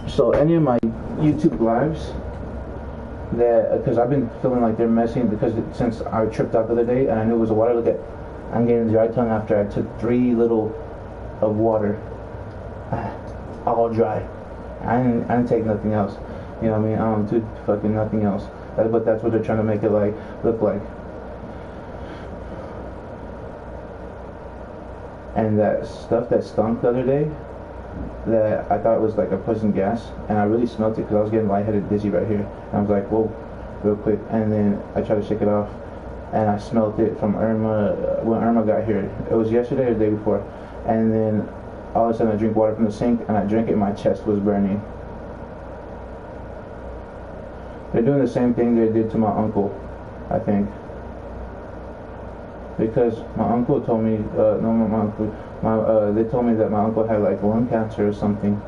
So any of my YouTube lives that, because I've been feeling like they're messing, because since I tripped out the other day and I knew it was a water. Look at, I'm getting dry tongue after I took 3 little of water, all dry. I didn't take nothing else. You know what I mean? I don't do fucking nothing else. But that's what they're trying to make it like look like. And that stuff that stunk the other day, that I thought was like a poison gas, and I really smelled it because I was getting lightheaded, dizzy right here. And I was like, whoa, real quick. And then I tried to shake it off, and I smelled it from Irma when Irma got here. It was yesterday or the day before. And then all of a sudden I drink water from the sink, and I drank it, and my chest was burning. They're doing the same thing they did to my uncle, I think. Because my uncle told me, they told me that my uncle had like lung cancer or something,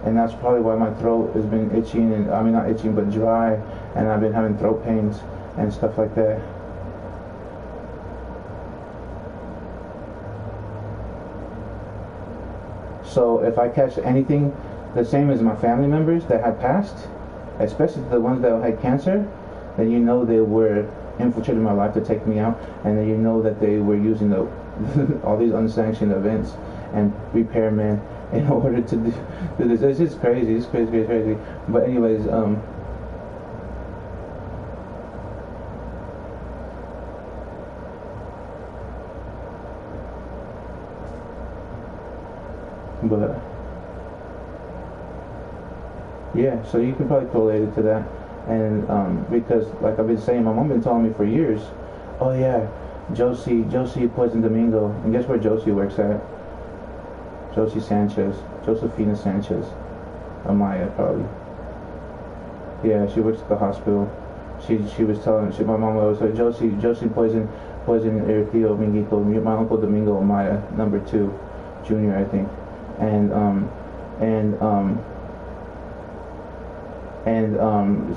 and that's probably why my throat has been itching, and I mean not itching but dry, and I've been having throat pains and stuff like that. So if I catch anything the same as my family members that had passed, especially the ones that had cancer, then you know they were infiltrating my life to take me out, and then you know that they were using the all these unsanctioned events and repairmen in order to do this. It's just crazy. It's crazy. But anyways, but yeah, so you can probably correlate it to that. And because like I've been saying, my mom been telling me for years, oh yeah, Josie poisoned Domingo. And guess where Josie works at? Josie Sanchez, Josefina Sanchez, Amaya probably. Yeah, she works at the hospital. She was telling, my mom always said, Josie poisoned your tío Minguito, my uncle Domingo Amaya, number 2, junior I think. And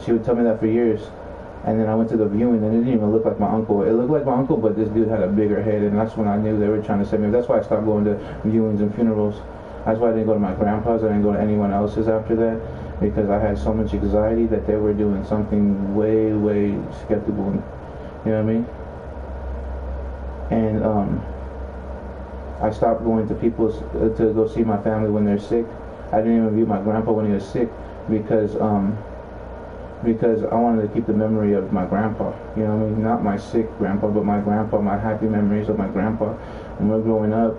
she would tell me that for years. And then I went to the viewing, and it didn't even look like my uncle. It looked like my uncle, but this dude had a bigger head, and that's when I knew they were trying to save me. That's why I stopped going to viewings and funerals. That's why I didn't go to my grandpa's. I didn't go to anyone else's after that, because I had so much anxiety that they were doing something way skeptical. You know what I mean? And I stopped going to people's to go see my family when they're sick. I didn't even view my grandpa when he was sick, because I wanted to keep the memory of my grandpa, you know what I mean? Not my sick grandpa, but my grandpa, my happy memories of my grandpa when we were growing up,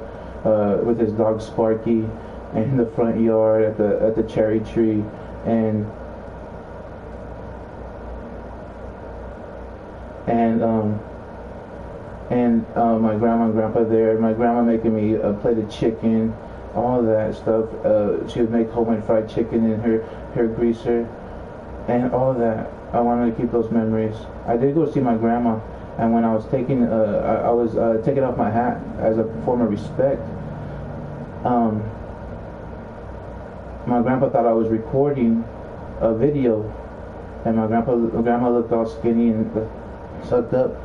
with his dog Sparky, and in the front yard at the cherry tree, and my grandma and grandpa there, my grandma making me a plate of chicken, all that stuff. She would make homemade fried chicken in her greaser, and all that. I wanted to keep those memories. I did go see my grandma, and when I was taking taking off my hat as a form of respect, my grandpa thought I was recording a video, and my grandma looked all skinny and sucked up,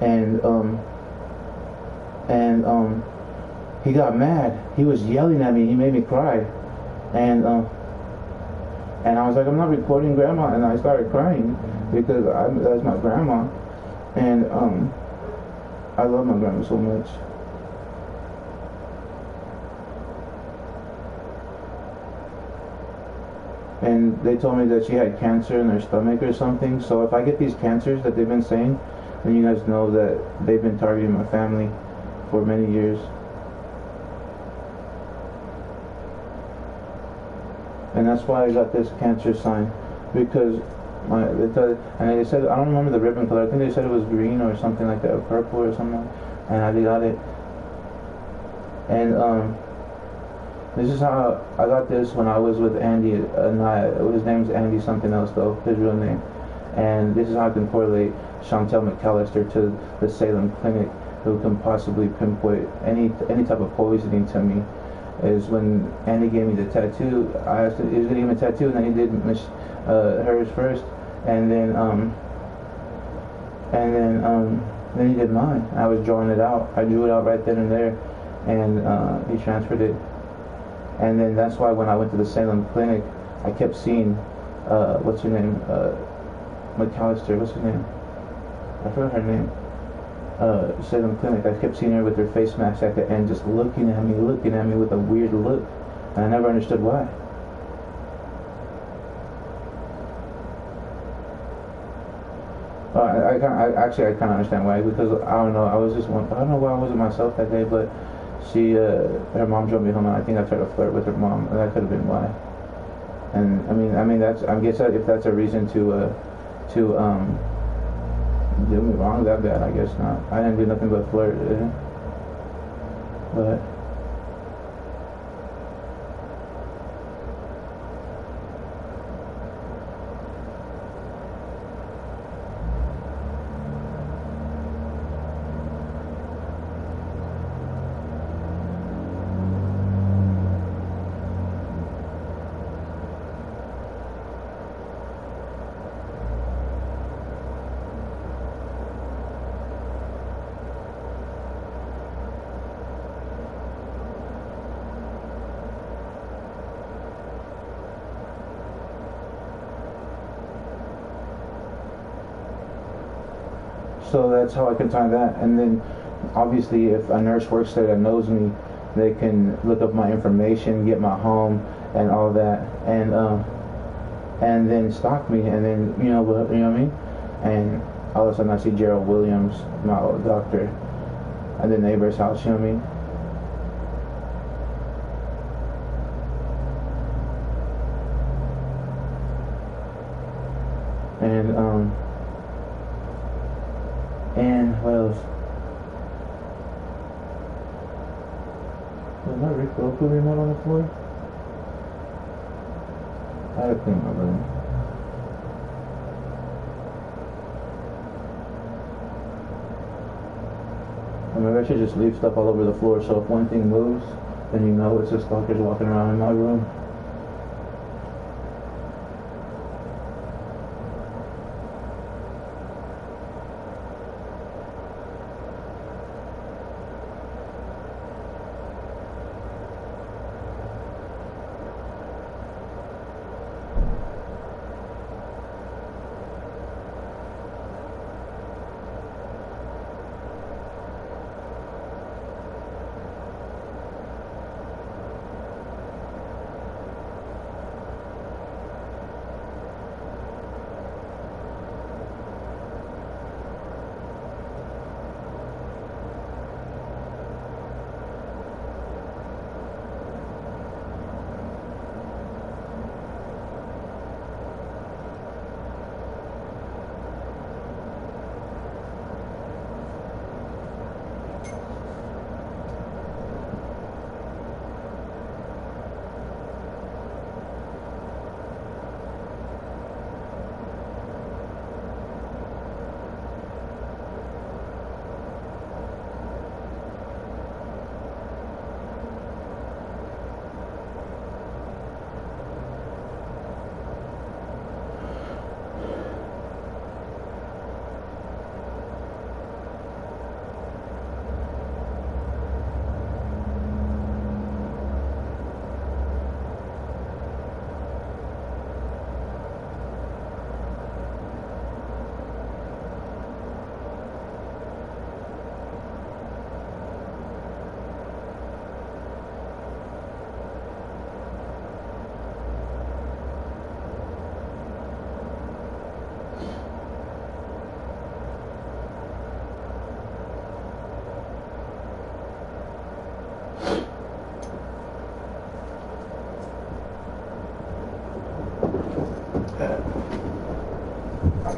and he got mad. He was yelling at me. He made me cry, and I was like, I'm not recording, Grandma, and I started crying because that's my grandma, and I love my grandma so much. And they told me that she had cancer in her stomach or something. So if I get these cancers that they've been saying, then you guys know that they've been targeting my family for many years. And that's why I got this cancer sign, because they said, I don't remember the ribbon color, I think they said it was green or something like that, or purple or something, and I got it. And this is how I got this when I was with Andy, his name's Andy something else though, his real name. And this is how I can correlate Chantel McAllister to the Salem Clinic, who can possibly pinpoint any type of poisoning to me. Is when Andy gave me the tattoo. I asked him, he was gonna give me a tattoo, and then he did hers first, and then he did mine. I was drawing it out. I drew it out right then and there, and he transferred it. And then that's why when I went to the Salem Clinic, I kept seeing, what's her name? McAllister, what's her name? I forgot her name. Salem Clinic. I kept seeing her with her face mask at the end, just looking at me with a weird look, and I never understood why. I kind of understand why, because I don't know. I don't know why I wasn't myself that day, but her mom drove me home, and I think I tried to flirt with her mom, and that could have been why. And I mean, I guess if that's a reason to do me wrong that bad, I guess not. I didn't do nothing but flirt, but. So that's how I can tie that. And then obviously if a nurse works there that knows me, they can look up my information, get my home and all that, and then stalk me, and then you know what I mean? And all of a sudden I see Gerald Williams, my old doctor, at the neighbor's house, you know what I mean? And what else? Was my Rick Roku remote on the floor? I had to clean my room. Or maybe I should just leave stuff all over the floor, so if one thing moves, then you know it's just stalkers walking around in my room.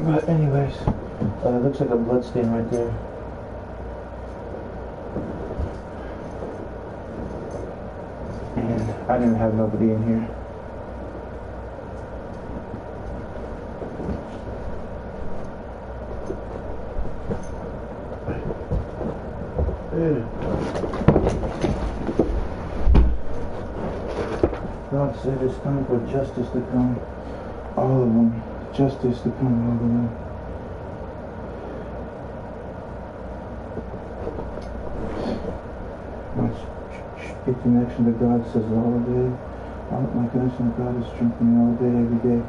But anyways, it looks like a blood stain right there. And I didn't have nobody in here. God said it's time for justice to come. All of them. Justice to come, all of them. Get connection to God says all day. Oh my goodness, and God is strengthening all day, every day.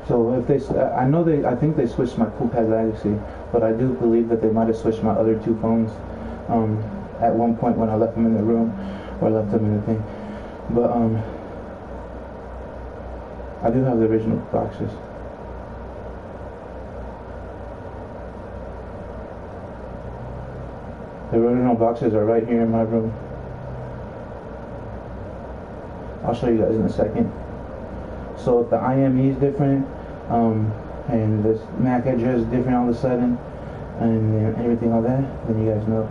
So if they, I think they switched my Cool Pad Legacy, but I do believe that they might have switched my other two phones at one point when I left them in the room, or left them in the thing. But I do have the original boxes. The original boxes are right here in my room. I'll show you guys in a second. So if the IME is different, and this MAC address is different all of a sudden, and everything like that, then you guys know.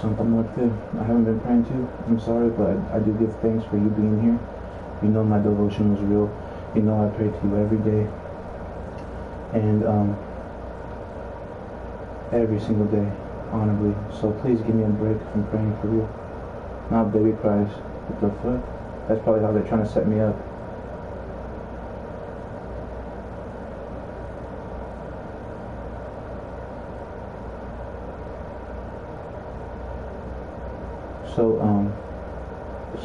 Something up there I haven't been praying to. I'm sorry, but I do give thanks for you being here. You know my devotion was real. You know I pray to you every day. And every single day, honorably. So please give me a break from praying for real. Not baby cries. What the fuck? That's probably how they're trying to set me up.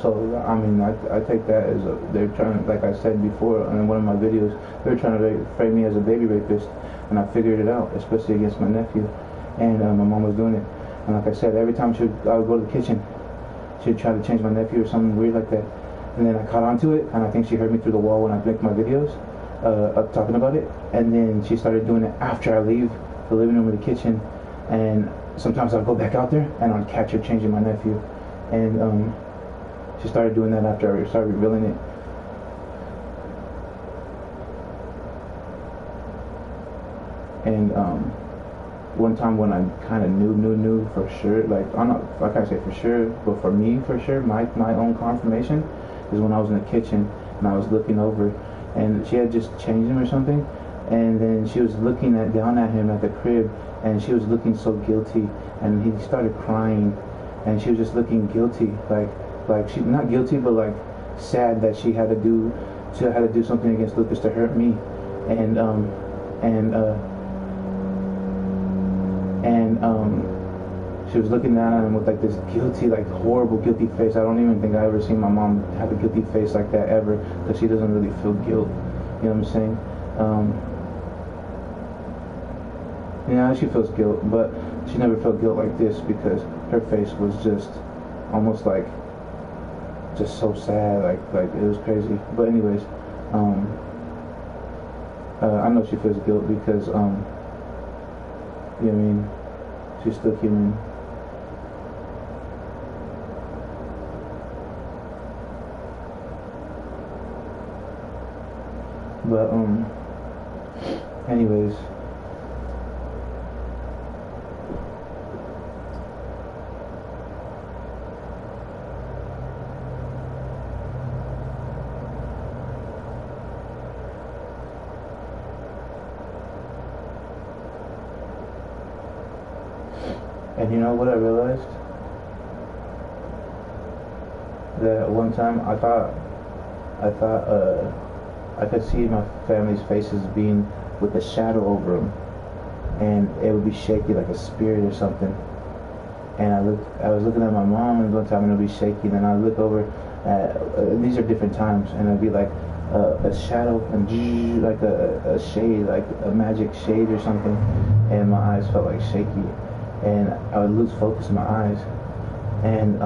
So I mean, I take that as they're trying, like I said before in one of my videos, they're trying to frame me as a baby rapist, and I figured it out, especially against my nephew, and my mom was doing it, and like I said, every time I would go to the kitchen, she'd try to change my nephew or something weird like that, and then I caught on to it, and I think she heard me through the wall when I make my videos, talking about it, and then she started doing it after I leave the living room or the kitchen, and sometimes I'd go back out there, and I'd catch her changing my nephew. And she started doing that after I started revealing it. And one time when I kind of knew for sure, like I'm not, I can't say for sure, but for me for sure, my own confirmation is when I was in the kitchen and I was looking over, and she had just changed him or something, and then she was looking down at him at the crib, and she was looking so guilty, and he started crying. And she was just looking guilty, like she not guilty, but like sad that she had to do something against Lucas to hurt me, and she was looking down at him with like this guilty, like horrible guilty face. I don't even think I ever seen my mom have a guilty face like that ever, because she doesn't really feel guilt. You know what I'm saying? Yeah, she feels guilt, but she never felt guilt like this, because her face was just almost like just so sad, like it was crazy. But anyways, I know she feels guilt because you know what I mean, she's still human. But anyways, and you know what I realized? That one time I thought I could see my family's faces being with a shadow over them, and it would be shaky like a spirit or something. And I was looking at my mom, and one time and it would be shaky. Then I look over at these are different times, and it'd be like a shadow and like a shade, like a magic shade or something, and my eyes felt like shaky, and I would lose focus in my eyes, and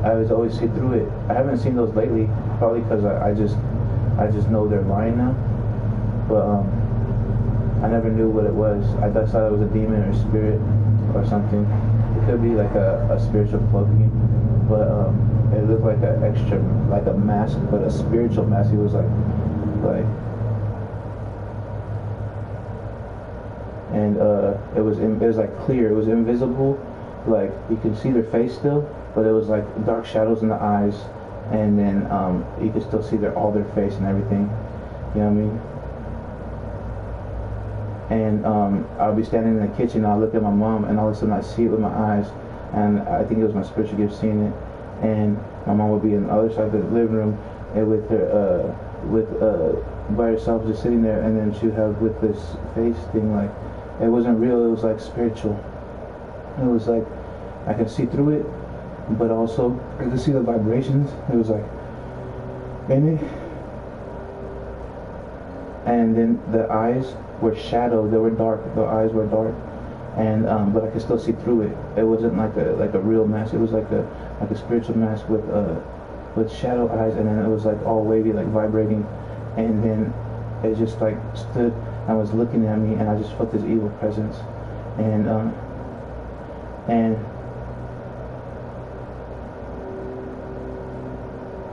I was always see through it. I haven't seen those lately, probably because I just know they're lying now. But I never knew what it was. I just thought it was a demon or a spirit or something. It could be like a spiritual cloaking, but it looked like an extra, like a mask, but a spiritual mask. It was like, and it was like clear. It was invisible. Like you could see their face still, but it was like dark shadows in the eyes, and then you could still see all their face and everything. You know what I mean? And I'll be standing in the kitchen, I'll look at my mom, and all of a sudden I see it with my eyes, and I think it was my spiritual gift seeing it. And my mom would be on the other side of the living room, and with her, by herself, just sitting there, and then she'd have with this face thing, like it wasn't real. It was like spiritual. It was like I could see through it, but also I could see the vibrations. It was like in it, and then the eyes were shadowed. They were dark. The eyes were dark, and but I could still see through it. It wasn't like a real mask. It was like a spiritual mask with shadow eyes, and then it was like all wavy, like vibrating, and then it just like stood and was looking at me, and I just felt this evil presence, and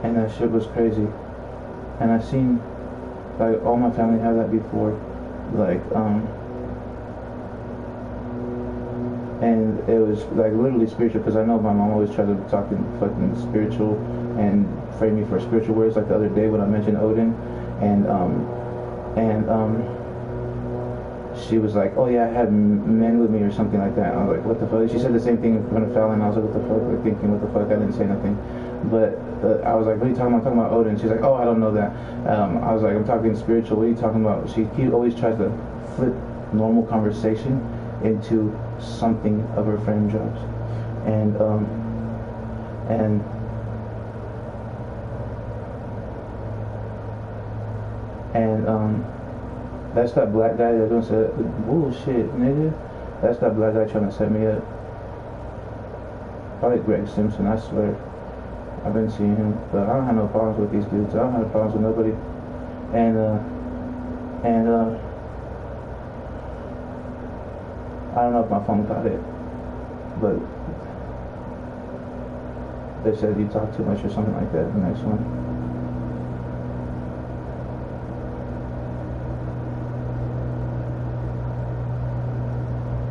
that shit was crazy. And I seen like all my family have that before, like and it was like literally spiritual, because I know my mom always tried to talk in fucking spiritual and frame me for spiritual words. Like the other day when I mentioned Odin, and she was like, oh yeah, I had men with me or something like that. And I was like, what the fuck? She said the same thing in front of Fallon. I was like, what the fuck? Like thinking, what the fuck? I didn't say nothing. But I was like, what are you talking about? I'm talking about Odin. She's like, oh, I don't know that. I was like, I'm talking spiritual. What are you talking about? He always tries to flip normal conversation into something of her frame drops. And that's that black guy that's gonna say bullshit, nigga. That's that black guy trying to set me up. Probably Greg Simpson, I swear. I've been seeing him, but I don't have no problems with these dudes. I don't have problems with nobody. And I don't know if my phone got it, but they said you talk too much or something like that. The next one.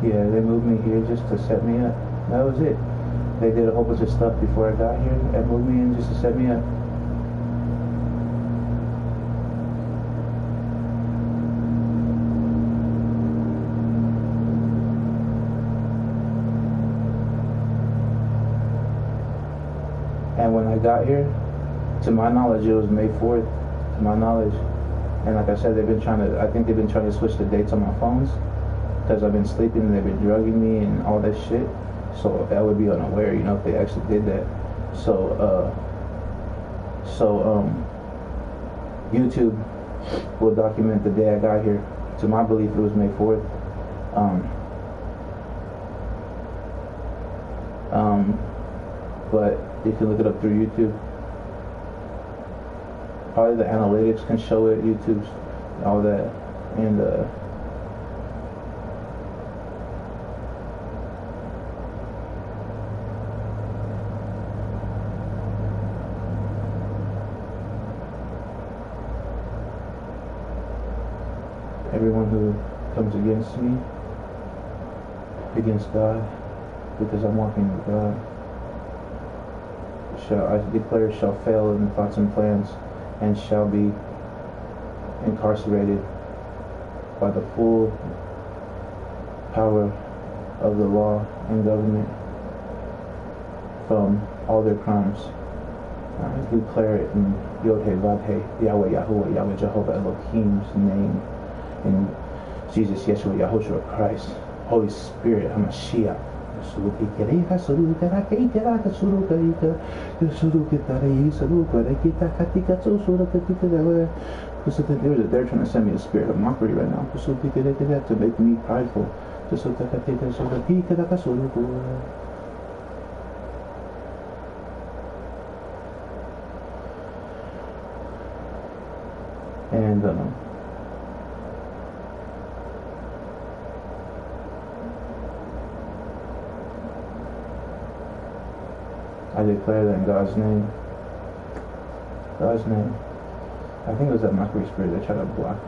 Yeah, they moved me here just to set me up. That was it. They did a whole bunch of stuff before I got here and moved me in just to set me up. And when I got here, to my knowledge, it was May 4th, to my knowledge. And like I said, I think they've been trying to switch the dates on my phones, because I've been sleeping and they've been drugging me and all that shit. So I would be unaware, you know, if they actually did that. So YouTube will document the day I got here. To my belief, it was May 4th. But you can look it up through YouTube. Probably the analytics can show it, YouTube's, all that, and everyone who comes against me, against God, because I'm walking with God, I declare shall fail in thoughts and plans, and shall be incarcerated by the full power of the law and government from all their crimes. I declare it in Yod-Heh-Vav-Heh, Yahweh Yahuwah, Yahweh Jehovah Elohim's name, in Jesus Yeshua Yahushua Christ, Holy Spirit, HaMashiach. They're trying to send me a spirit of mockery right now to make me prideful. And I declare that in God's name. God's name. I think it was that mockery spirit that tried to block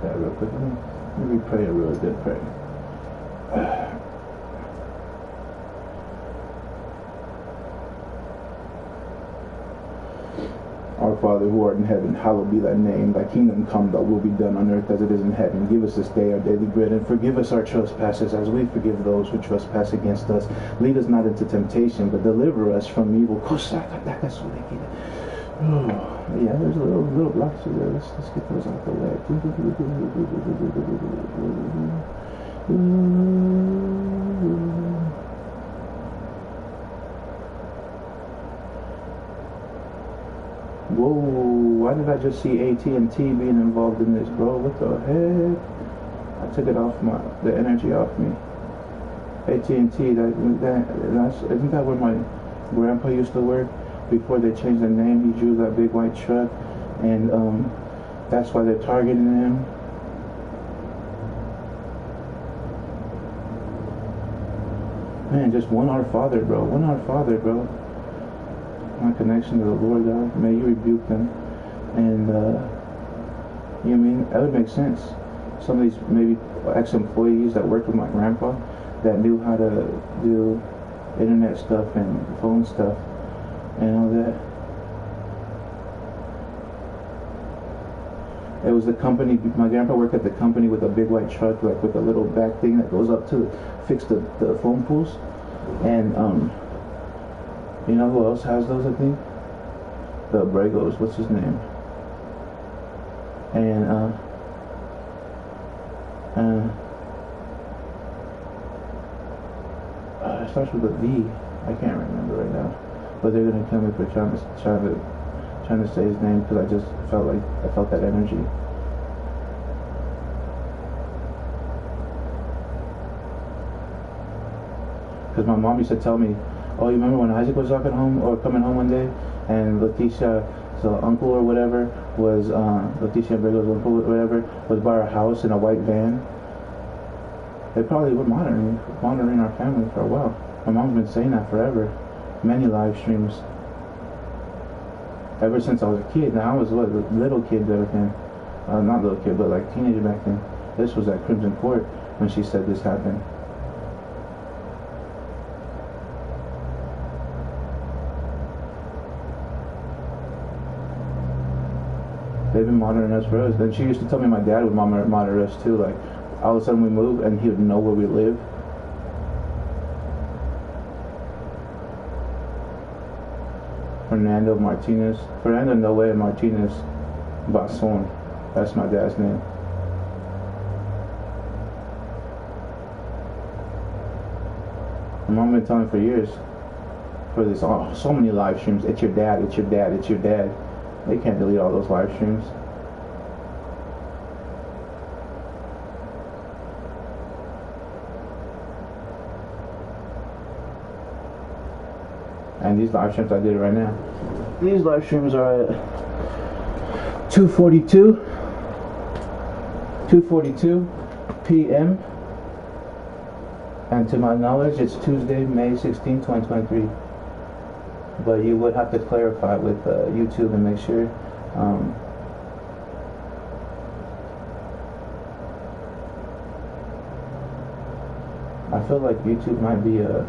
that real quick. Let me pray a really good prayer. Our Father who art in heaven, hallowed be thy name. Thy kingdom come, thy will be done on earth as it is in heaven. Give us this day our daily bread, and forgive us our trespasses as we forgive those who trespass against us. Lead us not into temptation, but deliver us from evil. Oh, yeah, there's a little blocks there. Let's get those out the way. Whoa, why did I just see AT&T being involved in this, bro? What the heck? I took it off the energy off me. AT&T, isn't that where my grandpa used to work? Before they changed the name, he drew that big white truck, and that's why they're targeting him. Man, just one Our Father, bro. One Our Father, bro. My connection to the Lord God, may you rebuke them. And you know what I mean? That would make sense. Some of these maybe ex-employees that worked with my grandpa that knew how to do internet stuff and phone stuff and all that. It was the company, my grandpa worked at the company with a big white truck, like with a little back thing that goes up to fix the phone pools. And you know who else has those, I think? The Bregos, what's his name? And it starts with a V. I can't remember right now. But they're gonna kill me for trying to say his name, because I just felt like I felt that energy. Because my mom used to tell me, oh, you remember when Isaac was coming home one day, and Leticia, so uncle or whatever, was Leticia Brego's uncle or whatever, was by our house in a white van. They probably were monitoring our family for a while. My mom's been saying that forever. Many live streams. Ever since I was a kid. Now I was a little kid back then. Not little kid, but like teenager back then. This was at Crimson Court when she said this happened. They've been monitoring us for us. Then she used to tell me my dad would monitor us too. Like, all of a sudden we move and he would know where we live. Fernando Noe Martinez Basson. That's my dad's name. My mom been telling me for years. For this, so many live streams. It's your dad. It's your dad. It's your dad. They can't delete all those live streams. And these live streams, I did it right now. These live streams are at 2:42 p.m. And to my knowledge, it's Tuesday, May 16, 2023. But you would have to clarify with YouTube and make sure. I feel like YouTube might be a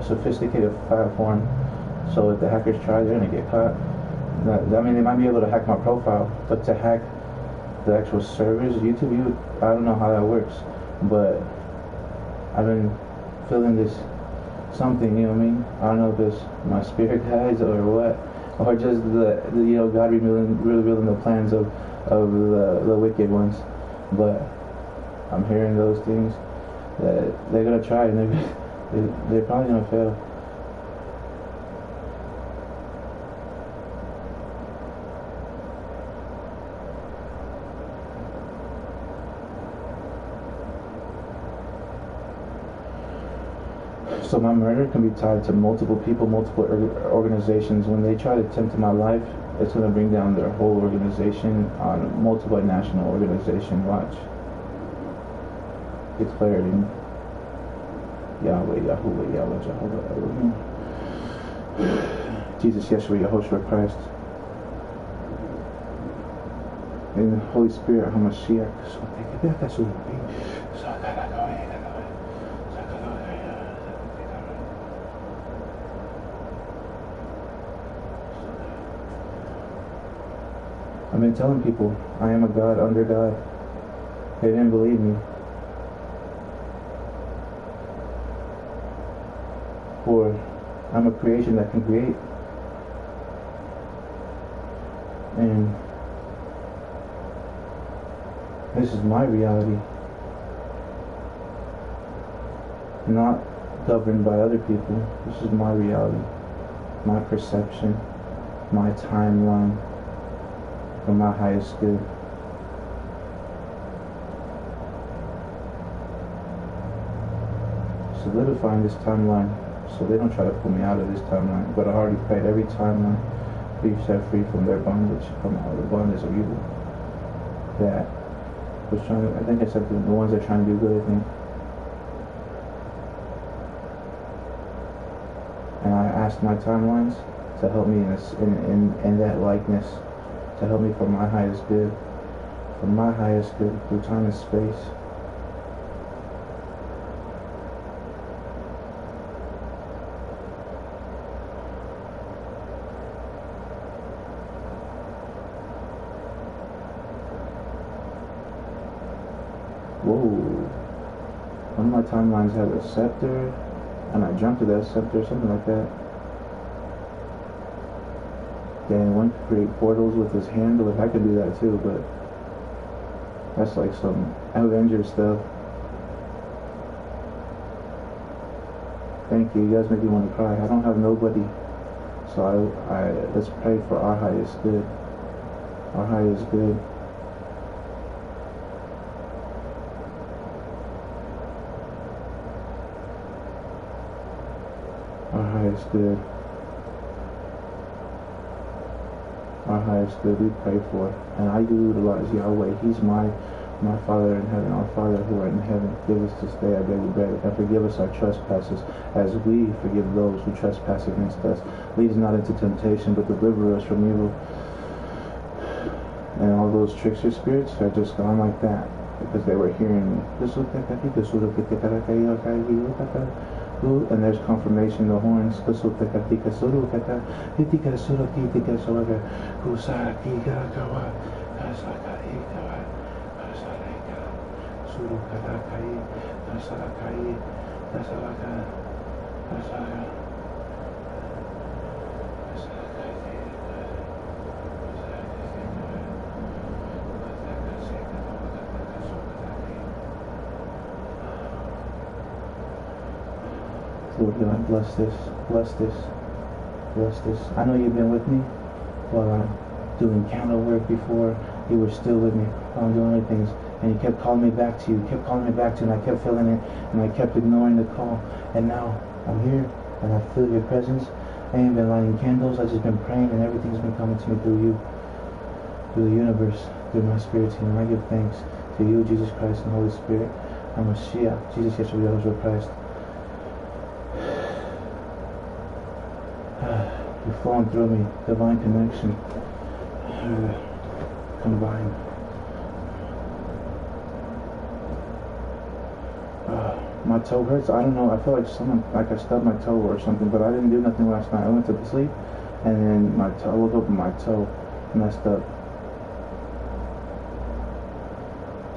sophisticated platform, so if the hackers try, they're gonna get caught. I mean, they might be able to hack my profile, but to hack the actual servers, YouTube, I don't know how that works. But I've been feeling this something, you know what I mean? I don't know if it's my spirit guides or what, or just the God revealing the plans of the wicked ones. But I'm hearing those things that they're gonna try, and they're probably gonna fail. So my murder can be tied to multiple people, multiple organizations. When they try to attempt my life, It's going to bring down their whole organization on a multinational organization. Watch. Declaring Yahweh, Yahuwah, Yahweh, Jehovah, Elohim. Jesus, Yeshua, Yahushua Christ. In the Holy Spirit, HaMashiach. I've been telling people I am a God under God. They didn't believe me. For I'm a creation that can create. And this is my reality. Not governed by other people. This is my reality. My perception. My timeline. For my highest good. Solidifying this timeline so they don't try to pull me out of this timeline. But I already prayed every timeline be set free from their bondage, from all the bondage of evil. That was trying to, I think I said the ones that are trying to do good, I think. And I asked my timelines to help me in that likeness. To help me for my highest good, through time and space. Whoa. One of my timelines had a scepter, and I jumped to that scepter, something like that. And one could create portals with his hand. Like I could do that too, but that's like some Avenger stuff. Thank you. You guys make me want to cry. I don't have nobody, so I let's pray for our highest good. Our highest good. Our highest good. Our highest good we pray for. And I utilize Yahweh. He's my Father in heaven. Our Father who art in heaven, give us this day our daily bread, and forgive us our trespasses as we forgive those who trespass against us. Lead us not into temptation, but deliver us from evil. And all those trickster spirits are just gone like that, because they were hearing and there's confirmation, the horns. Lord God, bless this, bless this, bless this. I know you've been with me while I'm doing counter work before. You were still with me while I'm doing other things. And you kept calling me back to you, kept calling me back to you, and I kept feeling it, and I kept ignoring the call. And now I'm here, and I feel your presence. I ain't been lighting candles, I've just been praying, and everything's been coming to me through you, through the universe, through my spirit team. And I give thanks to you, Jesus Christ, and Holy Spirit. I'm a Shia, Jesus Yeshua Yahushua Christ. You're flowing through me, divine connection. Combine. My toe hurts. I don't know. I feel like I stubbed my toe or something, but I didn't do nothing last night. I went to sleep, and then I woke up and my toe messed up.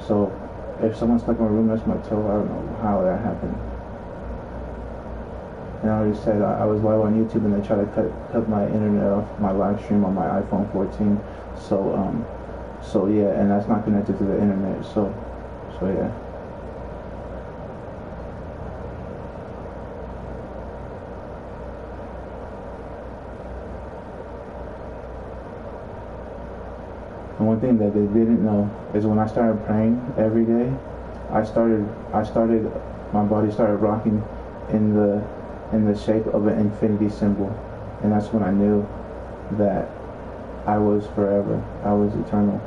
So, if someone stuck in my room, that's my toe. I don't know how that happened. And I already said I was live on YouTube, and they tried to cut my internet off my live stream on my iPhone 14. So yeah, and that's not connected to the internet. So yeah. And one thing that they didn't know is when I started praying every day, my body started rocking in the shape of an infinity symbol. And that's when I knew that I was forever. I was eternal.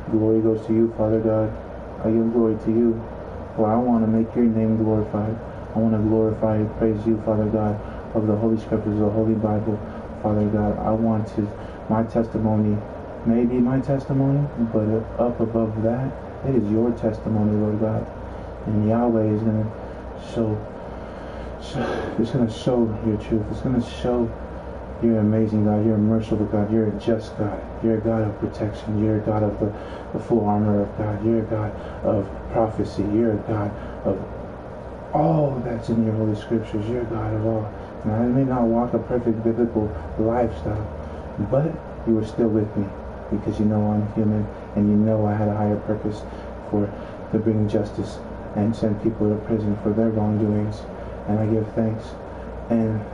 Glory goes to you, Father God. I give glory to you, for I want to make your name glorified. I want to glorify and praise you, Father God, of the Holy Scriptures, the Holy Bible, Father God. I want to, my testimony may be my testimony, but up above that, it is your testimony, Lord God. And Yahweh is going to it's going to show your truth. It's going to show you're amazing, God. You're a merciful God. You're a just God. You're a God of protection. You're a God of the full armor of God. You're a God of prophecy. You're a God of all that's in your Holy Scriptures. You're a God of all. And I may not walk a perfect biblical lifestyle, but you were still with me because you know I'm human and you know I had a higher purpose to bring justice and send people to prison for their wrongdoings. And I give thanks and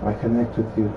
I connect with you.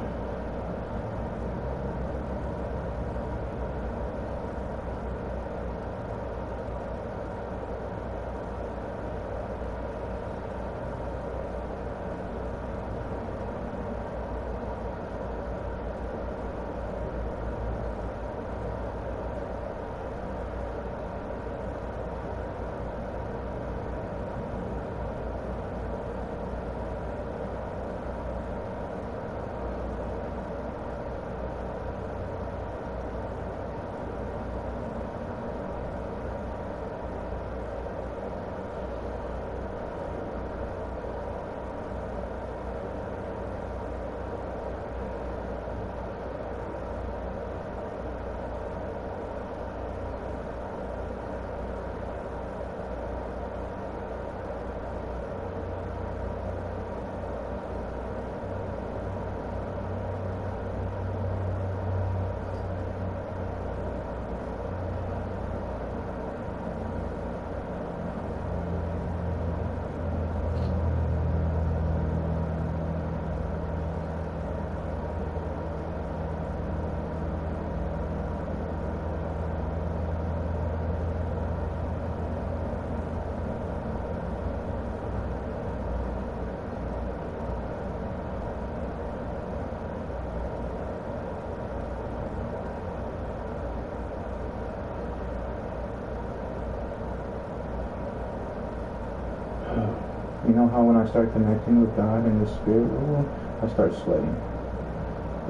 You know how when I start connecting with God in the spirit world, I start sweating.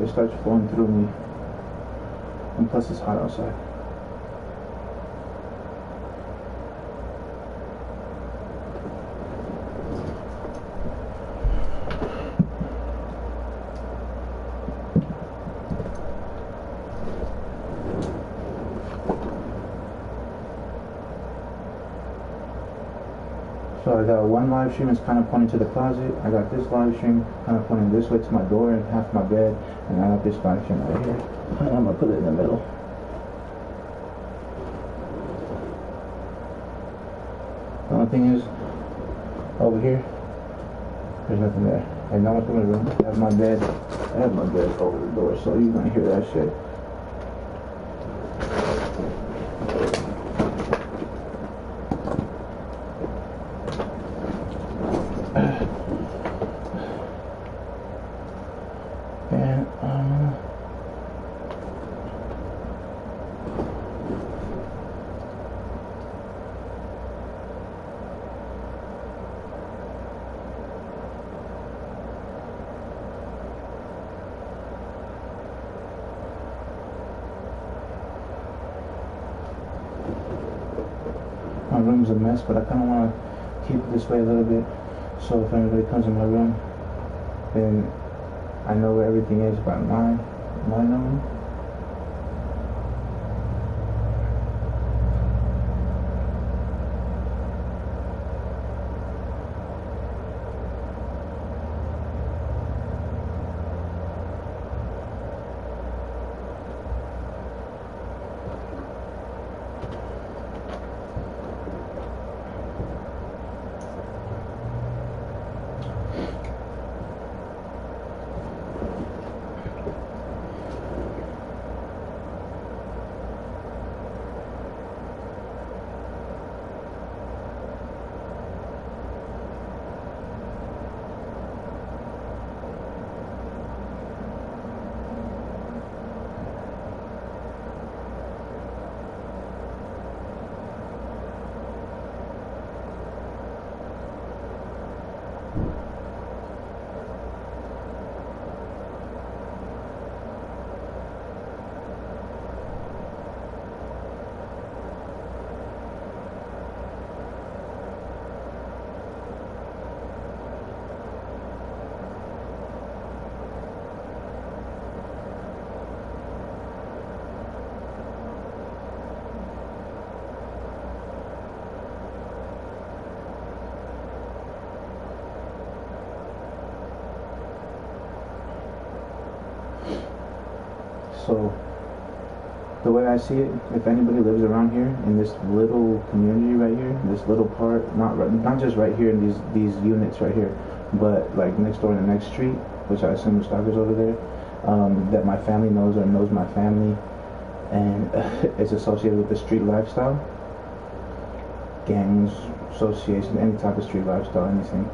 It starts flowing through me. And plus it's hot outside. So I got one live stream is kind of pointing to the closet. I got this live stream kind of pointing this way to my door and half my bed. And I got this live stream right here. And I'm going to put it in the middle. The only thing is, over here, there's nothing there. And now I'm in the room. I have my bed over the door, so you're going to hear that shit. My room's a mess, but I kind of want to keep it this way a little bit, so if anybody comes in my room, then I know where everything is by my knowing. So the way I see it, if anybody lives around here in this little community right here, this little part, not just right here in these units right here, but like next door in the next street, which I assume the stalkers over there, that my family knows or knows my family, and it's associated with the street lifestyle, gangs, association, any type of street lifestyle, anything.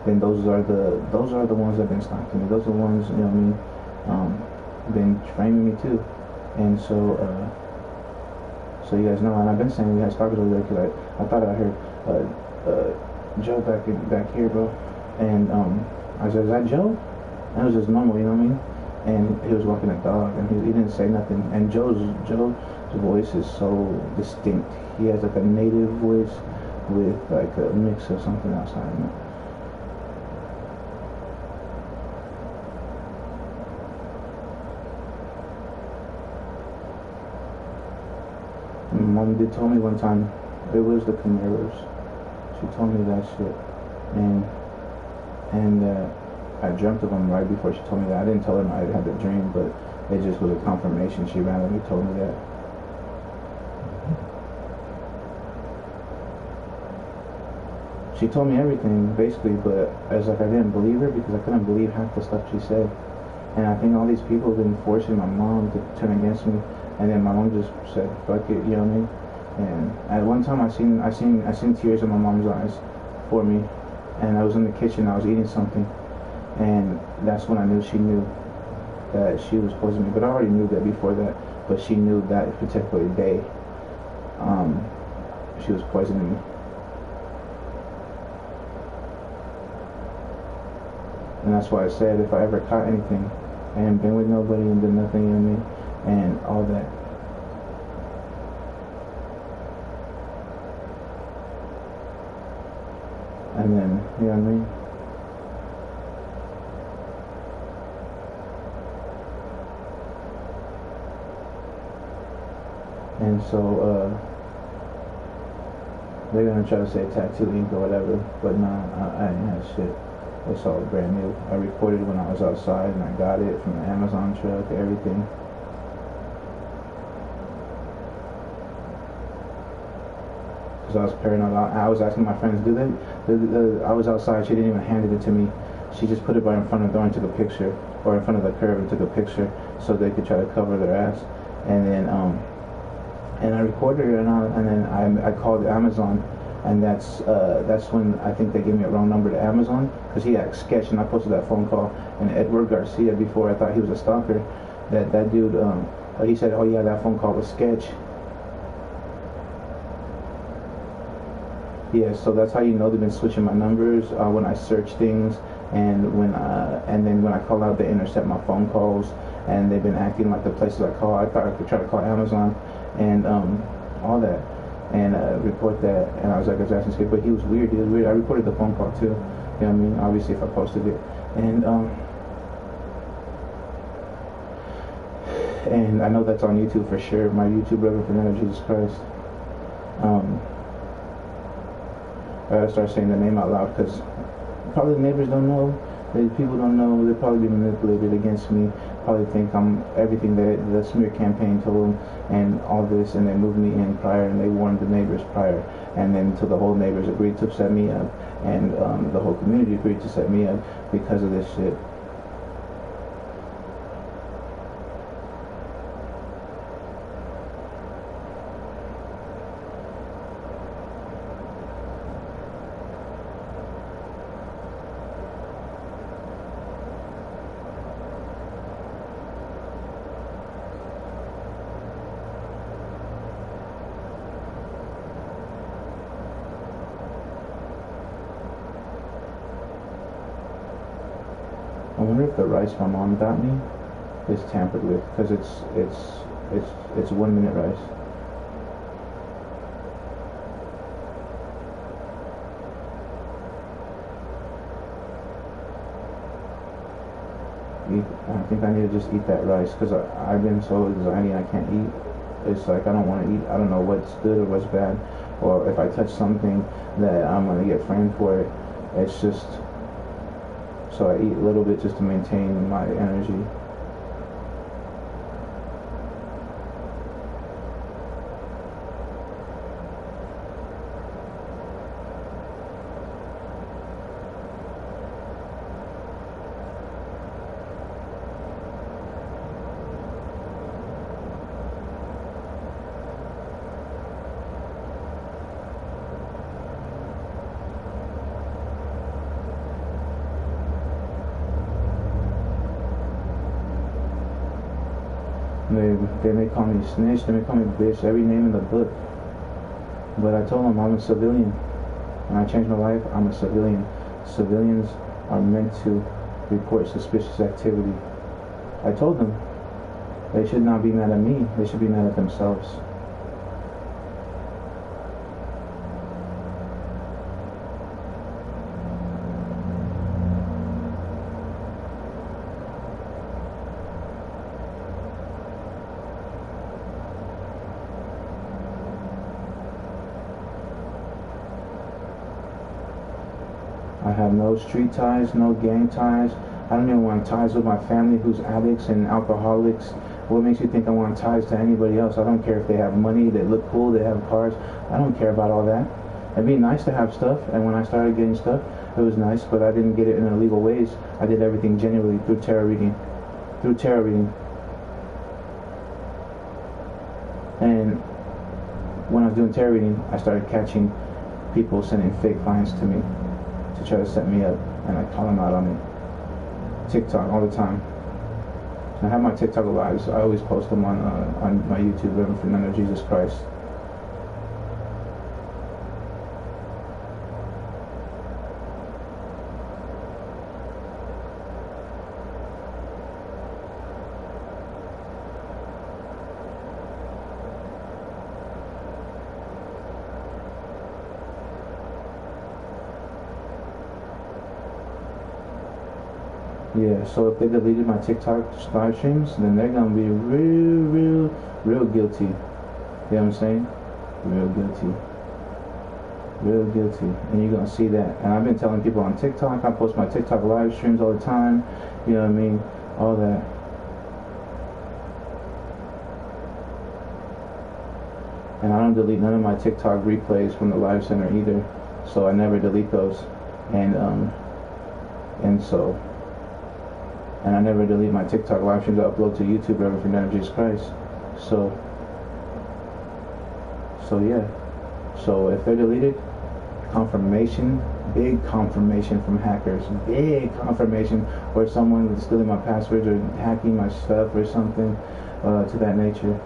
Then those are the ones that have been stalking me. Those are the ones, you know what I mean, been framing me too. And so you guys know, and I've been saying we had stalkers over there because I thought I heard Joe back here, bro. And I said, is that Joe? And it was just normal, you know what I mean? And he was walking a dog, and he didn't say nothing. And Joe's voice is so distinct. He has like a native voice with like a mix of something outside. You know? Mom did tell me one time, it was the Camaros. She told me that shit, and I dreamt of them right before she told me that. I didn't tell her I had the dream, but it just was a confirmation. She randomly told me that. She told me everything basically, but I was like, I didn't believe her because I couldn't believe half the stuff she said. And I think all these people have been forcing my mom to turn against me. And then my mom just said, fuck it, you know what I mean? And at one time I seen tears in my mom's eyes for me. And I was in the kitchen, I was eating something. And that's when I knew she knew that she was poisoning me. But I already knew that before that. But she knew that particular day she was poisoning me. And that's why I said if I ever caught anything, I ain't been with nobody and did nothing, you know what I mean? And all that. And then, you know what I mean? And so, they're gonna try to say tattoo ink or whatever, but nah, I ain't had shit. It's all brand new. I recorded when I was outside and I got it from the Amazon truck, everything. Because I was paranoid. I was asking my friends, I was outside, she didn't even hand it to me. She just put it right in front of the door and took a picture, or in front of the curb and took a picture so they could try to cover their ass. And then, and I recorded her, and then I called Amazon. And that's when I think they gave me a wrong number to Amazon, because he had sketched, and I posted that phone call. And Edward Garcia, before I thought he was a stalker, that dude, he said, oh yeah, that phone call was sketch. Yeah, so that's how you know they've been switching my numbers when I search things, and then when I call out, they intercept my phone calls, and they've been acting like the places I call. I thought I could try to call Amazon, and all that. And report that, and I was like, I was asking Skip, but he was weird. I reported the phone call too. You know what I mean? Obviously, if I posted it, and I know that's on YouTube for sure. My YouTube Reverend Fernando Jesus Christ. I gotta start saying the name out loud because probably the neighbors don't know. People don't know. They'll probably be manipulated against me. Probably think I'm everything that the smear campaign told them and all this, and they moved me in prior, and they warned the neighbors prior, and then until the whole neighbors agreed to set me up, and the whole community agreed to set me up because of this shit. I wonder if the rice my mom got me is tampered with, because it's 1 minute rice. I think I need to just eat that rice, because I've been so anxiety I can't eat. It's like I don't want to eat. I don't know what's good or what's bad, or if I touch something that I'm going to get framed for it. It's just, so I eat a little bit just to maintain my energy. They may call me snitch, they may call me bitch, every name in the book. But I told them I'm a civilian. When I changed my life, I'm a civilian. Civilians are meant to report suspicious activity. I told them they should not be mad at me, they should be mad at themselves. I have no street ties, no gang ties. I don't even want ties with my family who's addicts and alcoholics. What makes you think I want ties to anybody else? I don't care if they have money, they look cool, they have cars. I don't care about all that. It'd be nice to have stuff, and when I started getting stuff, it was nice, but I didn't get it in illegal ways. I did everything genuinely through tarot reading. Through tarot reading. And when I was doing tarot reading, I started catching people sending fake clients to me to try to set me up, and I call them out on it. TikTok all the time. I have my TikTok lives. I always post them on my YouTube, Living for the Name of Jesus Christ. Yeah, so if they deleted my TikTok live streams, then they're gonna be real guilty. You know what I'm saying? Real guilty. Real guilty. And you're gonna see that. And I've been telling people on TikTok, I post my TikTok live streams all the time. You know what I mean? All that. And I don't delete none of my TikTok replays from the live center either. So I never delete those. And I never delete my TikTok live streams I upload to YouTube, Reverend for the Name of Jesus Christ. So yeah. So if they're deleted, confirmation, big confirmation from hackers, big confirmation, or someone is stealing my passwords or hacking my stuff or something to that nature.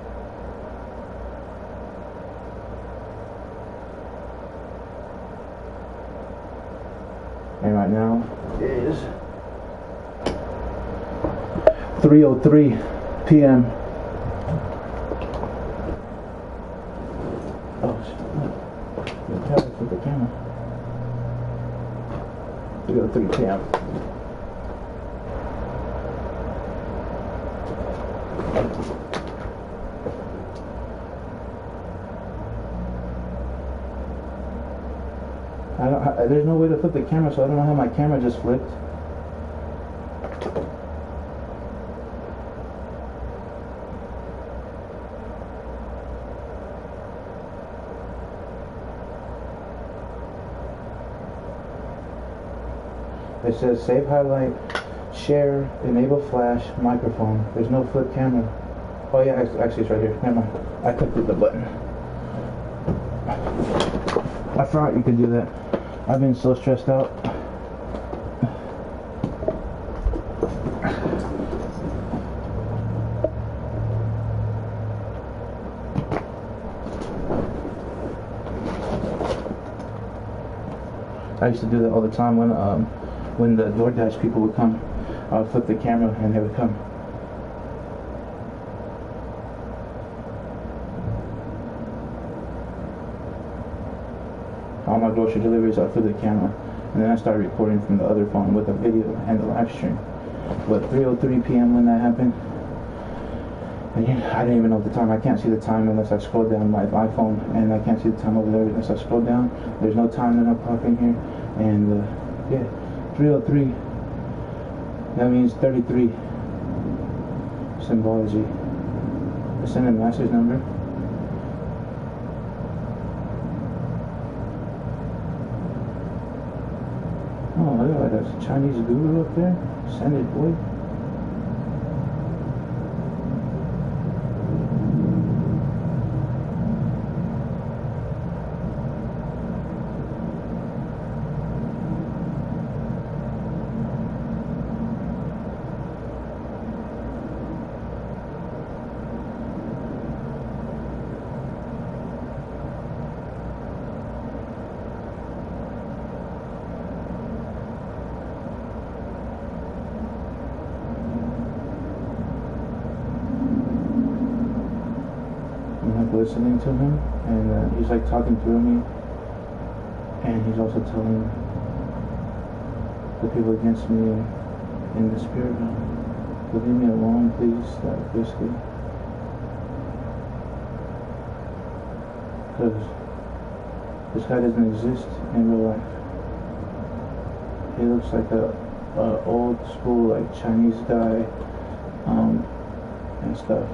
And right now is 3:03 p.m. Oh shit. With the camera. 3:03 p.m. There's no way to flip the camera, so I don't know how my camera just flipped. It says save highlight, share, enable flash, microphone. There's no flip camera. Oh yeah, actually it's right here. Never mind. I clicked the button. I forgot you could do that. I've been so stressed out. I used to do that all the time when the DoorDash people would come. I would flip the camera and they would come. All my grocery deliveries, I flip the camera, and then I started recording from the other phone with a video and the live stream. But 3:03 p.m. when that happened, and I didn't even know the time. I can't see the time unless I scroll down my iPhone, and I can't see the time over there unless I scroll down. There's no time in the clock in here, and yeah, 3:03. That means 33. Symbology. Ascended Master's number. Oh, look at that. There's a Chinese guru up there. Send it, boy. listening to him, and he's like talking through me, and he's also telling the people against me in the spirit realm, leave me alone, please. Like, basically, because this guy doesn't exist in real life. He looks like a old school, like, Chinese guy, and stuff.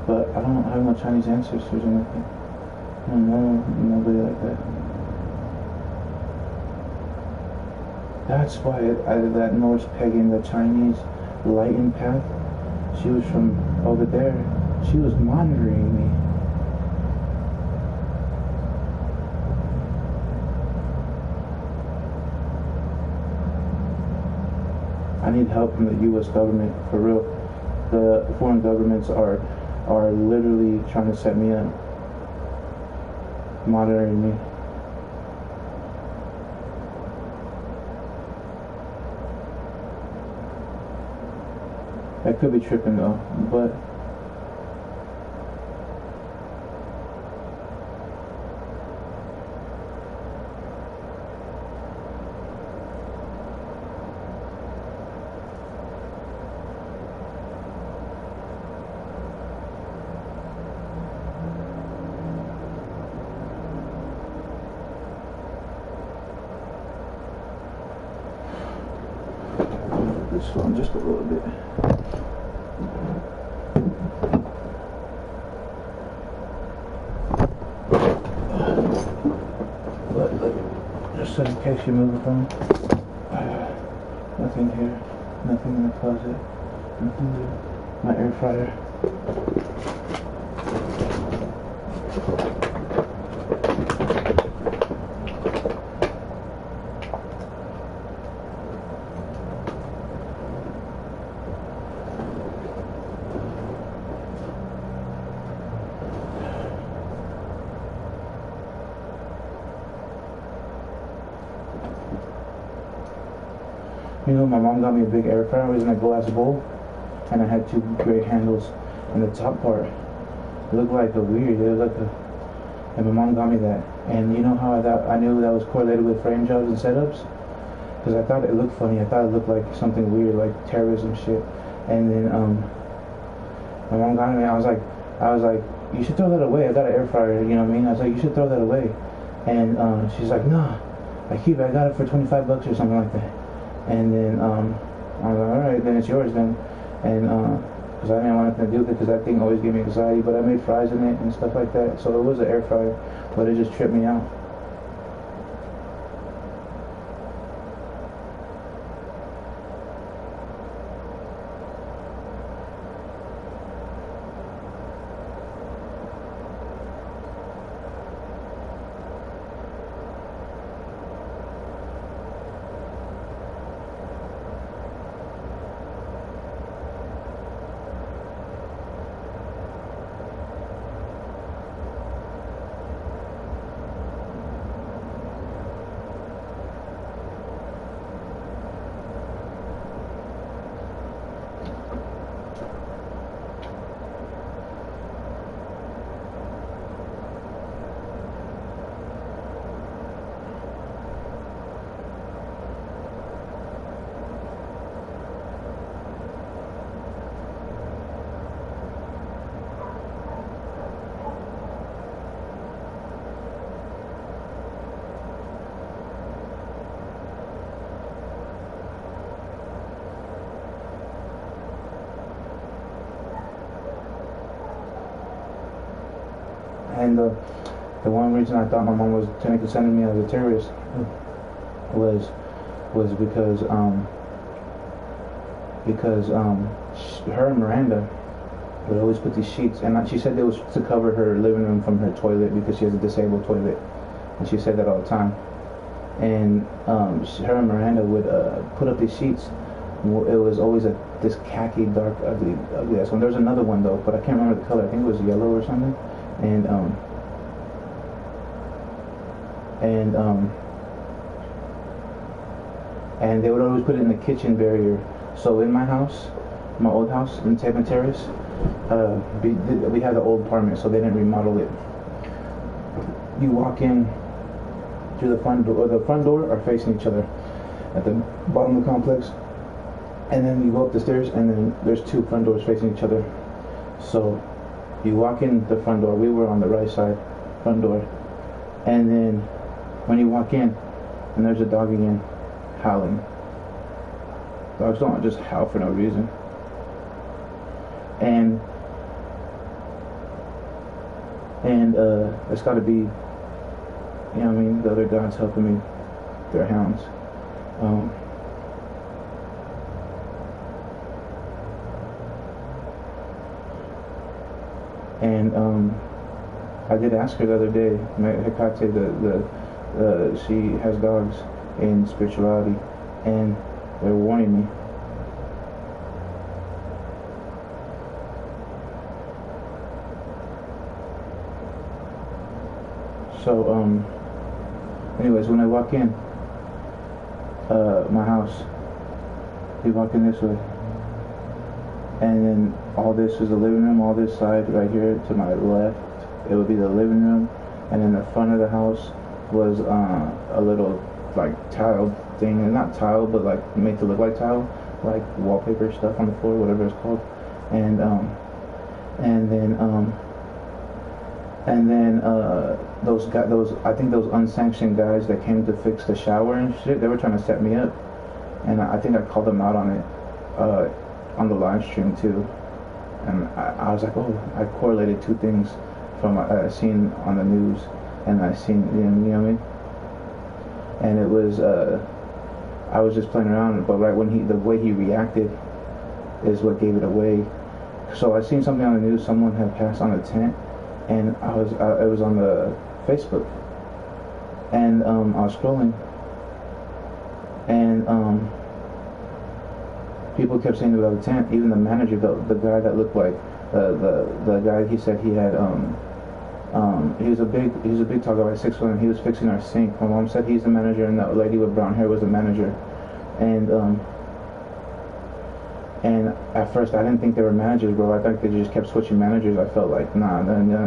But I don't have no Chinese ancestors or anything. I don't know nobody like that. That's why that Norse pagan, the Chinese lightened path, she was from over there. She was monitoring me. I need help from the U.S. government, for real. The foreign governments are literally trying to set me up, monitoring me. I could be tripping though, but this phone just a little bit. But just in case you move the phone. Nothing here. Nothing in the closet. Nothing there. My air fryer. You know, my mom got me a big air fryer. It was in a glass bowl, and I had two gray handles, and the top part looked like a weird. It was like a, and my mom got me that. And you know how I knew that was correlated with frame jobs and setups, because I thought it looked funny. I thought it looked like something weird, like terrorism shit. And then my mom got me. I was like, you should throw that away. I got an air fryer. You know what I mean? I was like, you should throw that away. And she's like, nah, I keep it. I got it for $25 or something like that. And then I was like, alright, then it's yours then. And because I didn't want nothing to do with it, because that thing always gave me anxiety. But I made fries in it and stuff like that. So it was an air fryer, but it just tripped me out. And the one reason I thought my mom was technically sending me as a terrorist was because her and Miranda would always put these sheets, and she said it was to cover her living room from her toilet because she has a disabled toilet, and she said that all the time. And her and Miranda would put up these sheets. It was always this khaki, dark, ugly ass one. There was another one though, but I can't remember the color. I think it was yellow or something. And they would always put it in the kitchen barrier. So in my house, my old house in Tevin Terrace, we had an old apartment, so they didn't remodel it. You walk in through the front door. The front door are facing each other at the bottom of the complex, and then you go up the stairs, and then there's two front doors facing each other. So you walk in the front door. We were on the right side, front door, and then when you walk in, and there's a dog again, howling. Dogs don't just howl for no reason. And it's got to be, you know what I mean, the other gods helping me. They're hounds. I did ask her the other day, Hecate, she has dogs in spirituality, and they're warning me. So, anyways, when I walk in my house, we walk in this way, and then all this is the living room. All this side right here to my left, it would be the living room, and in the front of the house was a little like tile thing, and not tile, but like made to look like tile, like wallpaper stuff on the floor, whatever it's called, and then those I think those unsanctioned guys that came to fix the shower and shit, they were trying to set me up, and I think I called them out on it on the live stream too, and I was like, oh, I correlated two things from I seen on the news, and I seen, you know what I mean, and it was I was just playing around, but right when the way he reacted is what gave it away. So I seen something on the news, someone had passed on a tent, and it was on the Facebook, and I was scrolling, and people kept saying about the tent. Even the manager, the guy that looked like the guy, he said he had he was a big tall guy, like 6'1". He was fixing our sink. My mom said he's the manager, and that lady with brown hair was the manager, and at first I didn't think they were managers, bro. I thought they just kept switching managers. I felt like, nah,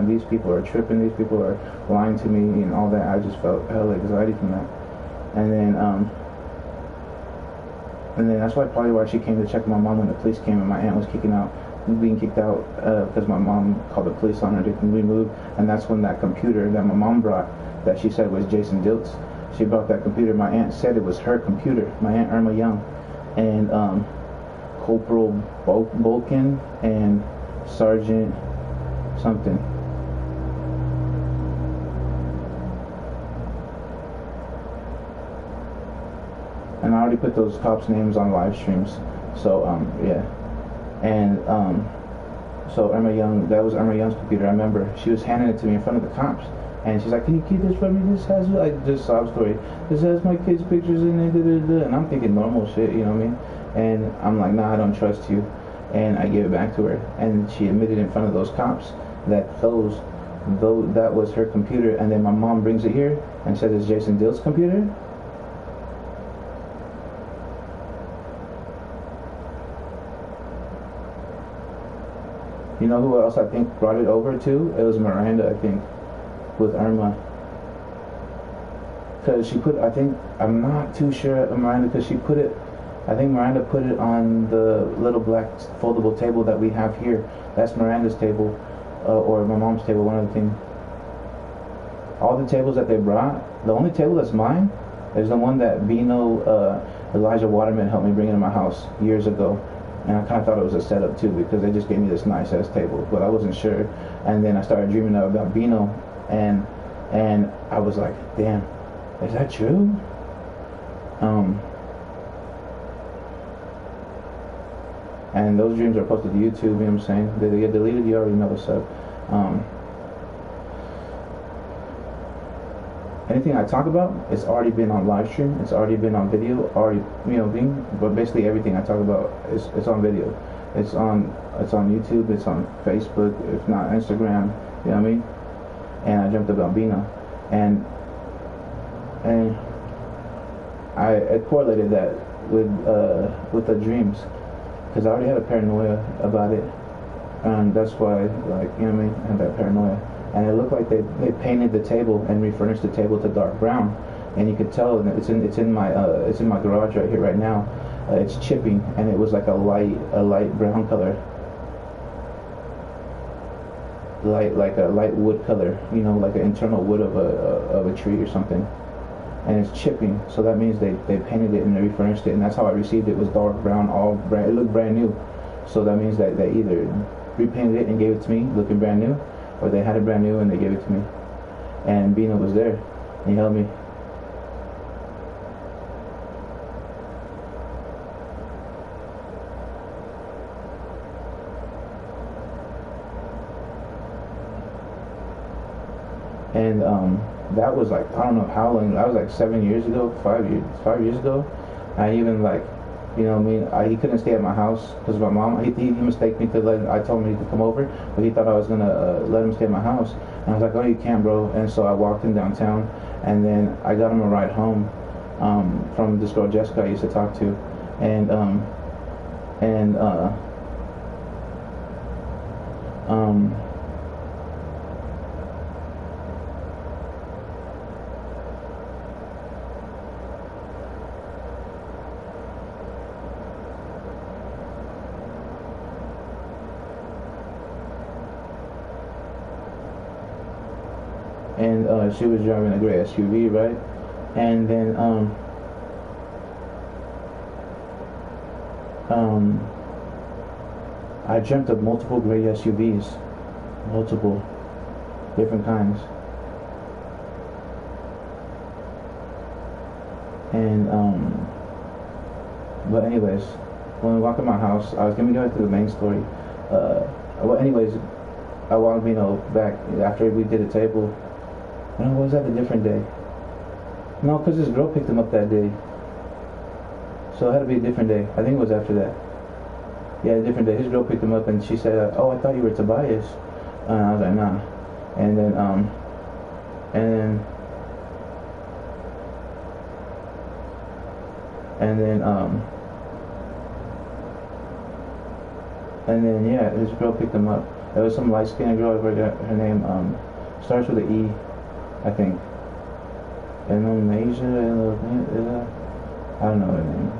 these people are tripping. These people are lying to me and all that. I just felt hella anxiety from that. And then that's probably why she came to check my mom when the police came and my aunt was being kicked out because my mom called the police on her to remove. And that's when that computer that my mom brought, that she said was Jason Dilt's, she brought that computer. My aunt said it was her computer. My aunt Irma Young, and Corporal Bolkin and Sergeant something. And I already put those cops' names on live streams. So yeah. And so Irma Young, that was Irma Young's computer. I remember she was handing it to me in front of the cops, and she's like, "Can you keep this for me? This has like just sob story. This has my kids' pictures in it." And I'm thinking normal shit, you know what I mean? And I'm like, nah, I don't trust you. And I gave it back to her, and she admitted in front of those cops that that was her computer. And then my mom brings it here and says it's Jason Dill's computer. You know who else I think brought it over too? It was Miranda, I think, with Irma. Because she put, I'm not too sure of Miranda, because I think Miranda put it on the little black foldable table that we have here. That's Miranda's table, or my mom's table, one of the things. All the tables that they brought, the only table that's mine is the one that Elijah Waterman helped me bring into my house years ago. And I kind of thought it was a setup too, because they just gave me this nice ass table, but I wasn't sure. And then I started dreaming about Bino, and I was like, damn, is that true? And those dreams are posted to YouTube, you know what I'm saying? They get deleted, you already know what's up. Anything I talk about, it's already been on live stream, it's already been on video, but basically everything I talk about it's on video. It's on YouTube, it's on Facebook, if not Instagram, you know what I mean? And I jumped about Bino, and I correlated that with the dreams, because I already had a paranoia about it, and that's why, like, you know what I mean, I had that paranoia. And it looked like they painted the table and refurnished the table to dark brown, and you could tell it's in my garage right here right now. It's chipping, and it was like a light brown color, like a light wood color, you know, like an internal wood of a tree or something, and it's chipping. So that means they painted it and they refurnished it, and that's how I received it. It was dark brown, all brand. It looked brand new. So that means that they either repainted it and gave it to me looking brand new, or they had it brand new and they gave it to me. And Bino was there. He held me. And that was like, I don't know how long. That was like 7 years ago, 5 years ago. I even like, you know what I mean, he couldn't stay at my house because my mom, he mistook me to I told him he could come over, but he thought I was gonna let him stay at my house. And I was like, oh, you can't, bro. And so I walked him downtown, and then I got him a ride home from this girl Jessica I used to talk to, and she was driving a gray SUV, right? And then I dreamt of multiple gray SUVs, multiple different kinds. And but anyways, when we walked in my house, I was gonna go into the main story. Well, anyways, I walked back after we did a table. I don't know, was that a different day? No, because this girl picked him up that day. So it had to be a different day. I think it was after that. Yeah, a different day. His girl picked him up and she said, oh, I thought you were Tobias. And I was like, nah. And then, yeah, his girl picked him up. There was some light-skinned girl, her name, starts with an E, I think. Indonesia, I don't know her name.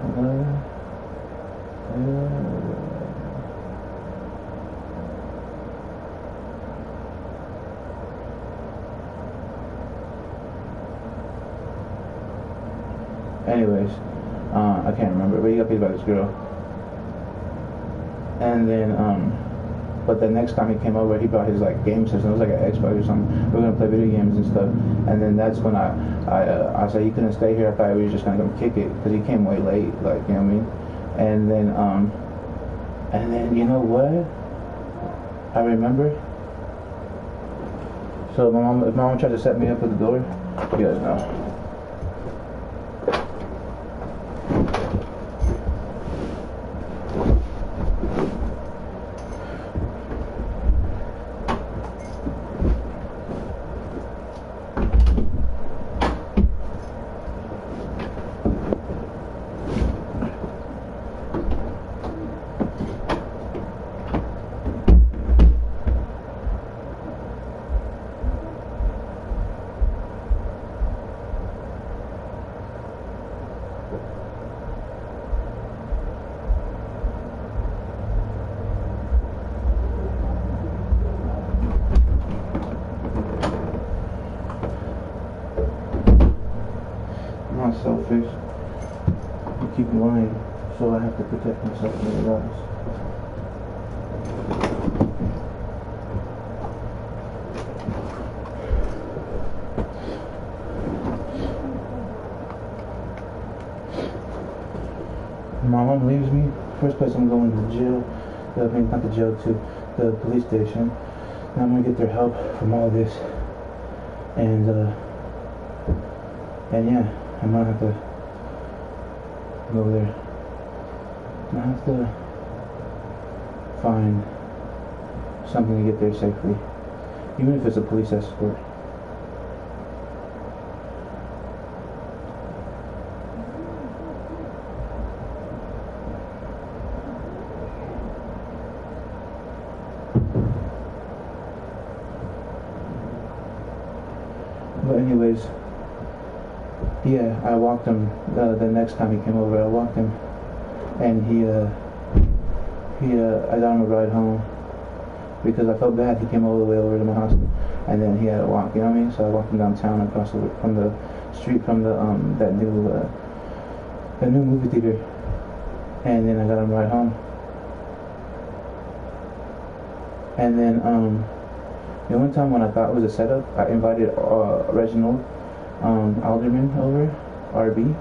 Anyways, I can't remember, but he got paid by this girl. And then, but the next time he came over, he brought his like game system. It was like an Xbox or something. We were gonna play video games and stuff. And then that's when I said he couldn't stay here. I thought we were just gonna come kick it because he came way late, like, you know what I mean. And then you know what? I remember. So if my mom tried to set me up at the door, you guys know. Selfish. I keep lying, so I have to protect myself from the lies. My mom leaves me. First place I'm going to the jail. I mean, not the jail, to the police station. And I'm gonna get their help from all this. And yeah. I might have to go there. I have to find something to get there safely, even if it's a police escort. But anyways, yeah, I walked him the next time he came over. I walked him, and I got him a ride home because I felt bad. He came all the way over to my house, and then he had to walk. You know what I mean? So I walked him downtown across from the street from the that new movie theater, and then I got him a ride home. And then the one time when I thought it was a setup, I invited Reginald Alderman over, RB,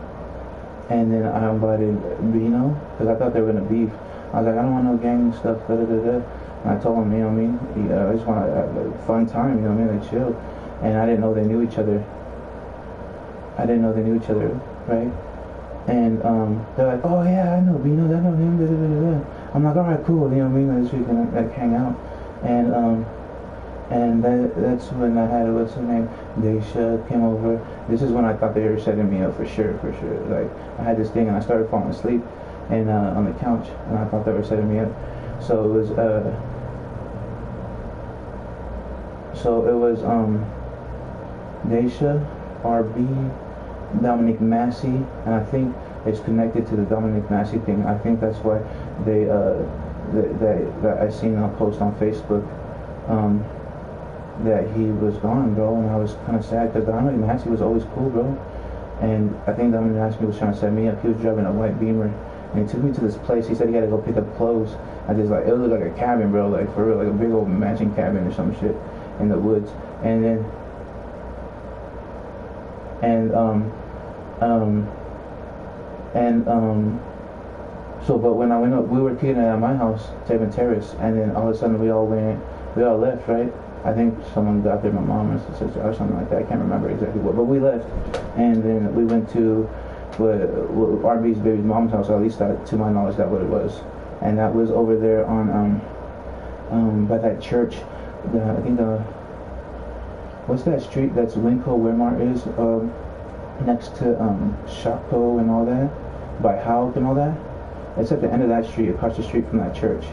and then I invited Bino because I thought they were gonna beef. I was like, I don't want no gang stuff, da da da da. And I told him, you know what I mean, I just want to have a fun time, you know what I mean, like chill. And I didn't know they knew each other. Right? And they're like, oh yeah, I know Bino, I know him, da da da da. I'm like, alright, cool, you know what I mean, like, we can like hang out. And that's when I had, what's her name, Daisha came over. This is when I thought they were setting me up for sure. Like, I had this thing and I started falling asleep and on the couch, and I thought they were setting me up. So it was Daisha, RB, Dominic Massey, and I think it's connected to the Dominic Massey thing. I think that's why they that I seen a post on Facebook that he was gone, bro, and I was kind of sad because Dominic Massey was always cool, bro. And I think Dominic Massey was trying to set me up. He was driving a white Beamer, and he took me to this place. He said he had to go pick up clothes. I just like, it looked like a cabin, bro, like for real, like a big old matching cabin or some shit in the woods. And then so but when I went up, we were kicking it at my house, Taven Terrace, and then all of a sudden we all left, right? I think someone got there, my mom or sister or something like that. I can't remember exactly what, but we left, and then we went to RB's baby's mom's house. Or at least that, to my knowledge, that's what it was, and that was over there on by that church. I think what's that street that's Winco where Mart is, next to Shopko and all that, by Hauk and all that. It's at the end of that street, across the street from that church.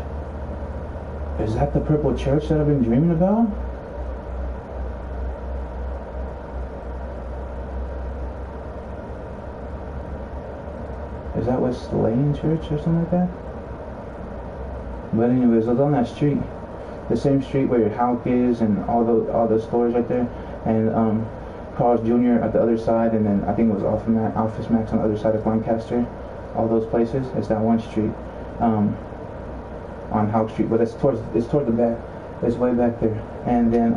Is that the purple church that I've been dreaming about? Is that West Lane Church or something like that? But anyways, I was on that street, the same street where your Hauk is and all the stores right there, and Carl's Jr. at the other side, and then I think it was Office Max on the other side of Lancaster. All those places. It's that one street. On Hauk Street, but it's toward the back. It's way back there. And then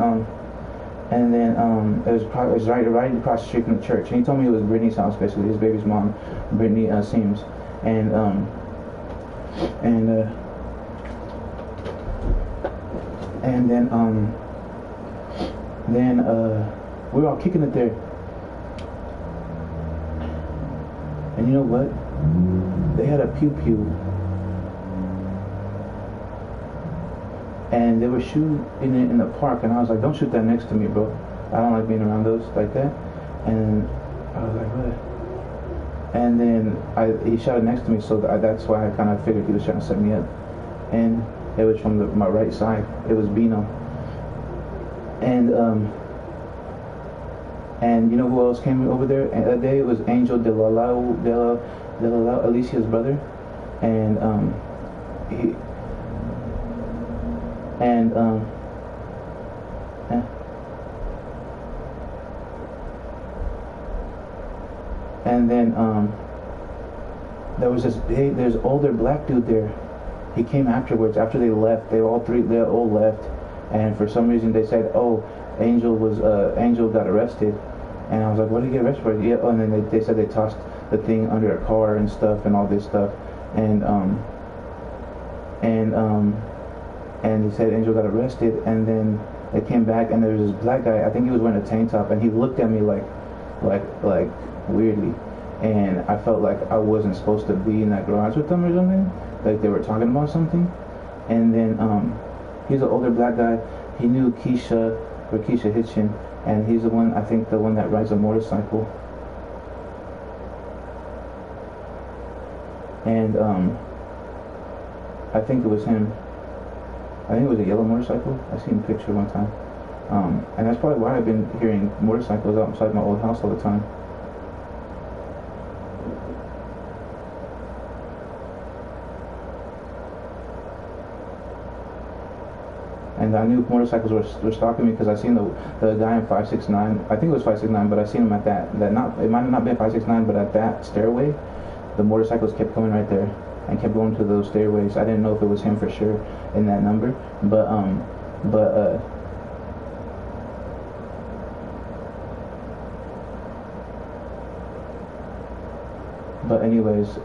it was right across the street from the church. And he told me it was Brittany's house, basically his baby's mom, Brittany Seams. And then we were all kicking it there. And you know what? They had a pew. And they were shooting it in the park, and I was like, don't shoot that next to me, bro. I don't like being around those like that. And I was like, what? And then he shot it next to me, so that's why I kind of figured he was trying to set me up. And it was from my right side. It was Bino. And you know who else came over there that day? It was Angel de la Lau, Alicia's brother. And then there was there's older black dude there. He came afterwards, after they left. They all left, and for some reason they said, oh, Angel got arrested. And I was like, what did he get arrested for? Yeah, and then they said they tossed the thing under a car and stuff and all this stuff. And he said Angel got arrested, and then they came back, and there was this black guy. I think he was wearing a tank top, and he looked at me like weirdly, and I felt like I wasn't supposed to be in that garage with them or something. Like they were talking about something. And then he's an older black guy. He knew Keisha Hitchin, and he's the one that rides a motorcycle. And I think it was him. I think it was a yellow motorcycle. I seen a picture one time. And that's probably why I've been hearing motorcycles outside my old house all the time. And I knew motorcycles were stalking me because I seen the guy in 569. I think it was 569, but I seen him at that not it might have not been 569, but at that stairway, the motorcycles kept coming right there and kept going to those stairways. I didn't know if it was him for sure in that number, but anyways,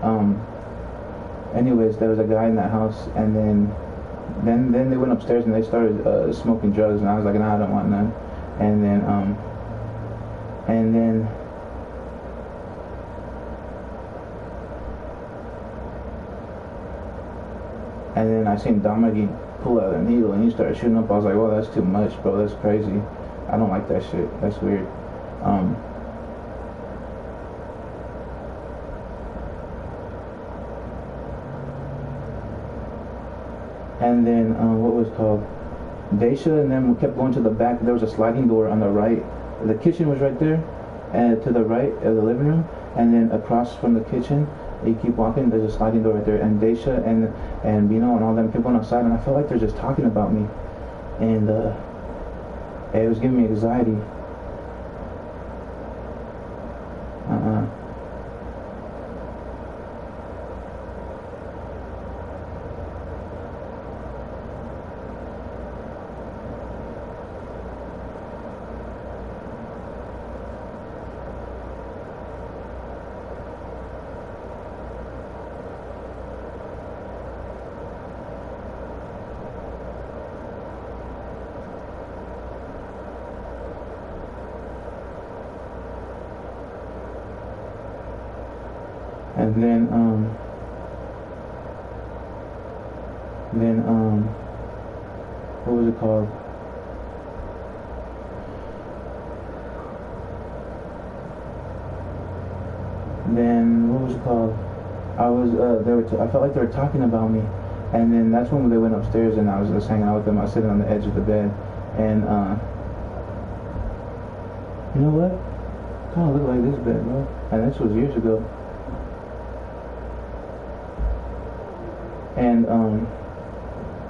there was a guy in that house, and then they went upstairs and they started smoking drugs, and I was like, nah, I don't want none. And then I seen Dominic pull out a needle and he started shooting up. I was like, well, that's too much, bro. That's crazy. I don't like that shit. That's weird. And then what was called Daisha, and then we kept going to the back. There was a sliding door on the right. The kitchen was right there, and to the right of the living room, and then across from the kitchen, you keep walking, there's a sliding door right there. And Daisha and Bino and all them kept going outside, and I felt like they're just talking about me, and it was giving me anxiety. And then what was it called? Then what was it called? I felt like they were talking about me, and then that's when they went upstairs, and I was just hanging out with them. I was sitting on the edge of the bed, and you know what? Kind of looked like this bed, bro. And this was years ago. And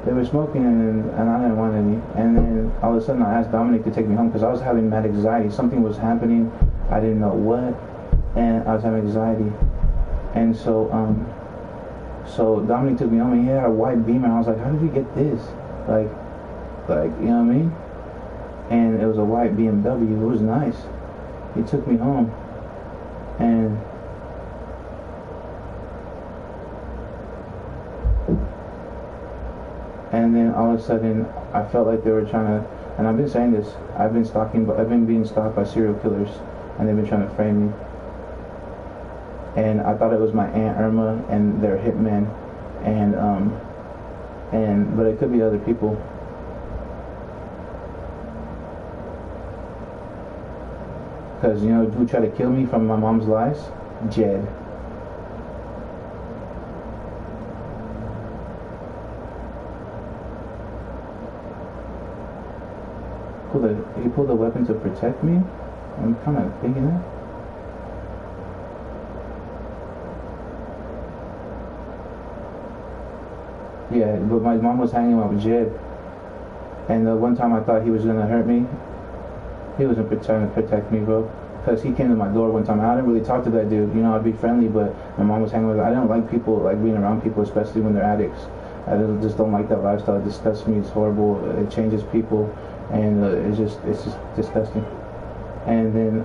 they were smoking, and I didn't want any. And then all of a sudden I asked Dominic to take me home because I was having mad anxiety. Something was happening, I didn't know what, and I was having anxiety. And so Dominic took me home, and he had a white Beamer. I was like, how did you get this? Like you know what I mean? And it was a white BMW. It was nice. He took me home, and then all of a sudden I felt like they were trying to, and I've been saying this, I've been being stalked by serial killers, and they've been trying to frame me. And I thought it was my Aunt Irma and their hitmen, but it could be other people. Because you know who tried to kill me from my mom's lies? Jed. He pulled a weapon to protect me? I'm kind of thinking that. Yeah, but my mom was hanging out with Jed. And the one time I thought he was going to hurt me, he wasn't trying to protect me, bro. Because he came to my door one time. I didn't really talk to that dude. You know, I'd be friendly, but my mom was hanging with him. I don't like people, like being around people, especially when they're addicts. I just don't like that lifestyle. It disgusts me. It's horrible. It changes people. And it's just disgusting. And then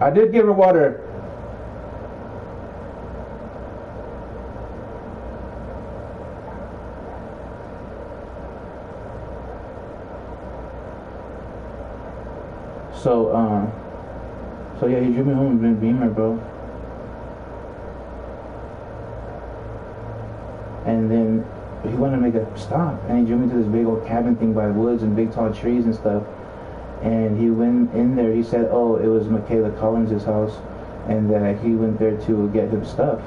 I did give her water. So yeah, he drew me home in Beamer, bro. And then he wanted to make a stop, and he drew me to this big old cabin thing by the woods and big tall trees and stuff. And he went in there. He said, "Oh, it was Michaela Collins' house," and that he went there to get his stuff.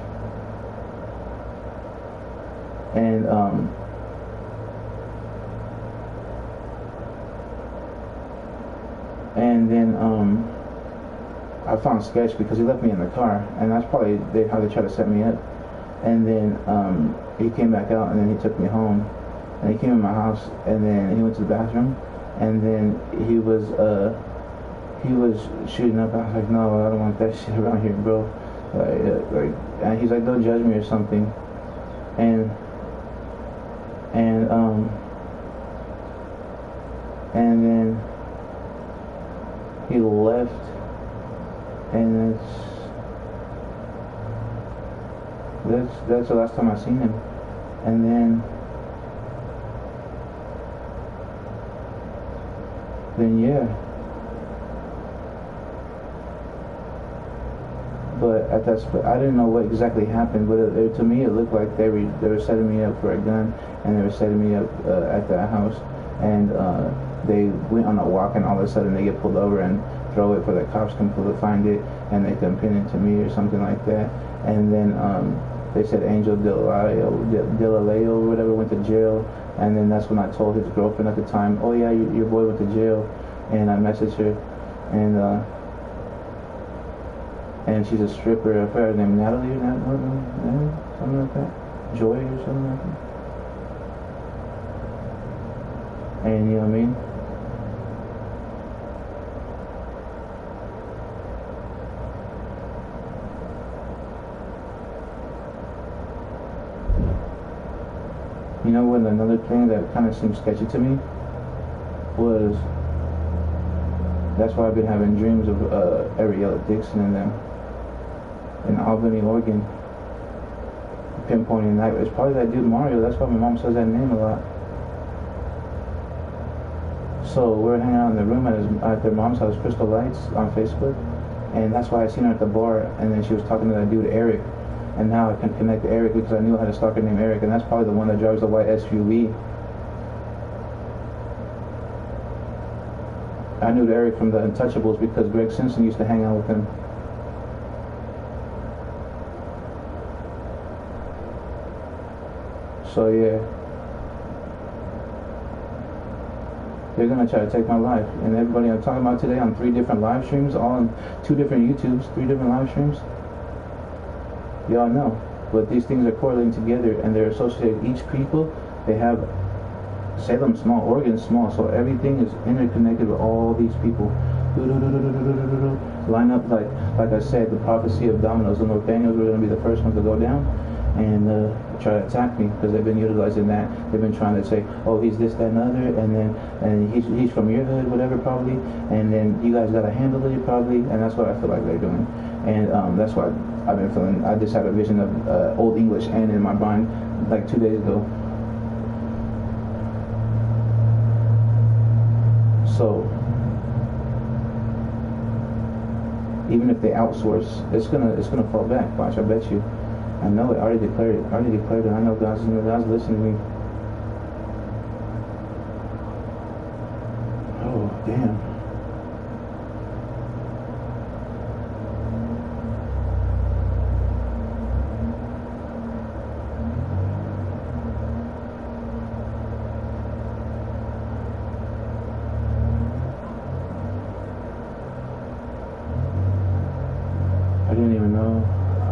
And then I found sketch because he left me in the car, and that's probably how they tried to set me up. And then he came back out, and then he took me home, and he came in my house, and then he went to the bathroom, and then he was shooting up. I was like, no, I don't want that shit around here, bro. And he's like, don't judge me or something, and then he left, and that's the last time I seen him. And then yeah. But at that I didn't know what exactly happened, but to me it looked like they were setting me up for a gun, and they were setting me up at that house, and they went on a walk, and all of a sudden they get pulled over and throw it for the cops can find it, and they can pin it to me or something like that. And then they said Angel Delaleo or whatever went to jail, and then that's when I told his girlfriend at the time, oh yeah, your boy went to jail, and I messaged her, and she's a stripper. I forgot her name, Natalie or Natalie, something like that, Joy or something like that. And you know what I mean? You know what? Another thing that kind of seemed sketchy to me was that's why I've been having dreams of Ariella Dixon and them in Albany, Oregon, pinpointing that. It's probably that dude Mario. That's why my mom says that name a lot. So we're hanging out in the room at their mom's house, Crystal Lights, on Facebook, and that's why I seen her at the bar, and then she was talking to that dude Eric, and now I can connect to Eric because I knew I had a stalker named Eric, and that's probably the one that drives the white SUV. I knew Eric from the Untouchables because Greg Simpson used to hang out with him. So yeah, they're gonna try to take my life, and everybody I'm talking about today on 3 different live streams, all on 2 different YouTubes, 3 different live streams. Y'all know, but these things are correlating together, and they're associated. Each people, they have Salem small, Oregon small, so everything is interconnected with all these people. Line up like I said, the prophecy of dominoes. The Northaniels were going to be the first ones to go down and try to attack me because they've been utilizing that. They've been trying to say, oh, he's this, that, and other, and he's from your hood, whatever, probably, and then you guys got to handle it, probably, and that's what I feel like they're doing. And that's why I've been feeling. I just had a vision of Old English and in my mind like 2 days ago. So even if they outsource, it's gonna fall back. Watch, I bet you. I know it. I already declared it. I know God's listening to me. Oh damn. I didn't even know.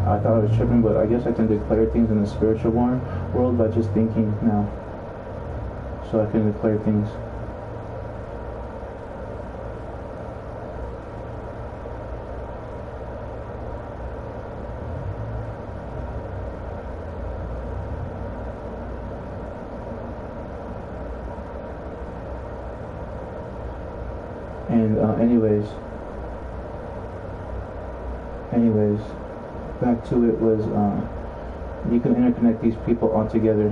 I thought I was tripping, but I guess I can declare things in the spiritual world by just thinking now. So I can declare things. And anyways, back to it was you can interconnect these people all together.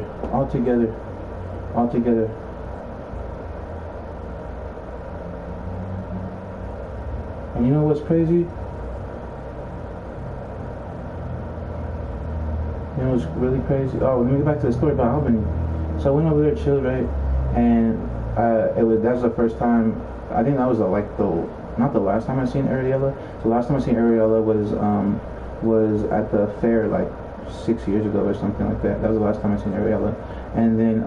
And you know what's crazy? You know what's really crazy? Oh, let me get back to the story about Albany. So I went over there, chilled, right? And that was the first time. I think that was not the last time I seen Ariella. The last time I seen Ariella was at the fair like 6 years ago or something like that. That was the last time I seen Ariella. And then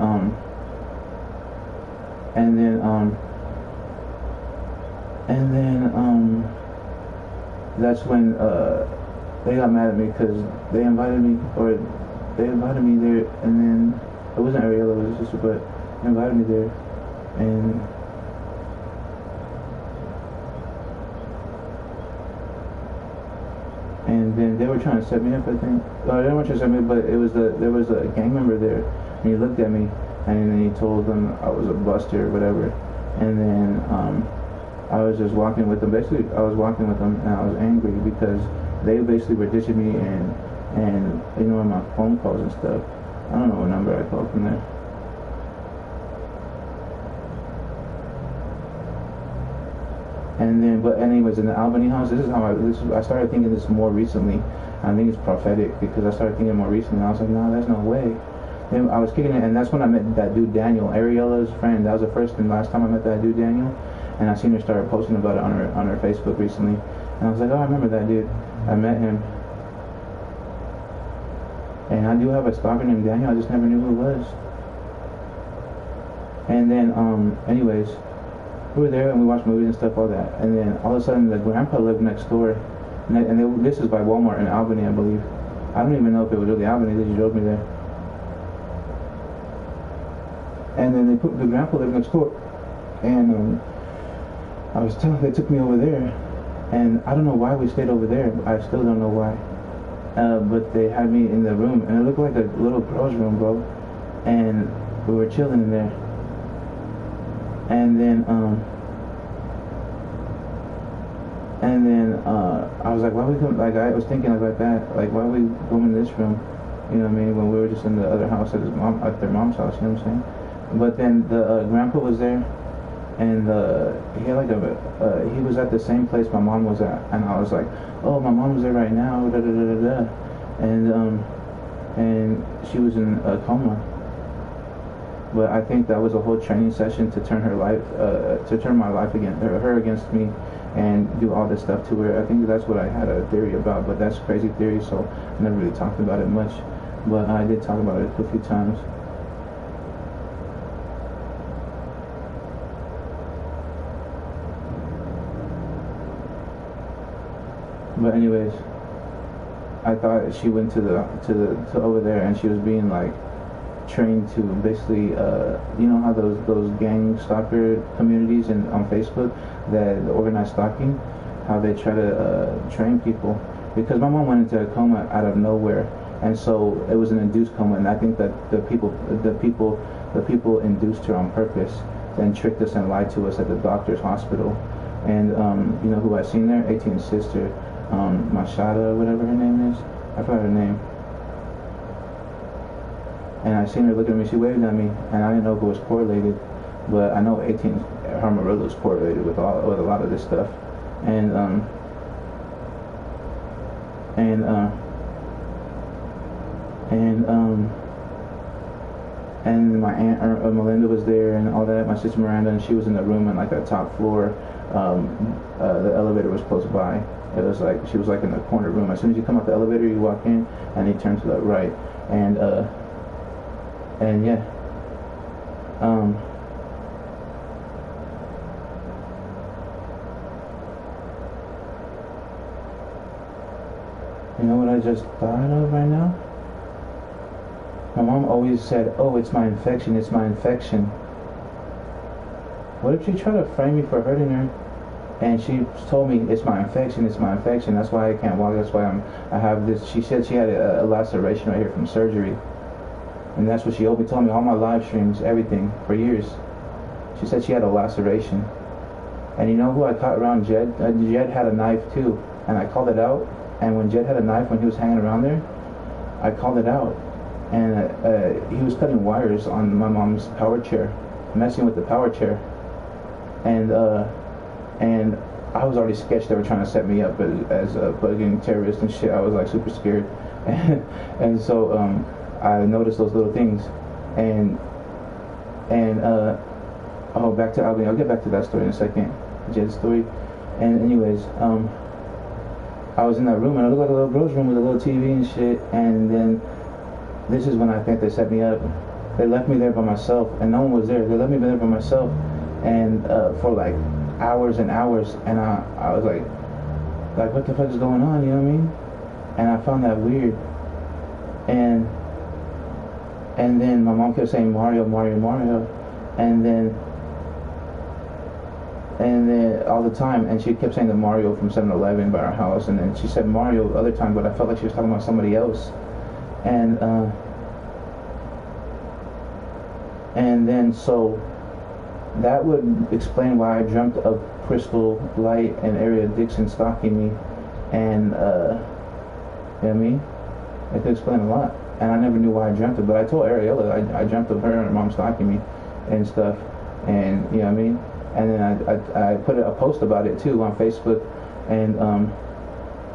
And then that's when they got mad at me because they invited me there, and then it wasn't Ariella, it was his sister, but they invited me there, and then they were trying to set me up, I think. They didn't want to set me up, but there was a gang member there, and he looked at me, and then he told them I was a buster or whatever, and then I was just walking with them. Basically, I was walking with them, and I was angry because they basically were ditching me and ignoring my phone calls and stuff. I don't know what number I called from there. And then, but anyways, in the Albany house, I started thinking this more recently. I think it's prophetic because I started thinking more recently. And I was like, no, there's no way. Then I was kicking it, and that's when I met that dude Daniel, Ariella's friend. That was the first and last time I met that dude Daniel. And I seen her start posting about it on her Facebook recently. And I was like, oh, I remember that dude. I met him. And I do have a stalker named Daniel. I just never knew who it was. And then, anyways, we were there and we watched movies and stuff, all that. And then all of a sudden, the grandpa lived next door. This is by Walmart in Albany, I believe. I don't even know if it was really Albany. They just drove me there. And then the grandpa lived next door. And they took me over there. And I don't know why we stayed over there. I still don't know why. But they had me in the room, and it looked like a little girl's room, bro. And we were chilling in there. And then I was like, why we come? Like I was thinking about that. Like why we go in this room? You know what I mean? When we were just in the other house at their mom's house. You know what I'm saying? But then the grandpa was there, and he had like he was at the same place my mom was at, and I was like, oh, my mom was there right now, da da da da da, and she was in a coma. But I think that was a whole training session to turn my life against her against me, and do all this stuff to her. I think that's what I had a theory about, but that's a crazy theory, so I never really talked about it much. But I did talk about it a few times. But anyways, I thought she went to over there, and she was being like trained to basically, you know how those gang stalker communities on Facebook, that the organized stalking, how they try to train people. Because my mom went into a coma out of nowhere, and so it was an induced coma, and I think that the people induced her on purpose and tricked us and lied to us at the doctor's hospital. And you know who I seen there? 18's sister. Mashada, whatever her name is. I forgot her name. And I seen her looking at me. She waved at me, and I didn't know if it was correlated, but I know 18 her Amarillo is correlated with a lot of this stuff. And my aunt Melinda was there and all that. My sister Miranda, and she was in the room on like the top floor. The elevator was close by. It was like she was like in the corner room. As soon as you come out the elevator, you walk in, and you turn to the right, and yeah, you know what I just thought of right now? My mom always said, "Oh, it's my infection. It's my infection." What if she tried to frame me for hurting her? And she told me, it's my infection, it's my infection. That's why I can't walk. That's why I have this. She said she had a laceration right here from surgery. And that's what she told me all my live streams, everything, for years. She said she had a laceration. And you know who I caught around Jed? Jed had a knife too. And I called it out. And when Jed had a knife, when he was hanging around there, I called it out. And he was cutting wires on my mom's power chair, messing with the power chair. And I was already sketched. They were trying to set me up as a bugging terrorist and shit. I was like super scared. And so I noticed those little things. And oh, back to Albany. I'll get back to that story in a second. Jed's story. And anyways, I was in that room, and it looked like a little girl's room with a little TV and shit. And then this is when I think they set me up. They left me there by myself, and no one was there. They left me there by myself, and for like hours and hours, and I was like what the fuck is going on, you know what I mean? And I found that weird. And then my mom kept saying Mario, Mario, Mario, and then all the time, and she kept saying the Mario from 7-Eleven by our house, and then she said Mario the other time, but I felt like she was talking about somebody else. And then so that would explain why I dreamt of Crystal Light and Ariel Dixon stalking me, and you know what I mean? It could explain a lot. And I never knew why I dreamt it, but I told Ariella I dreamt of her and her mom stalking me and stuff, and you know what I mean? And then I put a post about it too on Facebook, and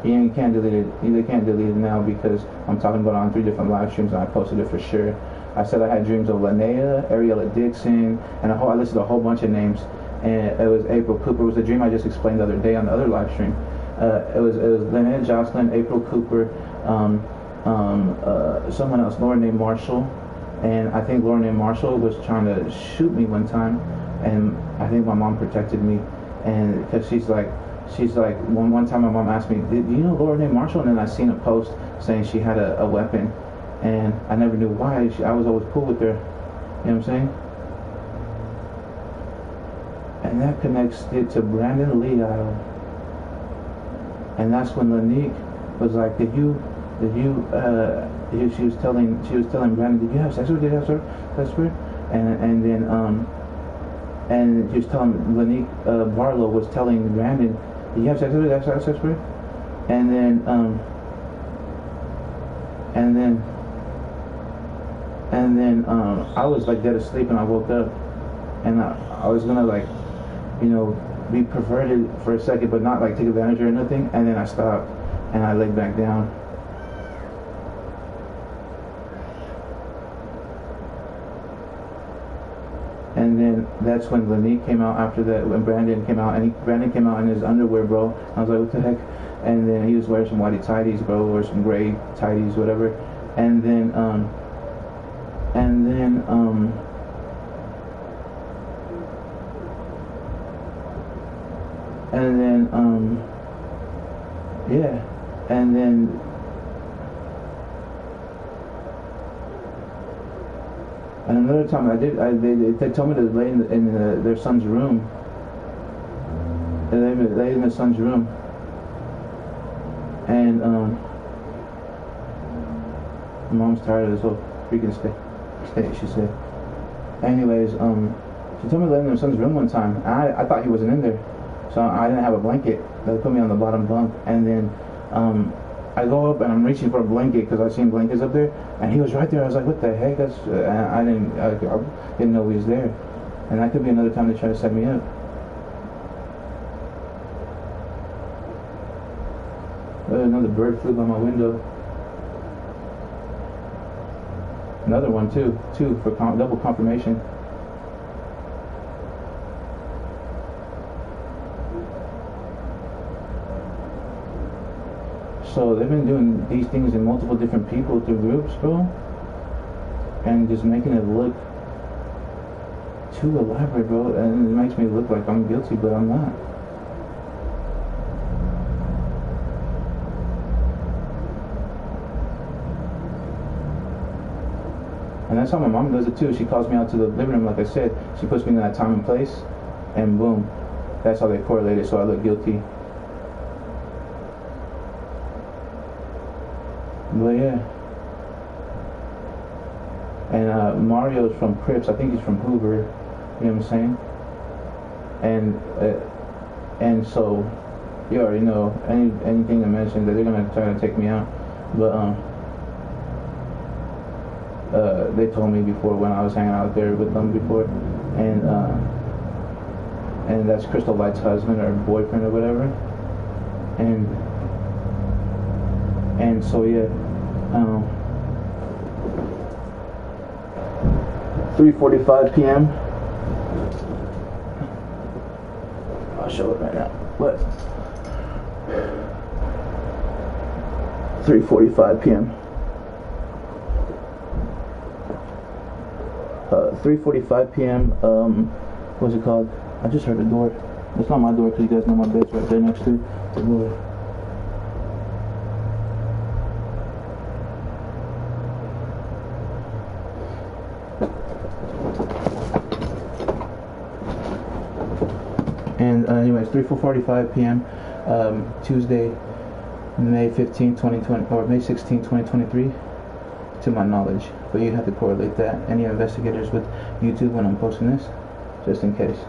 you can't delete it. You can't delete it now because I'm talking about it on 3 different live streams, and I posted it for sure. I said I had dreams of Linnea, Ariella Dixon, and I listed a whole bunch of names, and it was April Cooper. It was a dream I just explained the other day on the other live stream. It was Linnea Jocelyn, April Cooper, someone else, Lauren named Marshall, and I think Lauren named Marshall was trying to shoot me one time, and I think my mom protected me, and because she's like one time my mom asked me, do you know Lauren named Marshall? And then I seen a post saying she had a weapon, and I never knew why. I was always cool with her, you know what I'm saying? And that connects it to Brandon Lee Isle, and that's when Lanique was like, she was telling Brandon, did you have sex with her? And she was telling Lanique Barlow was telling Brandon, did you have sex with her? And then I was like dead asleep, and I woke up, and I was gonna like, you know, be perverted for a second, but not like take advantage or nothing. And then I stopped, and I laid back down. And then that's when Lanique came out after that, when Brandon came out, and Brandon came out in his underwear, bro. I was like, what the heck? And then he was wearing some whitey tighties, bro, or some gray tighties, whatever. And then yeah, and then and another time they told me to lay in their son's room. They lay in their son's room, and mom's tired of this whole freaking state, she said. Anyways, she told me to lay in their son's room one time. I thought he wasn't in there, so I didn't have a blanket. They put me on the bottom bunk, and then I go up and I'm reaching for a blanket because I seen blankets up there, and he was right there. I was like, what the heck? I didn't know he was there, and that could be another time they try to set me up. Another bird flew by my window. Another one too for double confirmation. So they've been doing these things in multiple different people through groups, bro, and just making it look too elaborate, bro, and it makes me look like I'm guilty, but I'm not. And that's how my mom does it too. She calls me out to the living room, like I said. She puts me in that time and place, and boom, that's how they correlate it, so I look guilty. But yeah. And Mario's from Crips. I think he's from Hoover. You know what I'm saying? And so you already know anything I mentioned that they're gonna try to take me out. But they told me before when I was hanging out there with them before, and that's Crystal Light's husband or boyfriend or whatever, and so yeah, 3:45 p.m. I'll show it right now. What? 3:45 p.m. 3:45 p.m. What's it called? I just heard the door. It's not my door because you guys know my bed's right there next to the door. And anyways, 3:45 p.m. Tuesday, May 15, 2020, or May 16, 2023, to my knowledge. But you have to correlate that. Any investigators with YouTube when I'm posting this, just in case.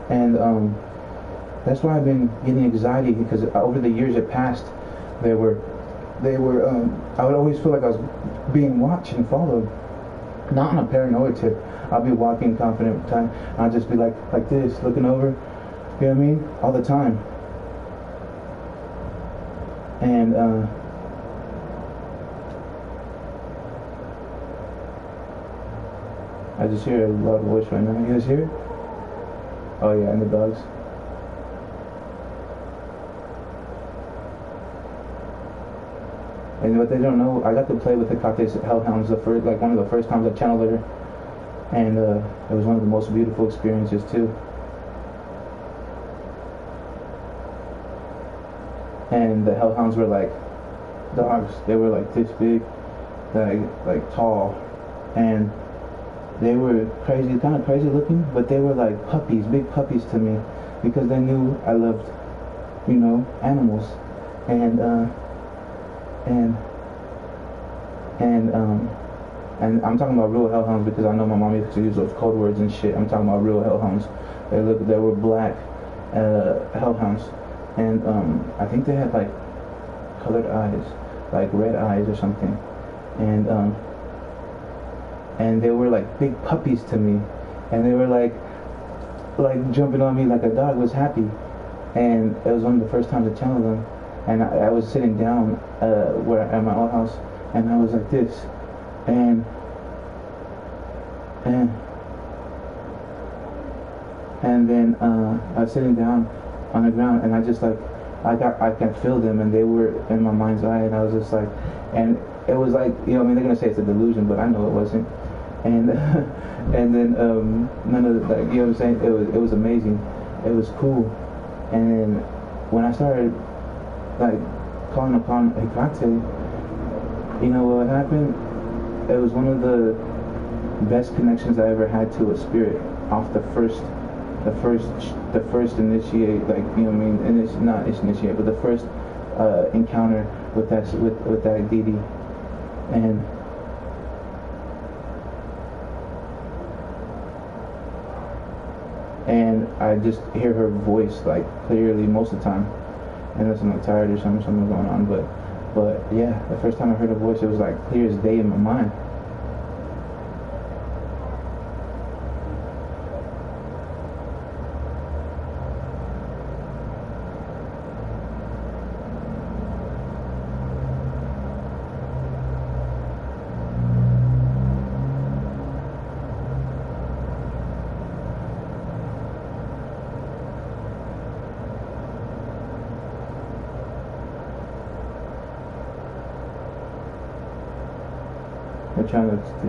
And that's why I've been getting anxiety, because over the years it passed, they were I would always feel like I was being watched and followed, not on a paranoid tip. I'll be walking confident time, and I'll just be like this, looking over, you know what I mean, all the time. And I just hear a loud voice right now. You guys hear it? Oh yeah, and the dogs. And what they don't know, I got to play with the Kate's hellhounds one of the first times I channeled her, and it was one of the most beautiful experiences too. And the hellhounds were like dogs. They were like this big, like tall, and they were crazy, kind of crazy looking, but they were like puppies, big puppies to me, because they knew I loved, animals. And I'm talking about real hellhounds, because I know my mom used to use those code words and shit. I'm talking about real hellhounds. They were black hellhounds, and I think they had like colored eyes, like red eyes or something, and they were like big puppies to me, and they were like jumping on me like a dog was happy. And it was one of the first times I channeled them, and I was sitting down at my old house, and I was like this, and then I was sitting down on the ground, and I just I can feel them, and they were in my mind's eye, and I was just like, and it was like, they're gonna say it's a delusion, but I know it wasn't. And and then none of the, you know what I'm saying, it was amazing, it was cool. And then when I started calling upon Hecate, you know what happened? It was one of the best connections I ever had to a spirit off the first initiate, and it's not initiate, but the first encounter with that deity. And I just hear her voice clearly most of the time, unless I'm tired or something going on. But yeah, the first time I heard her voice, it was clear as day in my mind.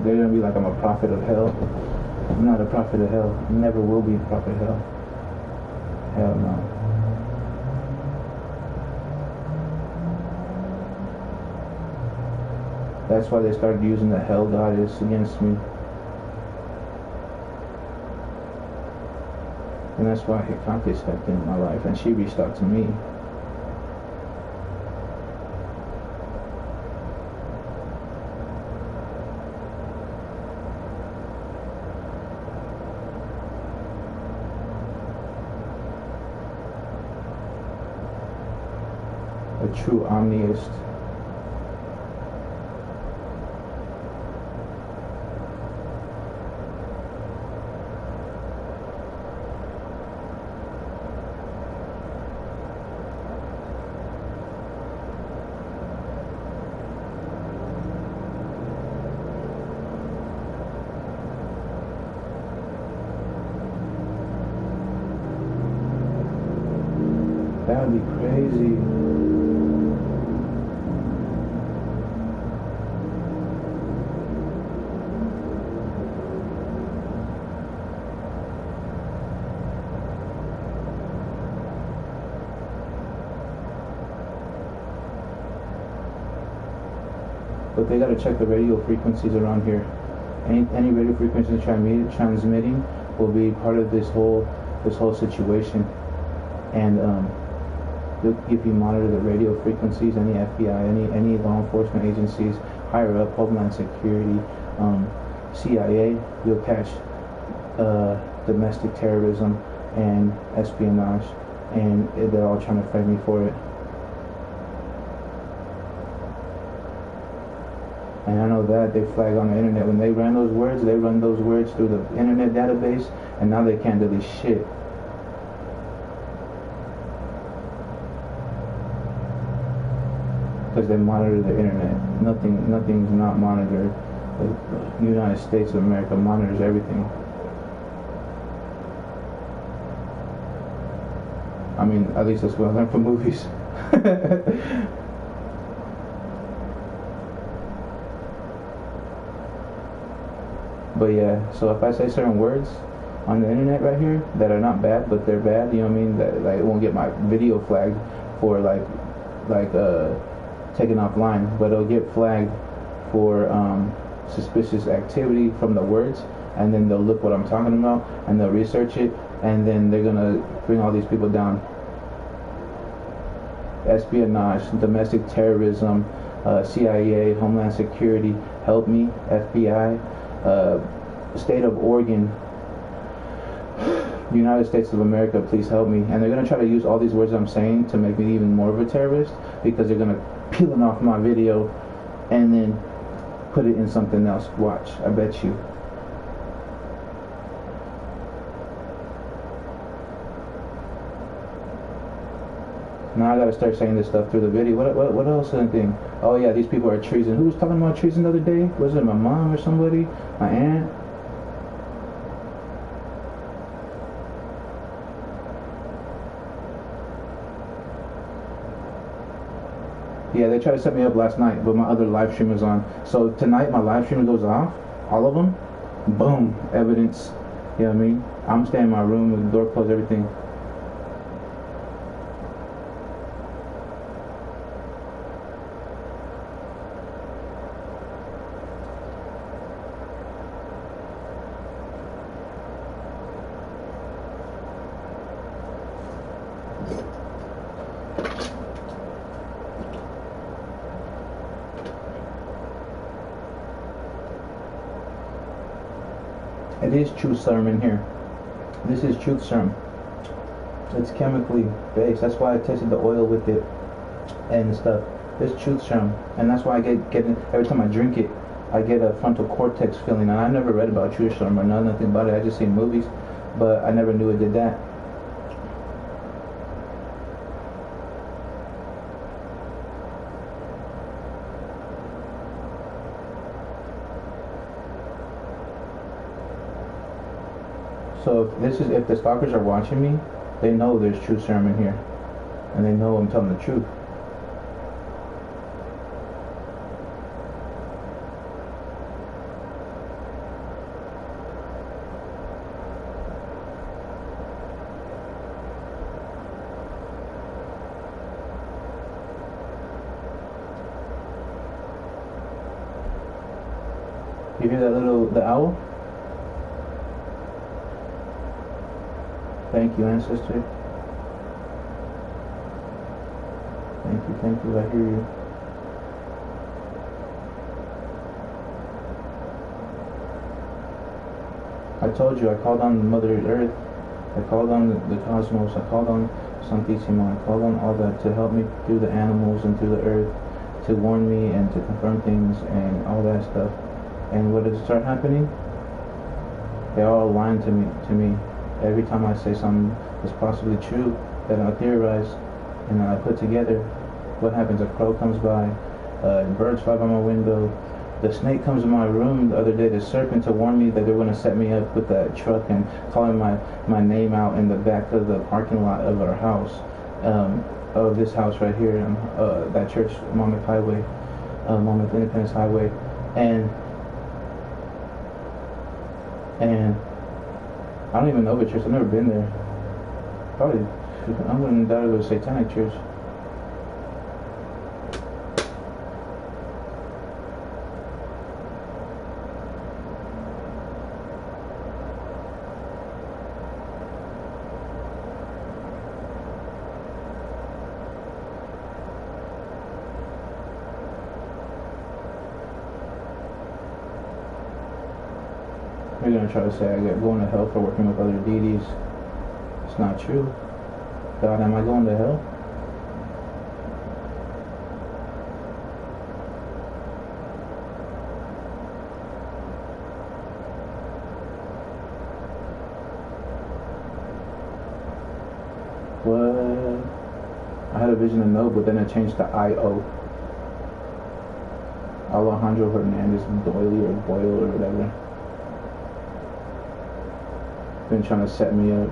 They're gonna be like I'm a prophet of hell. I'm not a prophet of hell. I never will be a prophet of hell. Hell no. That's why they started using the hell goddess against me. And that's why Hecate stepped in my life, and she reached out to me. A true omniist. That would be crazy. But they gotta check the radio frequencies around here. Any radio frequencies transmitting will be part of this whole situation. And if you monitor the radio frequencies, any FBI, any law enforcement agencies higher up, Homeland Security, CIA, you'll catch domestic terrorism and espionage, and they're all trying to frame me for it. And I know that they flag on the internet when they run those words through the internet database, and now they can't delete shit. Because they monitor the internet. Nothing's not monitored. The United States of America monitors everything. I mean, at least that's what I learned from movies. But yeah, so if I say certain words on the internet right here that are not bad, but they're bad, you know what I mean? That like it won't get my video flagged for like taken offline, but it'll get flagged for suspicious activity from the words, and then they'll look what I'm talking about and they'll research it, and then they're gonna bring all these people down. Espionage, domestic terrorism, CIA, Homeland Security, help me, FBI, State of Oregon, United States of America, please help me. And they're going to try to use all these words I'm saying to make me even more of a terrorist, because they're going to peel it off my video and then put it in something else. Watch, I bet you. Now I gotta start saying this stuff through the video. What else is the thing? Oh yeah, these people are treason. Who was talking about treason the other day? Was it my mom or somebody? My aunt? Yeah, they tried to set me up last night, but my other live stream was on. So tonight my live stream goes off, all of them. Boom, evidence. You know what I mean? I'm staying in my room with the door closed, everything. It is truth serum in here. This is truth serum. It's chemically based. That's why I tested the oil with it and stuff. It's truth serum, and that's why I get every time I drink it, I get a frontal cortex feeling. And I never read about truth serum or know nothing about it. I just seen movies, but I never knew it did that. So if the stalkers are watching me, they know there's truth serum in here, and they know I'm telling the truth. You hear that the owl? Thank you, ancestor. Thank you, I hear you. I told you, I called on Mother Earth, I called on the cosmos, I called on Santissimo, I called on all that to help me through the animals and through the earth, to warn me and to confirm things and all that stuff. And what does start happening? They all align to me. Every time I say something that's possibly true, that I theorize and I put together, what happens? A crow comes by, birds fly by my window, the snake comes in my room the other day, the serpent, to warn me that they're going to set me up with that truck and calling my name out in the back of the parking lot of our house. of this house right here, that church, Monmouth Highway, Monmouth Independence Highway, and I don't even know the church. I've never been there. Probably, I wouldn't doubt it was a satanic church. They're gonna try to say I get going to hell for working with other deities. It's not true. God, am I going to hell? What? I had a vision of no, but then it changed to I-O. Alejandro Hernandez Doyle or Boyle or whatever. Been trying to set me up.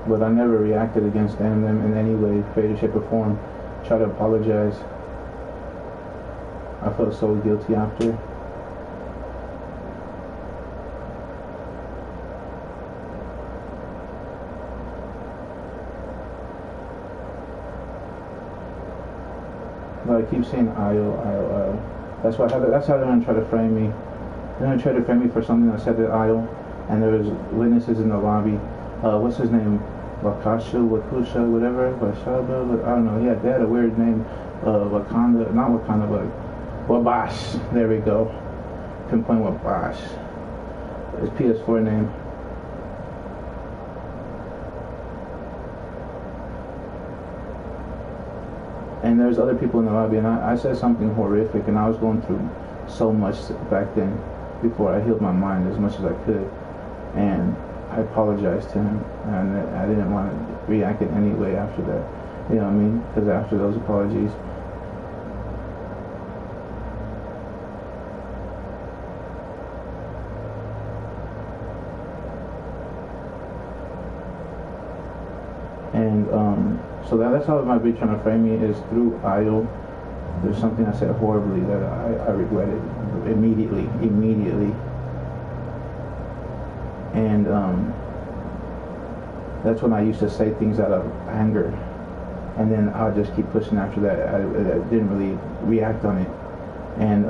But I never reacted against them in any way, way, shape, or form. Try to apologize. I felt so guilty after. But I keep saying IO. That's how they're gonna try to frame me. They're gonna try to frame me for something I said at IO, and there was witnesses in the lobby. What's his name? Wakusha, whatever. Washaba, I don't know. They had a weird name. Wakanda, not Wakanda, but Wabash. There we go. Pinpoint Wabash. His PS4 name. And there's other people in the lobby, and I said something horrific, and I was going through so much back then before I healed my mind as much as I could, and I apologized to him, and I didn't want to react in any way after that, you know what I mean, because after those apologies, and so that's how it might be trying to frame me, is through IO. There's something I said horribly that I regretted immediately, and that's when I used to say things out of anger, and then I would just keep pushing after that. I didn't really react on it, and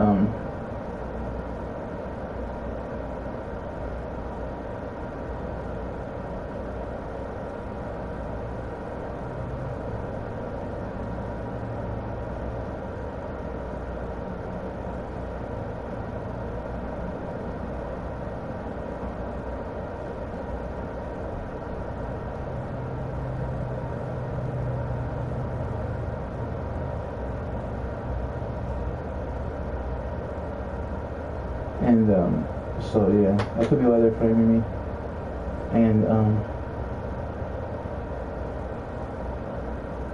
so yeah, that could be why they're framing me. And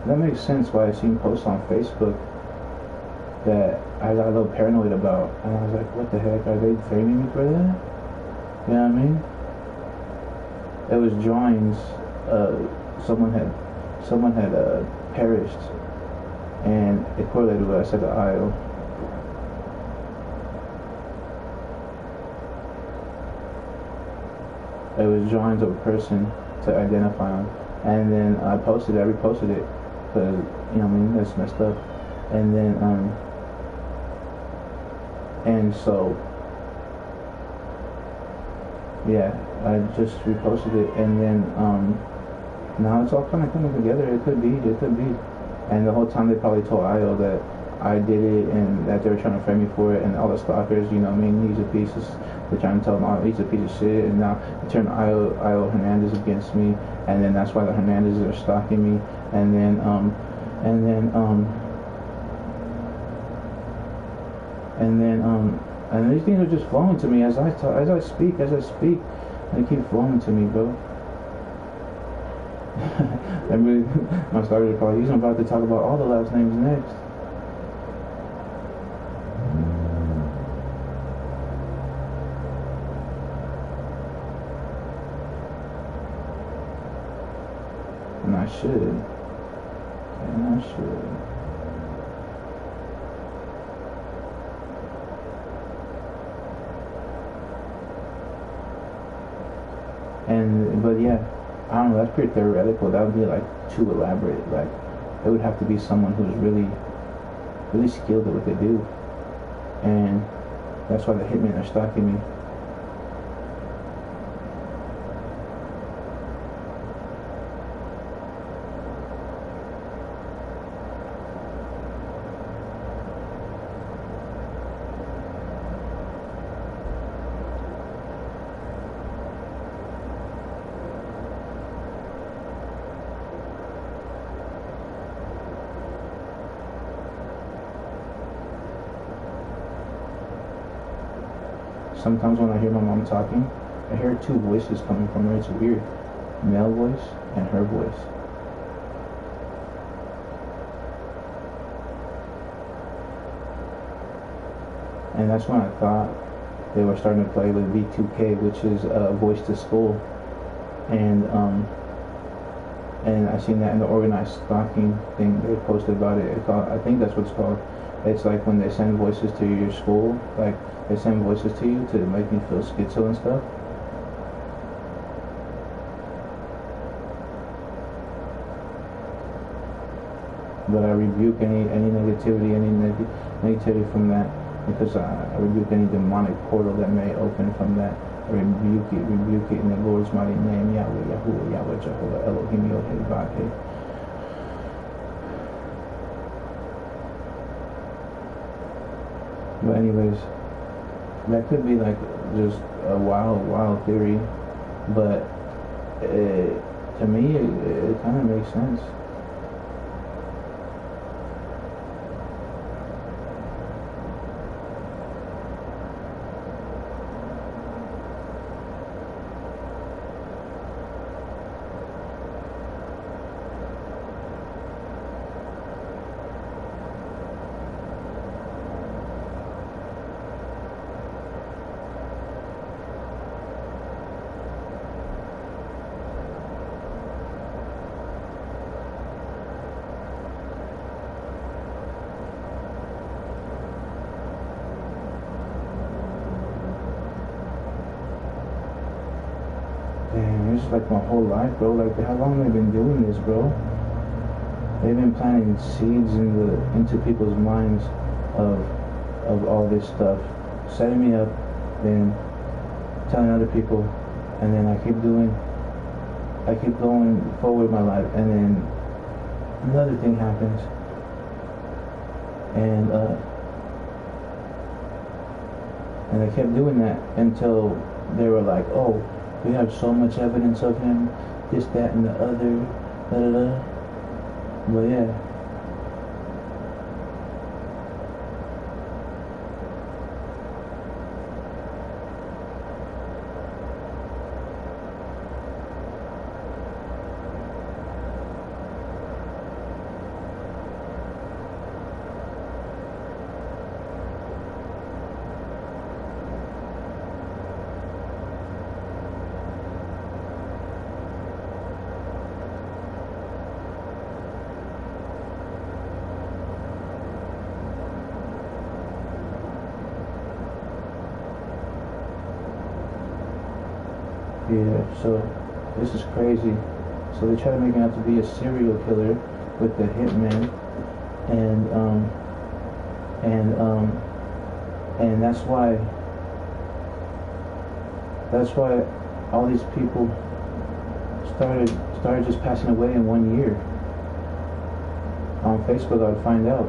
that makes sense why I seen posts on Facebook that I got a little paranoid about, and I was like, what the heck, are they framing me for that? You know what I mean? It was drawings. Someone had perished, and it correlated with what I said to IO. It was drawings of a person to identify him, and then I reposted it, because, you know what I mean, that's messed up. And then and so yeah, I just reposted it, and then now it's all kind of coming together. It could be, and the whole time they probably told IO that I did it, and that they were trying to frame me for it, and all the stalkers, you know what I mean, he's a piece of, they're trying to tell him, oh, he's a piece of shit, and now they turn IO Hernandez against me, and then that's why the Hernandezes are stalking me, and then these things are just flowing to me as I speak, they keep flowing to me, bro. My stalkers are probably, he's about to talk about all the last names next. I should. And I should. But yeah, I don't know, that's pretty theoretical. That would be like too elaborate. Like, it would have to be someone who's really, really skilled at what they do. And that's why the hitmen are stalking me. Sometimes when I hear my mom talking, I hear two voices coming from her. It's weird. Male voice and her voice. And that's when I thought they were starting to play with V2K, which is voice to skull. And I seen that in the organized stalking thing they posted about it. It's called, I think that's what it's called. It's like when they send voices to your skull, like they send voices to you to make you feel schizo and stuff. But I rebuke any negativity, negativity from that, because I rebuke any demonic portal that may open from that. I rebuke it in the Lord's mighty name, Yahweh, Yahuwah, Yahweh, Jehovah, Elohim, Yod-Heh, Vav-Heh. But anyways, that could be like just a wild theory, but to me, it kind of makes sense. Damn, it's like my whole life, bro. Like, how long have they been doing this, bro? They've been planting seeds into people's minds of all this stuff, setting me up, then telling other people, and then I keep going forward with my life, and then another thing happens, and I kept doing that until they were like, oh, we have so much evidence of him, this, that, and the other, da da da. But yeah. Yeah, so this is crazy. So they try to make me out to be a serial killer with the hitman, and that's why all these people started just passing away in 1 year. On Facebook, I would find out.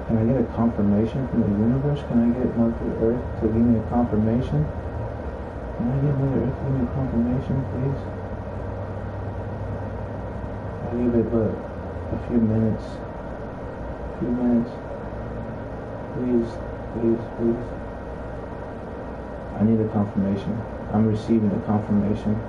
Can I get a confirmation from the universe? Can I get Mother Earth to give me a confirmation? Can I get Mother Earth to give me a confirmation, please? I'll give it but a few minutes. Please, please, please. I need a confirmation. I'm receiving a confirmation.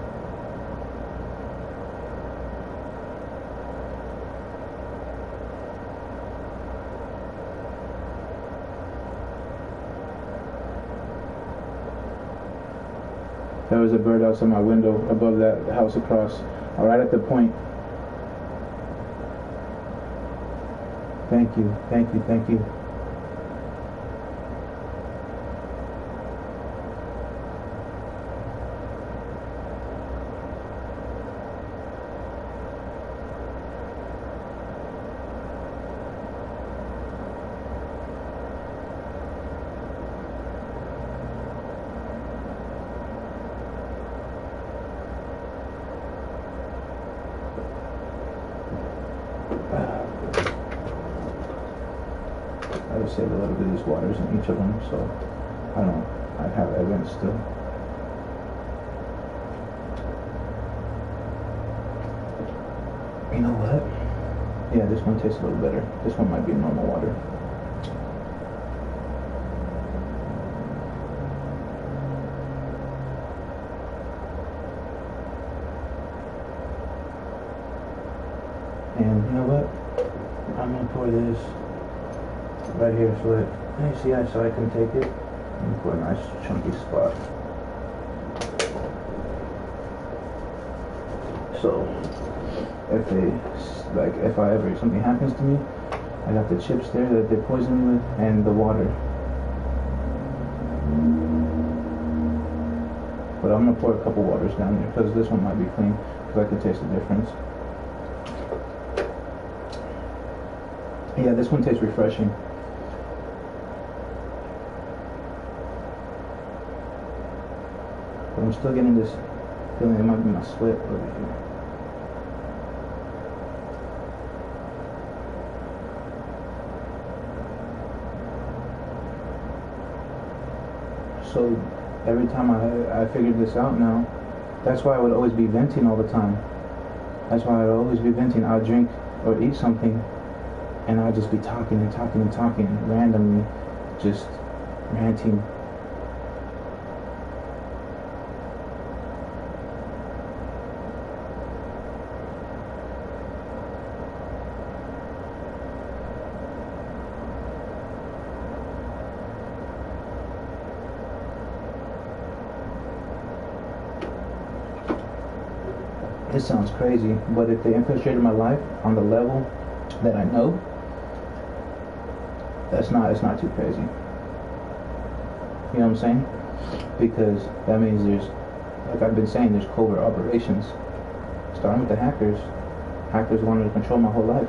There was a bird outside my window above that house across, right at the point. Thank you, thank you, thank you. I would save a little bit of these waters in each of them, so I have evidence still. You know what? Yeah, this one tastes a little better. This one might be normal water. And you know what? I'm gonna pour this right here so I can take it and put a nice chunky spot. So if I ever something happens to me, I got the chips there that they poisoned me with and the water. But I'm gonna pour a couple waters down there because this one might be clean because I can taste the difference. Yeah, this one tastes refreshing. But I'm still getting this feeling it might be my sweat over here. So every time I figured this out now, that's why I would always be venting all the time. That's why I would always be venting. I'd drink or eat something and I'd just be talking and talking and talking randomly, just ranting. This sounds crazy, but if they infiltrated my life on the level that I know, it's not too crazy. You know what I'm saying? Because that means there's, like I've been saying, there's covert operations. Starting with the hackers. Hackers wanted to control my whole life.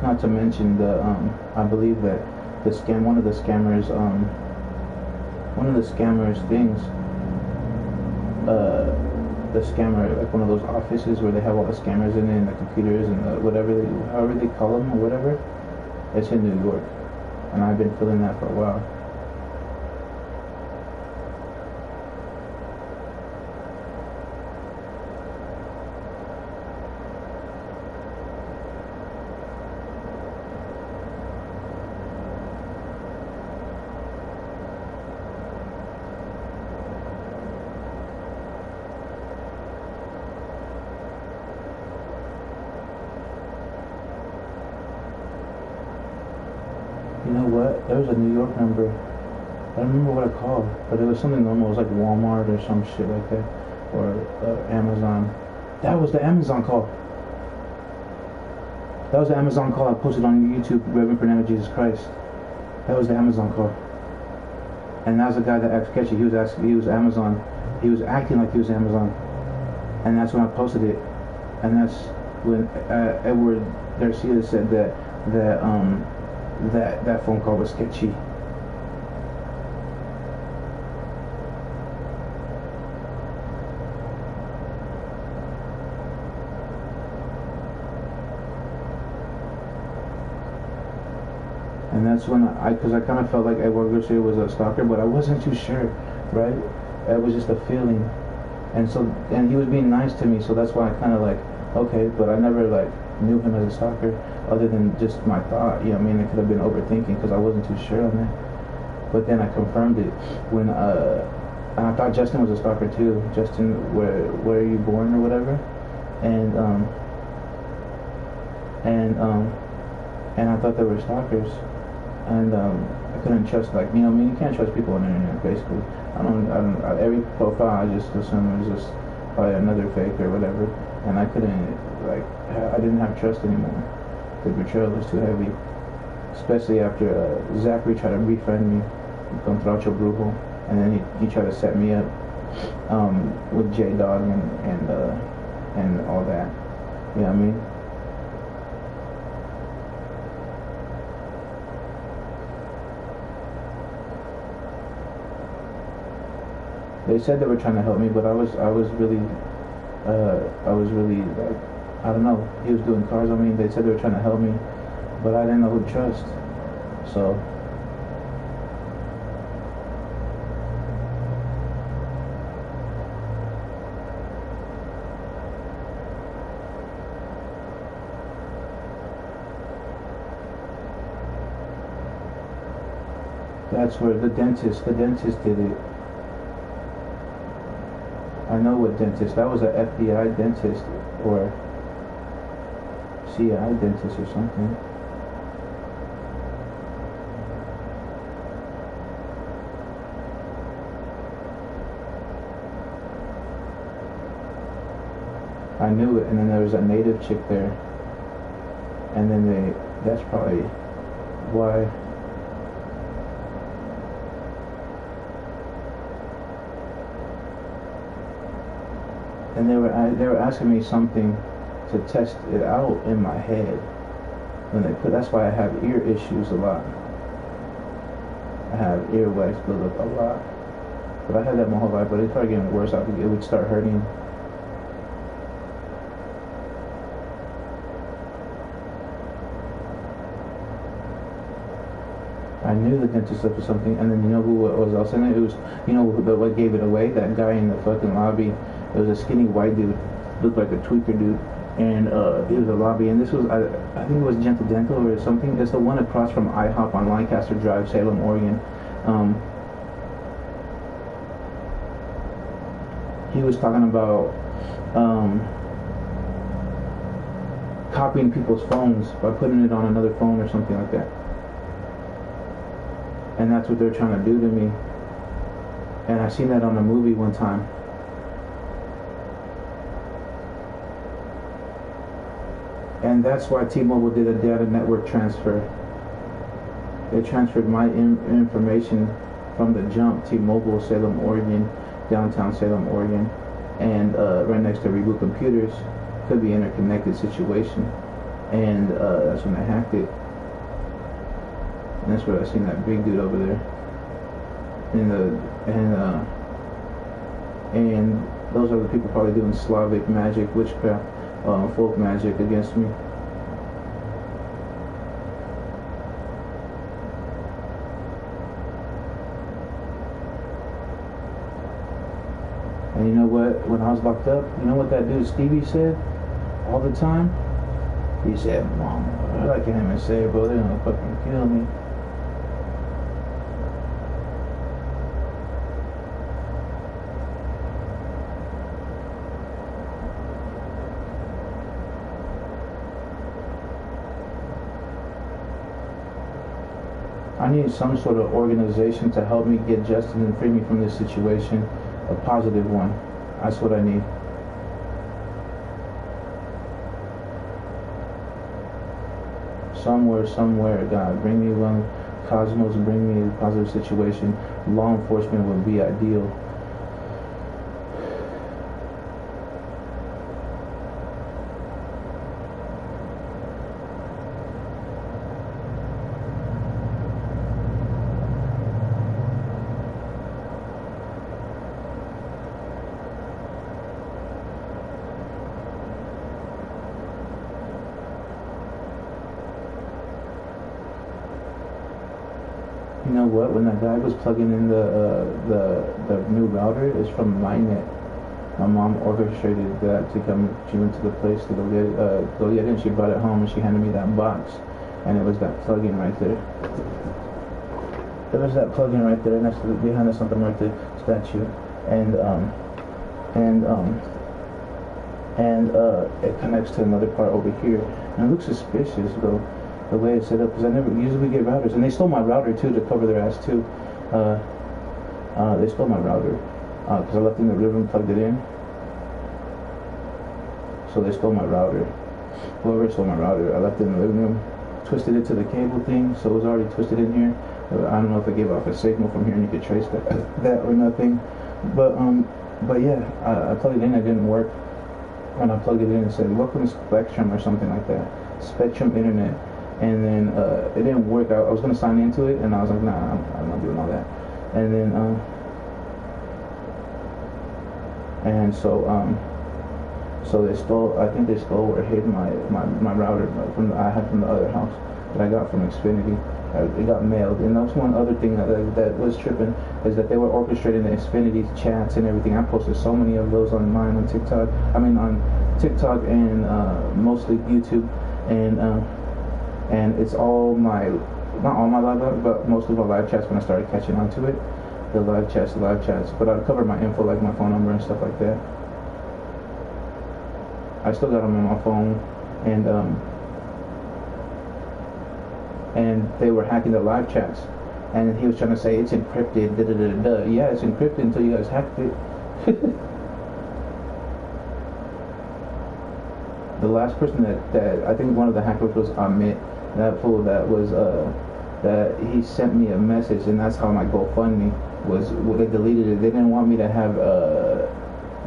Not to mention the I believe that one of the scammers things, the scammer, like one of those offices where they have all the scammers in it and the computers and the however they call them or whatever, it's in New York, and I've been feeling that for a while. You know what? There was a New York number. I don't remember what I called, but it was something normal. It was like Walmart or some shit like that, or Amazon. That was the Amazon call. That was the Amazon call I posted on YouTube, Reverend Fernando Jesus Christ. That was the Amazon call. And that was the guy that asked sketchy. He was Amazon. He was acting like he was Amazon. And that's when I posted it. And that's when Edward Garcia said that phone call was sketchy. And that's when because I kind of felt like Edward Garcia was a stalker, but I wasn't too sure, right? It was just a feeling. And he was being nice to me, so that's why I kind of like, okay, but I never like knew him as a stalker, other than just my thought. You know what I mean? It could have been overthinking because I wasn't too sure on that. But then I confirmed it when and I thought Justin was a stalker too. Justin, where are you born or whatever, and and I thought they were stalkers, and I couldn't trust, like, you know what I mean? You can't trust people on the internet, basically. Every profile I just assumed it was just probably another fake or whatever, and I couldn't, like, I didn't have trust anymore. The betrayal was too heavy, especially after Zachary tried to befriend me, Contracho Brujo, and then he tried to set me up with J Dog and all that. You know what I mean? They said they were trying to help me, but I was really like, I don't know. He was doing cars on me. They said they were trying to help me, but I didn't know who to trust. So that's where the dentist did it. I know what dentist. That was a FBI dentist or CI dentist or something. I knew it, and then there was a native chick there, and then that's probably why. And they were asking me something to test it out in my head. That's why I have ear issues a lot. I have earwax buildup a lot. But I had that my whole life, but it started getting worse. It would start hurting. I knew the dentist up to something, and then you know who was else in it? It was, you know, what gave it away? That guy in the fucking lobby. It was a skinny white dude, looked like a tweaker dude, and he was a lobby. And this was, I think it was Gentle Dental or something. It's the one across from IHOP on Lancaster Drive, Salem, Oregon. He was talking about copying people's phones by putting it on another phone or something like that. And that's what they're trying to do to me. And I seen that on a movie one time. And that's why T-Mobile did a data network transfer. They transferred my information from the jump, T-Mobile, Salem, Oregon, downtown Salem, Oregon, and right next to Reboot Computers. Could be interconnected situation. And that's when they hacked it. And that's where I seen that big dude over there. And those are the people probably doing Slavic magic, witchcraft, folk magic against me. And you know what? When I was locked up, you know what that dude Stevie said all the time? He said, "Mom, I can't even say it, bro. They're gonna fucking kill me." I need some sort of organization to help me get justice and free me from this situation, a positive one. That's what I need. Somewhere, God, bring me one. Cosmos, bring me a positive situation. Law enforcement would be ideal. You know what? When that guy was plugging in the new router, is from MyNet. My mom orchestrated that to come. She went to the place to go get it, and she brought it home, and she handed me that box, and it was that plug-in right there. There was that plug-in right there next to behind the Santa Muerte statue, and and um, it connects to another part over here, and it looks suspicious though, the way it's set up, because I never usually get routers, and they stole my router too to cover their ass too. They stole my router because I left it in the living room, plugged it in. So they stole my router. Whoever stole my router, I left it in the living room, twisted it to the cable thing, so it was already twisted in here. I don't know if it gave off a signal from here and you could trace that or nothing. But yeah, I plugged it in, it didn't work. When I plugged it in, it said, "Welcome to Spectrum" or something like that. Spectrum Internet. And then it didn't work. I was going to sign into it, and I was like, nah, I'm not doing all that. And then, so they stole, I think they stole or hid my router I had from the other house that I got from Xfinity. It got mailed. And that's one other thing that was tripping, is that they were orchestrating the Xfinity chats and everything. I posted so many of those on mine on TikTok. I mean on TikTok and mostly YouTube, and it's all my, not all my live, but most of my live chats when I started catching on to it. The live chats. But I'd cover my info, like my phone number and stuff like that. I still got them on my phone, and they were hacking the live chats, and he was trying to say it's encrypted, da da da da. Yeah, it's encrypted until you guys hacked it. The last person that I think one of the hackers was Amit. That fool that was that he sent me a message, and that's how my GoFundMe was. They deleted it. They didn't want me to have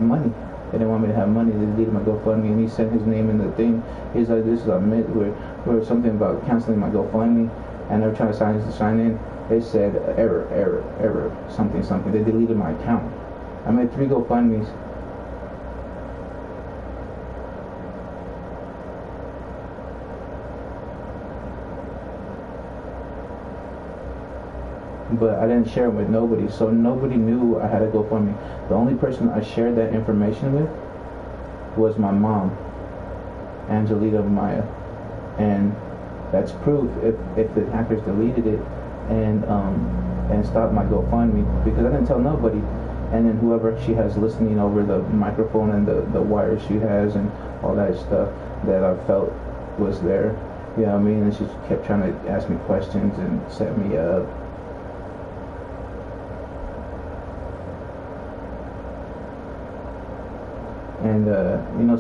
money. They didn't want me to have money. They deleted my GoFundMe, and he sent his name in the thing. He's like, "This is Amit," where something about canceling my GoFundMe, and they were trying to sign in. They said error, something. They deleted my account. I made 3 GoFundMes. But I didn't share it with nobody, so nobody knew I had a GoFundMe. The only person I shared that information with was my mom, Angelita Maya, and that's proof if the hackers deleted it and stopped my GoFundMe, because I didn't tell nobody. And then whoever she has listening over the microphone and the wires she has and all that stuff that I felt was there, you know what I mean? And she kept trying to ask me questions and set me up. And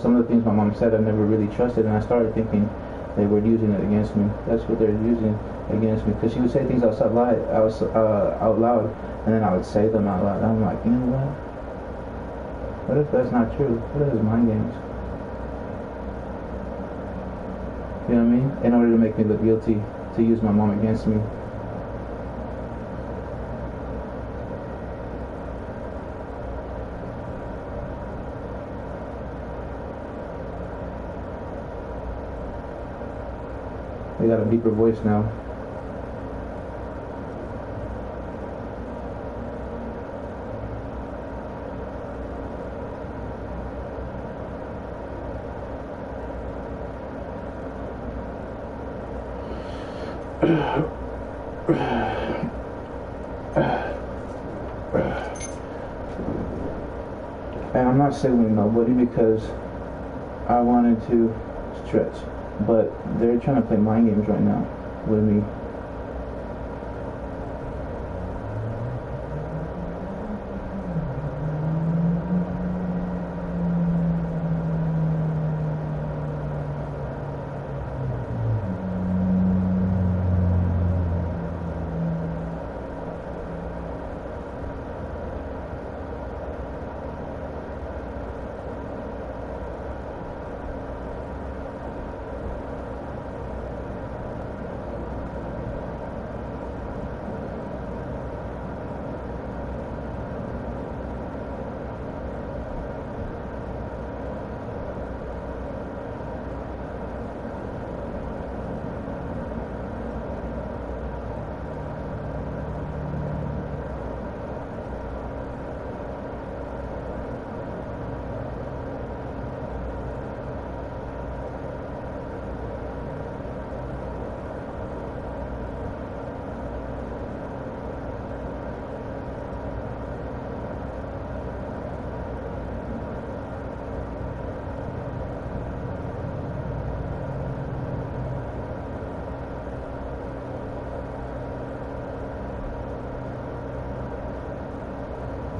some of the things my mom said I never really trusted, and I started thinking they were using it against me. That's what they're using against me, because she would say things out loud, and then I would say them out loud. And I'm like, you know what? What if that's not true? What if it's mind games? You know what I mean? In order to make me look guilty, to use my mom against me. They got a deeper voice now. And I'm not signaling nobody because I wanted to stretch. But they're trying to play mind games right now with me.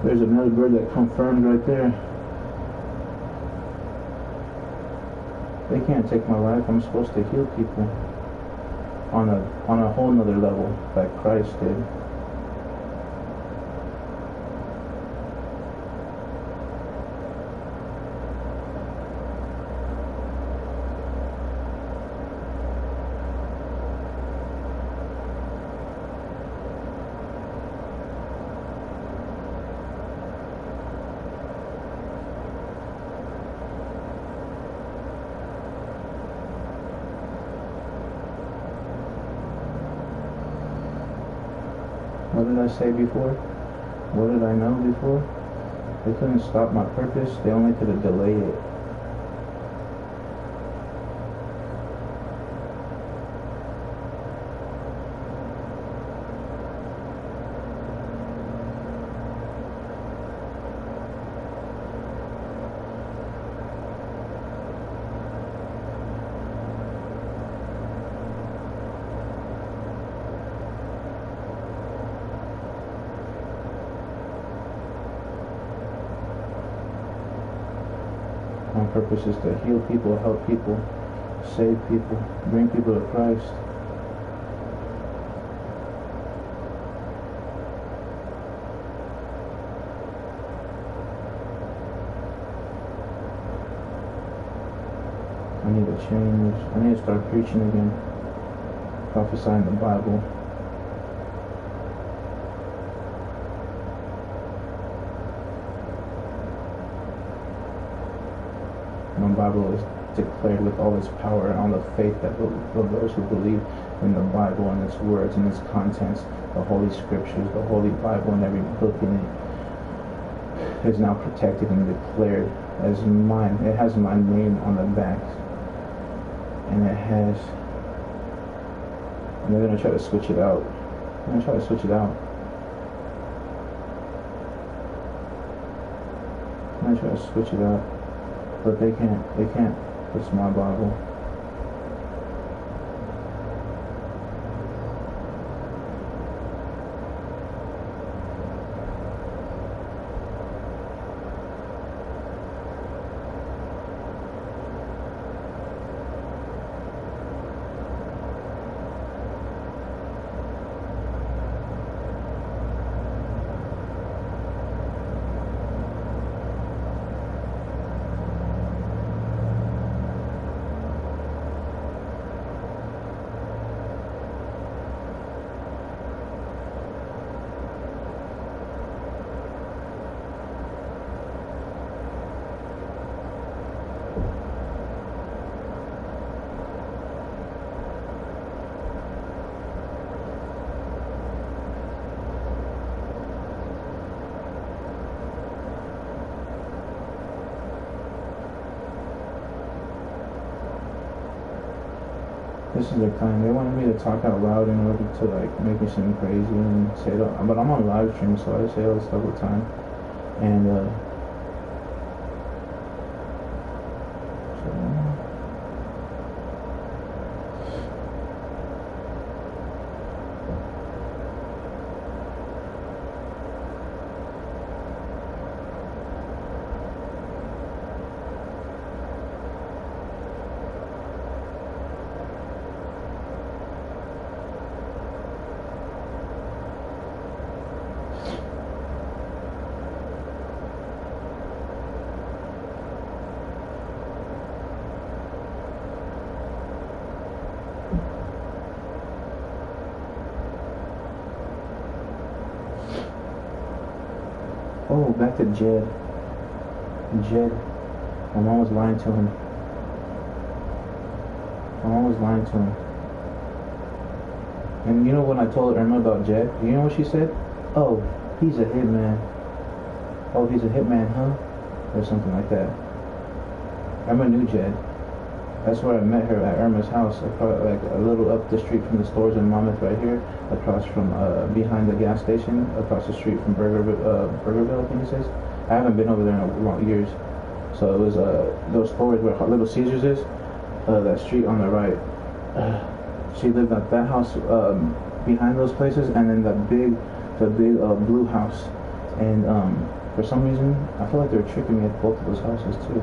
There's another bird that confirmed right there. They can't take my life. I'm supposed to heal people on a whole nother level, like Christ did. What did I say before? What did I know before? They couldn't stop my purpose. They only could have delayed it. My purpose is to heal people, help people, save people, bring people to Christ. I need to change. I need to start preaching again, prophesying the Bible. The Bible is declared with all its power and all the faith that of those who believe in the Bible and its words and its contents, the Holy Scriptures, the Holy Bible, and every book in it is now protected and declared as mine. It has my name on the back, and it has. And they're gonna try to switch it out. They're gonna try to switch it out. They're gonna try to switch it out. But they can't. It's my Bible. This is the time. They wanted me to talk out loud in order to like make me seem crazy and say it. But I'm on live stream, so I say all this stuff all the time. And oh, back to Jed. Jed. My mom was lying to him. My mom was lying to him. And you know when I told Irma about Jed, you know what she said? Oh, he's a hitman. Oh, he's a hitman, huh? Or something like that. Irma knew Jed. That's where I met her, at Irma's house, across, like a little up the street from the stores in Monmouth right here, across from, behind the gas station, across the street from Burgerville, I think it says. I haven't been over there in long years. So it was, those stores where Little Caesars is, that street on the right. She lived at that house, behind those places, and then the big blue house And for some reason, I feel like they were tricking me at both of those houses too.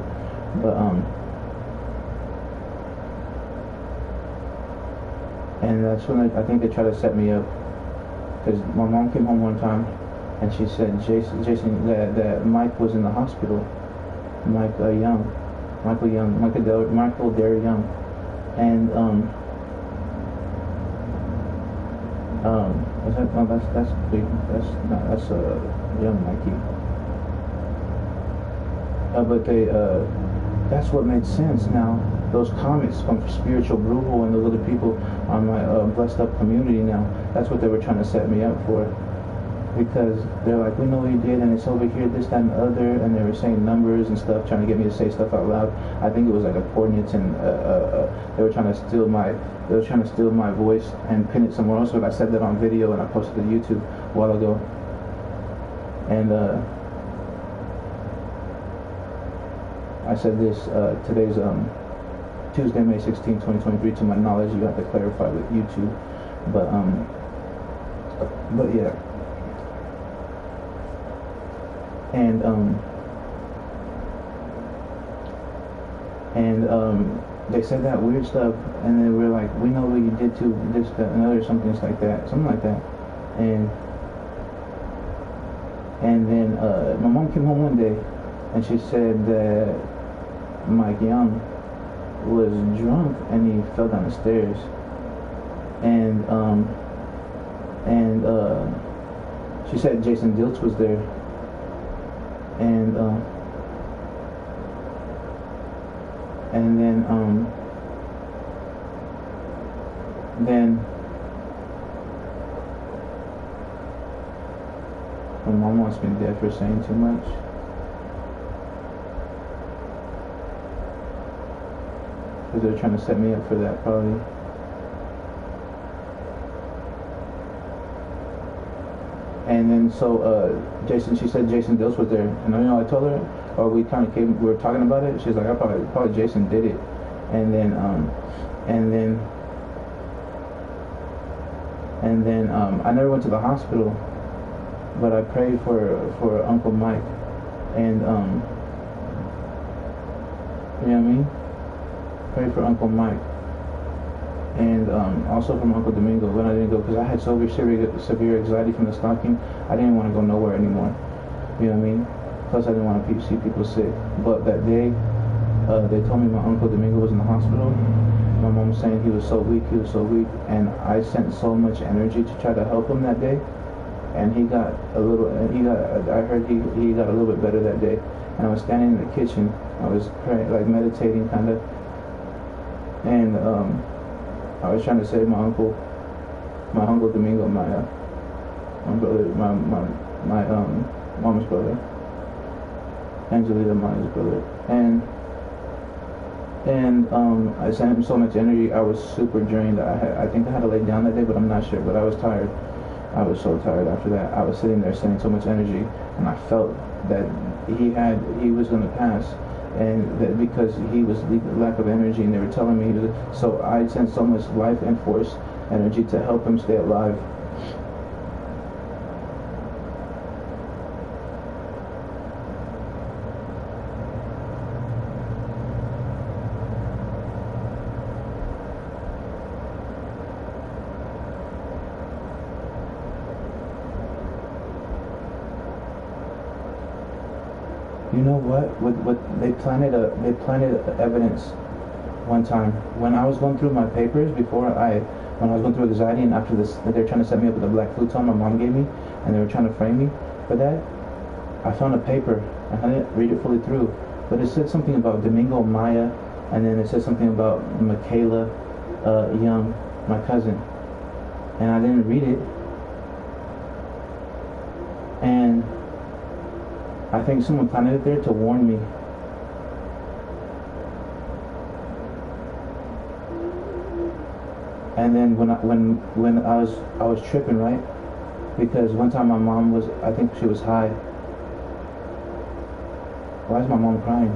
But and that's when I think they tried to set me up, because my mom came home one time and she said Jason that Mike was in the hospital. Michael Dare Young, and is that, no, that's big, that's young Mikey. But they that's what made sense now. Those comments from Spiritual Brutal and those other people on my blessed up community now, that's what they were trying to set me up for. Because they're like, we know what you did, and it's over here, this, that, and the other, and they were saying numbers and stuff, trying to get me to say stuff out loud. I think it was like a coordinates, and they were trying to steal my voice and pin it somewhere else. But I said that on video, and I posted to YouTube a while ago. And I said this, today's Tuesday, May 16, 2023. To my knowledge, you have to clarify with YouTube, but yeah. And they said that weird stuff, and they were like, we know what you did to this, that, and other, something like that. And then my mom came home one day, and she said that Mike Young was drunk, and he fell down the stairs. And she said Jason Diltz was there. And then my mom wants me dead for saying too much. Because they're trying to set me up for that, probably. And then she said Jason Diltz was there, and I told her, or we were talking about it. She's like, I probably Jason did it, and then I never went to the hospital, but I prayed for Uncle Mike, and you know what I mean? Prayed for Uncle Mike. And also from Uncle Domingo when I didn't go, because I had severe anxiety from the stalking. I didn't want to go nowhere anymore. You know what I mean? Plus, I didn't want to see people sick. But that day, they told me my Uncle Domingo was in the hospital. My mom was saying he was so weak, and I sent so much energy to try to help him that day. And I heard he got a little bit better that day. And I was standing in the kitchen. I was praying, like meditating, kind of. And I was trying to save my Uncle Domingo, my brother, my mom's brother, Angelita, Maya's brother, and I sent him so much energy. I was super drained. I think I had to lay down that day, but I'm not sure. But I was tired. I was so tired after that. I was sitting there sending so much energy, and I felt that he was going to pass. And that because he was lack of energy, and they were telling me so I sent so much life and force energy to help him stay alive. You know what? They planted evidence one time when I was going through my papers when I was going through anxiety, and after this, they're trying to set me up with a black futon my mom gave me, and they were trying to frame me for that. I found a paper. I didn't read it fully through, but it said something about Domingo Maya, and then it said something about Michaela Young, my cousin, and I didn't read it, and I think someone planted it there to warn me. And then when I was tripping, right? Because one time my mom I think she was high. Why is my mom crying?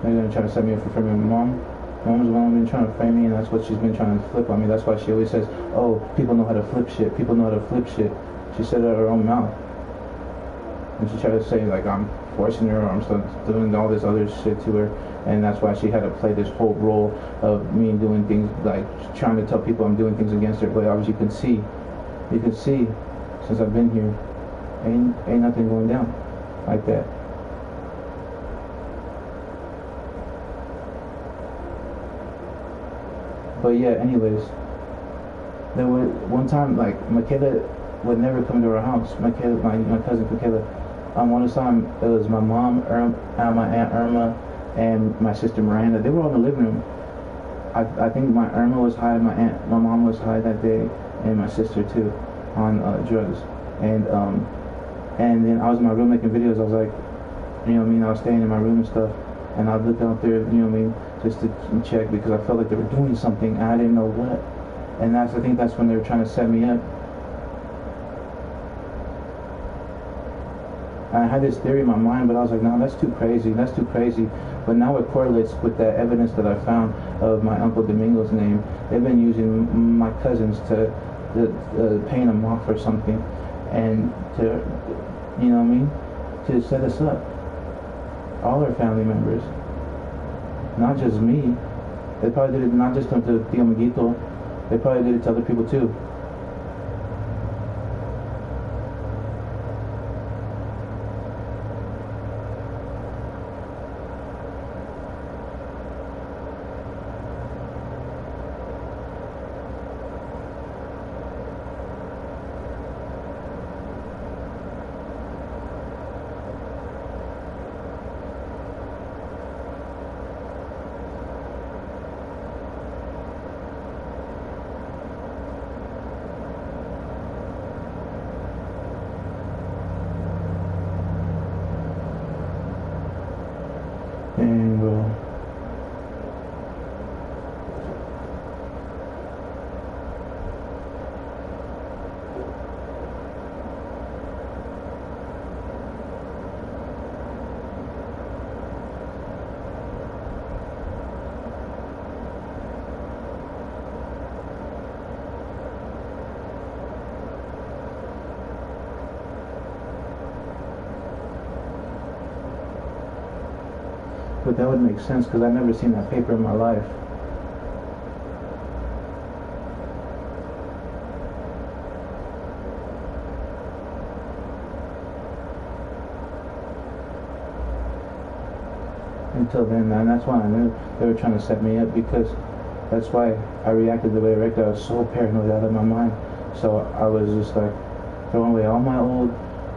They're gonna try to set me up for framing my mom. My mom's the one been trying to frame me, and that's what she's been trying to flip on me. That's why she always says, "Oh, people know how to flip shit. People know how to flip shit." She said it out of her own mouth, and she tried to say like I'm forcing her or I'm still doing all this other shit to her, and that's why she had to play this whole role of me doing things like trying to tell people I'm doing things against her. But obviously, you can see, since I've been here, ain't nothing going down like that. But yeah, anyways, there was one time like Michaela would never come to our house. Michaela, my cousin Michaela. One time it was my mom, my aunt Irma, and my sister Miranda. They were all in the living room. I think my Irma was high, my mom was high that day, and my sister too, on drugs. And then I was in my room making videos. I was like, you know what I mean? I was staying in my room and stuff, and I'd look out there, you know what I mean, just to check because I felt like they were doing something and I didn't know what. And I think that's when they were trying to set me up. I had this theory in my mind, but I was like, no, that's too crazy. But now it correlates with that evidence that I found of my Uncle Domingo's name. They've been using my cousins to paying them off or something, and to, you know what I mean, to set us up. All our family members, not just me. They probably did it not just to Tio Miguito. They probably did it to other people too. And but that would make sense because I've never seen that paper in my life. Until then, and that's why I knew they were trying to set me up, because that's why I reacted the way I reacted. I was so paranoid out of my mind. So I was just like throwing away all my old,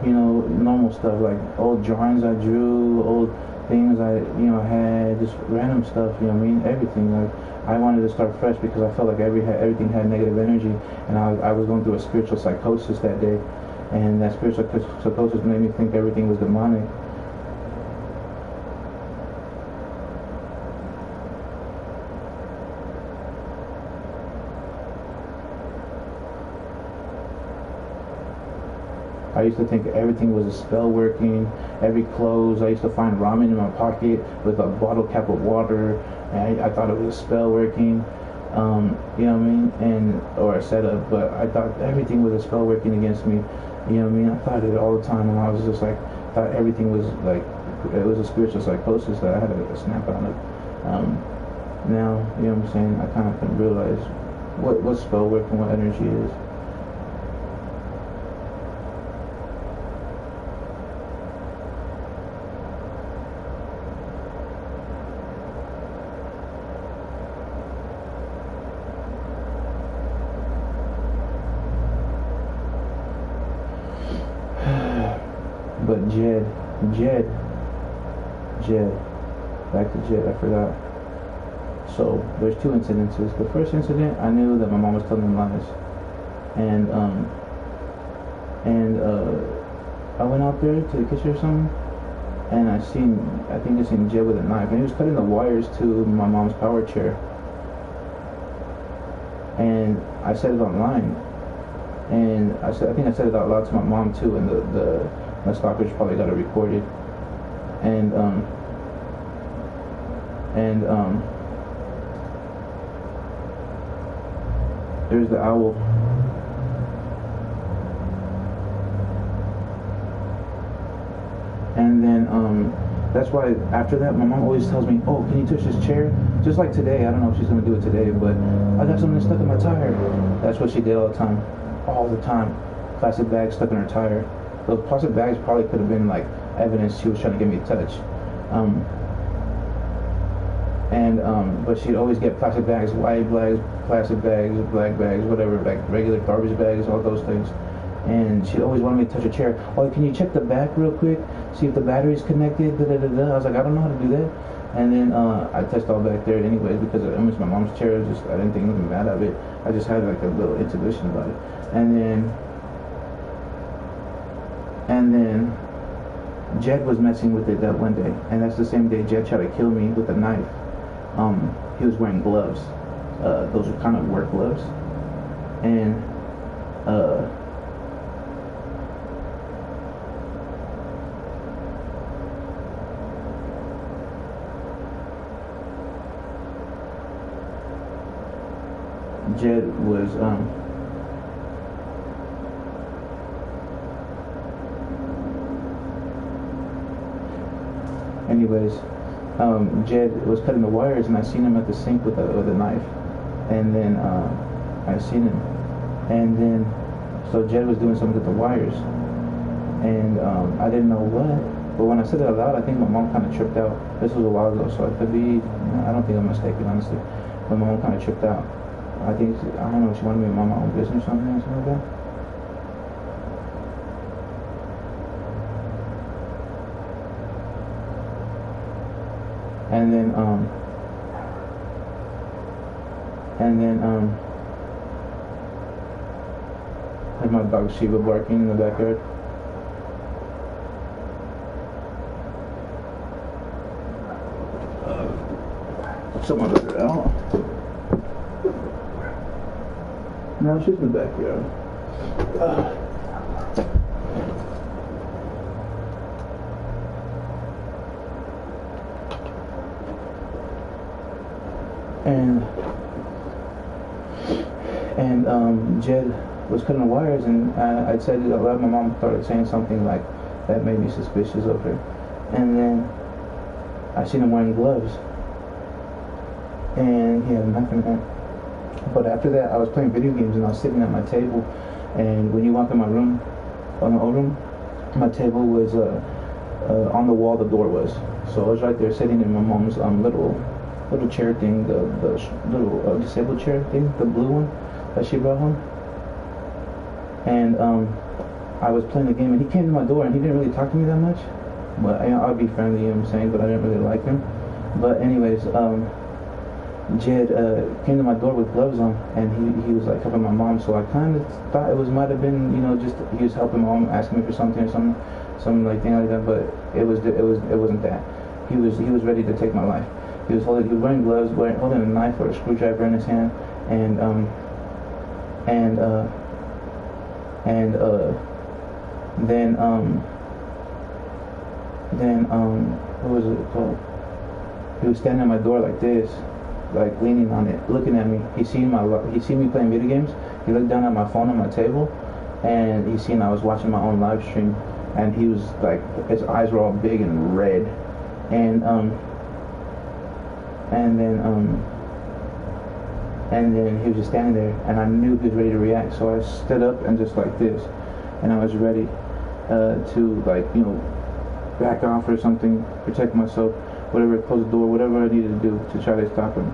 normal stuff, like old drawings I drew, old things I had, just random stuff, everything. Like I wanted to start fresh because I felt like everything had negative energy, and I was going through a spiritual psychosis that day, and that spiritual psychosis made me think everything was demonic. I used to think everything was a spell working, every clothes. I used to find ramen in my pocket with a bottle cap of water, and I thought it was a spell working, or a setup, but I thought everything was a spell working against me, I thought it all the time, and I was just like, thought everything was like, it was a spiritual psychosis that I had to snap out of. Now, I kind of can realize what spell working, what energy is. But Jed, back to Jed, I forgot. So there's two incidences. The first incident, I knew that my mom was telling lies, and I went out there to the kitchen or something, and I think I seen Jed with a knife, and he was cutting the wires to my mom's power chair, and I said it online, and I think I said it out loud to my mom too, and my stalkers probably got it recorded, and And there's the owl. And then that's why after that my mom always tells me, oh, can you touch this chair? Just like today, I don't know if she's gonna do it today, but I got something stuck in my tire. That's what she did all the time. All the time. Plastic bags stuck in her tire. Those plastic bags probably could have been like evidence she was trying to get me to touch. But she'd always get plastic bags, white bags, plastic bags, black bags, whatever, like regular garbage bags, all those things. And she always wanted me to touch a chair. Oh, can you check the back real quick? See if the battery's connected. Da, da, da, da. I was like, I don't know how to do that. And then I touched all back there anyways because it was my mom's chair. I didn't think anything bad of it. I just had like a little intuition about it. And then Jed was messing with it that one day, and that's the same day Jed tried to kill me with a knife. He was wearing gloves. Those are kind of work gloves, and Jed was anyways, Jed was cutting the wires, and I seen him at the sink with a knife, and then I seen him, and then so Jed was doing something with the wires, and I didn't know what, but when I said it out loud, I think my mom kind of tripped out. This was a while ago, so it could be, I don't think I'm mistaken, honestly, but my mom kind of tripped out. I think, I don't know, she wanted me to mind my own business or something like that. And then there's my dog Shiva barking in the backyard. Someone let her out. No, she's in the backyard. And Jed was cutting the wires, and I said it out loud. My mom started saying something like that made me suspicious of her. And then I seen him wearing gloves, and he had a knife in hand. But after that, I was playing video games, and I was sitting at my table. And when you walk in my room, on the old room, my table was on the wall. The door was, so I was right there sitting in my mom's little chair thing, the little disabled chair thing, the blue one that she brought home. And I was playing the game, and he came to my door, and he didn't really talk to me that much. But I'd be friendly, you know what I'm saying, but I didn't really like him. But anyways, Jed came to my door with gloves on, and he was like helping my mom. So I kind of thought it might have been, just he was helping mom, asking me for something or something like thing like that. But it wasn't that. He was ready to take my life. He was wearing gloves, holding a knife or a screwdriver in his hand, and then what was it called? He was standing at my door like this, like leaning on it, looking at me. He seen me playing video games. He looked down at my phone on my table, and he seen I was watching my own live stream, and he was like, his eyes were all big and red, and then he was just standing there, and I knew he was ready to react. So I stood up and just like this, and I was ready to back off or something, protect myself, whatever, close the door, whatever I needed to do to try to stop him.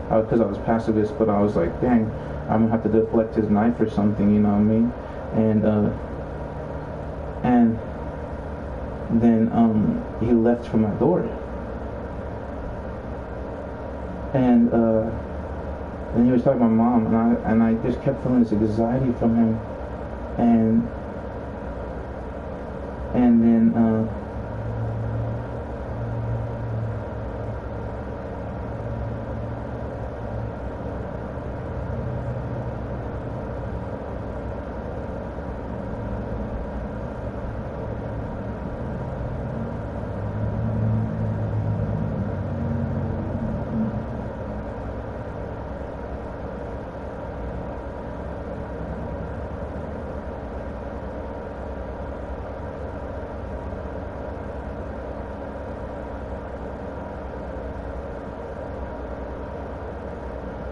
Because I was pacifist, but I was like, dang, I'm gonna have to deflect his knife or something, you know what I mean? And then he left from my door. And then he was talking to my mom, and I just kept feeling this anxiety from him, and then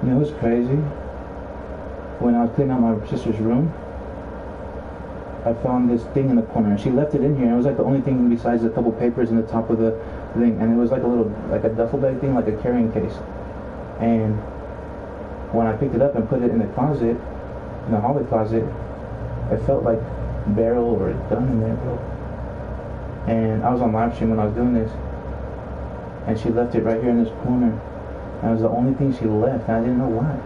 You know what's crazy? When I was cleaning out my sister's room, I found this thing in the corner, and she left it in here. And it was like the only thing besides a couple papers in the top of the thing, and it was like a little, like a duffel bag thing, like a carrying case. And when I picked it up and put it in the closet, in the hallway closet, it felt like barrel or a gun in there, bro. And I was on live stream when I was doing this, and she left it right here in this corner. And it was the only thing she left, and I didn't know why.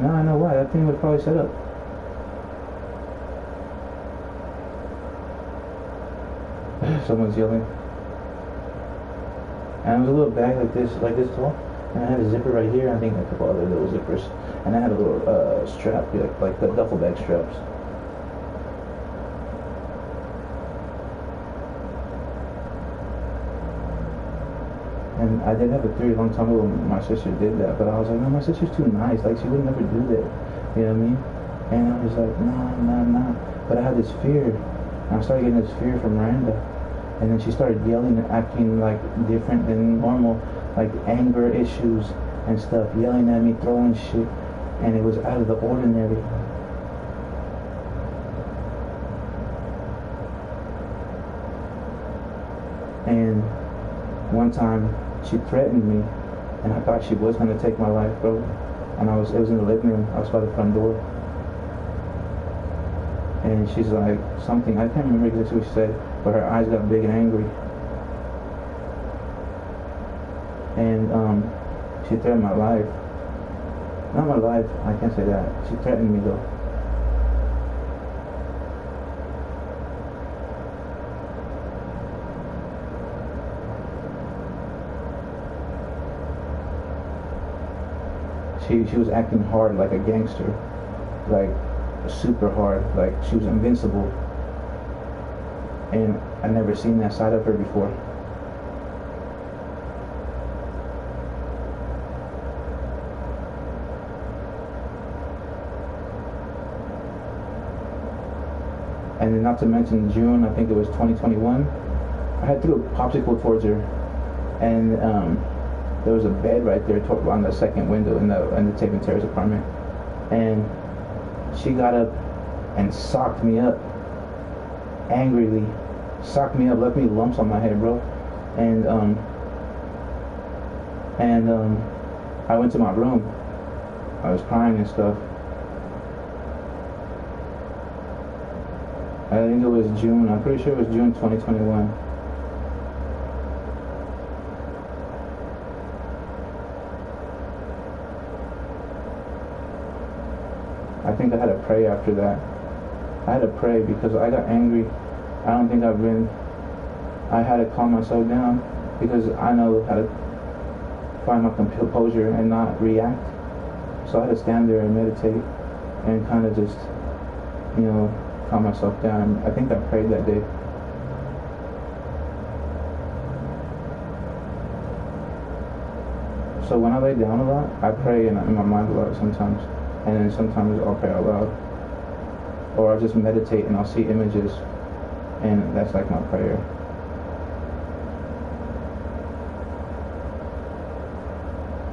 Now I know why. That thing was probably set up. Someone's yelling. And it was a little bag like this tall, and I had a zipper right here. I think a couple other little zippers, and I had a little strap, like the duffel bag straps. And I did have a theory a long time ago when my sister did that, but I was like, no, my sister's too nice. Like, she would never do that. You know what I mean? And I was like, nah. But I had this fear. And I started getting this fear from Miranda. And then she started yelling and acting like different than normal, like anger issues and stuff, yelling at me, throwing shit. And it was out of the ordinary. And one time, she threatened me, and I thought she was gonna take my life, bro. And it was in the living room. I was by the front door, and she's like something. I can't remember exactly what she said, but her eyes got big and angry. And she threatened my life. Not my life. I can't say that. She threatened me though. She was acting hard like a gangster, like super hard, like she was invincible, and I never seen that side of her before. And then not to mention June, I think it was 2021, I had threw a popsicle towards her, and there was a bed right there on the second window in the Taven Terrace apartment, and she got up and socked me up angrily, socked me up, left me lumps on my head, bro. And I went to my room. I was crying and stuff. I think it was June. I'm pretty sure it was June 2021. I think I had to pray after that. I had to pray because I got angry. I don't think I had to calm myself down because I know how to find my composure and not react. So I had to stand there and meditate and kind of just, calm myself down. I think I prayed that day. So when I lay down a lot, I pray in my mind a lot sometimes. And then sometimes I'll pray out loud. Or I'll just meditate and I'll see images. And that's like my prayer.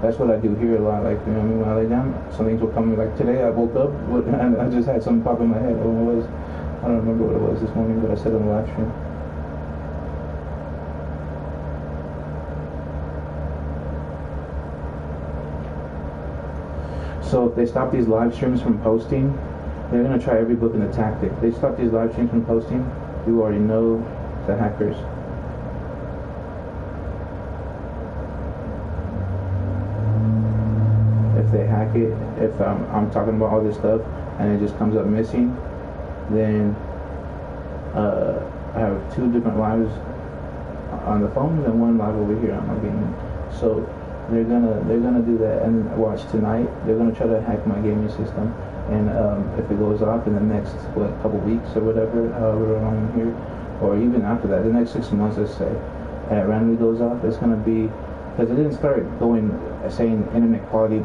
That's what I do here a lot. Like, when I lay down, some things will come to me. Like today I woke up and I just had something pop in my head. I don't remember what it was this morning, but I said on the live stream. So if they stop these live streams from posting, they're going to try every book in the tactic. If they stop these live streams from posting, you already know the hackers. If they hack it, if I'm talking about all this stuff and it just comes up missing, then I have 2 different lives on the phones and 1 live over here on my gaming. So they're gonna do that, and watch tonight. They're gonna try to hack my gaming system, and if it goes off in the next couple weeks or whatever, however long I'm here, or even after that, the next 6 months, let's say, and it randomly goes off, it's gonna be because it didn't start saying internet quality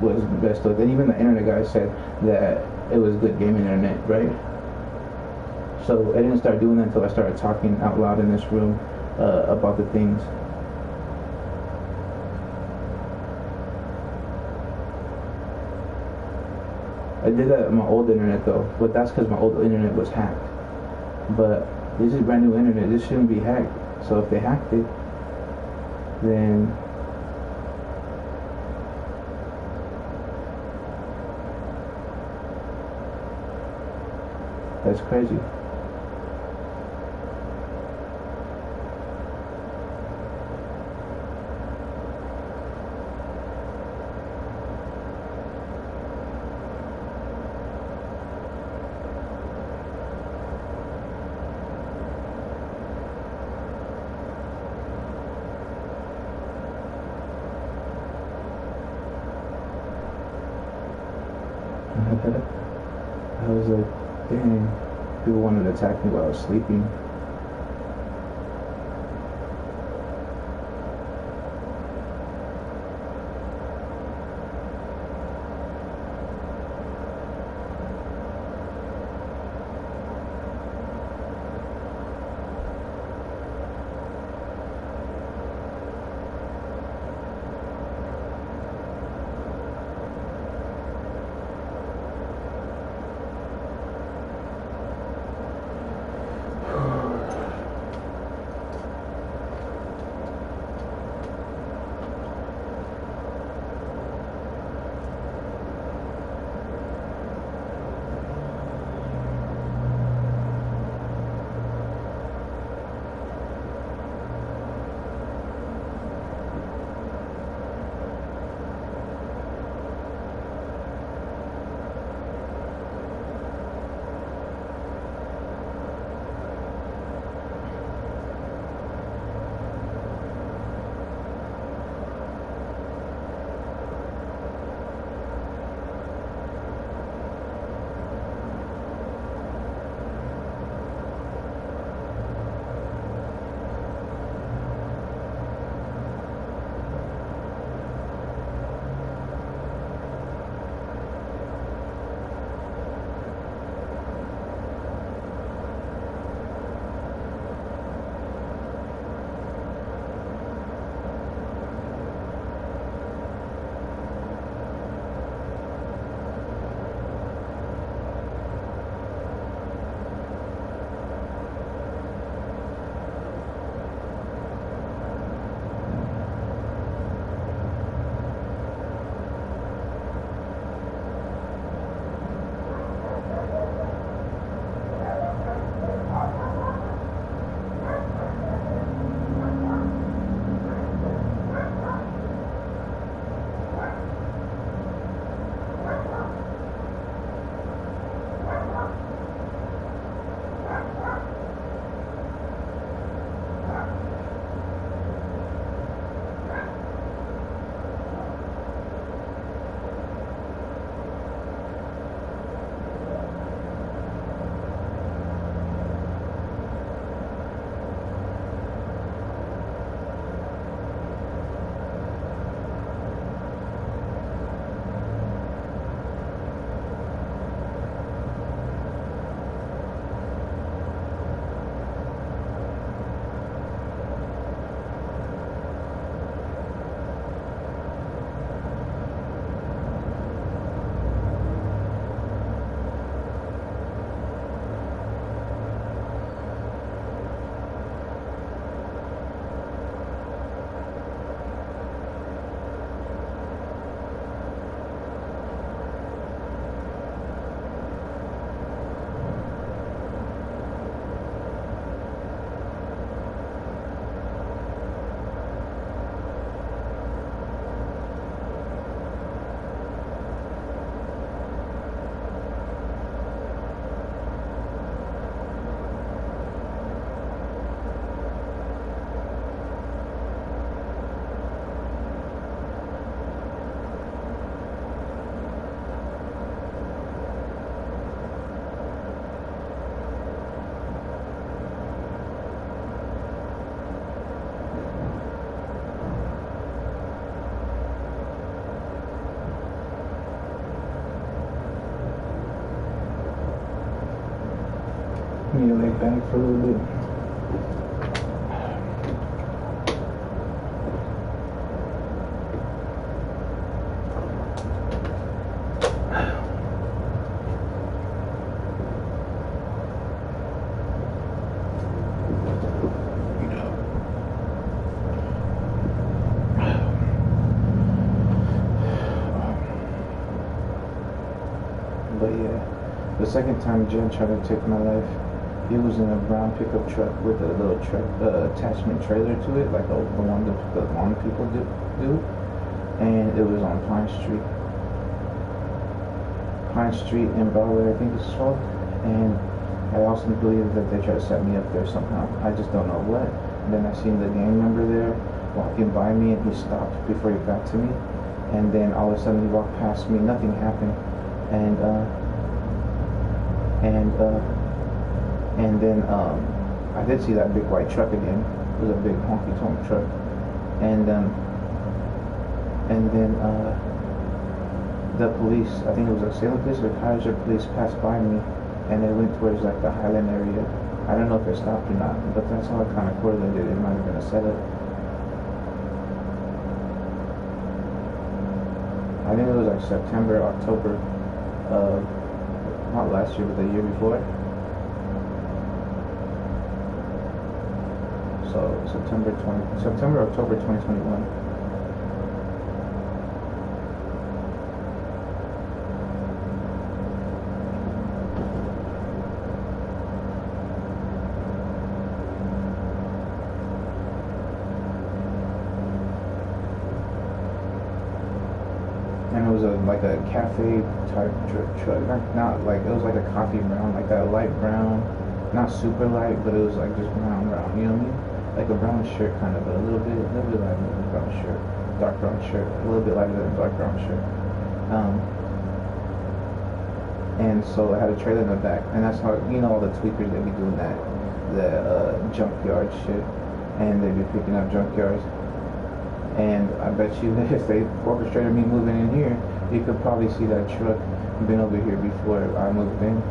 was best of, and even the internet guy said that it was good gaming internet, right? So I didn't start doing that until I started talking out loud in this room about the things. I did that on my old internet though, but that's because my old internet was hacked. But this is brand new internet. This shouldn't be hacked. So if they hacked it, then that's crazy. I was like, dang, people wanted to attack me while I was sleeping. Need to lay back for a little bit. But yeah, the second time Jen tried to take my life, he was in a brown pickup truck with a little truck attachment trailer to it, like the one the lawn people do, and it was on Pine Street in Broadway, I think it's called. And I also believe that they tried to set me up there somehow. I just don't know what. And then I seen the gang member there walking by me, and he stopped before he got to me. And then all of a sudden he walked past me. Nothing happened. And then I did see that big white truck again. It was a big honky tonk truck. And then the police, I think it was a Salem police or Kaiser police, passed by me, and they went towards like the Highland area. I don't know if they stopped or not, but that's how I kind of correlated. It might have been a setup. I think it was like September, October, not last year, but the year before. So September, October 2021. And it was like a cafe type truck, not like, it was like a coffee brown, like that light brown, not super light, but it was like just brown, you know what I mean? Like a brown shirt kind of, but a little bit lighter than a brown shirt, dark brown shirt, a little bit lighter than a dark brown shirt. And so I had a trailer in the back, and that's how, you know, all the tweakers, they be doing that, the junkyard shit, and they be picking up junkyards. And I bet you if they orchestrated me moving in here, you could probably see that truck been over here before I moved in.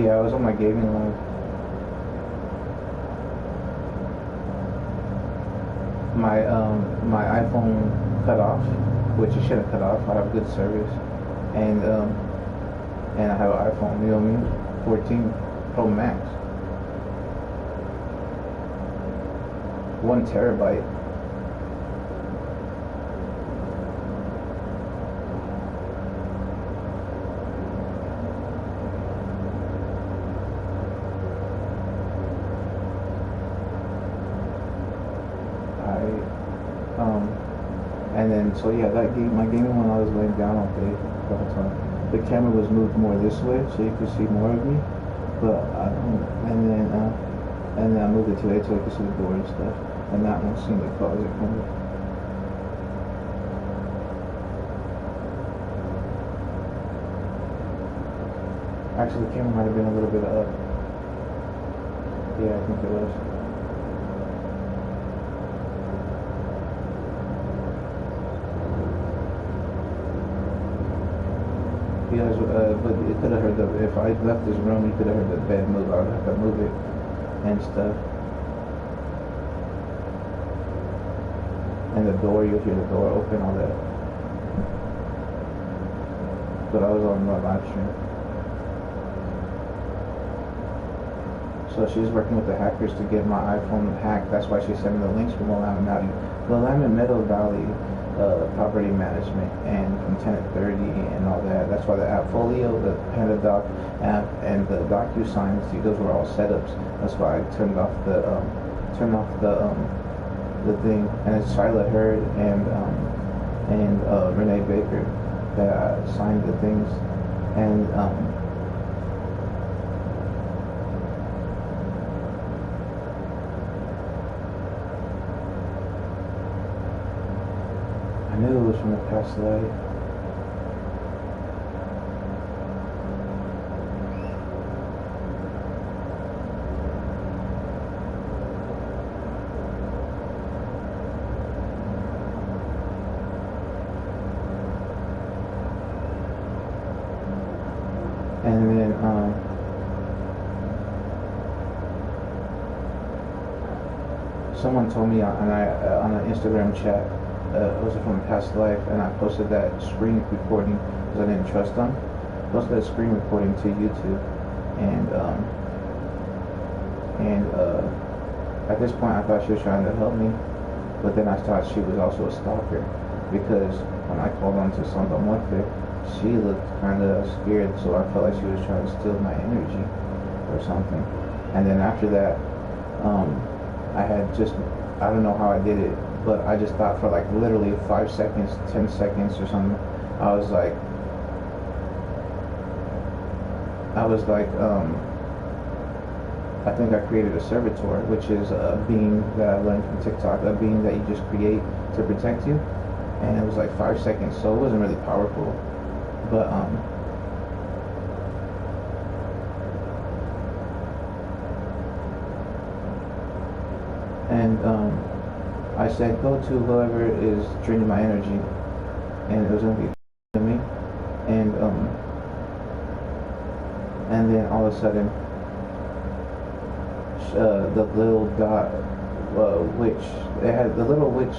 Yeah, I was on my gaming live. My iPhone cut off, which it should have cut off. I have good service, and I have an iPhone, you know what I mean, 14 Pro Max, 1 terabyte. And then, so yeah, that game, my gaming when I was laying down all day, the whole time, the camera was moved more this way, so you could see more of me. But I don't, and then I moved it today so you could see the door and stuff, and that one seen the closet kind of. Actually, the camera might have been a little bit up. Yeah, I think it was. Yes, but you could have heard if I left this room, you could have heard the bed move. I would have to move it and stuff. And the door, you'll hear the door open, all that. But I was on my live stream. So she's working with the hackers to get my iPhone hacked. That's why she sent me the links from Willamette Meadow Valley property management and from Tenant 30 and all that. That's why the AppFolio, the PandaDoc app, and the DocuSigns, those were all setups. That's why I turned off the thing. And it's Shyla Hurd and Renee Baker that signed the things. And I knew it was from a past life. And then someone told me on an Instagram chat, was it from a past life, and I posted that screen recording because I didn't trust them. Posted that screen recording to YouTube, and and at this point I thought she was trying to help me, but then I thought she was also a stalker, because when I called on to Santa Muerte, she looked kind of scared, so I felt like she was trying to steal my energy or something. And then after that, I had just, I don't know how I did it, but I just thought for like literally 5 seconds, 10 seconds or something, I was like, I think I created a servitor, which is a being that I learned from TikTok, a being that you just create to protect you. And it was like 5 seconds, so it wasn't really powerful. But I said, go to whoever is draining my energy, and it was gonna be to me. And and then all of a sudden, the little dot witch, it had the little witch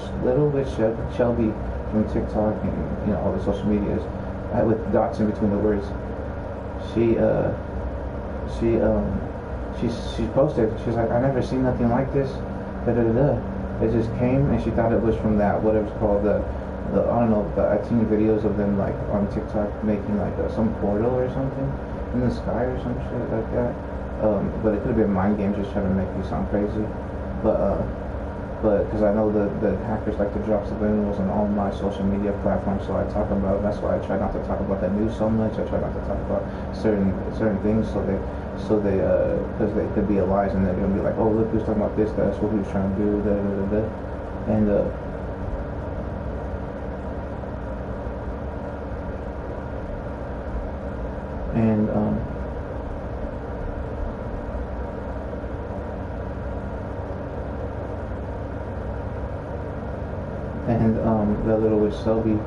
Shelby from TikTok and all the social medias, with dots in between the words. She posted. She's like, I never seen nothing like this. Da da da da. It just came, and she thought it was from that whatever's called the I don't know. I've seen videos of them like on TikTok making like some portal or something in the sky or some shit like that. But it could have been mind games just trying to make you sound crazy. But because I know the hackers like to drop subliminals on all my social media platforms, so I talk about. That's why I try not to talk about the news so much. I try not to talk about certain things, so they because they could be a lies, and they're gonna be like, oh look, he was talking about this. That's what he was trying to do. Da da da da. And the little witch Selby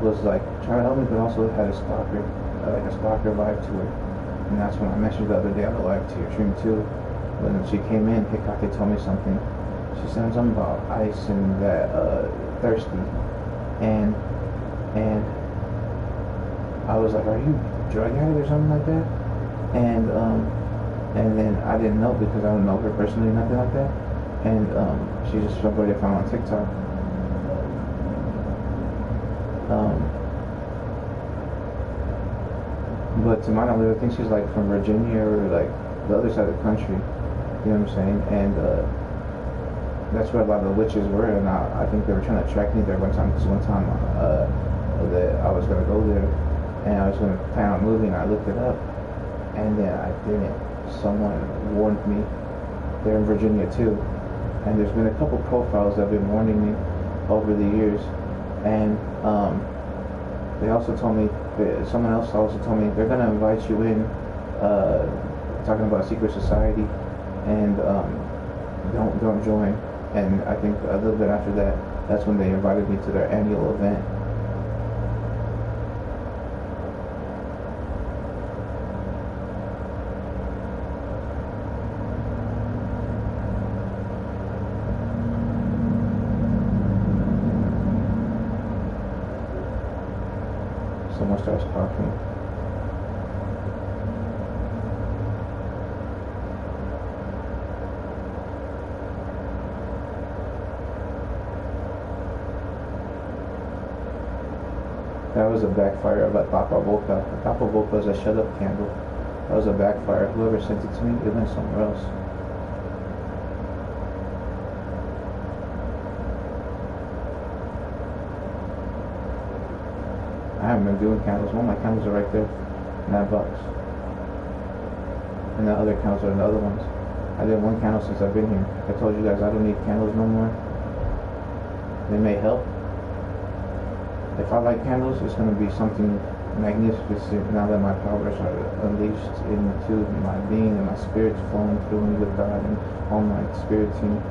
was like trying to help me, but also had a stalker, like a stalker vibe to her. And that's when I mentioned the other day on the live to your stream too. When she came in, Hikake told me something. She said something about ice and that thirsty, and I was like, are you drug addict or something like that? And then I didn't know, because I don't know her personally, nothing like that. And she's just somebody I found on TikTok. But to my knowledge, I think she's like from Virginia or like the other side of the country. You know what I'm saying? And that's where a lot of the witches were. And I think they were trying to track me there one time. Because one time that I was gonna go there, and I was gonna plan on moving. I looked it up, and then I didn't. Someone warned me. They're in Virginia too. And there's been a couple profiles that have been warning me over the years. And they also told me, someone else also told me, they're going to invite you in, talking about secret society, and don't join. And I think a little bit after that, that's when they invited me to their annual event. Someone starts talking. That was a backfire of a Tapa Boca. A Tapa Boca is a shut up candle. That was a backfire. Whoever sent it to me, it went somewhere else. I haven't been doing candles. One of my candles are right there in that box. And the other candles are in the other ones. I did one candle since I've been here. I told you guys I don't need candles no more. They may help. If I light candles, it's going to be something magnificent now that my powers are unleashed into my being and my spirit's flowing through me with God and all my spirit team.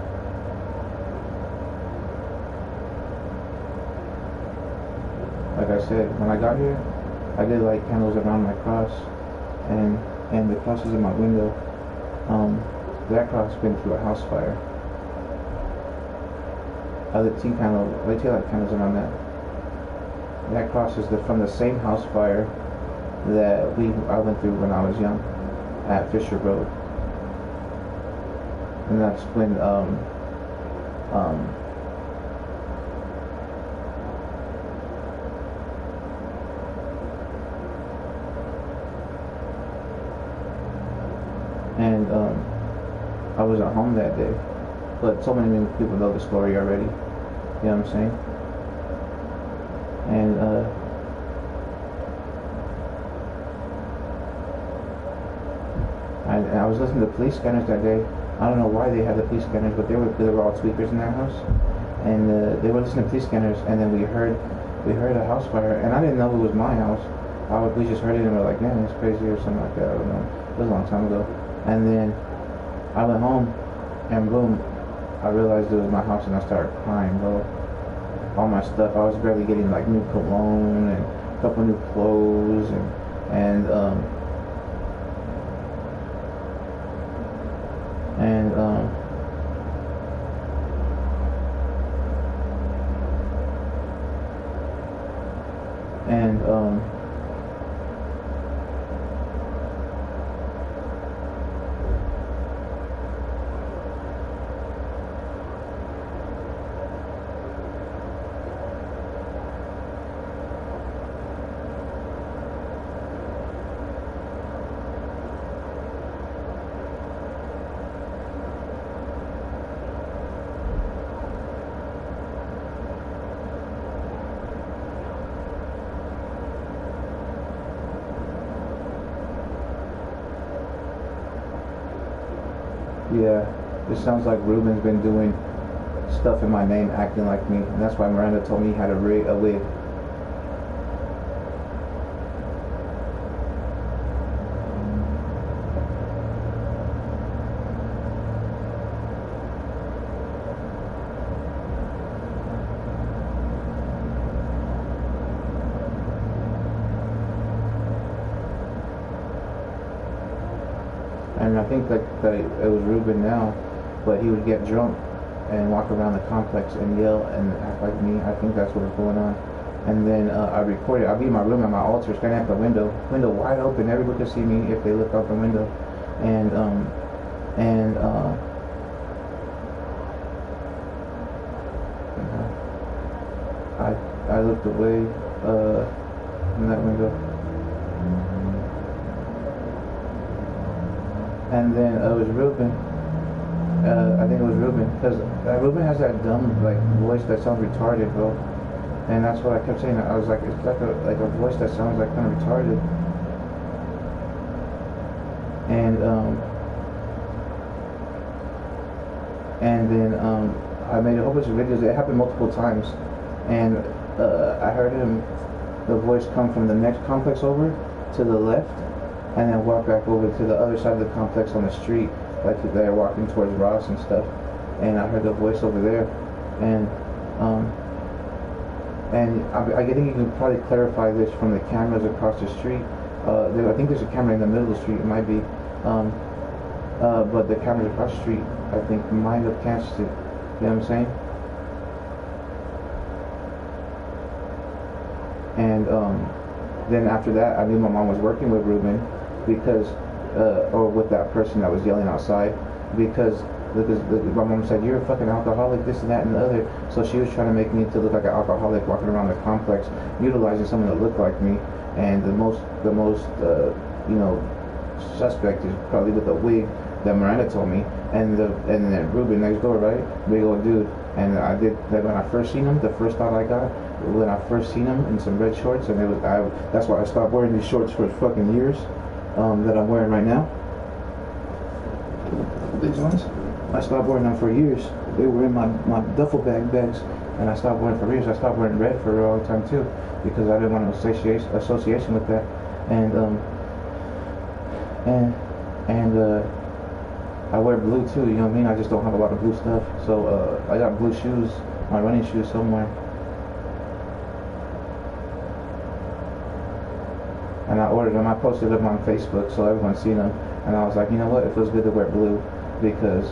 Like I said, when I got here, I did light candles around my cross, and the cross is in my window. That cross been through a house fire. I lit tea light candles around that. That cross is from the same house fire that I went through when I was young at Fisher Road. and that's when and I was at home that day, but so many people know the story already. You know what I'm saying? And I was listening to police scanners that day. I don't know why they had the police scanners, but they were all tweakers in their house, and they were listening to police scanners, and then we heard a house fire, and I didn't know it was my house. We just heard it and we're like, man, it's crazy or something like that. I don't know. It was a long time ago. And then I went home, and boom, I realized it was my house, and I started crying, bro. All my stuff. I was barely getting like new cologne and a couple new clothes, and yeah, it sounds like Ruben's been doing stuff in my name, acting like me, and that's why Miranda told me he had a wig. And I think that it was Ruben now, but he would get drunk and walk around the complex and yell and act like me. I think that's what was going on. And then I recorded. I'd be in my room at my altar, standing at the window wide open. Everybody could see me if they looked out the window. And I looked away from that window. And then it was Ruben. I think it was Ruben, because Ruben has that dumb like voice that sounds retarded, bro. And that's what I kept saying. I was like, it's like a voice that sounds like kind of retarded. And then I made a whole bunch of videos. It happened multiple times, and I heard the voice come from the next complex over to the left, and then walk back over to the other side of the complex on the street, like they're walking towards Ross and stuff. And I heard the voice over there, and I think you can probably clarify this from the cameras across the street. I think there's a camera in the middle of the street. It might be, but the cameras across the street, I think, might have catched it. You know what I'm saying? And then after that, I knew my mom was working with Ruben, because, or with that person that was yelling outside, because my mom said, you're a fucking alcoholic, this and that and the other. So she was trying to make me to look like an alcoholic walking around the complex, utilizing someone that looked like me. And the most suspect is probably with a wig that Miranda told me, and then Ruben next door, right, big old dude. And I did that when I first seen him. The first thought I got when I first seen him in some red shorts, and that's why I stopped wearing these shorts for fucking years, that I'm wearing right now. These ones, I stopped wearing them for years. They were in my duffel bags, and I stopped wearing for years. I stopped wearing red for a long time too, because I didn't want an association with that. And I wear blue too, you know what I mean? I just don't have a lot of blue stuff. So I got blue shoes, my running shoes somewhere. And I ordered them. I posted them on Facebook so everyone's seen them. And I was like, you know what? It feels good to wear blue, because,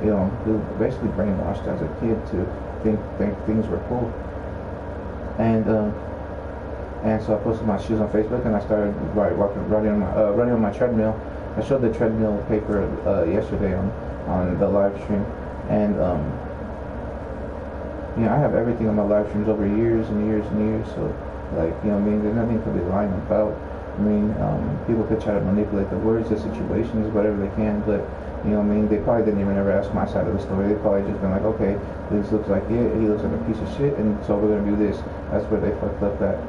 you know, we were basically brainwashed as a kid to think things were cool. And so I posted my shoes on Facebook, and I started running on my treadmill. I showed the treadmill paper yesterday on the live stream, and I have everything on my live streams over years and years and years. So, like, you know what I mean? There's nothing to be lying about. I mean, people could try to manipulate the words, the situations, whatever they can, but you know what I mean? They probably didn't even ever ask my side of the story. They probably just been like, okay, this looks like it. He looks like a piece of shit, and so we're gonna do this. That's where they fucked up at.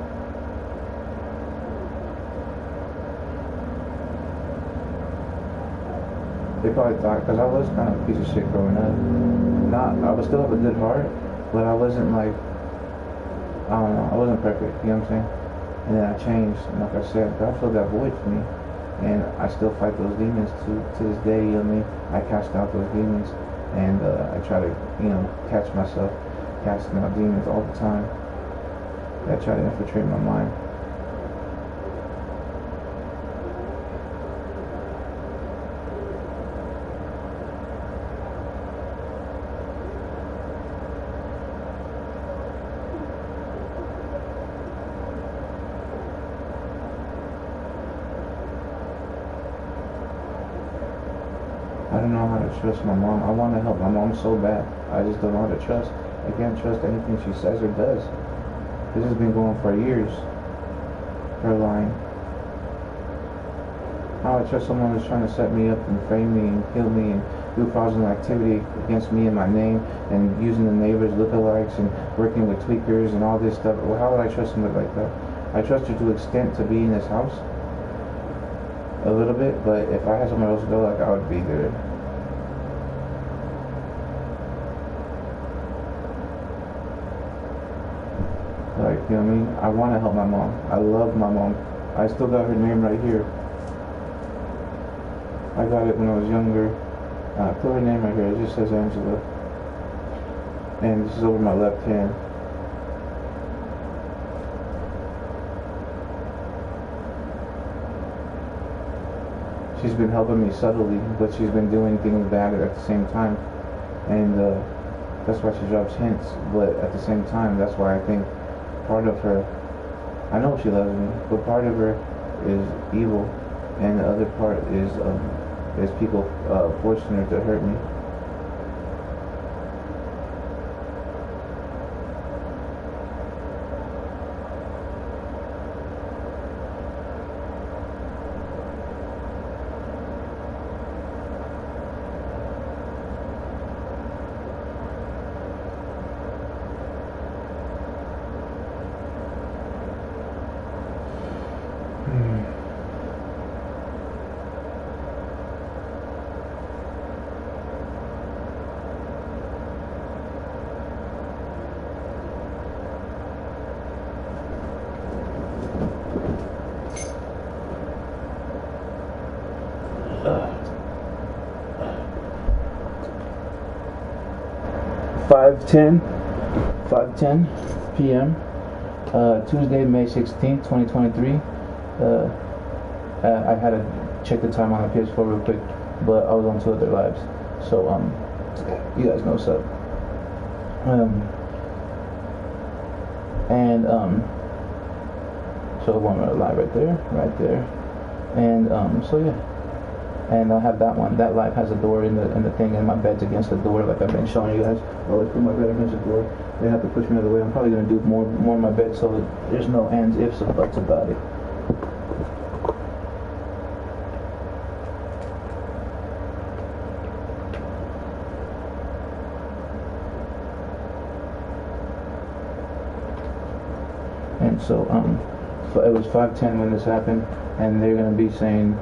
They probably thought, because I was kind of a piece of shit growing up. I would still have a good heart, but I wasn't like, I don't know, I wasn't perfect, you know what I'm saying? And then I changed, and like I said, God filled that void for me. And I still fight those demons to this day, you know what I mean? I cast out those demons, and I try to, catch myself casting out demons all the time. I try to infiltrate my mind. I don't know how to trust my mom. I want to help my mom so bad. I just don't know how to trust. I can't trust anything she says or does. This has been going for years. Her lying. How I trust someone who's trying to set me up and frame me and kill me and do fraudulent activity against me and my name and using the neighbors' lookalikes and working with tweakers and all this stuff. Well, how would I trust somebody like that? I trust her to the extent to be in this house. A little bit, but if I had somewhere else to go, like, I would be there. Like, you know what I mean? I want to help my mom. I love my mom. I still got her name right here. I got it when I was younger. I put her name right here. It just says Angela. And this is over my left hand. She's been helping me subtly, but she's been doing things bad at the same time. And that's why she drops hints. But at the same time, that's why I think part of her, I know she loves me, but part of her is evil, and the other part is people forcing her to hurt me. Five ten p.m. Tuesday, May 16th, 2023. I had to check the time on the PS4 real quick, but I was on 2 other lives, so you guys know what's up. So one live right there, and so yeah. And I have that one. That live has a door in the thing, and my bed's against the door, like I've been showing you guys. I always put my bed against the door. They have to push me out of the way. I'm probably gonna do more in my bed, so there's no ands, ifs, or buts about it. And so it was 5:10 when this happened, and they're gonna be saying.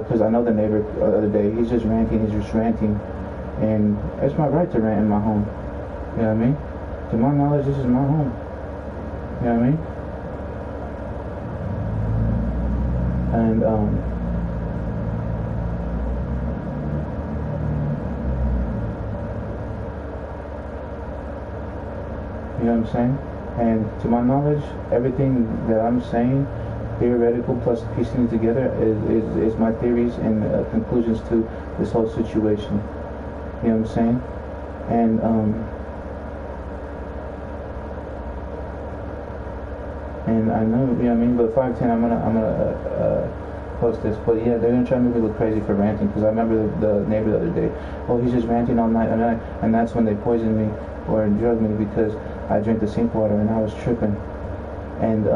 Because I know the neighbor the other day, he's just ranting, and it's my right to rant in my home, you know what I mean? To my knowledge, this is my home, you know what I mean? And, you know what I'm saying? And to my knowledge, everything that I'm saying, theoretical plus piecing it together is my theories and conclusions to this whole situation. You know what I'm saying? And I know, you know what I mean. But 5:10, I'm gonna post this, but yeah, they're gonna try to make me look crazy for ranting, because I remember the neighbor the other day, oh, he's just ranting all night, and that's when they poisoned me or drugged me because I drank the sink water and I was tripping, and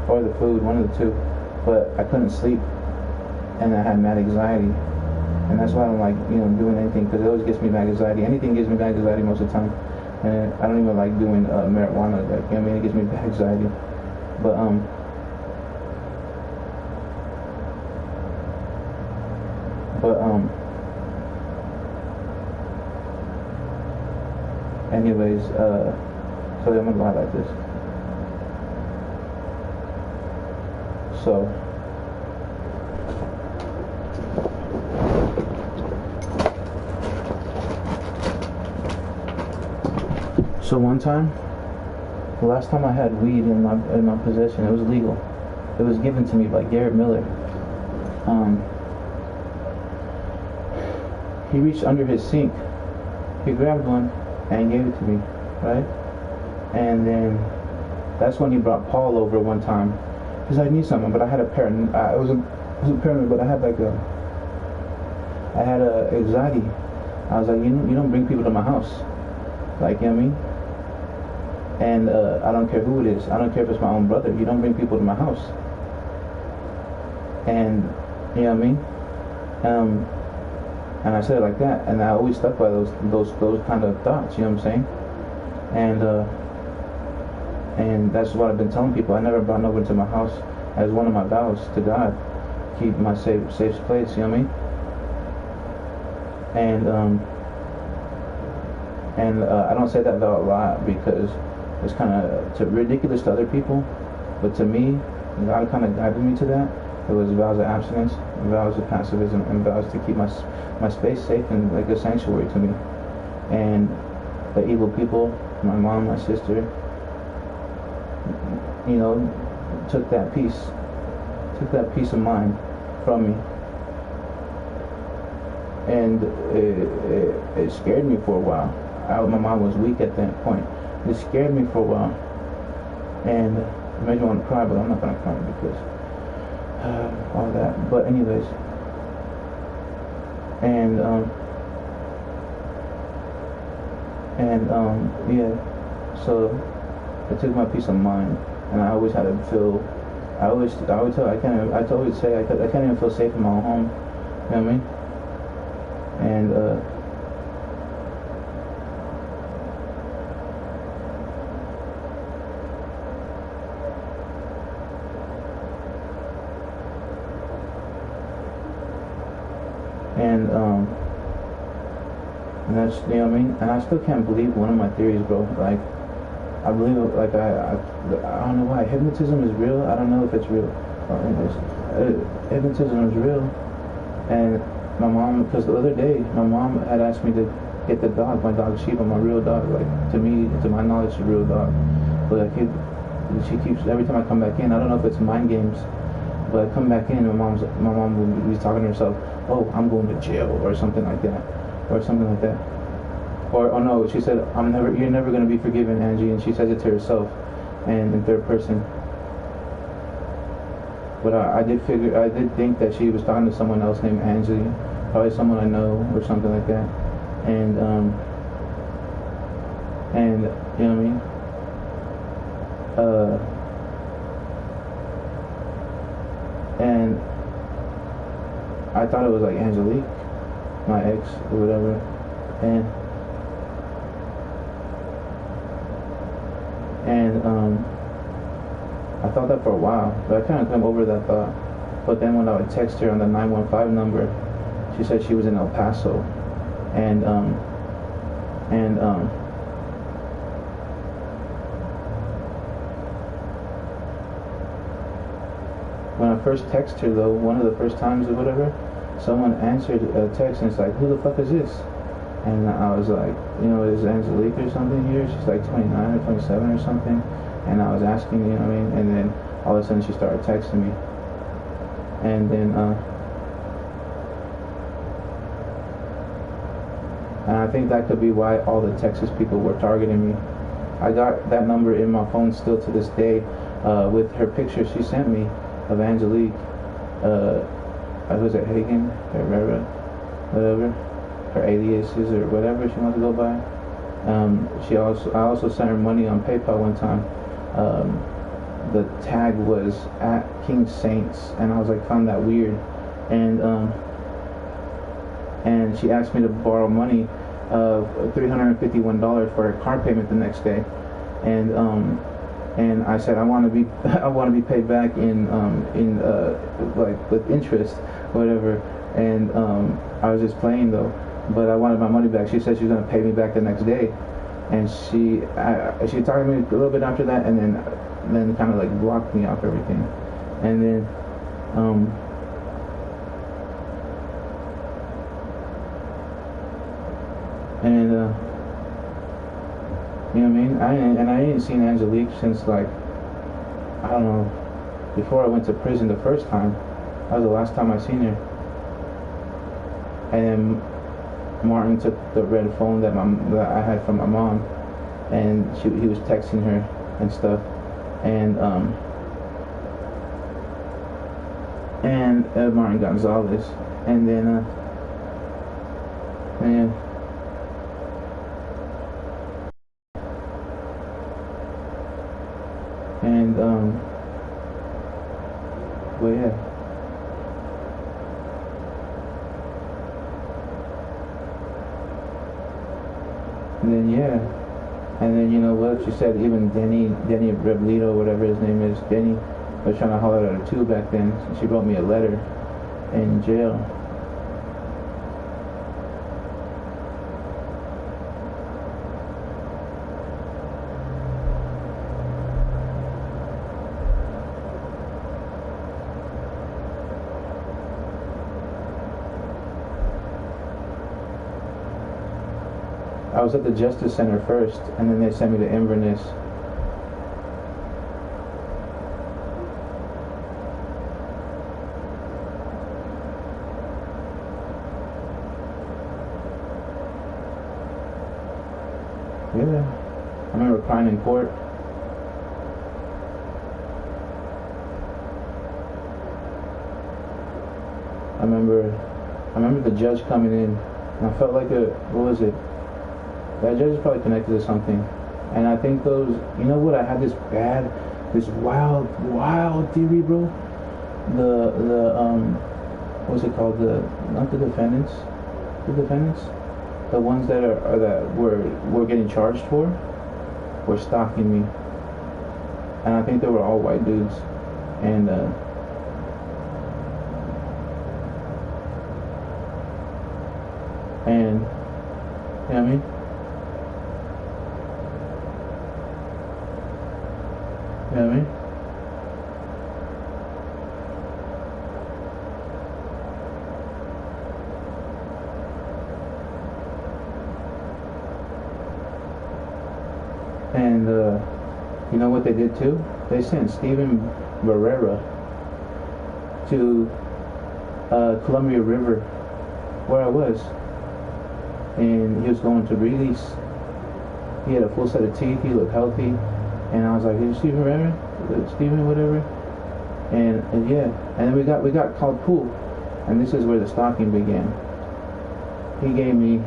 or the food, one of the two, but I couldn't sleep, and I had mad anxiety, and that's why I don't like, doing anything, because it always gets me mad anxiety. Anything gives me mad anxiety most of the time, and I don't even like doing marijuana, like, it gives me bad anxiety, but anyways, so I'm gonna highlight this. So one time, the last time I had weed in my possession, it was legal. It was given to me by Garrett Miller. He reached under his sink, he grabbed one and gave it to me, right? And then that's when he brought Paul over one time. He's like, I need something, but I had a parent. I wasn't paranoid, but I had a anxiety. I was like, you don't bring people to my house, like, you know what I mean? And I don't care who it is. I don't care if it's my own brother. You don't bring people to my house. And you know what I mean? And I said it like that, and I always stuck by those kind of thoughts. You know what I'm saying? And that's what I've been telling people. I never brought nobody to my house as one of my vows to God, keep my safe place. You know what I mean? And I don't say that vow a lot because it's kind of ridiculous to other people, but to me, God kind of guided me to that. It was vows of abstinence, vows of pacifism, and vows to keep my space safe and like a sanctuary to me. And the evil people, my mom, my sister, took that peace of mind from me, and it scared me for a while. My mom was weak at that point. It scared me for a while, and it made me want to cry, but I'm not gonna cry because all that. But anyways, yeah. So it took my peace of mind, and I always had to feel. I always tell. I always say I can't even feel safe in my own home. You know what I mean? And and that's, you know what I mean? And I still can't believe one of my theories, bro. Like, I believe, like, I don't know why. Hypnotism is real. I don't know if it's real. Hypnotism is real. And my mom, because the other day, my mom had asked me to get the dog, my dog Sheba, my real dog. Like, to my knowledge, a real dog. But like, she keeps, every time I come back in, I don't know if it's mind games, but I come back in, my mom will be talking to herself, oh, I'm going to jail, or something like that. Or something like that. Or, oh no, she said, you're never going to be forgiven, Angie, and she says it to herself, and in third person. But I did think that she was talking to someone else named Angie, probably someone I know, or something like that. And you know what I mean? And I thought it was like Angelique, my ex, or whatever, and I thought that for a while, but I kind of come over that thought. But then when I would text her on the 915 number, she said she was in El Paso, and when I first texted her, though, one of the first times or whatever, someone answered a text and it's like, who the fuck is this? And I was like, is Angelique or something here? She's like 29 or 27 or something. And I was asking, you know what I mean? And then all of a sudden she started texting me. And then, and I think that could be why all the Texas people were targeting me. I got that number in my phone still to this day, with her picture she sent me of Angelique. Was it Hagen, Herrera, whatever, her aliases or whatever she wants to go by. I also sent her money on PayPal one time. The tag was at King Saints, and I was like, found that weird, and she asked me to borrow money of $351 for her car payment the next day, and I said I want to be I want to be paid back in like with interest, whatever, and I was just playing though, but I wanted my money back. She said she was gonna pay me back the next day, and she talked to me a little bit after that, and then kind of like blocked me off everything, and then you know what I mean? I ain't seen Angelique since, like, I don't know, before I went to prison the first time. That was the last time I seen her. And then Martin took the red phone that I had from my mom, and he was texting her and stuff, and Martin Gonzalez, and then well, yeah. And then you know what? She said even Denny Reblito, whatever his name is, Denny was trying to holler at her too back then. She wrote me a letter in jail. I was at the Justice Center first, and then they sent me to Inverness. Yeah, I remember crying in court. I remember the judge coming in, and I felt like what was it? That judge is probably connected to something, and I think those. You know what? I had this wild theory, bro. What's it called? Not the defendants, the ones that were getting charged for, were stalking me, and I think they were all white dudes, and you know what I mean? You know what I mean? And you know what they did too? They sent Steven Barrera to Columbia River, where I was, and he was going to release. He had a full set of teeth. He looked healthy. And I was like, "Is Steven Barrera? Steven, whatever." And yeah, and then we got called pool, and this is where the stalking began. He gave me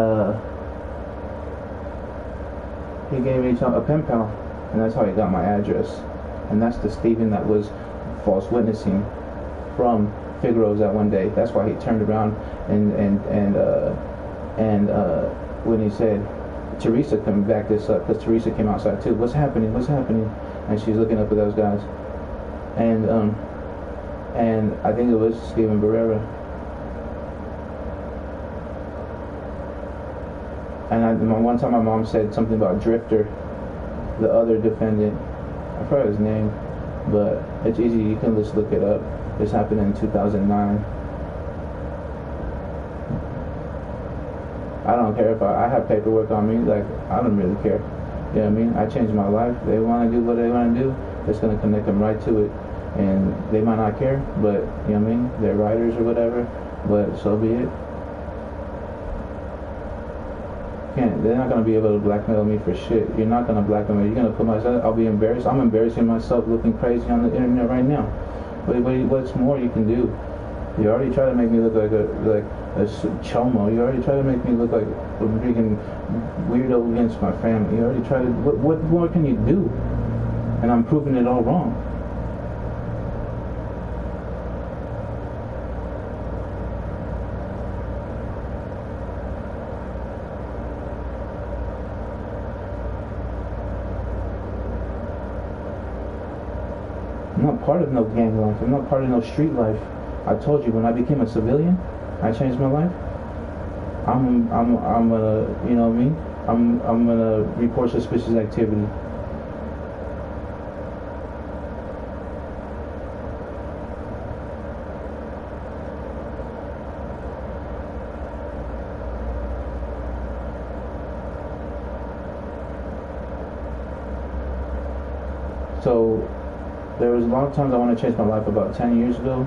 a pen pal, and that's how he got my address. And that's the Steven that was false witnessing from Figaro's that one day. That's why he turned around and when he said, Teresa can back this up, because Teresa came outside too. What's happening? And she's looking up at those guys, and I think it was Steven Barrera. And one time my mom said something about Drifter, the other defendant. I forgot his name, but it's easy. You can just look it up. This happened in 2009. I don't care if I have paperwork on me. Like, I don't really care. You know what I mean? I changed my life. They want to do what they want to do. It's going to connect them right to it. And they might not care, but, you know what I mean? They're writers or whatever, but so be it. can't. They're not gonna be able to blackmail me for shit. You're not gonna blackmail me. You're gonna put myself. I'll be embarrassed. I'm embarrassing myself, looking crazy on the internet right now. What's more you can do? You already try to make me look like a chomo. You already try to make me look like a freaking weirdo against my family. You already try to. What more can you do? And I'm proving it all wrong. I'm not part of no gang life. I'm not part of no street life. I told you, when I became a civilian, I changed my life. I'm gonna, you know what I mean? I'm gonna report suspicious activity. So there was a lot of times I want to change my life about 10 years ago,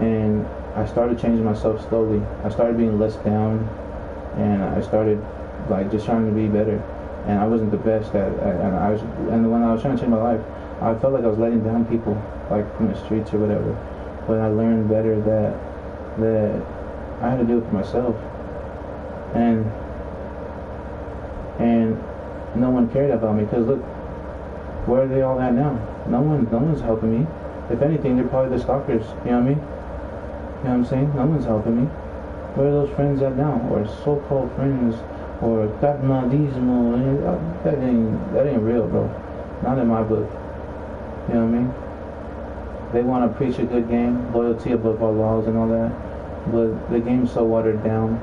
and I started changing myself slowly. I started being less down, and I started like just trying to be better. And I wasn't the best and when I was trying to change my life, I felt like I was letting down people, like from the streets or whatever. But I learned better that I had to do it for myself, and no one cared about me, because look, where are they all at now? No one's helping me. If anything, they're probably the stalkers. You know what I mean? You know what I'm saying? No one's helping me. Where are those friends at now? Or so-called friends? Or carnalismo? That ain't real, bro. Not in my book. You know what I mean? They want to preach a good game, loyalty above all laws and all that, but the game's so watered down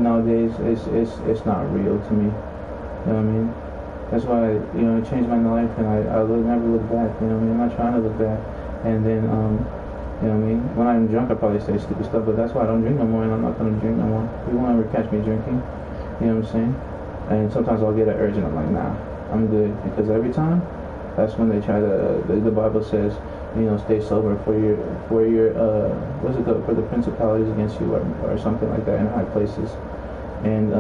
nowadays. It's not real to me. You know what I mean? That's why, you know, it changed my life, and I will never look back. You know what I mean? I'm not trying to look back. And then, you know what I mean? When I'm drunk, I probably say stupid stuff, but that's why I don't drink no more, and I'm not gonna drink no more. You won't ever catch me drinking. You know what I'm saying? And sometimes I'll get an urge, and I'm like, nah, I'm good, because every time, that's when they try to. The Bible says, you know, stay sober for your what's it called? For the principalities against you, or something like that in high places, and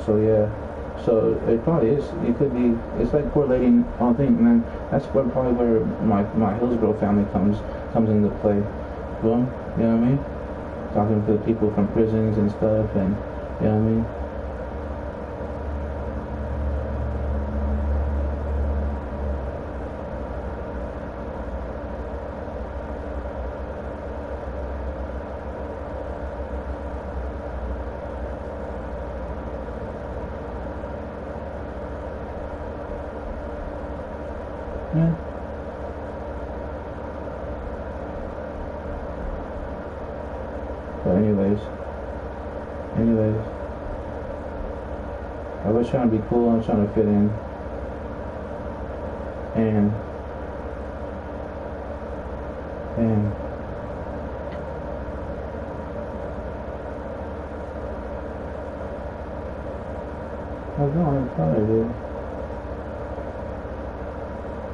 so yeah, so it probably is. It could be. It's like correlating all things, and then that's probably where my Hillsborough family comes into play. Boom, you know what I mean? Talking to people from prisons and stuff, and you know what I mean. Yeah. But anyways, I was trying to be cool. I was trying to fit in, and I thought I did.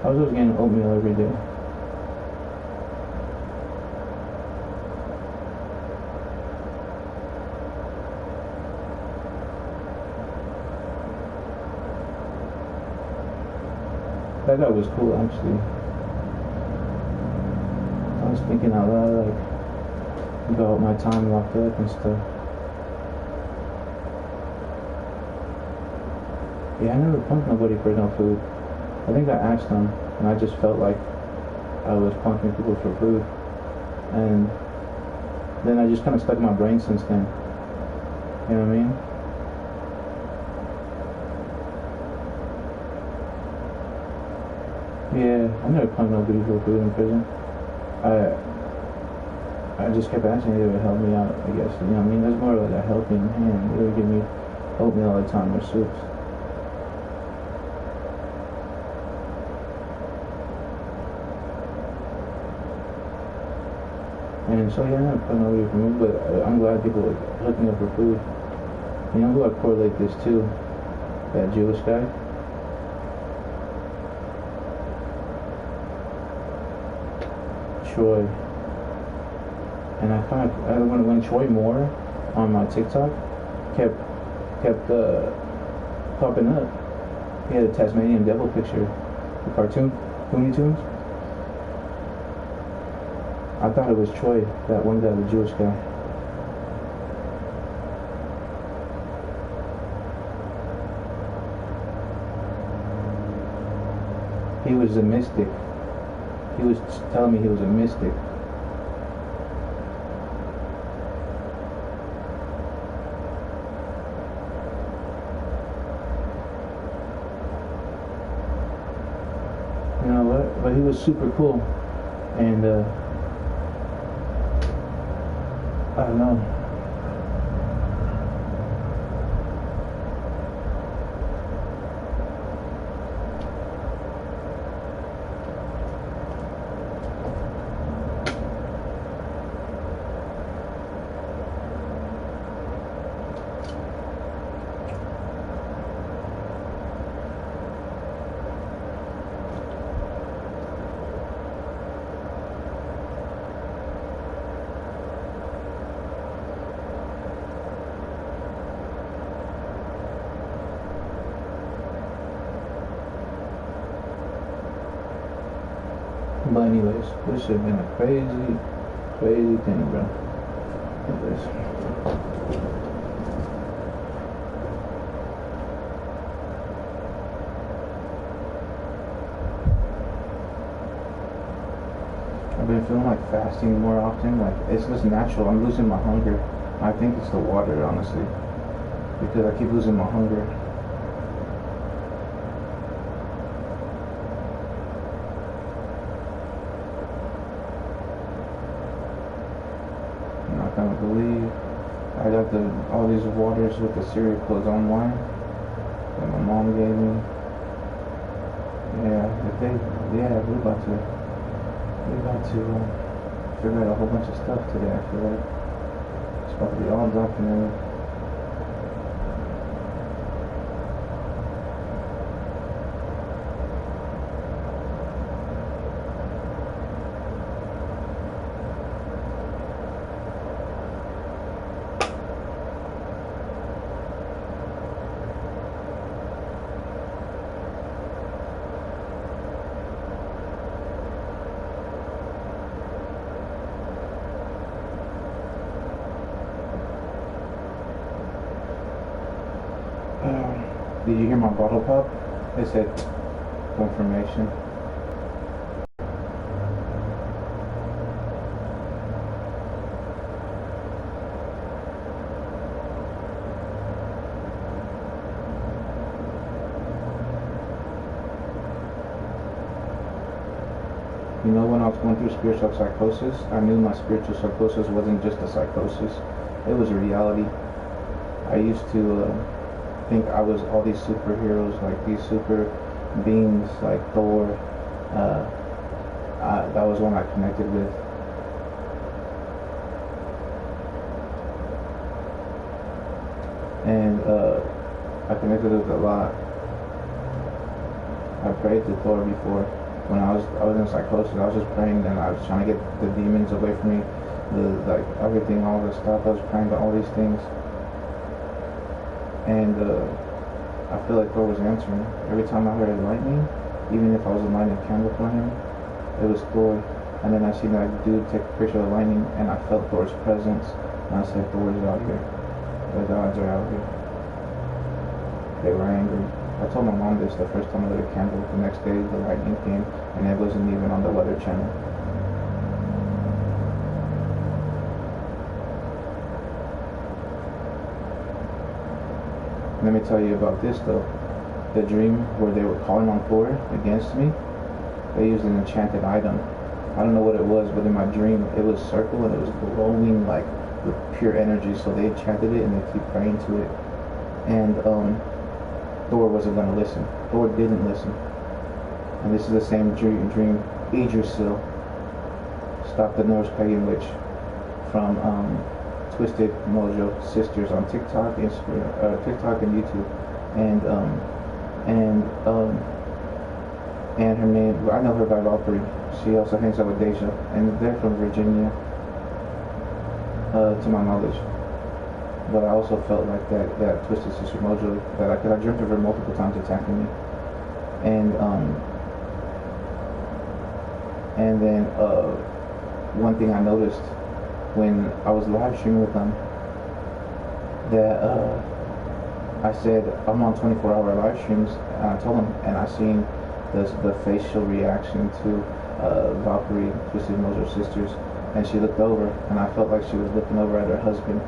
I was just getting oatmeal every day. That guy was cool, actually. I was thinking out loud, like, about my time locked up and stuff. Yeah, I never punked nobody for no food. I think I asked them, and I just felt like I was punking people for food. And then I just kind of stuck in my brain since then. You know what I mean? Yeah, I never punked nobody for food in prison. I just kept asking if they would help me out, I guess. You know what I mean? That's more like a helping hand. They would give me oatmeal all the time, or soups. And so yeah, I'm not putting away from it, but I'm glad people are hooking up for food. You know who I correlate this to? That Jewish guy. Troy. And I found when Troy Moore on my TikTok kept popping up. He had a Tasmanian devil picture, the cartoon, Looney Tunes. I thought it was Troy, that one guy, the Jewish guy. He was a mystic. He was telling me he was a mystic. You know what? But he was super cool. And I don't know. But anyways, this should have been a crazy thing, bro. Look at this. I've been feeling like fasting more often. Like, it's just natural. I'm losing my hunger. I think it's the water, honestly, because I keep losing my hunger. I can't believe I got all these waters with the cereal codes online that my mom gave me. Yeah, we're about to figure out a whole bunch of stuff today. I feel like it's about to be all documented. Did you hear my bottle pop? It said confirmation. You know, when I was going through spiritual psychosis, I knew my spiritual psychosis wasn't just a psychosis. It was a reality. I used to think I was all these superheroes, like these super beings like Thor. That was one I connected with. And I connected with a lot. I prayed to Thor before. When I was in psychosis, I was just praying, and I was trying to get the demons away from me, like everything, all this stuff. I was praying to all these things. And I feel like Thor was answering. Every time I heard lightning, even if I was lighting a candle for him, it was Thor. And then I seen that dude take a picture of the lightning, and I felt Thor's presence. And I said, Thor's out here. The gods are out here. They were angry. I told my mom this the first time I lit a candle. The next day, the lightning came, and it wasn't even on the Weather Channel. Let me tell you about this though. The dream where they were calling on Thor against me, they used an enchanted item. I don't know what it was, but in my dream it was circle and it was glowing like with pure energy. So they enchanted it and they keep praying to it. And Thor wasn't going to listen. Thor didn't listen. And this is the same dream Idrisil stopped the Norse pagan witch from Twisted Mojo Sisters on TikTok, Instagram, TikTok and YouTube, and her name, I know her by Valkyrie. She also hangs out with Deja, and they're from Virginia. to my knowledge. But I also felt like that Twisted Sister Mojo, that I dreamt of her multiple times attacking me. And then one thing I noticed when I was live streaming with them, that I said I'm on 24-hour live streams, and I told them, and I seen the facial reaction to Valkyrie, Twisted Mojo's sisters, and she looked over, and I felt like she was looking over at her husband,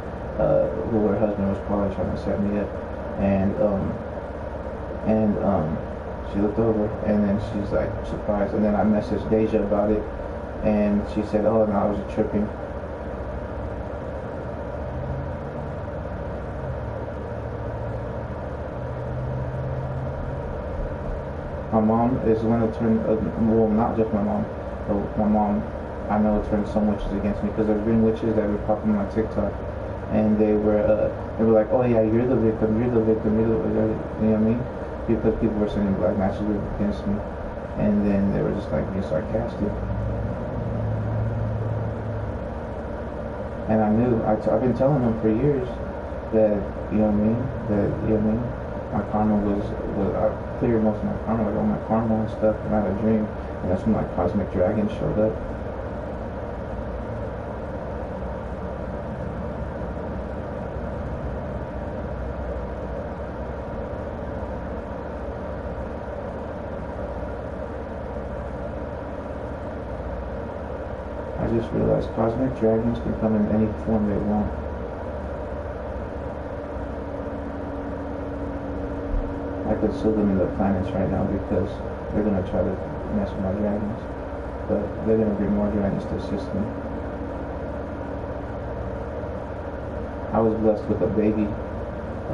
who her husband was probably trying to set me up, and she looked over, and then she's like surprised, and then I messaged Deja about it, and she said, "Oh, no, I was tripping." My mom is one that turned, well, not just my mom, but my mom, I know, turned some witches against me, because there's been witches that would pop on my TikTok, and they were like, "Oh yeah, you're the victim, you're the victim, you know what I mean?" Because people were sending black matches against me, and then they were just like being sarcastic. And I knew, I've been telling them for years that, you know what I mean, my karma was I cleared most of my karma, like all my karma and stuff, and I had a dream, and that's when my cosmic dragon showed up. I just realized cosmic dragons can come in any form they want. I could sue them in the planets right now because they're going to try to mess with my dragons. But they're going to bring more dragons to assist me. I was blessed with a baby,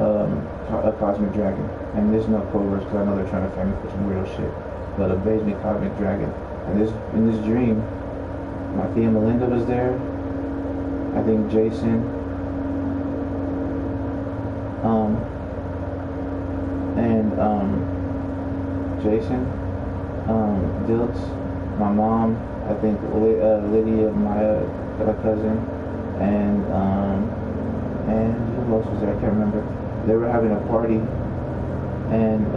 a cosmic dragon. And there's no code words because I know they're trying to find me for some weirdo shit. But a baby cosmic dragon. And in this dream, my Tia Melinda was there. I think Jason. Diltz, my mom, I think Lydia, my cousin, and who else was there? I can't remember. They were having a party, and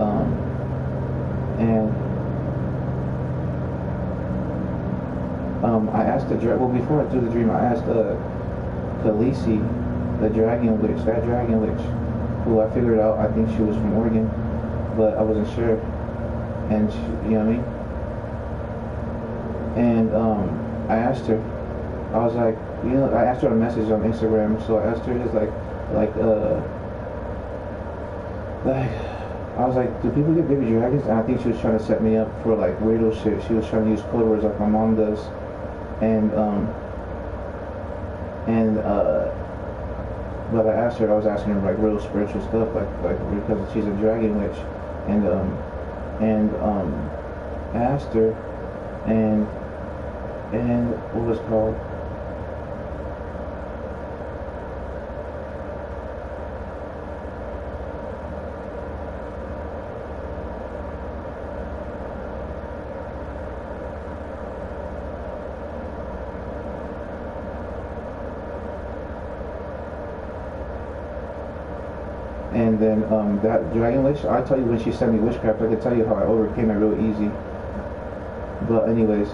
I asked well, before I do the dream, I asked Khaleesi, the dragon witch, that dragon witch, who I figured out, I think she was from Oregon, but I wasn't sure, and she, you know what I mean? And I asked her, I was like, I asked her a message on Instagram, so I asked her just like, I was like, do people get baby dragons? And I think she was trying to set me up for like weirdo shit. She was trying to use code words like my mom does, but I asked her, I was asking her like real spiritual stuff, like because she's a dragon witch, and I asked her, and what was it called? And then that dragon witch, I tell you, when she sent me witchcraft, I could tell you how I overcame it real easy. But anyways,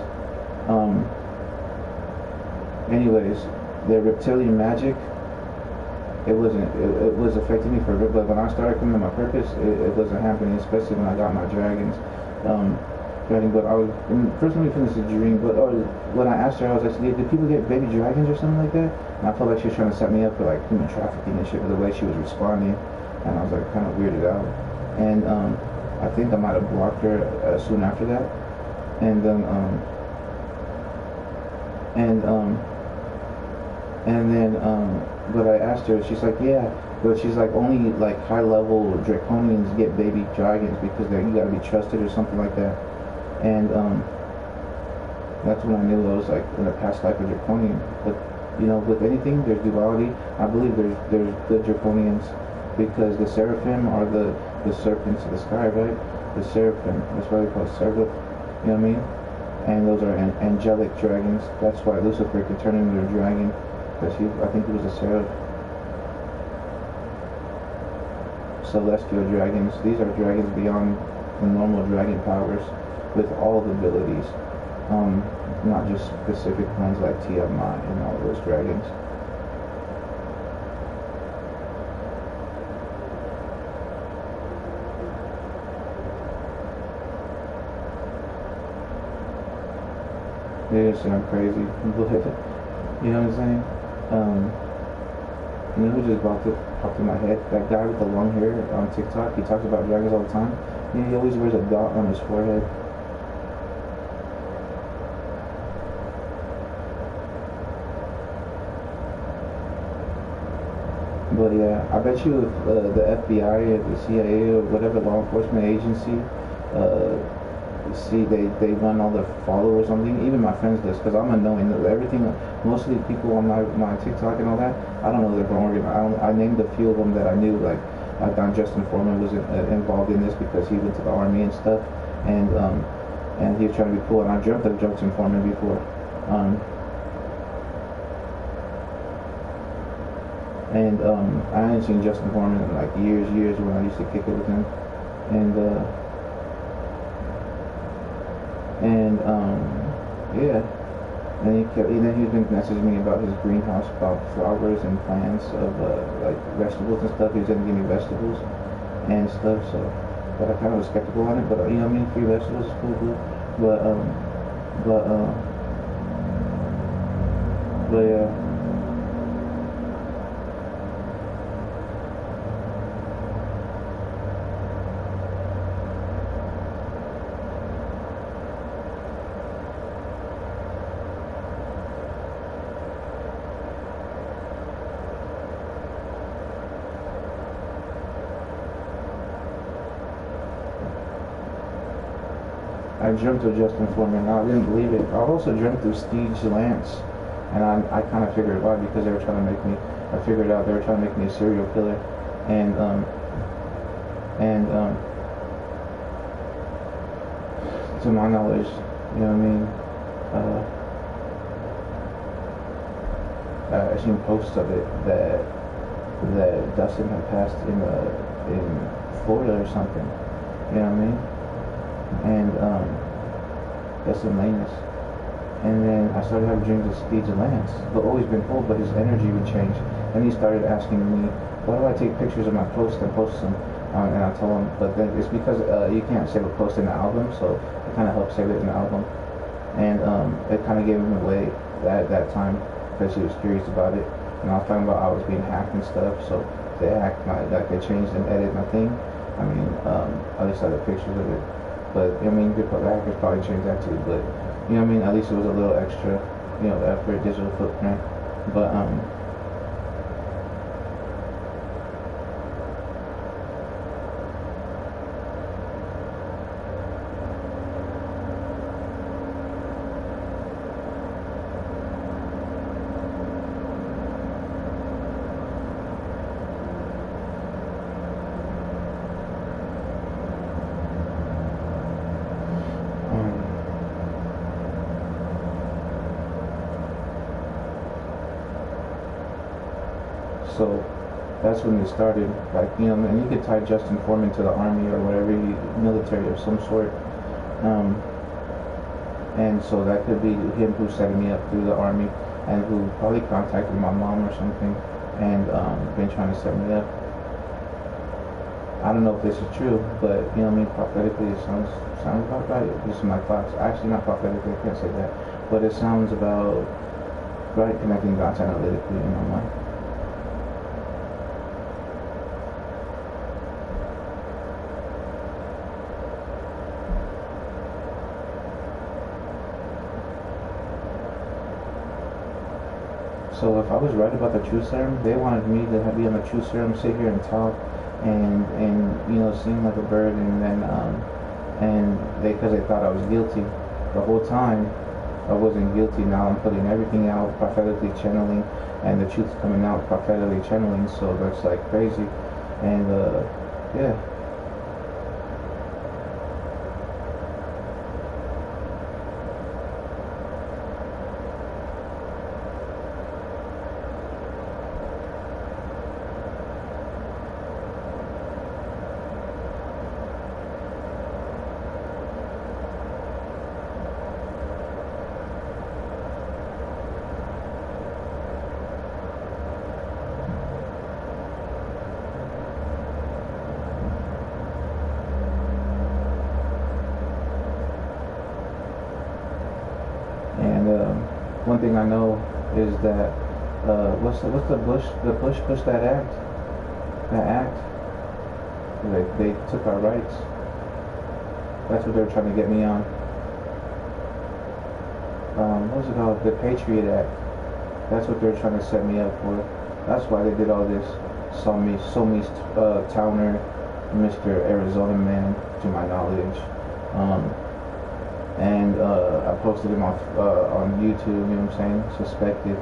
the reptilian magic, it was affecting me for a bit, but when I started coming to my purpose, it wasn't happening, especially when I got my dragons. But I was, first let me finish the dream, but when I asked her, I was like, did people get baby dragons or something like that? And I felt like she was trying to set me up for like human trafficking and shit, with the way she was responding, and I was like kind of weirded out. And I think I might have blocked her soon after that. And then but I asked her, she's like, yeah, but she's like, only like high level draconians get baby dragons because you gotta be trusted or something like that. And that's when I knew I was like in a past life a draconian. But with anything there's duality. I believe there's good draconians, because the seraphim are the serpents of the sky, right? The seraphim, that's why they call it seraph, you know what I mean? And those are angelic dragons. That's why Lucifer could turn into a dragon. Because I think he was a seraph. Celestial dragons. These are dragons beyond the normal dragon powers, with all the abilities. Not just specific ones like Tiamat and all those dragons. They just sound crazy, but you know what I'm saying? You know who just popped in my head? That guy with the long hair on TikTok. He talks about dragons all the time. He always wears a dot on his forehead. But yeah, I bet you if the FBI or the CIA or whatever law enforcement agency see they run all the followers on me, even my friends list, because I'm unknowing that everything. Most of the people on my TikTok and all that, I don't know their from I named a few of them that I knew, like I thought Justin Foreman was involved in this because he went to the army and stuff, and he was trying to be cool, and I dreamt of Justin Foreman before. And I hadn't seen Justin Foreman in like years when I used to kick it with him, and yeah, and then he's been messaging me about his greenhouse, about flowers and plants of like vegetables and stuff. He's gonna give me vegetables and stuff, so but I kind of was skeptical on it, but you know what I mean, free vegetables is cool, but yeah. I dreamt of Justin Foreman. I didn't believe it. I also dreamt of Steve Lance, and I kind of figured why, because they were trying to make me. I figured out they were trying to make me a serial killer, and to my knowledge, you know what I mean. I seen posts of it that Dustin had passed in Florida or something. You know what I mean? And that's the lamest. And then I started having dreams of Steve Lance, but always been cool, but his energy would change. And he started asking me, why do I take pictures of my posts and post them? And I tell him, but then it's because you can't save a post in the album, so it kind of helped save it in the album. And it kind of gave him away at that time because he was curious about it. And I was talking about I was being hacked and stuff, so they hacked like they changed and edited my thing. I mean, at least I had pictures of it. But I mean, the hackers probably changed that too. But you know what I mean? At least it was a little extra, you know, effort, digital footprint. But so that's when it started. Like, you know, and you could tie Justin Foreman to the army or whatever, military of some sort. And so that could be him who set me up through the army, and who probably contacted my mom or something, and been trying to set me up. I don't know if this is true, but you know what I mean, prophetically it sounds about right. This is my thoughts. Actually, not prophetically, I can't say that, but it sounds about right, connecting dots analytically in my mind. So if I was right about the truth serum, they wanted me to be on the truth serum, sit here and talk, and you know, sing like a bird, and then because they thought I was guilty. The whole time I wasn't guilty. Now I'm putting everything out, prophetically channeling, and the truth's coming out, prophetically channeling. So that's like crazy, and yeah. one thing I know is that what's the Bush push that act like they took our rights. That's what they're trying to get me on. What was it called? The Patriot Act. That's what they're trying to set me up for. That's why they did all this. Saw me Towner, Mr. Arizona Man, to my knowledge. And I posted him on YouTube, you know what I'm saying? Suspected.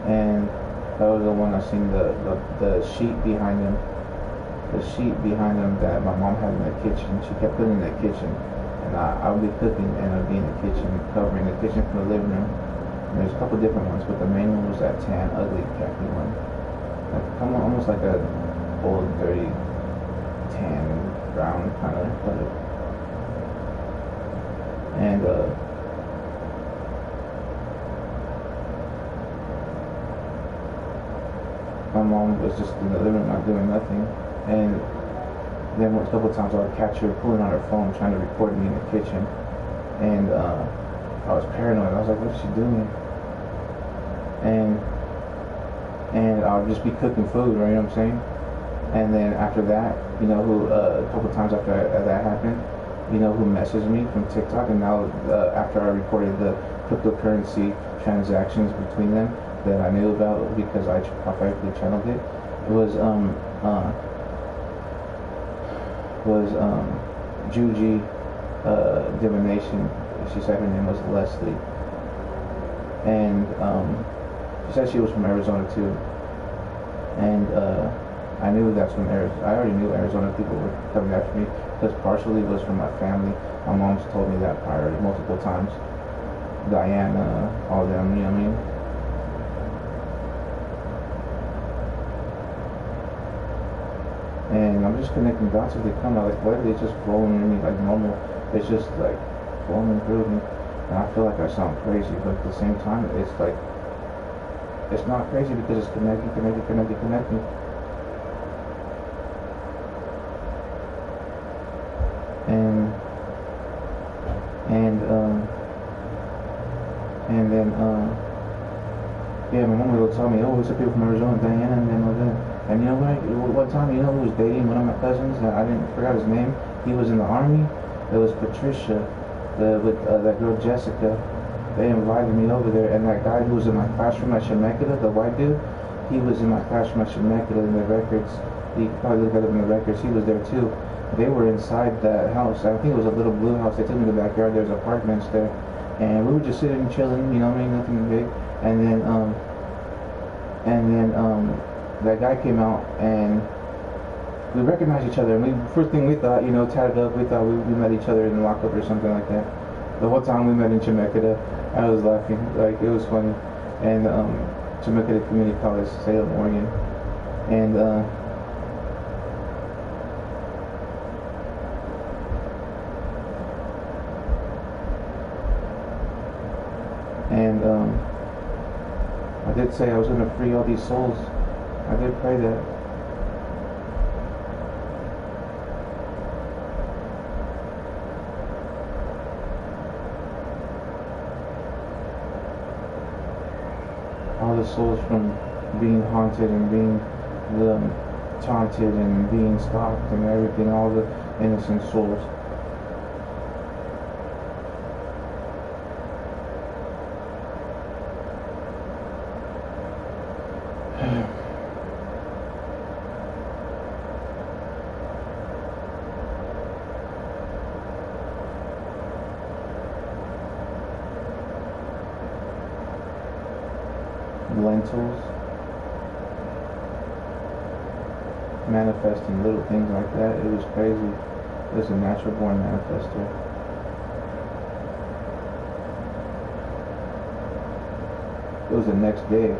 And that was the one I seen the sheet behind him. The sheet behind him that my mom had in the kitchen. She kept putting in the kitchen. And I would be cooking and I'd be in the kitchen, covering the kitchen from the living room. And there's a couple different ones, but the main one was that tan, ugly, khaki one. Like almost like a old, dirty, tan, brown kind of color. And my mom was just in the living room not doing nothing. And then a couple of times I would catch her pulling on her phone trying to record me in the kitchen. And I was paranoid. I was like, what's she doing? And I would just be cooking food, right, you know what I'm saying? And then after that, you know who, a couple of times after that happened, you know who messaged me from TikTok, and now after I recorded the cryptocurrency transactions between them that I knew about because I prophetically channeled it, it was Juji Divination. She said her name was Leslie, and she said she was from Arizona too. And I knew that's when I already knew Arizona people were coming after me because partially it was from my family. My mom's told me that prior multiple times. Diana, all them, you know what I mean? And I'm just connecting dots as they come out. Like lately it's just flowing in me like normal. It's just like flowing through me. And I feel like I sound crazy, but at the same time it's like it's not crazy because it's connecting. And then yeah, my mom will tell me, oh, it's a people from Arizona, Diana, and then all that. And you know what? One time, you know who was dating one of my cousins? I forgot his name. He was in the army. It was Patricia, with that girl Jessica. They invited me over there, and that guy who was in my classroom at Shemeketa, the white dude, he was in my classroom at Shemeketa in the records. You can probably look at it in the records. He was there too. They were inside that house. I think it was a little blue house. They took me to the backyard. There's a park bench there, and we were just sitting and chilling. You know what I mean? Nothing big. And then that guy came out, and we recognized each other. And first thing we thought, you know, tatted up. We thought we met each other in the lockup or something like that. The whole time we met in Chemeketa, I was laughing, like it was funny. And Chemeketa Community College, Salem, Oregon, and I did say I was going to free all these souls. I did pray that. All the souls from being haunted and being taunted and being stalked and everything, all the innocent souls. Lentils, manifesting little things like that. It was crazy. It was a natural born manifester. It was the next day,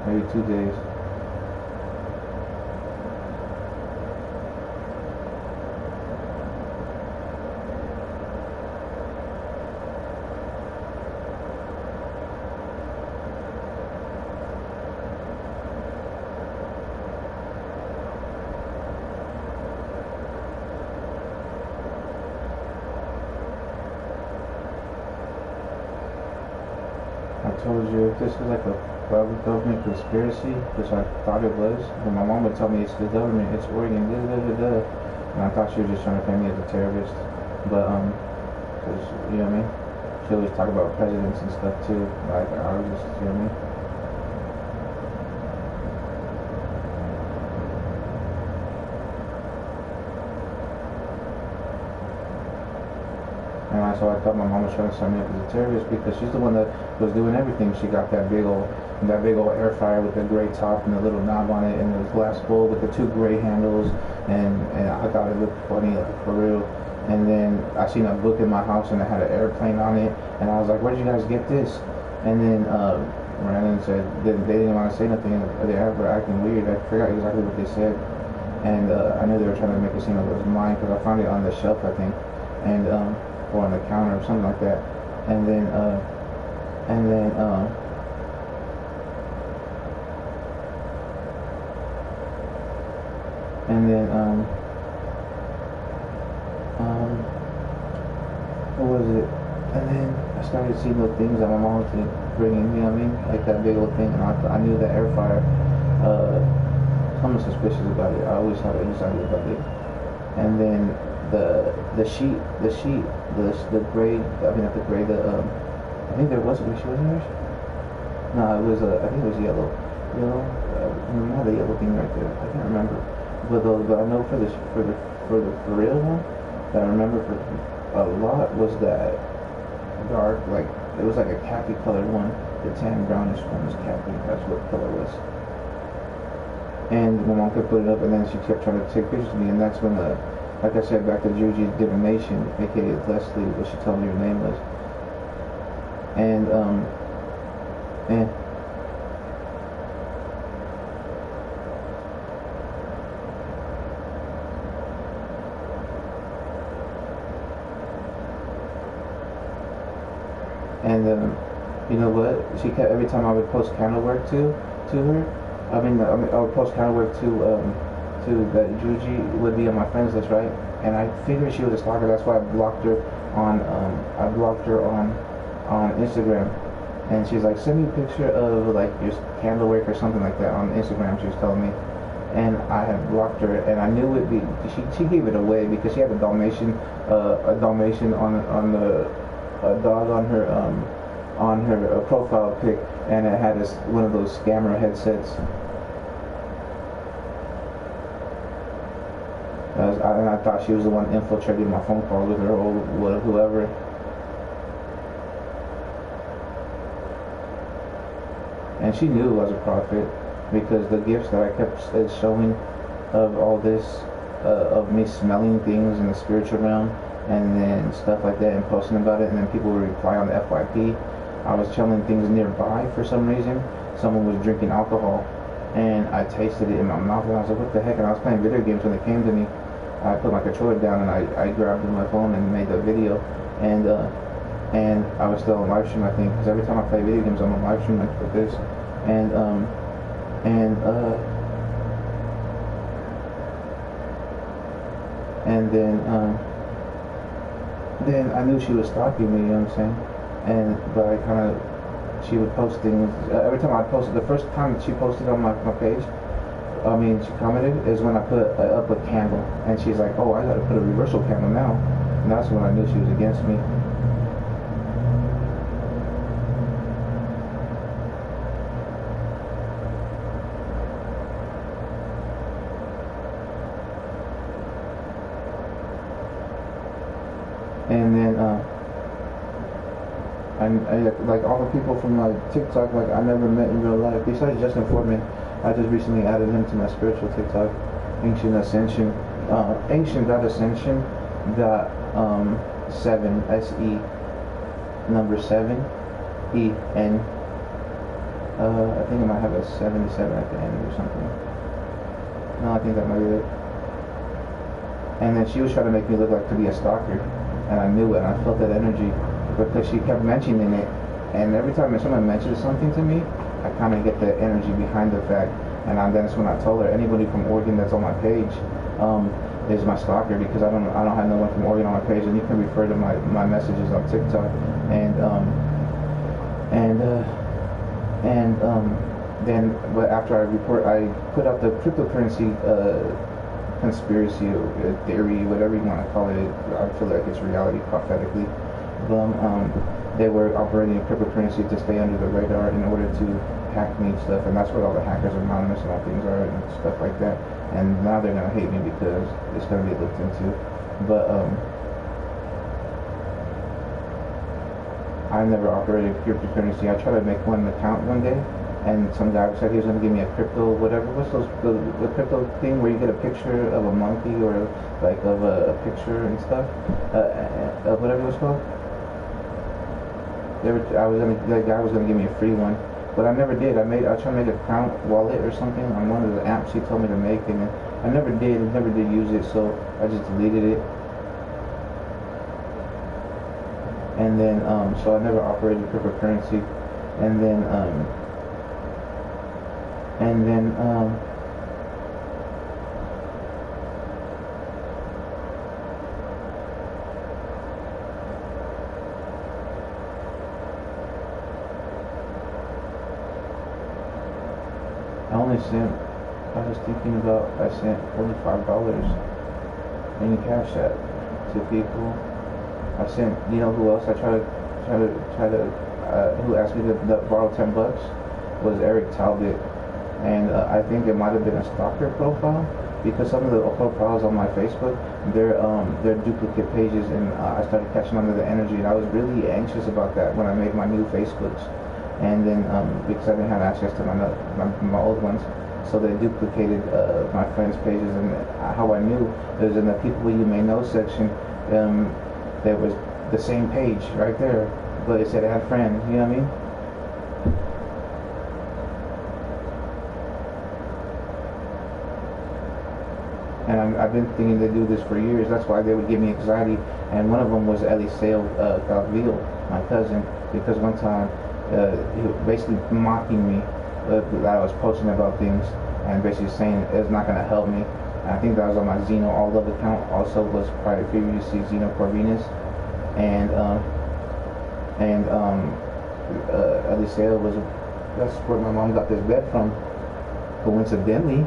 maybe 2 days. told you, if this was like a government conspiracy, which I thought it was, but my mom would tell me it's the government, it's Oregon, da da da da. And I thought she was just trying to paint me as a terrorist. But, cause, you know what I mean? She always talk about presidents and stuff too. Like, I was just, you know what I mean? And so I thought my mom was trying to sign me up as a terrorist because she's the one that was doing everything. She got that big old air fryer with the gray top and the little knob on it, and the glass bowl with the two gray handles, and I thought it looked funny, like, for real. And then I seen a book in my house and it had an airplane on it, and I was like, where'd you guys get this? And then Brandon said they didn't want to say nothing. They were acting weird. I forgot exactly what they said, and I knew they were trying to make it seem like it was mine because I found it on the shelf, I think, and or on the counter or something like that. And then and then what was it? And then I started seeing those things that my mom was bringing, you know what I mean? Like that big old thing, and I knew that air fryer. I'm suspicious about it. I always had an anxiety about it. And then the gray, I mean not the gray, I think there was a gray sheet, wasn't there? No, it was, I think it was yellow. Yellow? You have the yellow thing right there. I can't remember. But I know for the real one, that I remember for a lot was that dark, like, it was like a khaki colored one. The tan brownish one was khaki. That's what color it was. And my mom kept putting it up, and then she kept trying to take pictures of me, and that's when like I said, back to Juji's divination, aka Leslie, what she told me her name was. And you know what? She kept, every time I would post candle work to her. I would post candle work to that Juji would be on my friends list, right? And I figured she was a stalker. That's why I blocked her on Instagram. And she's like, send me a picture of like your candle work or something like that on Instagram. She was telling me. And I had blocked her, and I knew it'd be. She gave it away because she had a Dalmatian on the dog on her profile pic, and it had one of those scammer headsets. And I thought she was the one infiltrating my phone calls with her or whoever. And she knew I was a prophet because the gifts that I kept showing of all this, of me smelling things in the spiritual realm and then stuff like that and posting about it, and then people would reply on the FYP. I was telling things nearby for some reason. Someone was drinking alcohol and I tasted it in my mouth and I was like, what the heck? And I was playing video games when they came to me. I put my controller down and I grabbed my phone and made the video, and I was still on live stream, I think, because every time I play video games I'm on live stream like this, and then I knew she was stalking me, you know what I'm saying, but I kind of, she would post things, every time I posted, the first time she posted on my page, she commented, is when I put up a candle, and she's like, oh, I gotta put a reversal candle now, and that's when I knew she was against me. And then I like all the people from like TikTok, like I never met in real life, besides Justin Foreman. I just recently added him to my spiritual TikTok, Ancient Ascension, Ancient.Ascension .7 SE number 7 EN. I think I might have a 77 at the end or something. No, I think that might be it. And then she was trying to make me look like to be a stalker, and I knew it, and I felt that energy because she kept mentioning it, and every time someone mentions something to me, I kind of get the energy behind the fact, and that's when I told her anybody from Oregon that's on my page is my stalker, because I don't have no one from Oregon on my page, and you can refer to my messages on TikTok, and And then, but after I put out the cryptocurrency conspiracy or theory, whatever you want to call it. I feel like it's reality prophetically. But they were operating cryptocurrency to stay under the radar in order to hack me and stuff, and that's what all the hackers anonymous and all things are and stuff like that. And now they're gonna hate me because it's gonna be looked into. But I never operated cryptocurrency. I tried to make one account one day, and some guy said he was gonna give me a crypto whatever. What's the crypto thing where you get a picture of a monkey or like of a picture and stuff, whatever it was called. That guy was gonna give me a free one, but I never did. I tried to make a Crown wallet or something on one of the apps he told me to make, and I never did use it, so I just deleted it. And then so I never operated cryptocurrency, and then I was thinking about, I sent $45 in Cash App to people. I sent, you know who else I who asked me to borrow $10 was Eric Talbot. And I think it might have been a stalker profile, because some of the profiles on my Facebook, they're duplicate pages, and I started catching on to the energy, and I was really anxious about that when I made my new Facebooks. And then because I didn't have access to my old ones, so they duplicated my friends' pages. And how I knew it was in the people you may know section. There was the same page right there, but it said add friend. You know what I mean? And I've been thinking to do this for years. That's why they would give me anxiety. And one of them was Eliseo Calvillo, my cousin, because one time he was basically mocking me that I was posting about things and basically saying it's not going to help me. And I think that was on my Zeno All Love account. Also was previously Zeno Corvinus. And Eliseo was, that's where my mom got this bed from, coincidentally.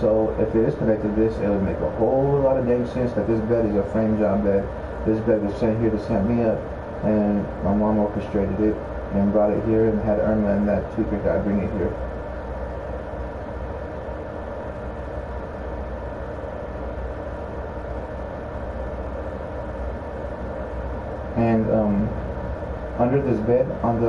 So if it is connected to this, it would make a whole lot of dang sense that this bed is a frame job bed. This bed was sent here to set me up, and my mom orchestrated it and brought it here and had Irma and that tweaker guy bring it here. And under this bed, on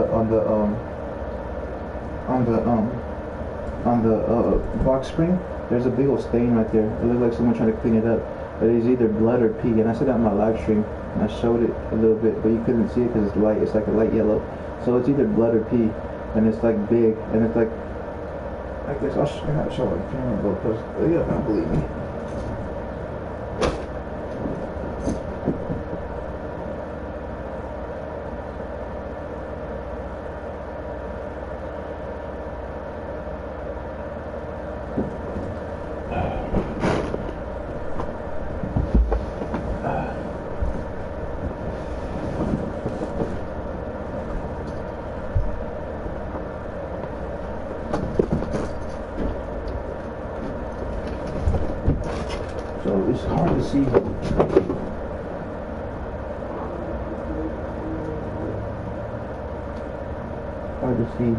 the box spring, there's a big old stain right there. It looked like someone trying to clean it up. But it's either blood or pee. And I said that on my live stream, and I showed it a little bit, but you couldn't see it because it's light. It's like a light yellow. So it's either blood or pee, and it's like big, and it's like, I guess I'll show it on camera, because you're not gonna believe me. So it's hard to see. Hard to see.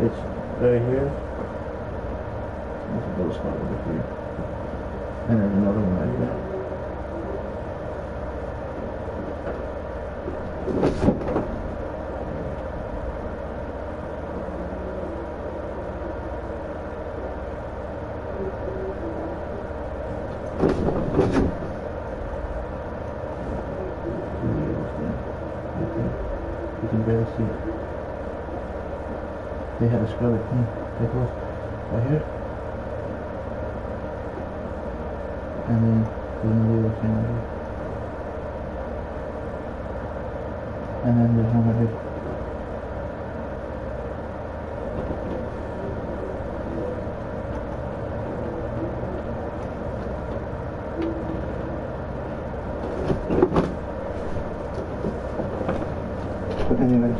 It's right here. There's a little spot over here. And there's another one right here. You can barely see it. They had a scroll thing. Take a look. Right here. And then there's another little thing right here. And then there's one right here. But anyway.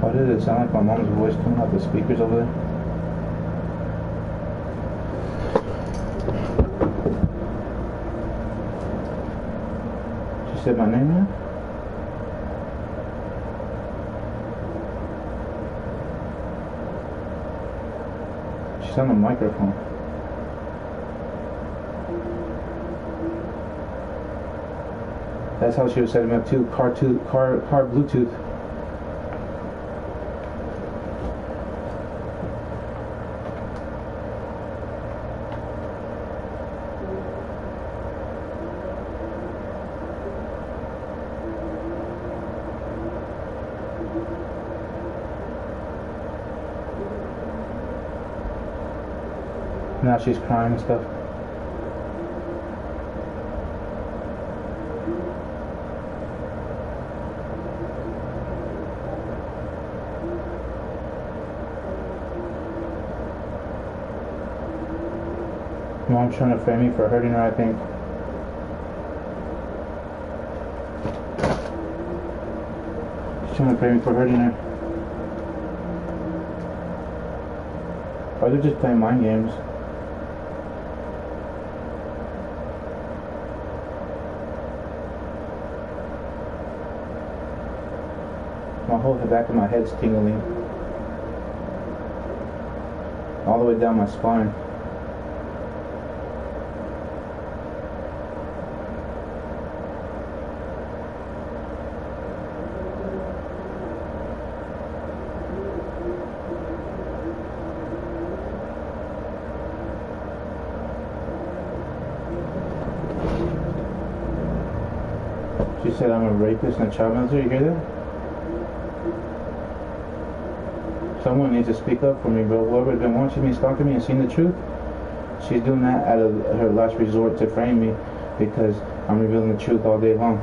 Why did it sound like my mom's voice coming out the speakers over there? She said my name now? She's on the microphone. That's how she was setting me up too. Car Bluetooth. Now she's crying and stuff. Mom's trying to frame me for hurting her, I think. She's trying to frame me for hurting her. Or they're just playing mind games. My whole back of my head's tingling. All the way down my spine. She said I'm a rapist and a child molester. You hear that? Someone needs to speak up for me, bro. Whoever's been watching me, stalking me, and seeing the truth, she's doing that out of her last resort to frame me because I'm revealing the truth all day long.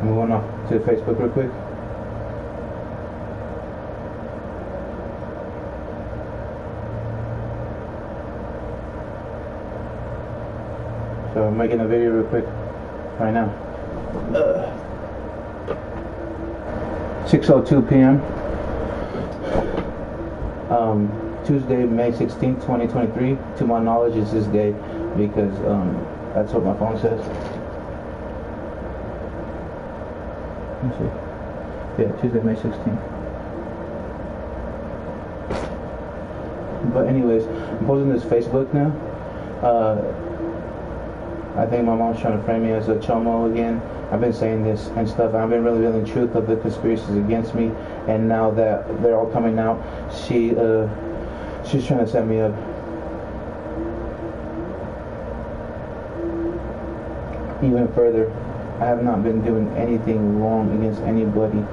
I'm going off to Facebook real quick. So I'm making a video real quick right now. 6:02 p.m. Tuesday, May 16th, 2023. To my knowledge, it's this day because that's what my phone says. Let's see. Yeah, Tuesday, May 16th. But anyways, I'm posting this Facebook now. I think my mom's trying to frame me as a chomo again. I've been saying this and stuff. I've been revealing the truth of the conspiracies against me, and now that they're all coming out, she's trying to set me up. Even further. I have not been doing anything wrong against anybody,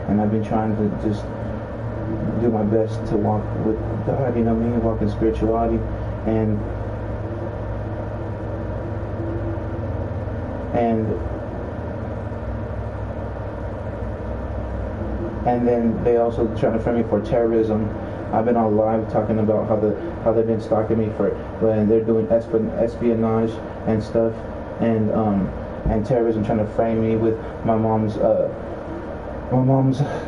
and I've been trying to just do my best to walk with God, you know what I mean, walk in spirituality, and and then they also trying to frame me for terrorism. I've been on live talking about how they've been stalking me for when they're doing espionage and stuff, and terrorism, trying to frame me with my mom's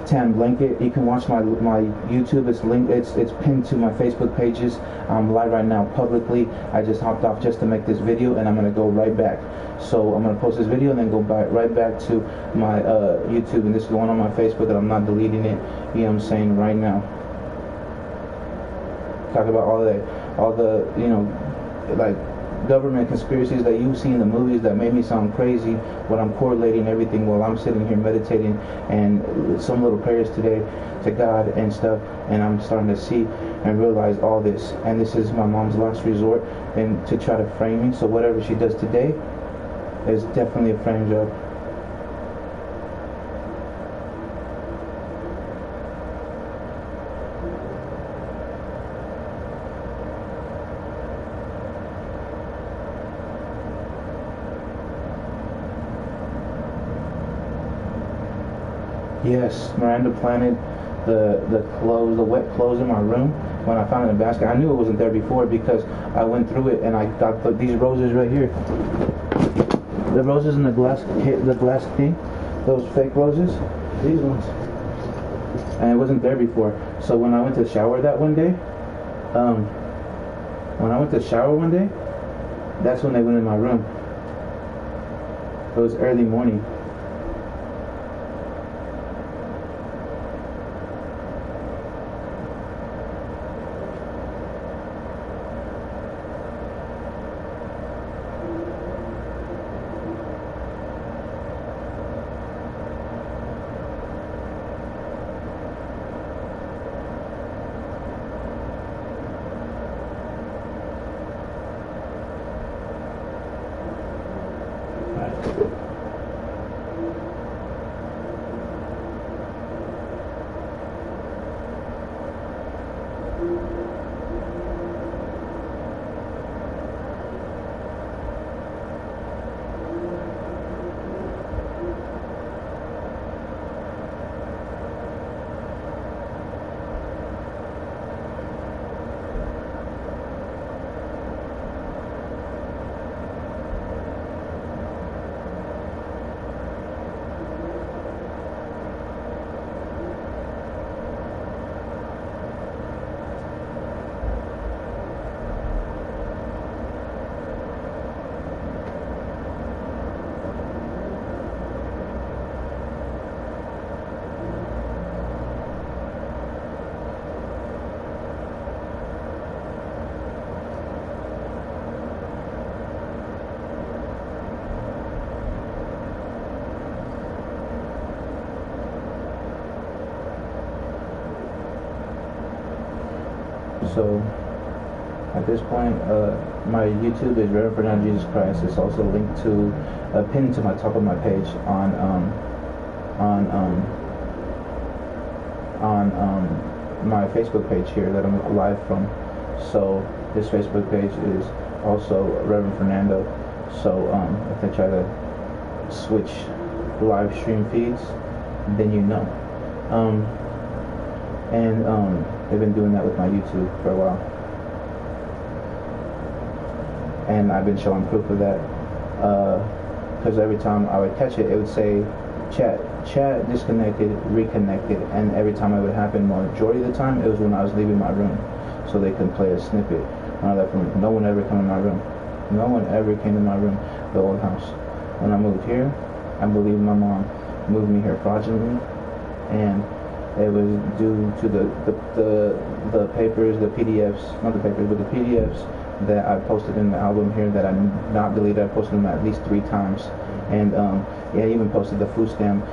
tan blanket. You can watch my YouTube. It's linked. It's pinned to my Facebook pages. I'm live right now publicly. I just hopped off just to make this video, and I'm gonna go right back. So I'm gonna post this video and then go right back to my YouTube, and this is going on my Facebook, and I'm not deleting it. You know what I'm saying, right now. Talk about all the like government conspiracies that you see in the movies that made me sound crazy when I'm correlating everything while I'm sitting here meditating and some little prayers today to God and stuff, and I'm starting to see and realize all this, and this is my mom's last resort and to try to frame me. So whatever she does today is definitely a frame job. Yes, Miranda planted the wet clothes in my room when I found it in a basket. I knew it wasn't there before because I went through it and I got these roses right here. The roses in the glass thing, those fake roses, these ones. And it wasn't there before. So when I went to shower that one day, that's when they went in my room. It was early morning. So at this point, my YouTube is Reverend Fernando Jesus Christ. It's also linked to pinned to my top of my page on my Facebook page here that I'm live from. So this Facebook page is also Reverend Fernando. So if they try to switch live stream feeds, then you know. They've been doing that with my YouTube for a while, and I've been showing proof of that. Because every time I would catch it, it would say chat disconnected, reconnected, and every time it would happen, majority of the time, it was when I was leaving my room, so they could play a snippet when I left room. No one ever came in my room. No one ever came to my room, the old house. When I moved here, I believe my mom moved me here fraudulently, and it was due to the papers, the PDFs, not the papers, but the PDFs that I posted in the album here that I not deleted. I posted them at least 3 times, and I even posted the food stamp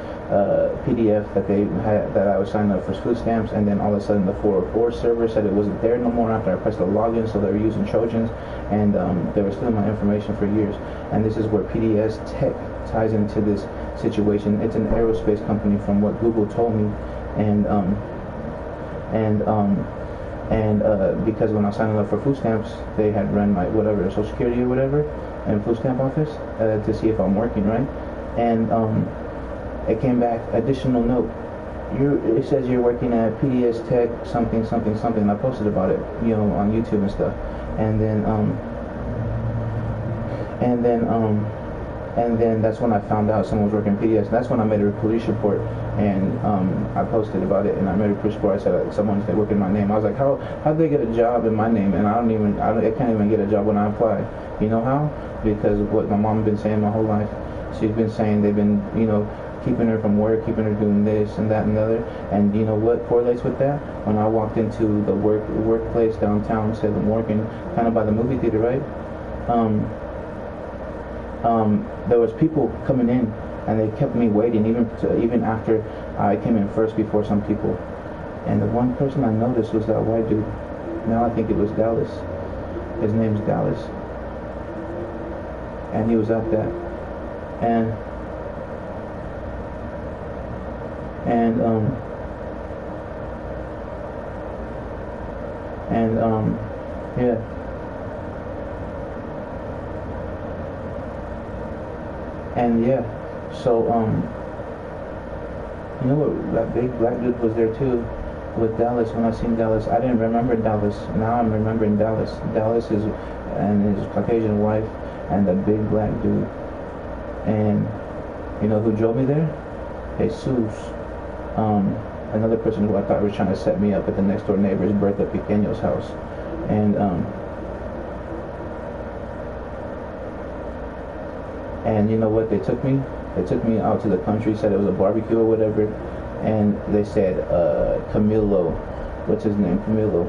PDF that they had, that I was signing up for food stamps, and then all of a sudden the 404 server said it wasn't there no more after I pressed the login, so they were using Trojans, and they were stealing my information for years. And this is where PDS Tech ties into this situation. It's an aerospace company from what Google told me, because when I was signing up for food stamps, they had run my whatever, Social Security or whatever, and food stamp office to see if I'm working right, and it came back additional note. it says you're working at PDS Tech something something something. And I posted about it, on YouTube and stuff, and then and then and then that's when I found out someone was working at PDS. That's when I made a police report, and I posted about it, and I made a police report. I said someone's working my name. I was like, how'd they get a job in my name, and I can't even get a job when I apply. You know how? Because of what my mom been saying my whole life. She's been saying they've been, keeping her from work, keeping her doing this and that and the other. And you know what correlates with that? When I walked into the workplace downtown, Salem, Morgan, kind of by the movie theater, right? There was people coming in, and they kept me waiting even after I came in first before some people. And the one person I noticed was that white dude. Now I think it was Dallas. His name's Dallas. And he was at that. And yeah. And yeah, so you know what, that big black dude was there too with Dallas. When I seen Dallas, I didn't remember Dallas. Now I'm remembering Dallas. Dallas is and his Caucasian wife and the big black dude. And you know who drove me there? Jesus. Another person who I thought was trying to set me up at the next door neighbor's Bertha Pequeño's house. And you know what they took me? They took me out to the country, said it was a barbecue or whatever, and they said Camilo, what's his name? Camilo,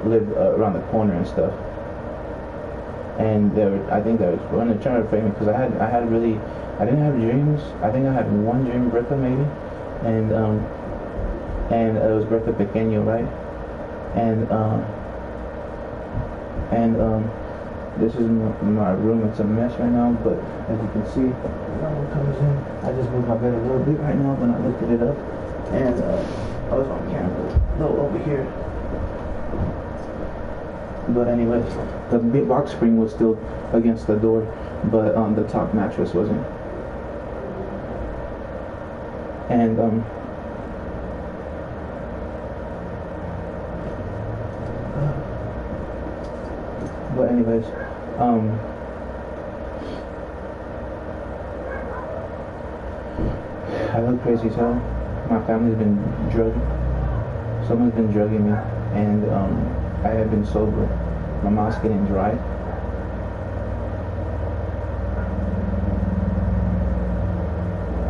lived around the corner and stuff. And I think they were trying to frame me because I didn't have dreams. I think I had one dream, Bertha maybe, and it was Bertha Pequeño, right? And this is my room. It's a mess right now, but as you can see, no one comes in. I just moved my bed a little bit right now when I lifted it up, and I was on camera. No, over here. But anyways, the big box spring was still against the door, but the top mattress wasn't. And but anyways, I look crazy as hell. My family's been drugged. Someone's been drugging me, and I have been sober. My mouth's getting dry.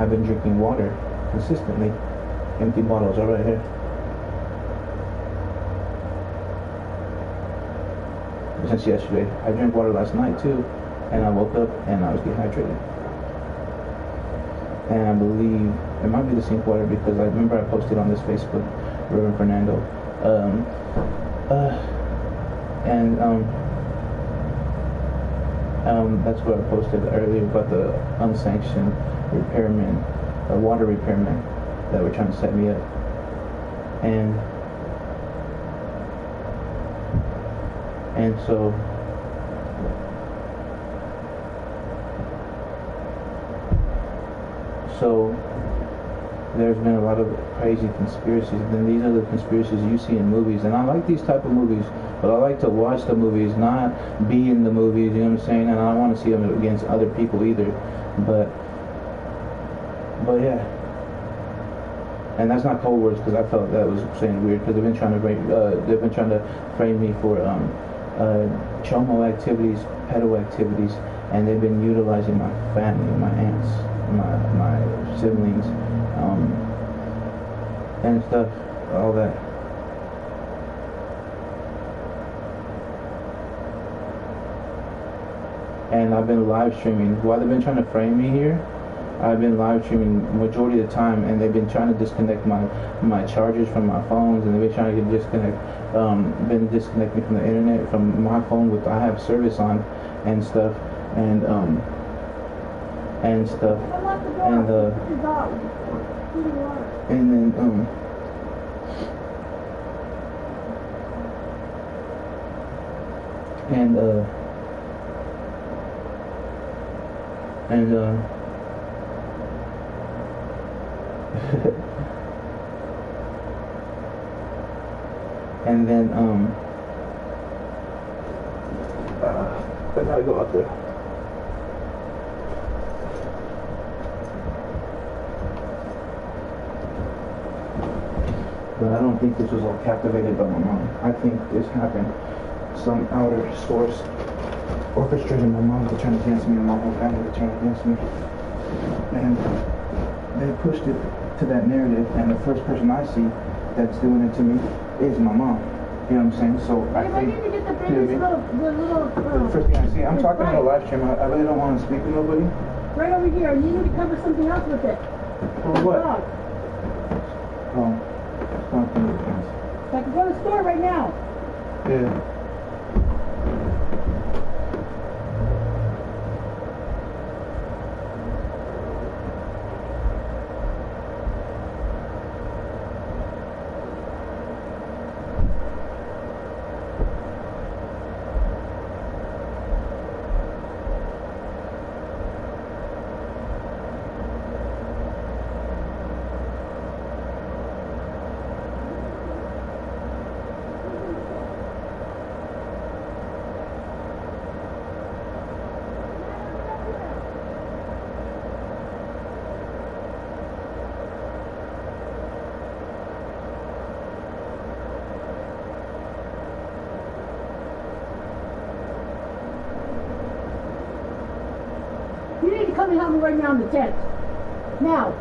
I've been drinking water consistently. Empty bottles are right here. Since yesterday. I drank water last night too, and I woke up and I was dehydrated. And I believe it might be the sink water because I remember I posted on this Facebook, Reverend Fernando. That's what I posted earlier about the unsanctioned repairmen, water repairmen that were trying to set me up. And so there's been a lot of crazy conspiracies, and these are the conspiracies you see in movies. And I like these type of movies, but I like to watch the movies, not be in the movies, you know what I'm saying? And I don't want to see them against other people either. But yeah. And that's not cold words because I felt that was saying weird because they've been trying to frame me for chomo activities, pedo activities, and they've been utilizing my family, my aunts, my siblings, and stuff, all that. And I've been live streaming. While they've been trying to frame me here, I've been live streaming majority of the time, and they've been trying to disconnect my chargers from my phones, and they've been trying to disconnect me from the internet, from my phone I have service on, and stuff, and And then I gotta go out there. But I don't think this was all captivated by my mom. I think this happened some outer source orchestrated my mom to turn against me and my whole family to turn against me. And they pushed it to that narrative, and the first person I see that's doing it to me is my mom. You know what I'm saying? So I think, need to get the the first thing I see, I'm talking on a live stream. I really don't want to speak to nobody. Right over here. You need to cover something else with it. For what? Dog. Oh, something. So I can go to the store right now. Yeah. You need to come and help me right now in the tent. Now.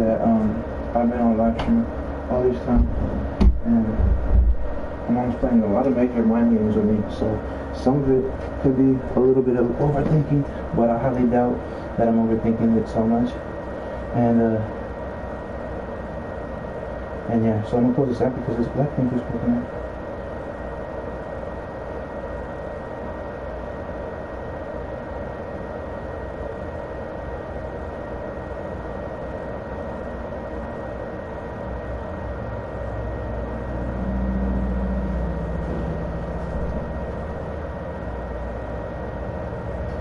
that I've been on live stream all this time, and my mom's playing a lot of major mind games with me, so some of it could be a little bit of overthinking, but I highly doubt that I'm overthinking it so much. And yeah, so I'm gonna close this app because this black thing keeps popping up.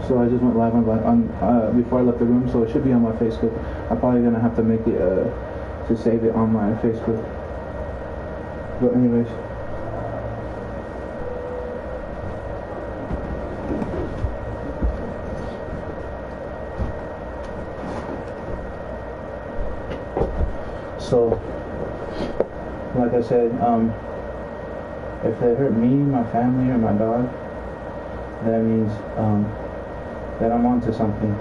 So I just went live on before I left the room, so it should be on my Facebook. I'm probably gonna have to make it to save it on my Facebook. But anyways, so like I said, if they hurt me, my family, or my dog, that means that I'm onto something,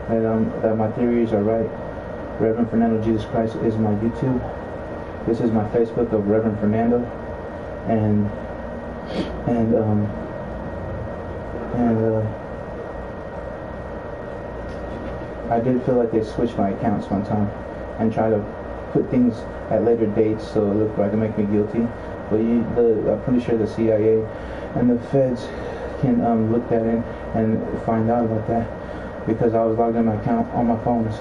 that my theories are right. Reverend Fernando Jesus Christ is my YouTube. This is my Facebook of Reverend Fernando, and I did feel like they switched my accounts one time and tried to put things at later dates so it looked like it make me guilty. But I'm pretty sure the CIA and the feds can look at it and find out about that, because I was logged in my account on my phones,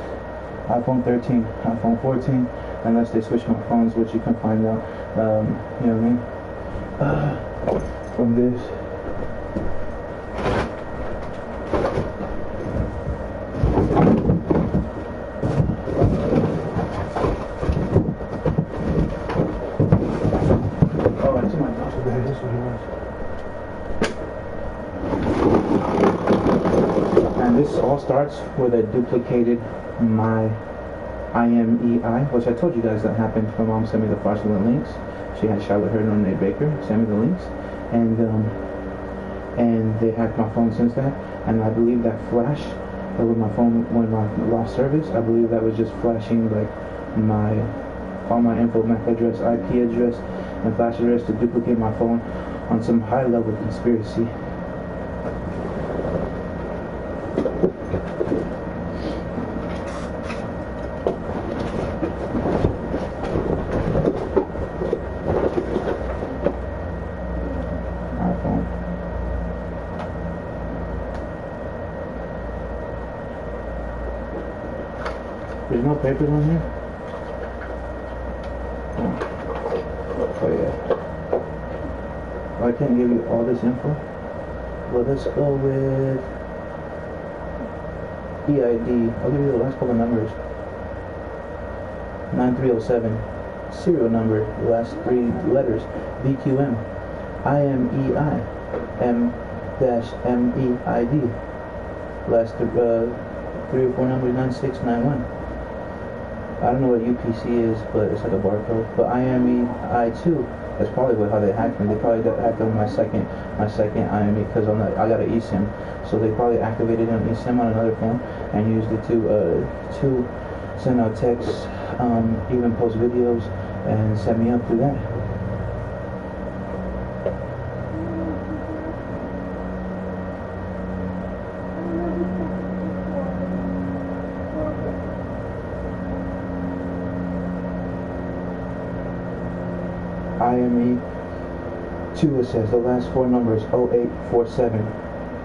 iPhone 13, iPhone 14, unless they switch my phones, which you can find out, you know what I mean, from this. Oh, I see my duffel bag, that's what it was. And this all starts with a duplicated my IMEI, which I told you guys that happened. My mom sent me the fraudulent links. She had Charlotte Hurd and Nate Baker send me the links, and they hacked my phone since that. And I believe that flash with my phone when I lost service, I believe that was just flashing like all my info, MAC address, IP address, and flash address to duplicate my phone on some high level conspiracy. There's no papers on here? Oh yeah. Oh, I can't give you all this info. Well, let's go with EID. I'll give you the last couple of numbers. 9307. Serial number, the last 3 letters. VQM. IMEI. M-MEID. Last 3 or 4 numbers, 9691. I don't know what UPC is, but it's like a barcode. But IMEI2, that's probably how they hacked me. They probably got hacked on my second IME, because I got an eSIM. So they probably activated an eSIM on another phone and used it to send out texts, even post videos, and set me up through that. IME2, it says the last 4 numbers 0847.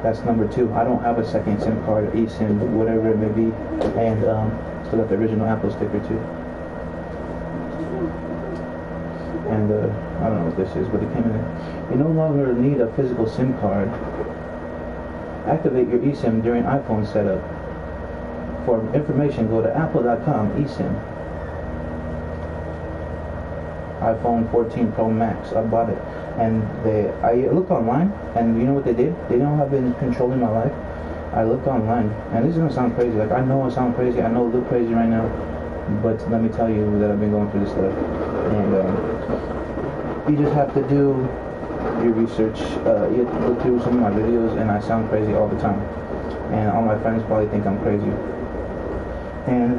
That's number 2. I don't have a second SIM card, eSIM, whatever it may be, and still got the original Apple sticker too. And I don't know what this is, but it came in there. You no longer need a physical SIM card. Activate your eSIM during iPhone setup. For information, go to apple.com eSIM. iPhone 14 Pro Max. I bought it, and I looked online, and you know what they did? They know I've been controlling my life. I looked online, and this is gonna sound crazy. Like, I know I sound crazy. I know I look crazy right now, but let me tell you that I've been going through this stuff, and you just have to do your research. You have to look through some of my videos, and I sound crazy all the time, and all my friends probably think I'm crazy. And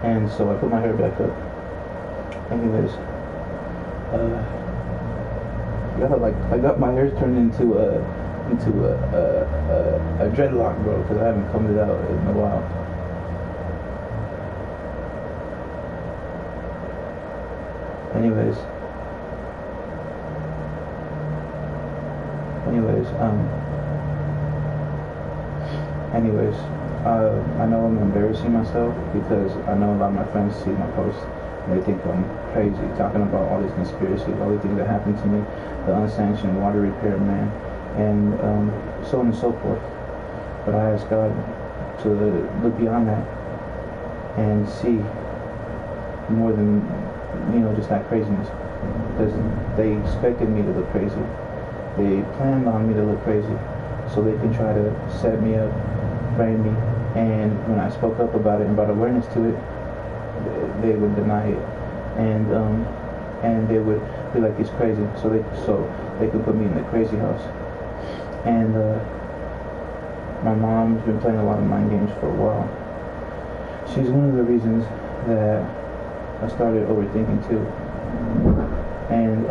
And so I put my hair back up. Anyways, I got my hair turned into a dreadlock, bro, because I haven't combed it out in a while. Anyways, I know I'm embarrassing myself because I know a lot of my friends see my posts and they think I'm crazy, talking about all these conspiracies, all the things that happened to me, the unsanctioned water repair man, and so on and so forth. But I ask God to look beyond that and see more than, just that craziness. Because they expected me to look crazy. They planned on me to look crazy so they can try to set me up, frame me, and when I spoke up about it and brought awareness to it, they would deny it, and they would be like, he's crazy, so they could put me in the crazy house. And my mom's been playing a lot of mind games for a while. She's one of the reasons that I started overthinking too. And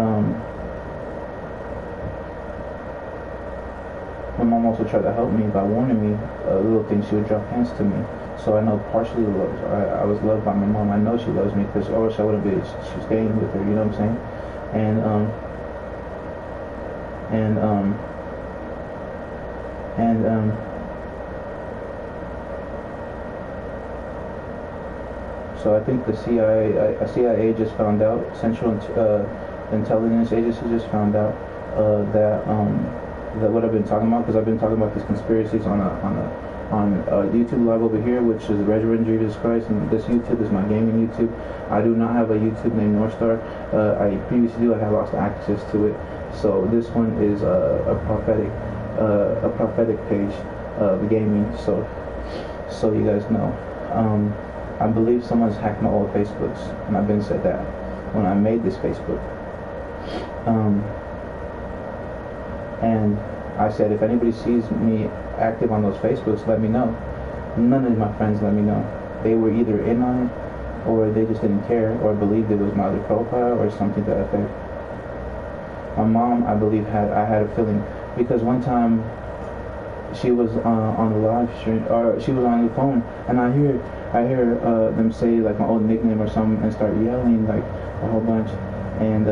my mom also tried to help me by warning me little things. She would drop hints to me, so I know partially loved. I was loved by my mom. I know she loves me because, or else I wouldn't be staying with her. You know what I'm saying? And so I think the CIA just found out, Central Intelligence Agency just found out that what I've been talking about, because I've been talking about these conspiracies on a YouTube live over here, which is Reverend Jesus Christ, and this YouTube is my gaming YouTube. I do not have a YouTube named Northstar. I previously do. I have lost access to it. So this one is a prophetic page of gaming. So you guys know. I believe someone's hacked my old Facebooks, and I've been said that when I made this Facebook. And I said, if anybody sees me active on those Facebooks, let me know. None of my friends let me know. They were either in on it, or they just didn't care, or believed it was my other profile, or something to that effect. My mom, I believe, I had a feeling, because one time she was on the live stream, or she was on the phone, and I hear them say like my old nickname or something, and start yelling like a whole bunch, and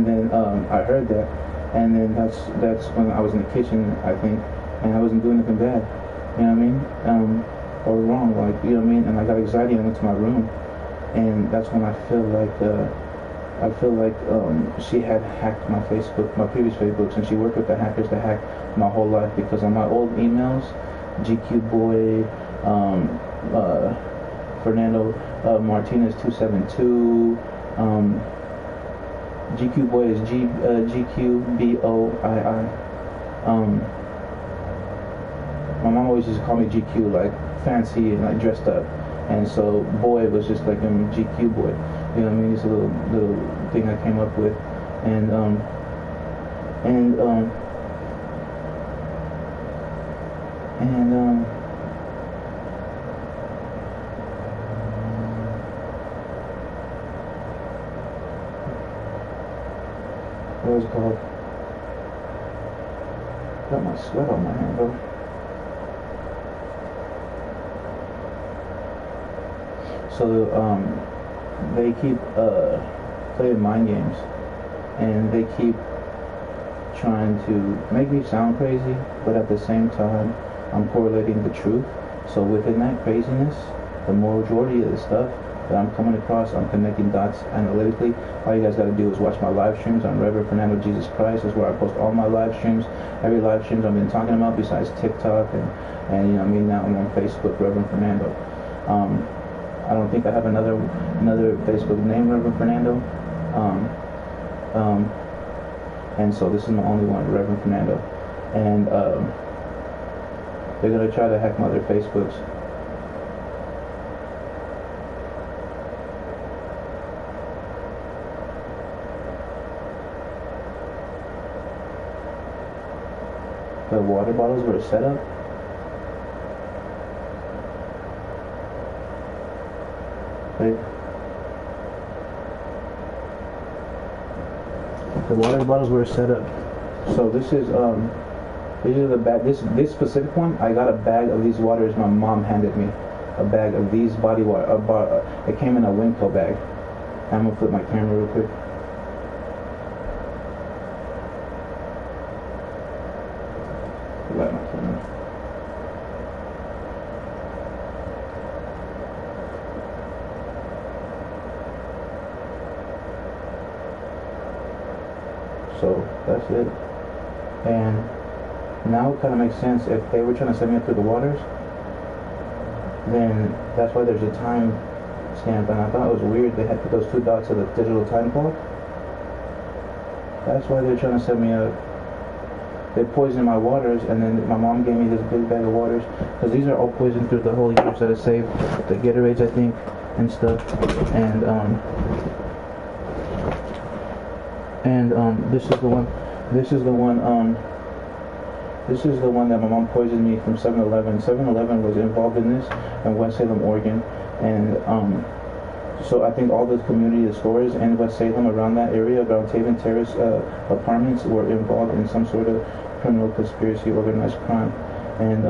then I heard that, and then that's when I was in the kitchen, I think, and I wasn't doing anything bad, you know what I mean, or wrong, like, you know what I mean, and I got anxiety and I went to my room, and that's when I feel like she had hacked my Facebook, my previous Facebooks, and she worked with the hackers to hack my whole life, because on my old emails, GQ Boy, Fernando Martinez 272, GQ Boy is GQBOII. My mom always used to call me GQ, like fancy and like dressed up, and so Boy was just like GQ Boy. You know what I mean? It's a little thing I came up with, and what was it called? Got my sweat on my hand, bro. So they keep playing mind games, and they keep trying to make me sound crazy, but at the same time I'm correlating the truth. So within that craziness, the majority of the stuff that I'm coming across, I'm connecting dots analytically. All you guys got to do is watch my live streams on Reverend Fernando Jesus Christ. That's where I post all my live streams. Every live streams I've been talking about, besides TikTok and you know what I mean, now I'm on Facebook, Reverend Fernando. I don't think I have another Facebook name, Reverend Fernando. And so this is my only one, Reverend Fernando. And they're gonna try to hack my other Facebooks. the water bottles were set up. Right? The water bottles were set up. So this is these are the bag. This specific one, I got a bag of these waters. My mom handed me a bag of these body water. It came in a Winco bag. I'm gonna flip my camera real quick. Light my camera. So that's it. And now it kind of makes sense. If they were trying to send me up through the waters, then that's why there's a time stamp. And I thought it was weird they had put those 2 dots of the digital time clock. That's why they're trying to send me up. They poisoned my waters, and then my mom gave me this big bag of waters, because these are all poisoned through the whole years that I saved, the Gatorades, I think, and stuff. And this is the one. This is the one. This is the one that my mom poisoned me from 7-Eleven. 7-Eleven was involved in this in West Salem, Oregon, and so I think all the community of stores in West Salem around that area, around Taven Terrace apartments, were involved in some sort of criminal conspiracy, organized crime, and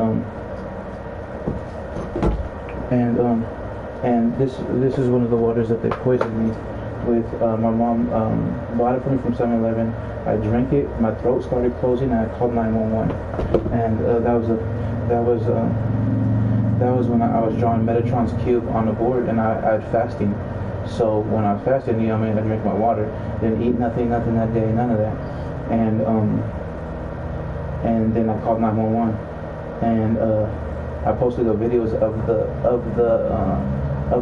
this is one of the waters that they poisoned me with. My mom bought it for me from 7-Eleven. I drank it. My throat started closing, and I called 911. And that was when I was drawing Metatron's cube on the board, and I had fasting. So when I was fasting, I drank my water, didn't eat nothing that day, none of that. And then I called 911, and I posted the videos of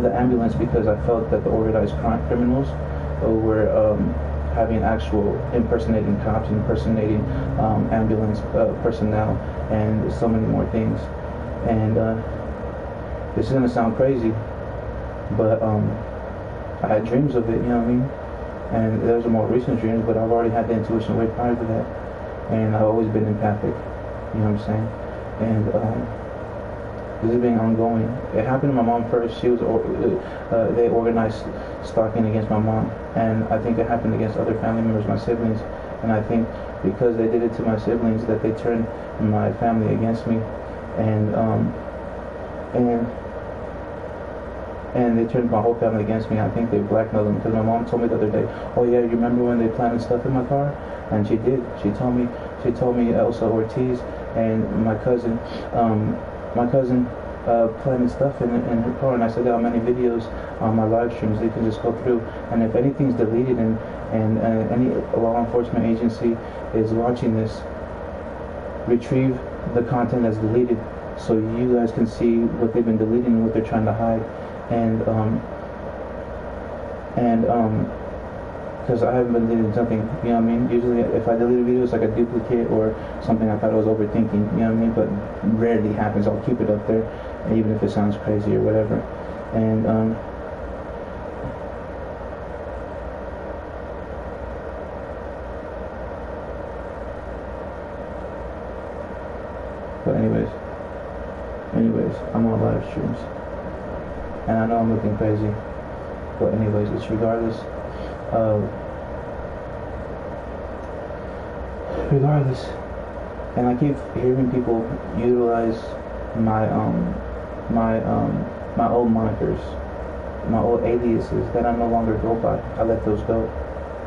the ambulance, because I felt that the organized crime criminals were having actual impersonating cops, impersonating ambulance personnel, and so many more things. And this is gonna sound crazy, but I had dreams of it, you know what I mean? And those are more recent dreams, but I've already had the intuition way prior to that, and I've always been empathic, you know what I'm saying? And this has been ongoing. It happened to my mom first. She was they organized stalking against my mom, and I think it happened against other family members, my siblings. And I think because they did it to my siblings, that they turned my family against me, and they turned my whole family against me. I think they blackmailed them, because my mom told me the other day, "Oh yeah, you remember when they planted stuff in my car?" And she did. She told me Elsa Ortiz and my cousin planted stuff in her car, and I said there are many videos on my live streams. They can just go through, and if anything's deleted and any law enforcement agency is watching this, retrieve the content that's deleted, so you guys can see what they've been deleting and what they're trying to hide. And because I haven't been deleting something, you know what I mean? Usually if I delete a video, it's like a duplicate or something I thought I was overthinking, you know what I mean? But rarely happens. I'll keep it up there, even if it sounds crazy or whatever. And but anyways, I'm on live streams, and I know I'm looking crazy, but anyways, it's regardless. And I keep hearing people utilize my old monikers, my old aliases that I no longer go by. I let those go,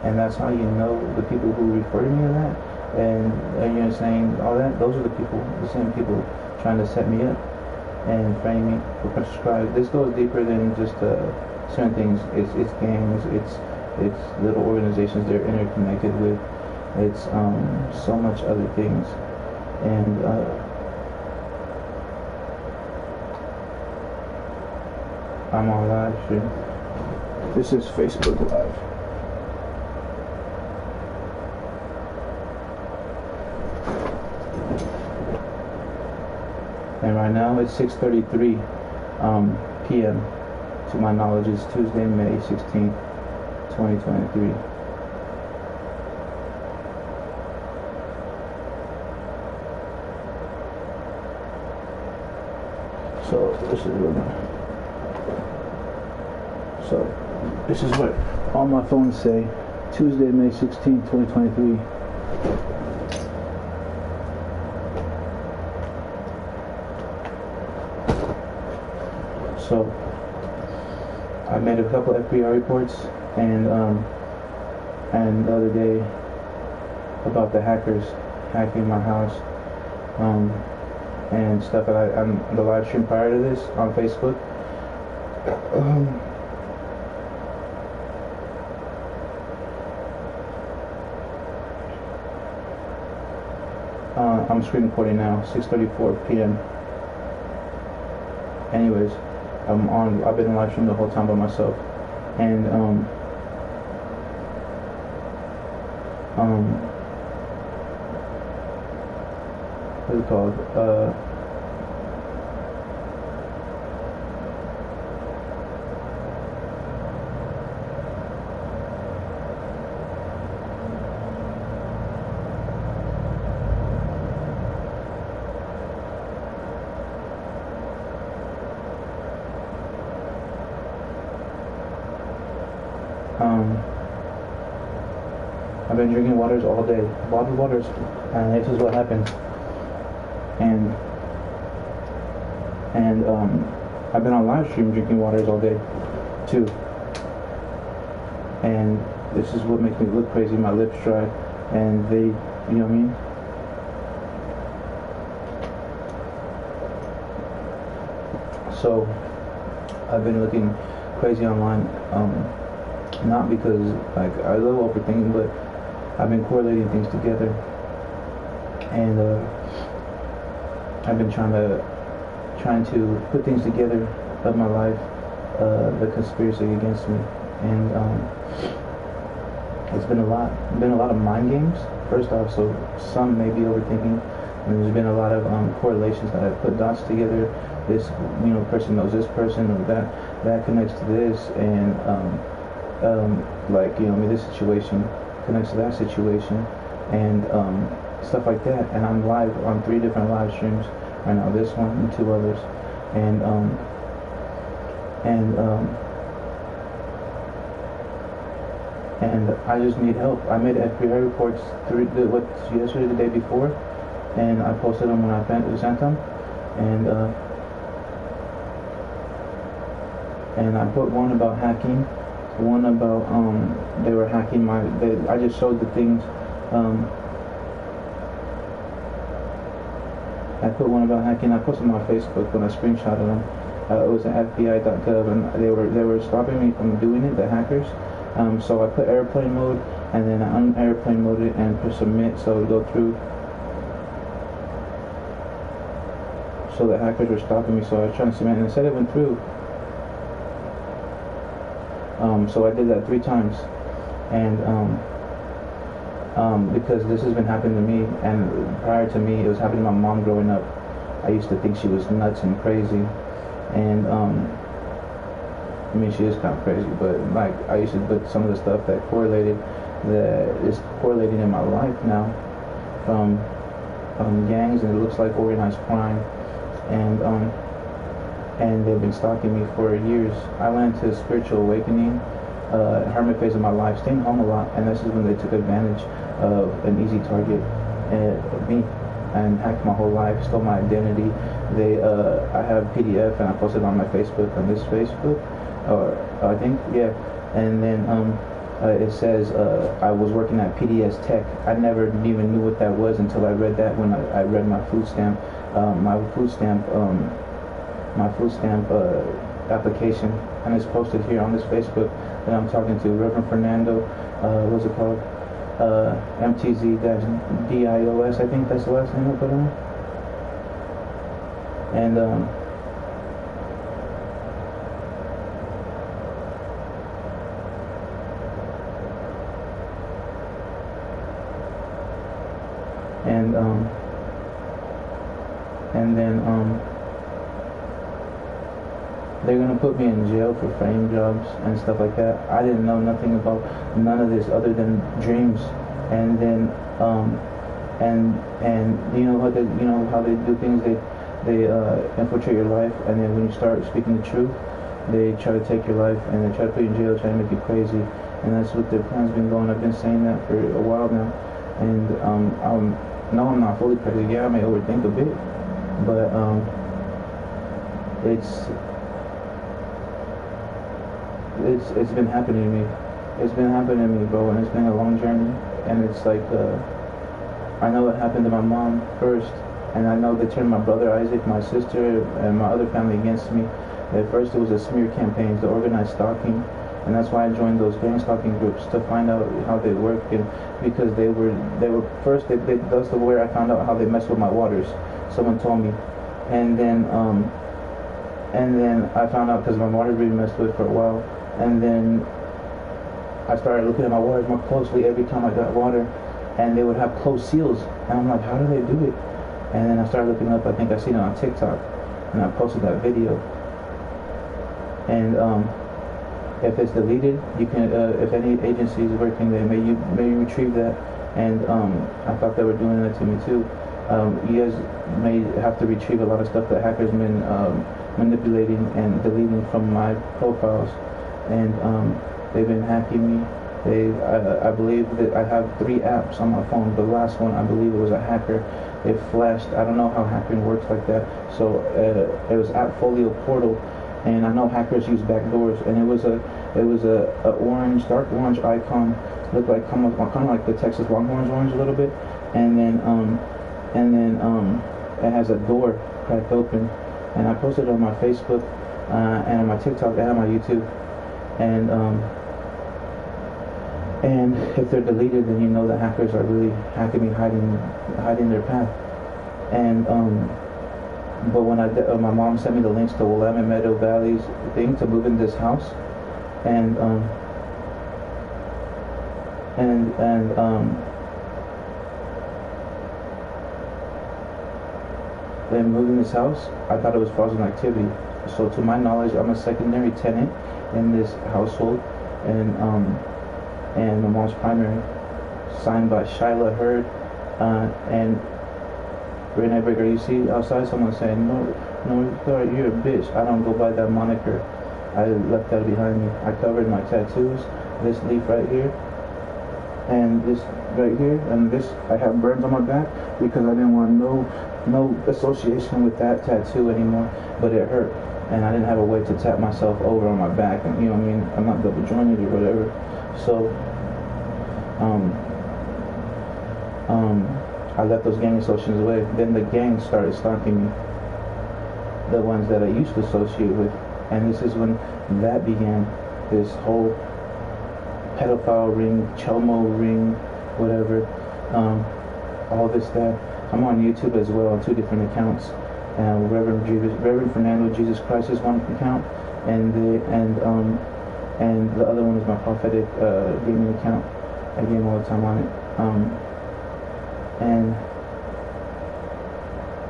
and that's how you know the people who refer to me to that, and you're saying all that. Those are the same people trying to set me up and frame me for prescribed. This goes deeper than just certain things. It's gangs. It's little organizations they're interconnected with. It's so much other things. And I'm on live stream. This is Facebook Live. And right now it's 6:33 p.m. To my knowledge, it's Tuesday, May 16th, 2023. So this is what all my phones say. Tuesday, May 16th, 2023. So I made a couple FBI reports and the other day about the hackers hacking my house and stuff. And I'm the live stream prior to this on Facebook. I'm screen recording now, 6:34 p.m. Anyways, I've been in live stream the whole time by myself, and what's it called? I've been drinking waters all day, bottled waters, and this is what happens. And I've been on live stream drinking waters all day, too. And this is what makes me look crazy. My lips dry, and they, you know what I mean? So I've been looking crazy online. Not because like I love overthinking, but I've been correlating things together, and I've been trying to put things together of my life, the conspiracy against me, and it's been a lot of mind games. First off, so some may be overthinking, and there's been a lot of correlations that I've put dots together. This person knows this person, or that connects to this, and this situation connects to that situation, and stuff like that. And I'm live on 3 different live streams right now, this one and 2 others, and I just need help. I made FBI reports yesterday, the day before, and I posted them when I sent them, and I put one about hacking, one about they were hacking I just showed the things. I put one about hacking. I posted them on Facebook when I screenshotted them. It was at FBI.gov, and they were stopping me from doing it, the hackers. So I put airplane mode, and then I un-airplane mode it and press submit, so it would go through. So the hackers were stopping me, so I was trying to submit, and it said it went through. So I did that 3 times, and because this has been happening to me, and prior to me, it was happening to my mom growing up. I used to think she was nuts and crazy, and I mean, she is kind of crazy, but like I used to put some of the stuff that is correlating in my life now, from gangs, and it looks like organized crime, and they've been stalking me for years. I went into a spiritual awakening, hermit phase of my life, staying home a lot, and this is when they took advantage of an easy target, me, and hacked my whole life, stole my identity. I have PDF, and I posted it on my Facebook, on this Facebook, or I think, yeah, and then it says I was working at PDS Tech. I never even knew what that was until I read that when I read my food stamp, application, and it's posted here on this Facebook that I'm talking to Reverend Fernando, what's it called, MTZ-DIOS, I think that's the last name I put on, and then they're gonna put me in jail for frame jobs and stuff like that. I didn't know nothing about none of this other than dreams, and then and you know how they do things. they infiltrate your life, and then when you start speaking the truth, they try to take your life and they try to put you in jail, try to make you crazy, and that's what their plan's been going. I've been saying that for a while now, and no, I'm not fully crazy. Yeah, I may overthink a bit, but it's been happening to me. It's been happening to me, bro, and it's been a long journey. And it's like I know it happened to my mom first, and I know they turned my brother Isaac, my sister, and my other family against me. At first, it was a smear campaign, the organized stalking, and that's why I joined those gang stalking groups to find out how they work, and because they were first. That's the way I found out how they mess with my waters. Someone told me, and then I found out because my water been messed with for a while, and then I started looking at my waters more closely every time I got water, and they would have closed seals, and I'm like, how do they do it? And then I started looking up. I think I seen it on TikTok, and I posted that video. And if it's deleted, you can. If any agency is working, they may retrieve that. And I thought they were doing that to me too. You guys may have to retrieve a lot of stuff that hackers been manipulating and deleting from my profiles, and they've been hacking me. I believe that I have 3 apps on my phone. The last one, I believe it was a hacker. It flashed. I don't know how hacking works like that. So it was AppFolio Portal, and I know hackers use backdoors. And it was a orange, dark orange icon, looked like kind of like the Texas Longhorns orange a little bit, and then it has a door cracked open. And I posted it on my Facebook and on my TikTok and on my YouTube, and if they're deleted, then you know the hackers are really hacking me, hiding their path. And but when my mom sent me the links to Willamette Meadow Valley's thing to move in this house, and then moving this house, I thought it was fraudulent activity. So to my knowledge, I'm a secondary tenant in this household, and my mom's primary, signed by Shyla Hurd, and Renee Baker. You see outside someone saying, no, you're a bitch. I don't go by that moniker. I left that behind me. I covered my tattoos, this leaf right here, and this right here, and this, I have burns on my back because I didn't want no association with that tattoo anymore, but it hurt, and I didn't have a way to tap myself over on my back, and you know what I mean, I'm not double jointed or whatever. So I left those gang associations away. Then the gang started stalking me, the ones that I used to associate with, and this is when that began, this whole pedophile ring, Chomo ring, whatever, all this that. I'm on YouTube as well on 2 different accounts. Reverend Fernando Jesus Christ is one account, and the other one is my prophetic gaming account. I game all the time on it. And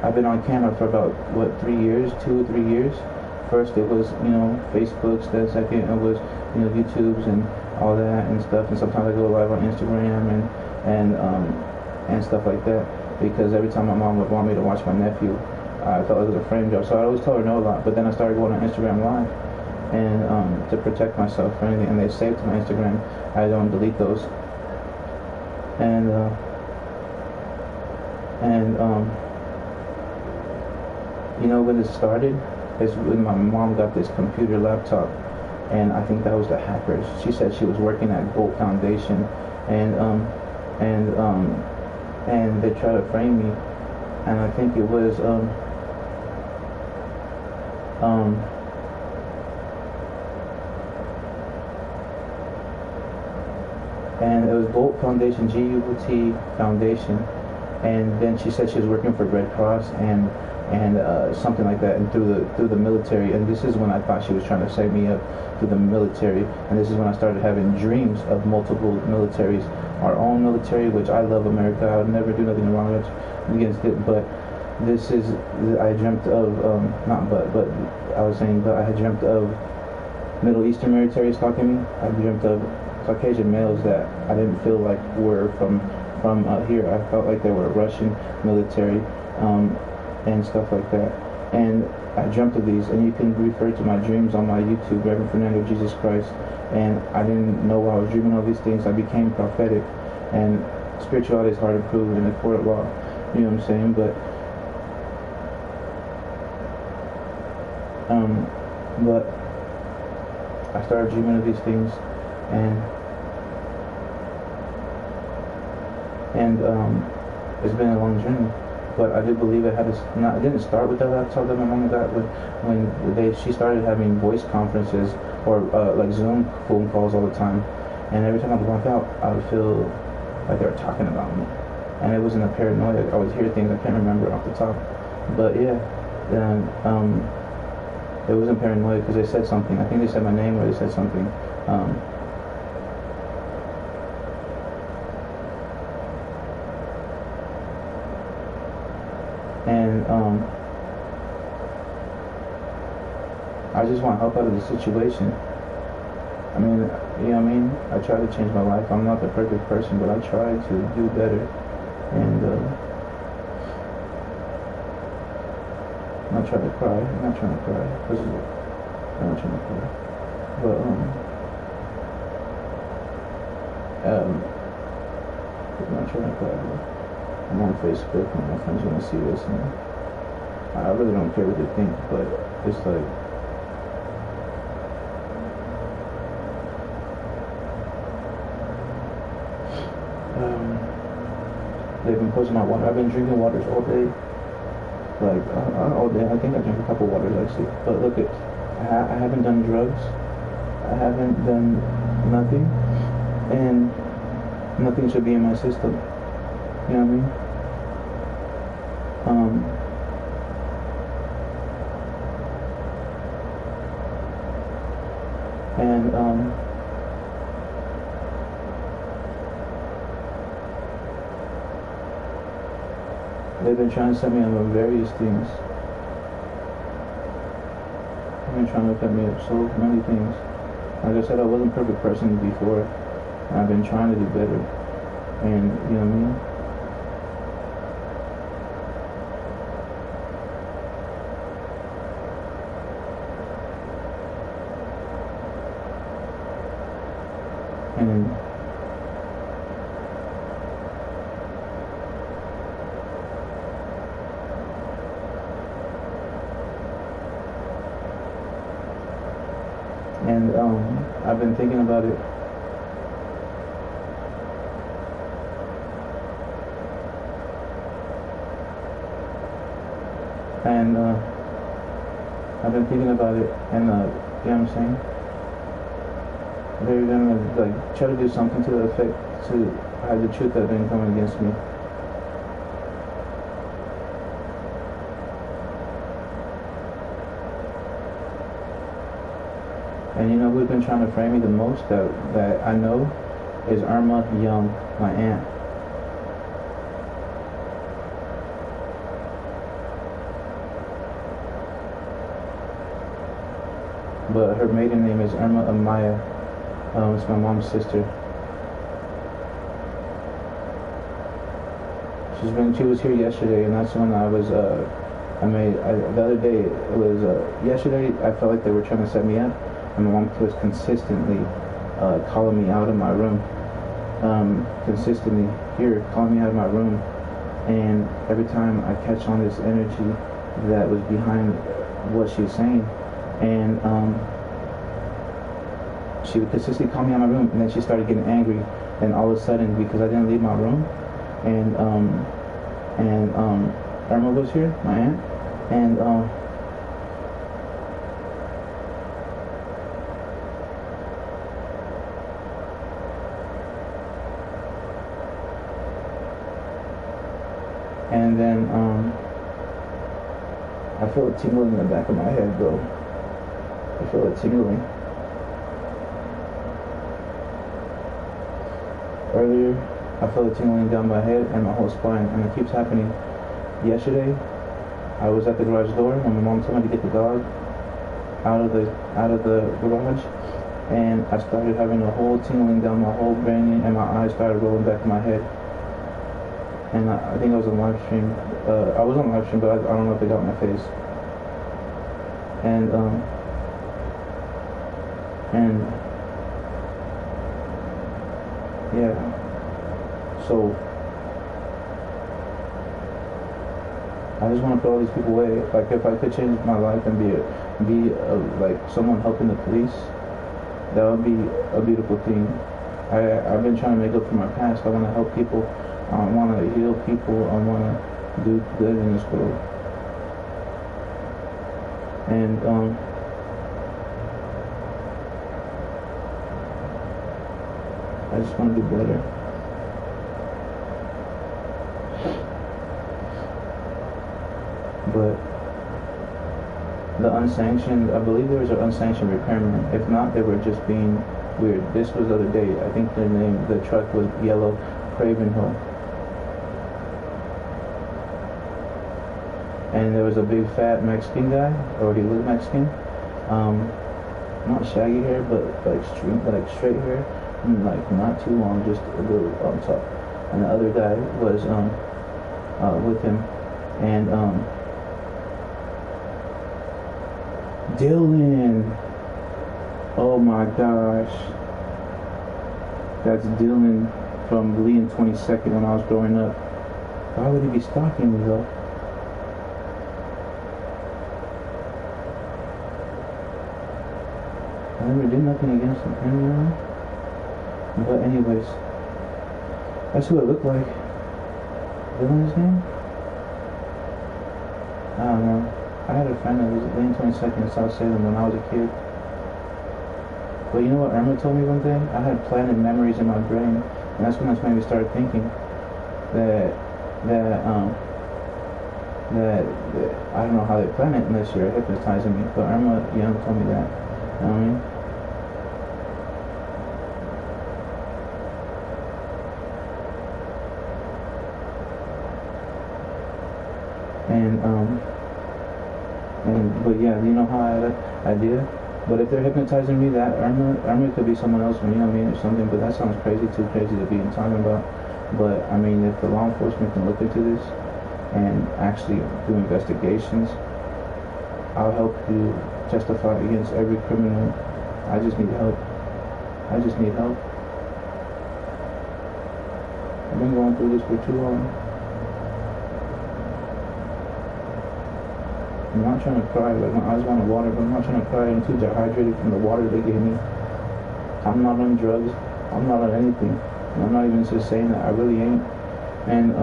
I've been on camera for about 3 years, 2 or 3 years. First it was Facebook's, then second it was YouTube's and all that and stuff. And sometimes I go live on Instagram and stuff like that. Because every time my mom would want me to watch my nephew, I felt like it was a frame job. So I always tell her no a lot. But then I started going on Instagram Live, and to protect myself from anything. And they saved to my Instagram. I don't delete those. And when it started, is when my mom got this computer laptop, and I think that was the hackers. She said she was working at Gold Foundation, and they tried to frame me, and I think it was and it was Gold Foundation, GUT Foundation, and then she said she was working for Red Cross and something like that, and through the military. And this is when I thought she was trying to set me up through the military, and this is when I started having dreams of multiple militaries, our own military, which I love America. I would never do nothing wrong against it, but this is, I dreamt of I had dreamt of Middle Eastern military stalking me. I dreamt of Caucasian males that I didn't feel like were from here. I felt like they were Russian military, and stuff like that. And I dreamt of these, and you can refer to my dreams on my YouTube, Reverend Fernando Jesus Christ. And I didn't know I was dreaming all these things. I became prophetic, and spirituality is hard to prove in the court of law. You know what I'm saying? But I started dreaming of these things, and it's been a long journey. But I do believe it didn't start with that laptop that my mom got when she started having voice conferences or like Zoom phone calls all the time, and every time I'd walk out, I would feel like they were talking about me, and it wasn't a paranoia. I would hear things I can't remember off the top, but yeah, it wasn't paranoia because they said something. I think they said my name or they said something. I just want help out of the situation. I mean, you know what I mean? I try to change my life. I'm not the perfect person, but I try to do better. And I'm not trying to cry. I'm not trying to cry. I'm not trying to cry. But I'm not trying to cry. But I'm on Facebook, and my friends want to see this, and I really don't care what they think. But it's like, they've been posting my water. I've been drinking waters all day. Like, all day. I think I drank a couple waters, actually. But look, I haven't done drugs. I haven't done nothing. And nothing should be in my system. You know what I mean? They've been trying to set me up on various things. They've been trying to set me up so many things. Like I said, I wasn't a perfect person before, and I've been trying to do better. And you know what I mean? And I've been thinking about it. And I've been thinking about it, and you know what I'm saying? They're gonna like try to do something to the effect to hide the truth that's been coming against me. And you know who's been trying to frame me the most that I know is Irma Young, my aunt. But her maiden name is Irma Amaya. It's my mom's sister. She was here yesterday, and that's when I was the other day, it was yesterday, I felt like they were trying to set me up, and my mom was consistently calling me out of my room, consistently here, calling me out of my room, and every time I catch on this energy that was behind what she's saying, and she would consistently call me out of my room, and then she started getting angry, and all of a sudden, because I didn't leave my room, and Irma was here, my aunt, and then I feel it tingling in the back of my head, bro. I feel it tingling. Earlier, I felt it tingling down my head and my whole spine, and it keeps happening. Yesterday, I was at the garage door, and my mom told me to get the dog out of the garage, and I started having a whole tingling down my whole brain, and my eyes started rolling back in my head. and I think I was on live stream. I was on live stream, but I don't know if they got my face. And yeah. So I just want to put all these people away. Like if I could change my life and be like someone helping the police, that would be a beautiful thing. I've been trying to make up for my past. I want to help people. I want to heal people. I want to do good in this world. And I just want to do better. But the unsanctioned, I believe there was an unsanctioned repairman. If not, they were just being weird. This was the other day. I think the truck was yellow Craven Hill. And there was a big fat Mexican guy, or he looked Mexican. Not shaggy hair, but like straight hair, and like not too long, just a little on top. And the other guy was with him, and Dylan. Oh my gosh, that's Dylan from Lee and 22nd when I was growing up. Why would he be stalking me though? I never did nothing against anyone. But anyways, that's who it looked like. Dylan's name? I don't know. I had a friend that was Lane 22nd in South Salem when I was a kid. But you know what Irma told me one day? I had planted memories in my brain, and that's when that's made me start thinking that I don't know how they plan it unless you're hypnotizing me. But Irma Young told me that. You know what I mean? But yeah, you know how I had an idea? But if they're hypnotizing me, that Irma could be someone else, you know what I mean, or something, but that sounds crazy, too crazy to be talking about. But, I mean, if the law enforcement can look into this and actually do investigations, I'll help you testify against every criminal. I just need help. I just need help. I've been going through this for too long. I'm not trying to cry, like my eyes want water, but I'm not trying to cry. I'm too dehydrated from the water they gave me. I'm not on drugs. I'm not on anything. And I'm not even just saying that. I really ain't. And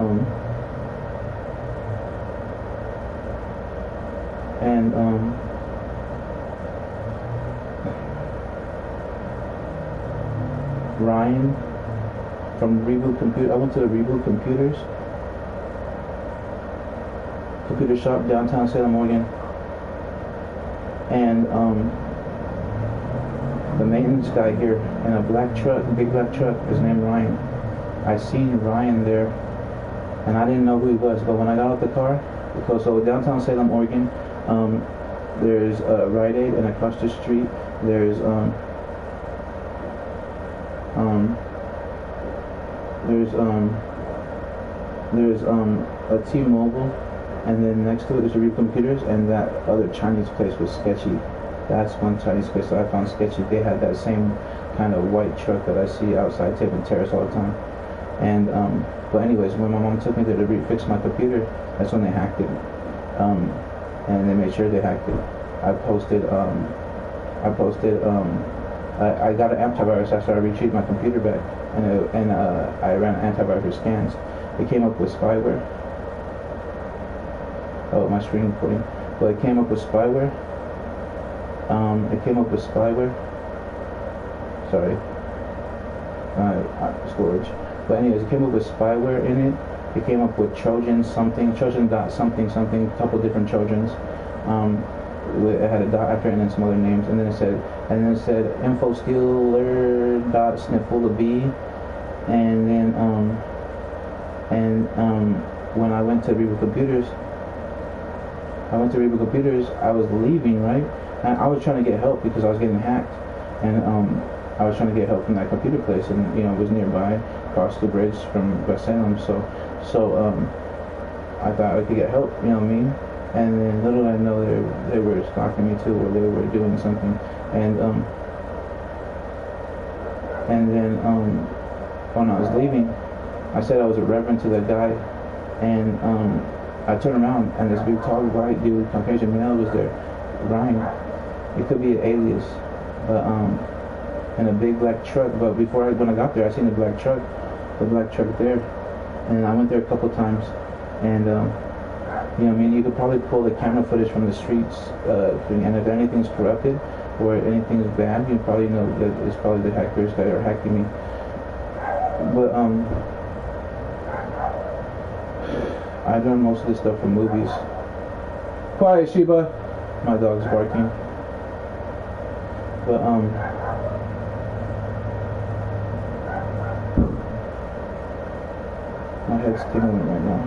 Ryan from Reboot Computer. I went to the Reboot Computer shop downtown Salem, Oregon, and the maintenance guy here in a black truck, a big black truck, is named Ryan. I seen Ryan there, and I didn't know who he was, but when I got out the car, so downtown Salem, Oregon, there's Rite Aid, and across the street there's a T-Mobile. And then next to it is Reboot Computers, and that other Chinese place was sketchy. That's one Chinese place that I found sketchy. They had that same kind of white truck that I see outside Taven Terrace all the time. And but anyways, when my mom took me there to fix my computer, that's when they hacked it. And they made sure they hacked it. I got an antivirus after I retrieved my computer back, and I ran antivirus scans. It came up with spyware. Oh, my screen recording. But it came up with spyware. Sorry. Storage. But anyways, it came up with spyware in it. It came up with Trojan something, Trojan dot something, a couple different Trojans. It had a dot after it and then some other names. And then it said infostealer dot sniffle B. And then when I went to Reboot Computers, I was leaving, right? And I was trying to get help because I was getting hacked. And I was trying to get help from that computer place, and it was nearby. across the bridge from West Salem. So I thought I could get help, you know what I mean? And then little did I know they were stalking me too, or they were doing something. And then when I was leaving, I said I was a reverend to that guy, and I turned around and this big tall white dude, Caucasian male, was there, Ryan. It could be an alias, but in a big black truck. But when I got there, I seen the black truck there, and I went there a couple times, and you know what I mean, you could probably pull the camera footage from the streets, and if anything's corrupted or anything's bad, you probably know that it's probably the hackers that are hacking me. But I learned most of this stuff from movies. Quiet, Sheba. My dog's barking. But my head's tingling right now.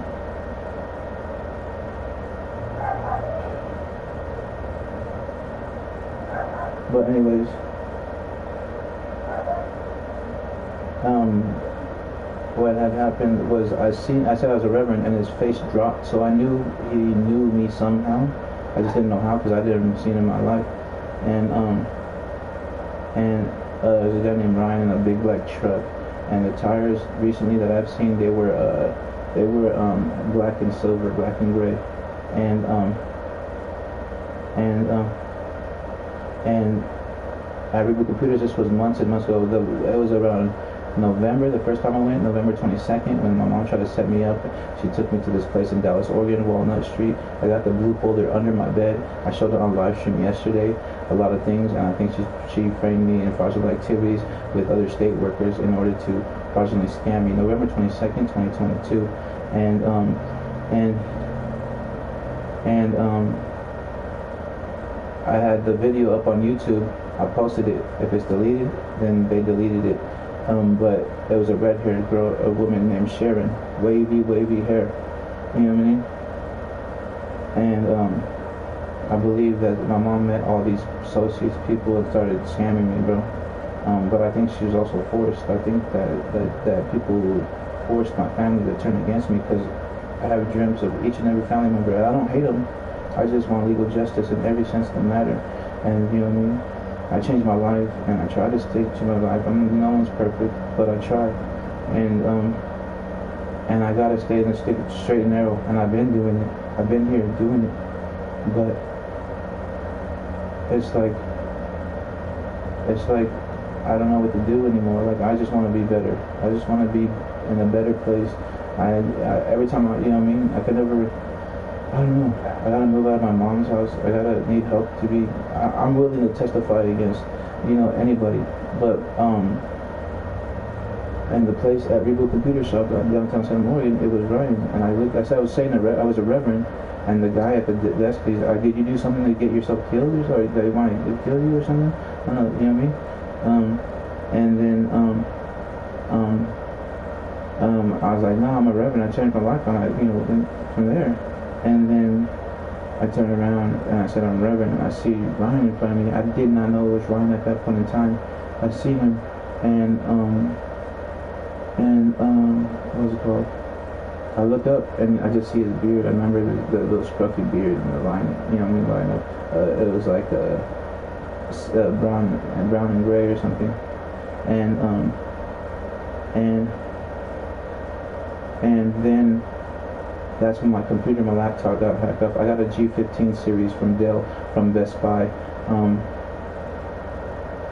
But anyways, what had happened was I said I was a reverend, and his face dropped, so I knew he knew me somehow. I just didn't know how, because I didn't see him in my life. And there's a guy named Ryan in a big black truck, and the tires recently that I've seen, they were black and silver, black and gray, and at Reboot Computers, this was months and months ago. It was around November, the first time I went, November 22nd, when my mom tried to set me up. She took me to this place in Dallas, Oregon, Walnut Street. I got the blue folder under my bed. I showed her on live stream yesterday a lot of things, and I think she framed me in fraudulent activities with other state workers in order to fraudulently scam me. November 22nd, 2022, and I had the video up on YouTube. I posted it. If it's deleted, then they deleted it. But there was a red-haired girl, a woman named Sharon, wavy hair. You know what I mean? And I believe that my mom met all these associates, people, and started scamming me, bro. But I think she was also forced. I think that people forced my family to turn against me, because I have dreams of each and every family member. I don't hate them. I just want legal justice in every sense of the matter. And you know what I mean? I changed my life, and I try to stick to my life. No one's perfect, but I try. And I gotta stay and stick straight and narrow. And I've been doing it. I've been here doing it. But it's like I don't know what to do anymore. Like, I just want to be better. I just want to be in a better place. I every time you know what I mean, I could never. I don't know. I gotta move out of my mom's house. I gotta need help to be. I'm willing to testify against, anybody. But and the place at Reboot Computer Shop downtown San Morgan, it was Ryan. And I said I was saying that I was a reverend, and the guy at the desk, he's like, "Did you do something to get yourself killed, or they want to kill you or something?" I don't know. You know what I mean? And then I was like, "No, I'm a reverend. I changed my life." And went from there. And then I turned around and I said, "I'm Reverend," and I see Ryan in front of me. I did not know it was Ryan at that point in time. I see him, and what was it called? I look up and I just see his beard. I remember the little scruffy beard in the line. Line up. It was like brown and gray or something. And then that's when my laptop got hacked up. I got a G15 series from Best Buy.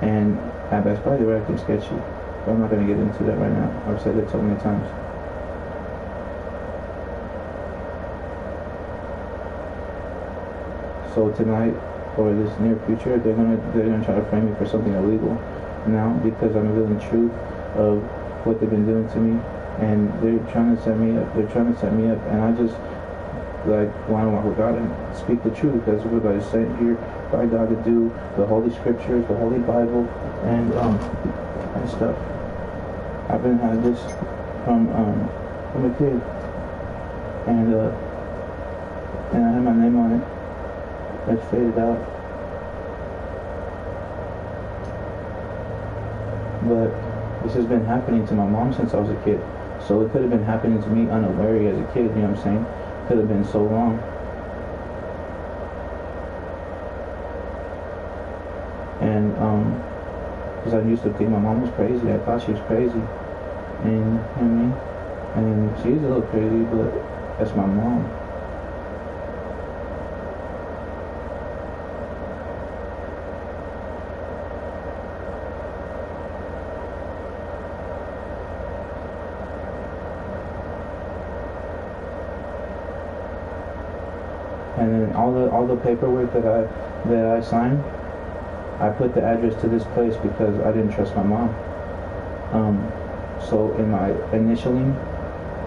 And at Best Buy, they were acting sketchy. But I'm not going to get into that right now. I've said it so many times. So tonight, or this near future, they're gonna try to frame me for something illegal now, because I'm revealing the truth of what they've been doing to me. And they're trying to set me up. And I just want to walk with God and speak the truth, because we're going to sent here by God to do the Holy Scriptures, the Holy Bible, and stuff. I've been had this from a kid, and I had my name on it. It's faded out, but this has been happening to my mom since I was a kid. So it could have been happening to me unaware as a kid, you know what I'm saying? Could have been so long. And, because I used to think my mom was crazy. I thought she was crazy. And, you know what I mean? And she is a little crazy, but that's my mom. And then all the paperwork that I signed, I put the address to this place because I didn't trust my mom. So in my initialing,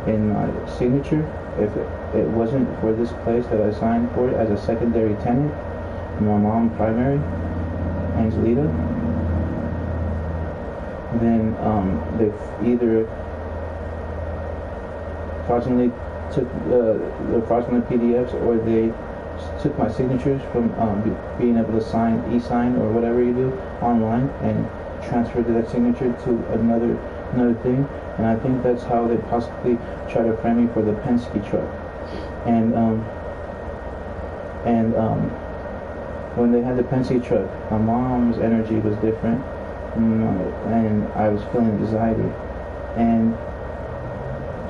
in my signature, if it wasn't for this place that I signed for as a secondary tenant, my mom primary, Angelita, then they either fraudulently took the fraudulent PDFs, or they took my signatures from being able to sign e-sign or whatever you do online and transferred that signature to another thing. And I think that's how they possibly try to frame me for the Penske truck. And when they had the Penske truck, my mom's energy was different, and I was feeling anxiety, and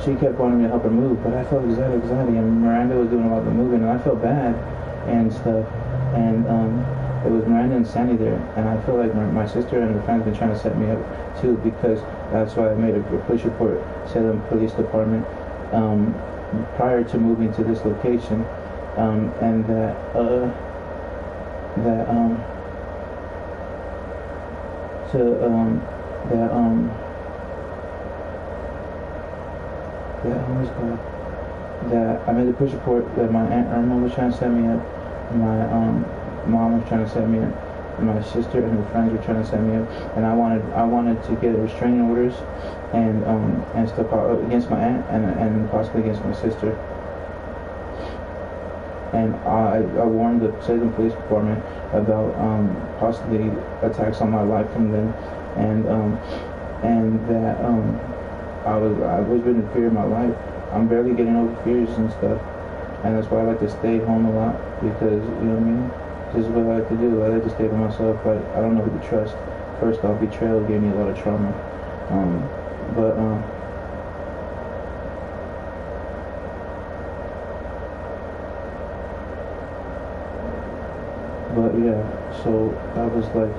she kept wanting me to help her move, but I felt anxiety, and Miranda was doing a lot of the moving, and I felt bad and stuff, and it was Miranda and Sandy there, and I feel like my sister and her friends been trying to set me up too, because that's why I made a police report, Salem Police Department, prior to moving to this location, and that that I made a push report that my Aunt Irma was trying to set me up, my mom was trying to set me up, and my sister and her friends were trying to set me up, and I wanted to get restraining orders and stuff against my aunt and possibly against my sister. And I warned the Salem Police Department about possibly attacks on my life from them, and that I was in fear of my life. I'm barely getting over fears and stuff, and that's why I like to stay home a lot, because, you know what I mean, this is what I like to do. I like to stay by myself, but I don't know who to trust. First off, betrayal gave me a lot of trauma, but yeah, so I was like,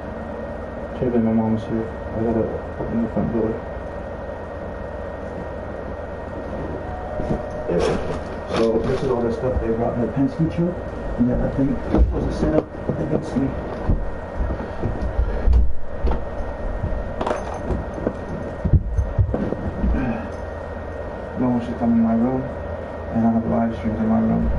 tripping. My mom's here. I gotta open the front door. So this is all the stuff they brought in the Penske truck, and that I think was a setup against me. No one should come in my room, and I have live streams in my room.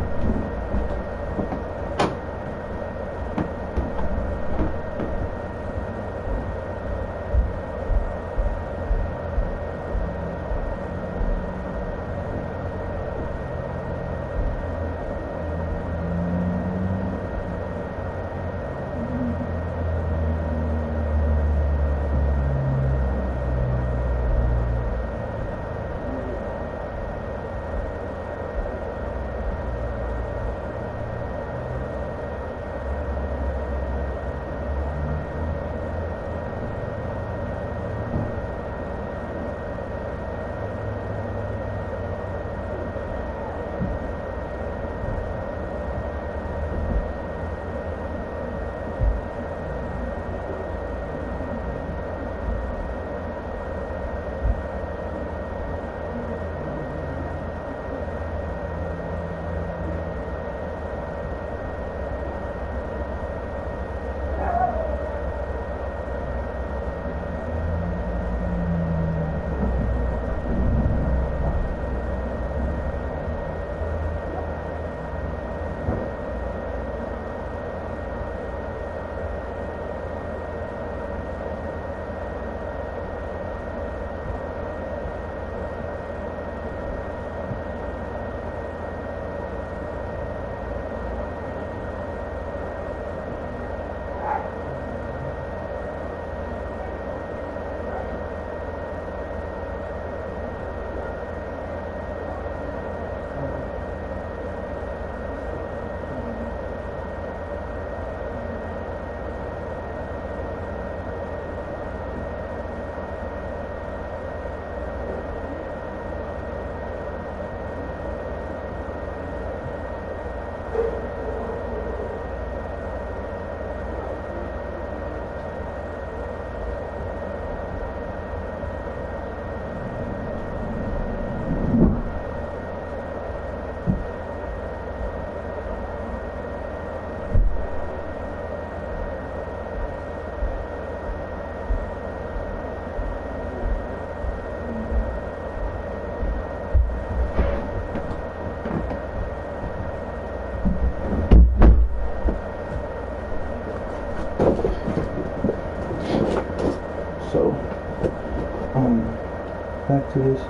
to this.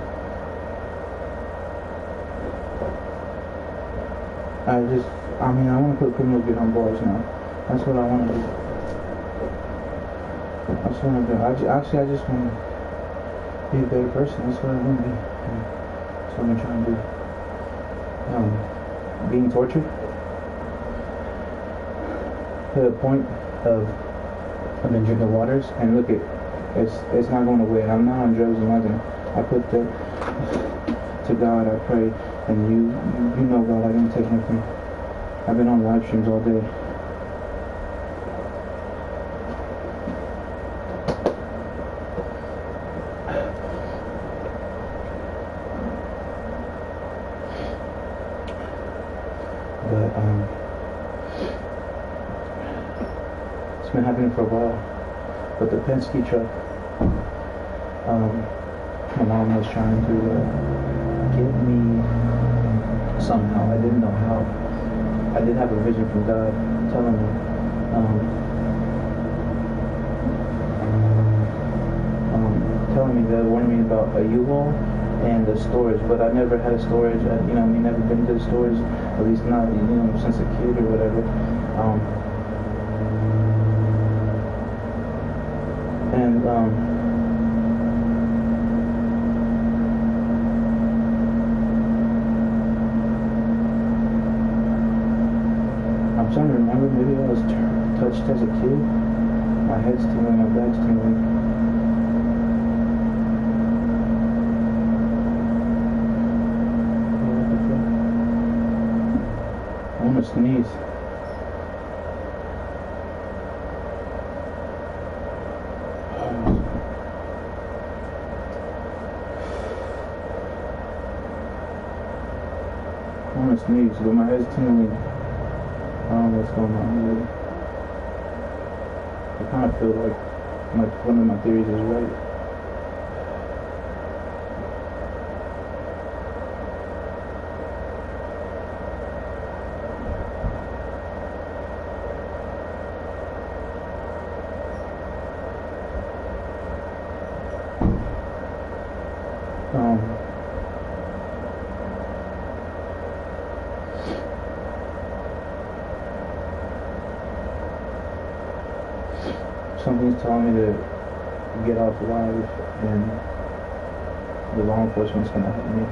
I mean, I want to put criminals behind bars now. That's what I want to do. That's what I want to do. Actually, I just want to be a better person. That's what I want to be. That's what I'm trying to do. Being tortured to the point of I've been drinking waters, and look, it's not going away. I'm not on drugs or nothing. I put that to God. I pray, and you know God. I didn't take anything. I've been on live streams all day. But it's been happening for a while. But the Penske truck, my mom was trying to get me somehow. I didn't know how. I did have a vision from God telling me, that warning me about a U-Haul and the storage, but I never had a storage. Never been to the storage, at least not, since a kid or whatever. I'm trying to remember, maybe I was touched as a kid. My head's tingling, my back's tingling. I want to sneeze. I want to sneeze, but my head's tingling. I don't know what's going on here. I kind of feel like one of my theories is right. Something's telling me to get off live, and the law enforcement's gonna help me.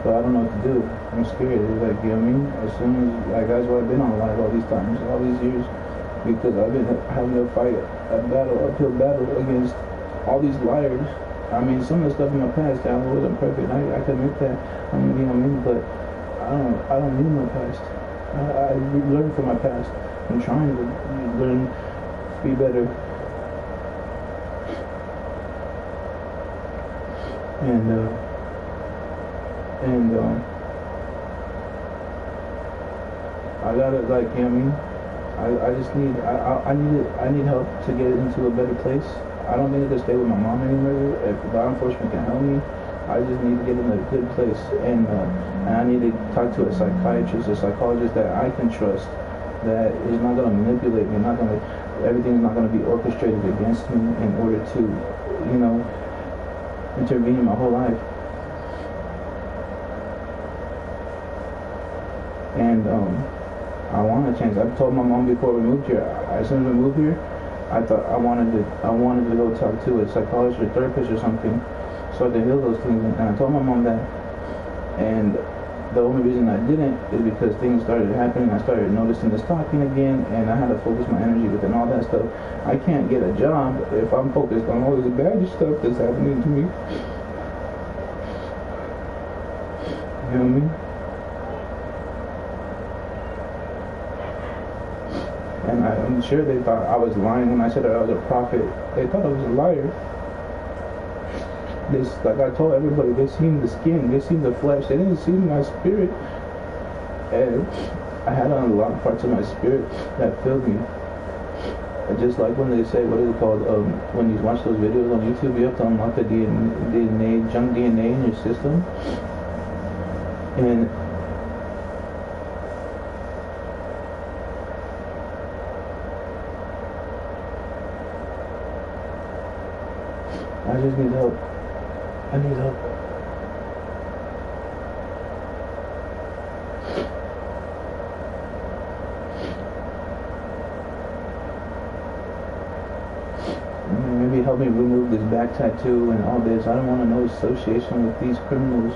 But I don't know what to do. I'm scared. It's like, you know what I mean? As soon as, that's why I've been on live all these times, all these years, because I've been having to fight uphill battle against all these liars. I mean, some of the stuff in my past, I wasn't perfect. I can admit that. I mean, you know what I mean? But I don't need my past. I learned from my past. I'm trying to learn, be better. And I gotta, like, you know what I mean? I just need, I need help to get into a better place. I don't think I can stay with my mom anymore. If law enforcement can help me, I just need to get in a good place, and I need to talk to a psychiatrist, a psychologist that I can trust, that is not going to manipulate me, everything's not going to be orchestrated against me in order to, intervene in my whole life. And I want to change. I've told my mom before we moved here. As soon as we moved here, I thought I wanted to go talk to a psychologist or therapist or something, so I could heal those things. And I told my mom that. And the only reason I didn't is because things started happening. I started noticing the stalking again, and I had to focus my energy within all that stuff. I can't get a job if I'm focused on all this bad stuff that's happening to me. You know what I mean? And I'm sure they thought I was lying when I said that I was a prophet. They thought I was a liar. Like I told everybody, they seen the skin, they seen the flesh, they didn't see my spirit. And I had unlocked parts of my spirit that filled me. And just like when they say, what is it called? When you watch those videos on YouTube, you have to unlock the DNA, junk DNA in your system. And I just need help. I need help. Maybe help me remove this back tattoo and all this. I don't want no association with these criminals.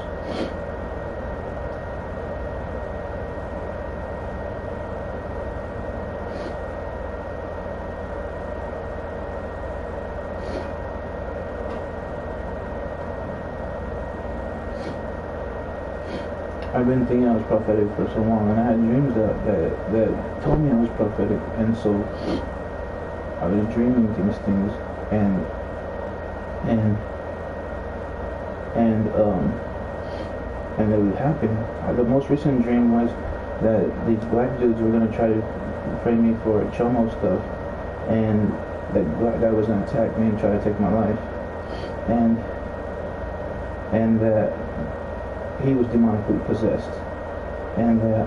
I've been thinking I was prophetic for so long, and I had dreams that told me I was prophetic, and so I was dreaming these things, and it would happen. The most recent dream was that these black dudes were gonna try to frame me for chomo stuff, and that black guy was gonna attack me and try to take my life, and that he was demonically possessed, and that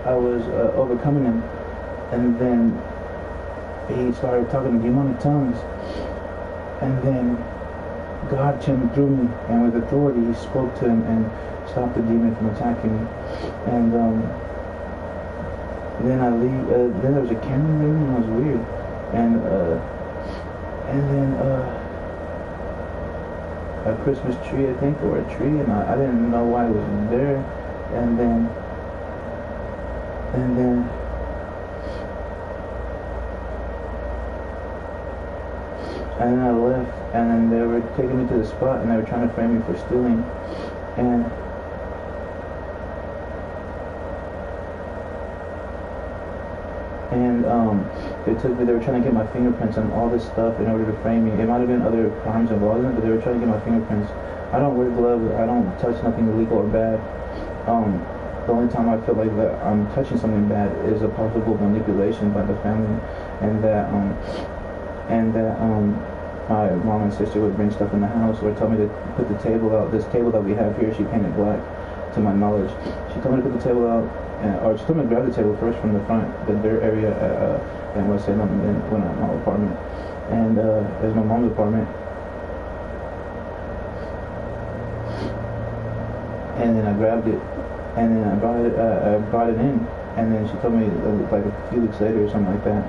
I was overcoming him, and then he started talking in demonic tongues, and then God came through me, and with authority he spoke to him and stopped the demon from attacking me, and then then there was a camera in the room, and it was weird, and then a Christmas tree, I think, or a tree, and I didn't know why it was there, and then I left, and then they were taking me to the spot, and they were trying to frame me for stealing, and they were trying to get my fingerprints on all this stuff in order to frame me. It might have been other crimes involved in it, but they were trying to get my fingerprints. I don't wear gloves, I don't touch nothing illegal or bad. The only time I feel like that I'm touching something bad is a possible manipulation by the family, and that my mom and sister would bring stuff in the house or tell me to put the table out. This table that we have here, she painted black, to my knowledge. She told me to put the table out, or she told me to grab the table first from the front, the dirt area in West Salem, and then went out my apartment. And it was my mom's apartment. And then I grabbed it, and then I brought it in, and then she told me like a few weeks later or something like that.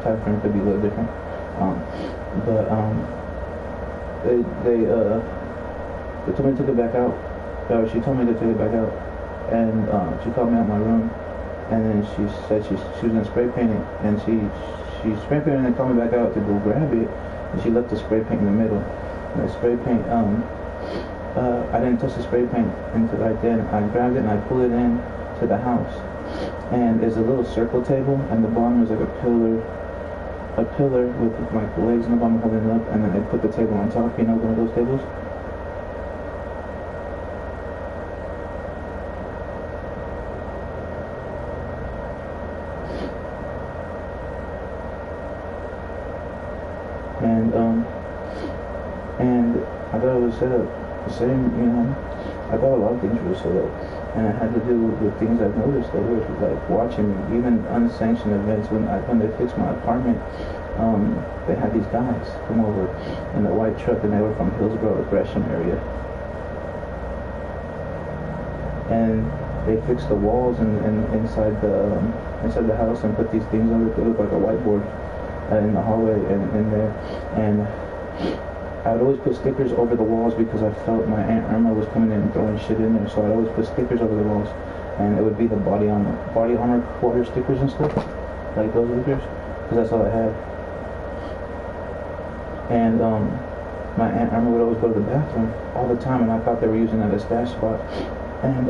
Time frame could be a little different. They told me to take it back out. She told me to take it back out, and she called me out my room, and then she said she was gonna spray paint it, and she spray painted and called me back out to go grab it, and she left the spray paint in the middle. And the spray paint, I didn't touch the spray paint until right then. I grabbed it and I pulled it in to the house, and there's a little circle table, and the bottom was like a pillar with like the legs in the bottom holding it up, and then they put the table on top, you know, one of those tables. And I thought it was set up the same, you know. I thought a lot of things were set up, and it had to do with things I've noticed that were like watching me, even unsanctioned events. When they fixed my apartment, they had these guys come over in the white truck, and they were from Hillsborough, Gresham area, and they fixed the walls and inside the house and put these things on it that looked like a whiteboard in the hallway and in there, and I would always put stickers over the walls because I felt my Aunt Irma was coming in and throwing shit in there, so I'd always put stickers over the walls, and it would be the body armor quarter stickers and stuff, like those stickers, because that's all I had. And my Aunt Irma would always go to the bathroom all the time, and I thought they were using that as a stash spot, and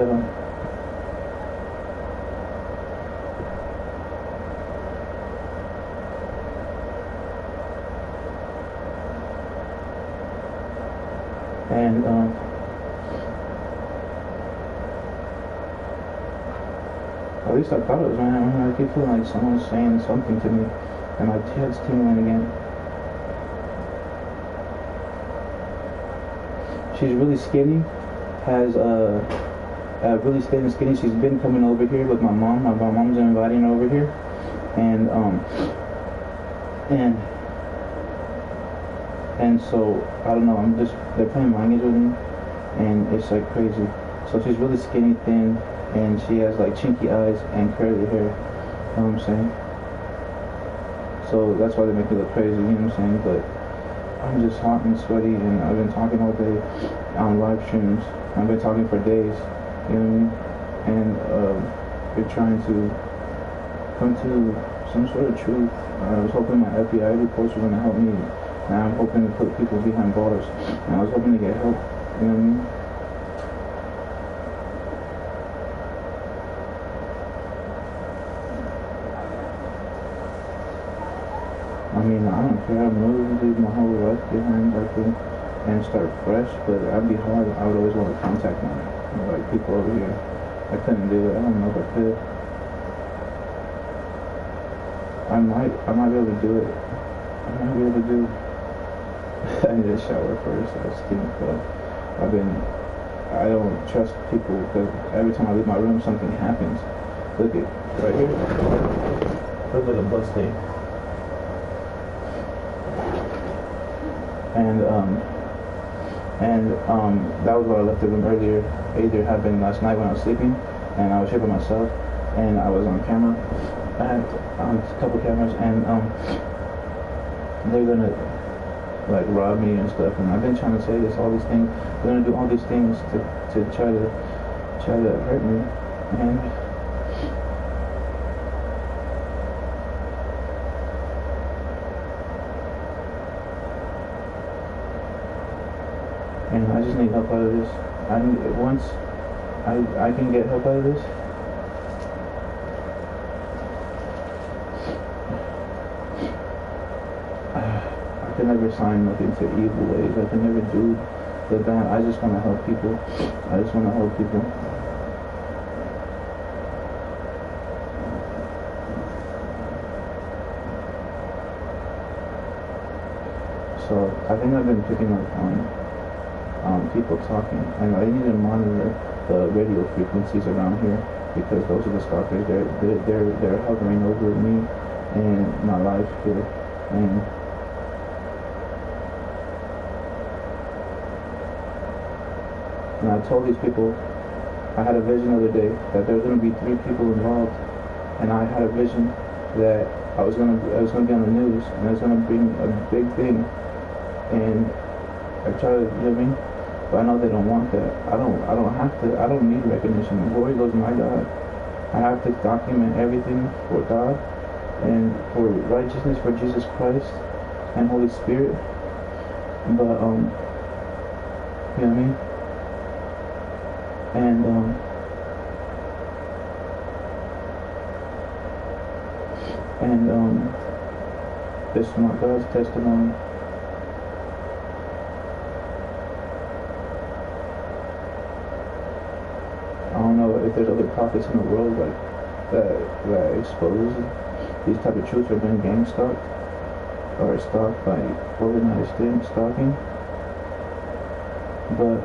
at least I thought it was my Aunt Irma. I keep feeling like someone's saying something to me, and my head's tingling again. She's really skinny, has really skinny. She's been coming over here with my mom. My mom's inviting her over here, and and and so I don't know. They're playing mind games with me, and it's like crazy. So she's really skinny, thin, and she has like chinky eyes and curly hair. You know what I'm saying? So that's why they make me look crazy. You know what I'm saying? But I'm just hot and sweaty, and I've been talking all day on live streams. I've been talking for days. You know what I mean? And we're trying to come to some sort of truth. I was hoping my FBI reports were going to help me. Now I'm hoping to put people behind bars. And I was hoping to get help. You know what I mean? I mean, I don't care. I'm willing to leave my whole life behind, I think, and start fresh. But that'd be hard. I would always want to contact my like people over here. I couldn't do it. I don't know if I could. I might be able to do it. I might be able to do. I need a shower first. I stink, but I don't trust people because every time I leave my room, something happens. Look at right here. Looks like a blood stain. And that was why I left the room earlier. Either happened last night when I was sleeping, and I was here by myself, and I was on camera. I had a couple cameras, and they're gonna like rob me and stuff. And I've been trying to say this, all these things. They're gonna do all these things to try to hurt me, and I just need help out of this. Once I can get help out of this, I can never sign nothing to evil ways. I can never do the bad. I just want to help people. I just want to help people. So I think I've been picking up on people talking, and I need to monitor the radio frequencies around here because those are the stalkers. They're hovering over me and my life here, and I told these people, I had a vision the other day that there was going to be 3 people involved, and I had a vision that I was going to be on the news, and I was going to bring a big thing, and I try to, you know what I mean? But I know they don't want that. I don't need recognition. Glory goes to my God. I have to document everything for God and for righteousness for Jesus Christ and Holy Spirit. But you know what I mean? And this is my God's testimony. I don't know if there's other prophets in the world like that expose these type of truths are being gang stalked or stalked by organized stalking. But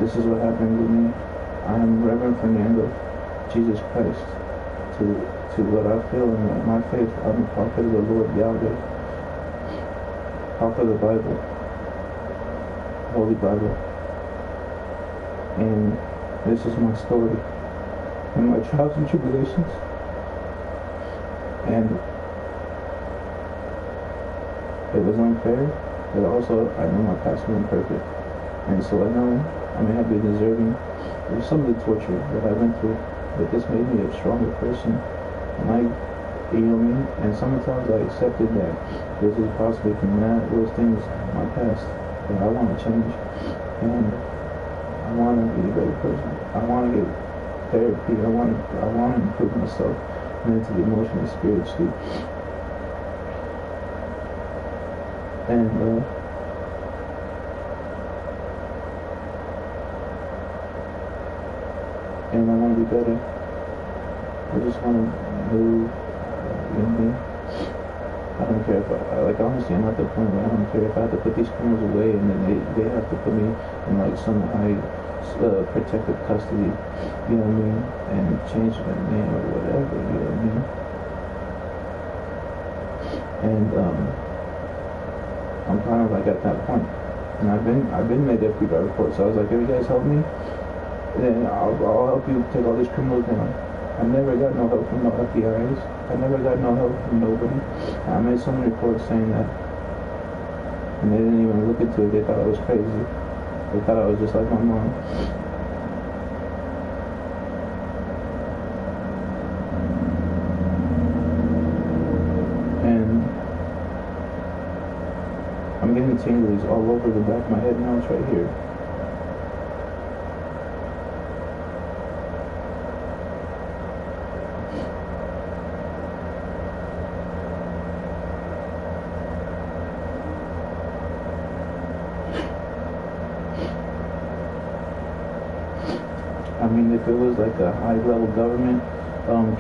this is what happened with me. I am Reverend Fernando, Jesus Christ. To what I feel in my faith, I'm a prophet of the Lord Yahweh. Prophet of the Bible, Holy Bible. And this is my story and my trials and tribulations. And it was unfair, but also I know my past was imperfect. And so I know I may have been deserving of some of the torture that I went through, but this made me a stronger person. And you know what I mean? And sometimes I accepted that this is possibly from those things, my past, that I want to change. And I want to be a better person. I want to get therapy. I want to improve myself mentally, emotionally, spiritually. And I want to be better. I just want to move. You know what I mean? I don't care if honestly, I'm at the point where I don't care if I have to put these criminals away and then they have to put me in like some high protective custody, you know what I mean? And change my name or whatever, you know what I mean? And I'm kind of like at that point. And I've been made FBI report, so I was like, if you guys help me, then I'll help you take all these criminals down. I never got no help from no FBIs. I never got no help from nobody. I made some reports saying that, and they didn't even look into it. They thought I was crazy. They thought I was just like my mom. And I'm getting tingles all over the back of my head now. It's right here. I mean, if it was like a high-level government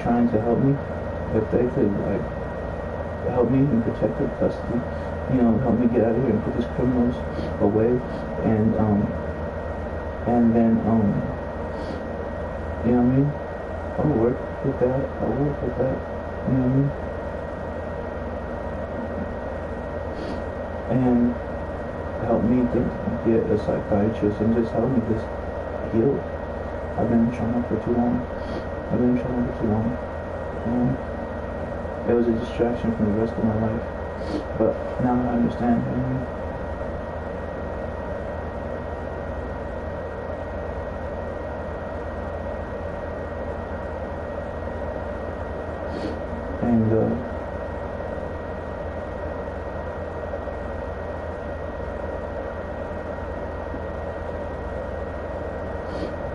trying to help me, if they could like help me in protective custody, you know, help me get out of here and put these criminals away, and then you know what I mean? I'll work with that. I'll work with that. You know what I mean? And help me get a psychiatrist and just help me just heal. I've been in trauma for too long. It was a distraction from the rest of my life. But now I understand. You know?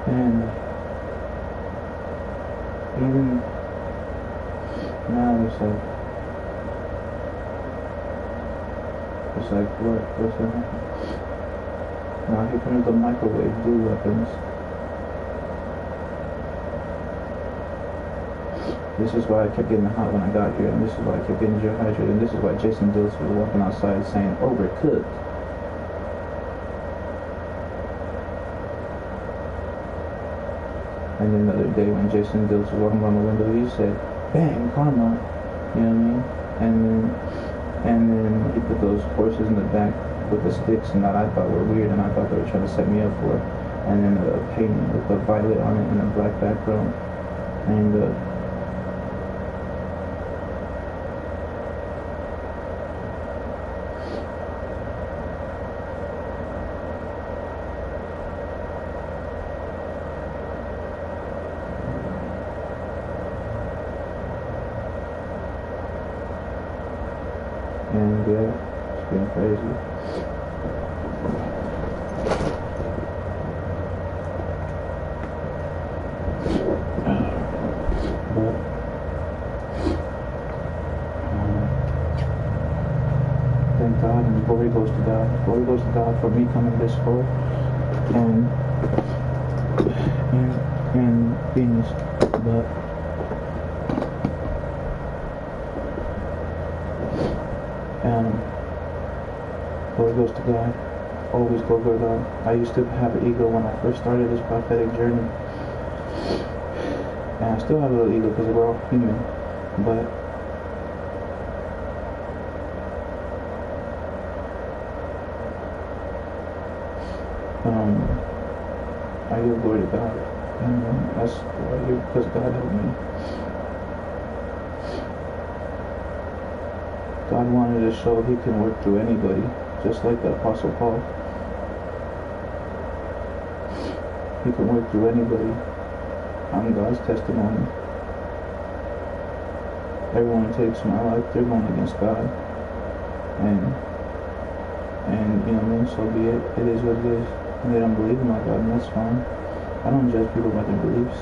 And even now it's like what's gonna happen? Now here comes the microwave blue weapons. This is why I kept getting hot when I got here, and this is why I kept getting dehydrated, and this is why Jason Dills was walking outside saying overcooked. And then the other day when Jason Dills was walking by my window, he said, "Bang, karma," you know what I mean? And then he put those horses in the back with the sticks, and that I thought were weird, and I thought they were trying to set me up for it. And then the painting with the violet on it and a black background, and yeah, it's been crazy. But thank God, and glory goes to God. Glory goes to God for me coming this far and things. But glory goes to God. Always glory to God. I used to have an ego when I first started this prophetic journey. And I still have a little ego because we're all human. But I give glory to God. And that's why I give, because God helped me. God wanted to show He can work through anybody, just like the Apostle Paul. He can work through anybody. I'm God's testimony. Everyone who takes my life, they're going against God. And you know what I mean, so be it. It is what it is. And they don't believe in my God, and that's fine. I don't judge people by their beliefs.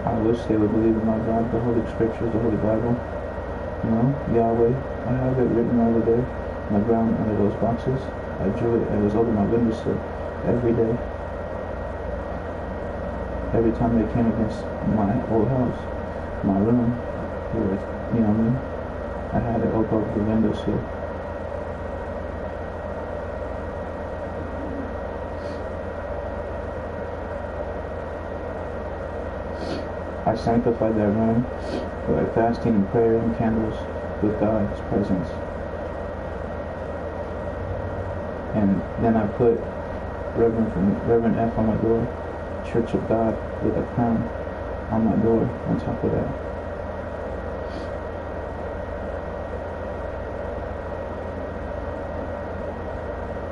I wish they would believe in my God, the Holy Scriptures, the Holy Bible. You know, Yahweh. I have it written over there on the ground under those boxes. I drew it. It was over my windowsill every day. Every time they came against my old house, my room, it was, you know what I mean? I had it over the windowsill. I sanctified that room by fasting and prayer and candles with God's presence. And then I put Reverend F on my door, Church of God with a crown on my door on top of that.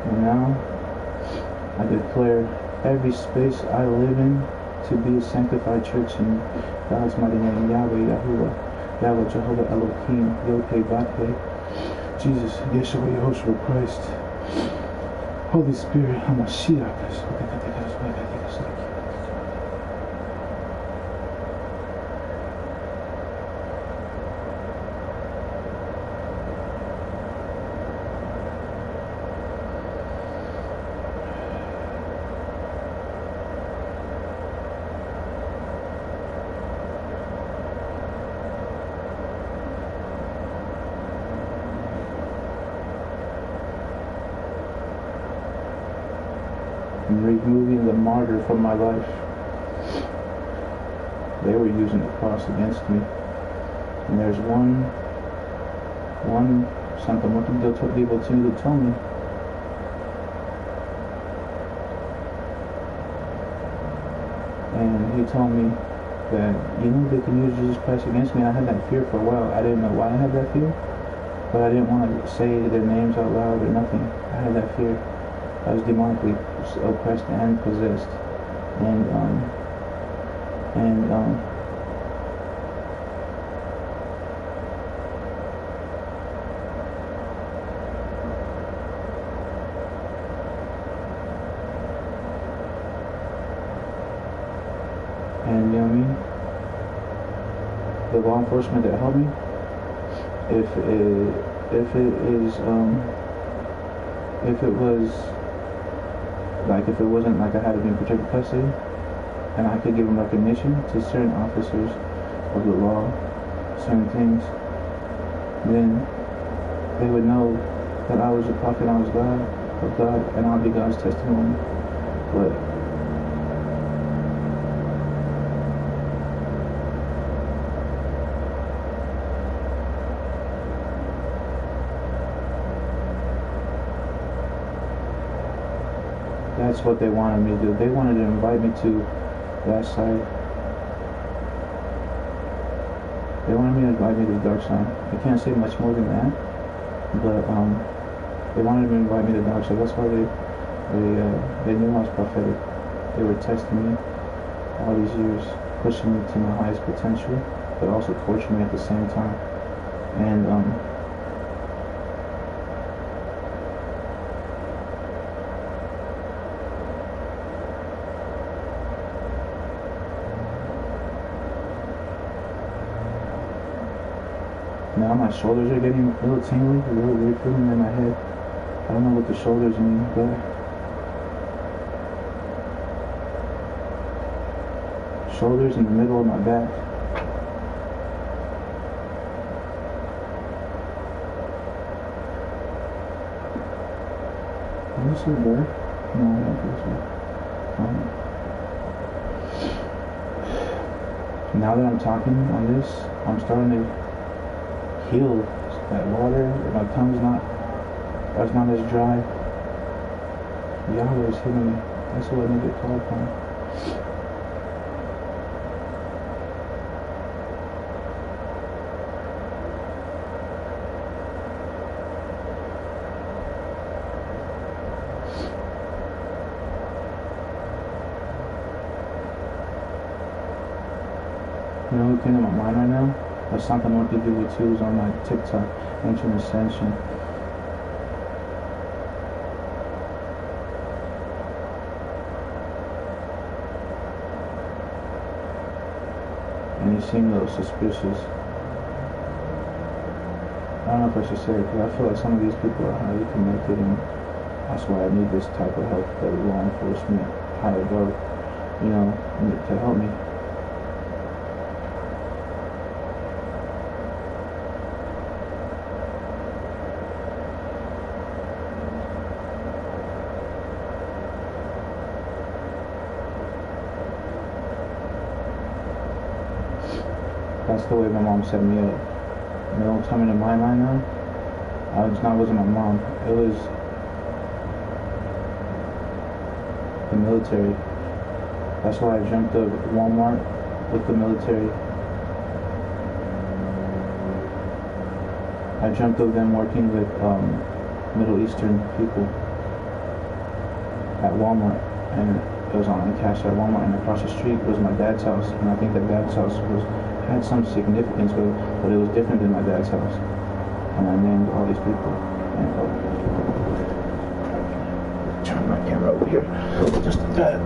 And now I declare every space I live in to be a sanctified church in God's mighty name. Yahweh, Yahuwah, Yahweh, Jehovah, Elohim, Yod-Heh-Vav-Heh, Jesus, Yeshua, Yehoshua, Christ, Holy Spirit, Hamashiach. And removing the martyr from my life. They were using the cross against me. And there's one Santa Marta Devotees to tell me and he told me that, they can use Jesus Christ against me. And I had that fear for a while. I didn't know why I had that fear, but I didn't want to say their names out loud or nothing. I had that fear. I was demonically oppressed and possessed, and you know what I mean? The law enforcement that helped me, if it wasn't like I had to be in protected custody, and I could give them recognition to certain officers of the law, certain things, then they would know that I was a prophet, I was of God, and I'll be God's testimony. But that's what they wanted me to do. They wanted to invite me to that side. They wanted me to invite me to the dark side. I can't say much more than that, but they wanted me to invite me to the dark side. That's why they knew I was prophetic. They were testing me all these years, pushing me to my highest potential, but also torturing me at the same time. And now my shoulders are getting a little tingly, a little weird feeling in my head. I don't know what the shoulders mean, but shoulders in the middle of my back. Is this a bird? No, I don't think so. Now that I'm talking on this, I'm starting to heal that water. My tongue's not as dry. Yahweh is healing me. That's what I need to call upon. You know who came to my mind right now? Santa Marta Devotees on my TikTok, Ancient Ascension. And he seemed a little suspicious. I don't know if I should say it, because I feel like some of these people are highly connected, and that's why I need this type of help, that law enforcement, higher above, to help me. That's the way my mom set me up. You know what's coming to my mind now? It wasn't my mom. It was the military. That's why I dreamt of Walmart with the military. I dreamt of them working with Middle Eastern people at Walmart, and it was on cash at Walmart, and across the street was my dad's house, and I think that dad's house had some significance, but it was different than my dad's house, and I named all these people, and turn my camera over here, just a tad.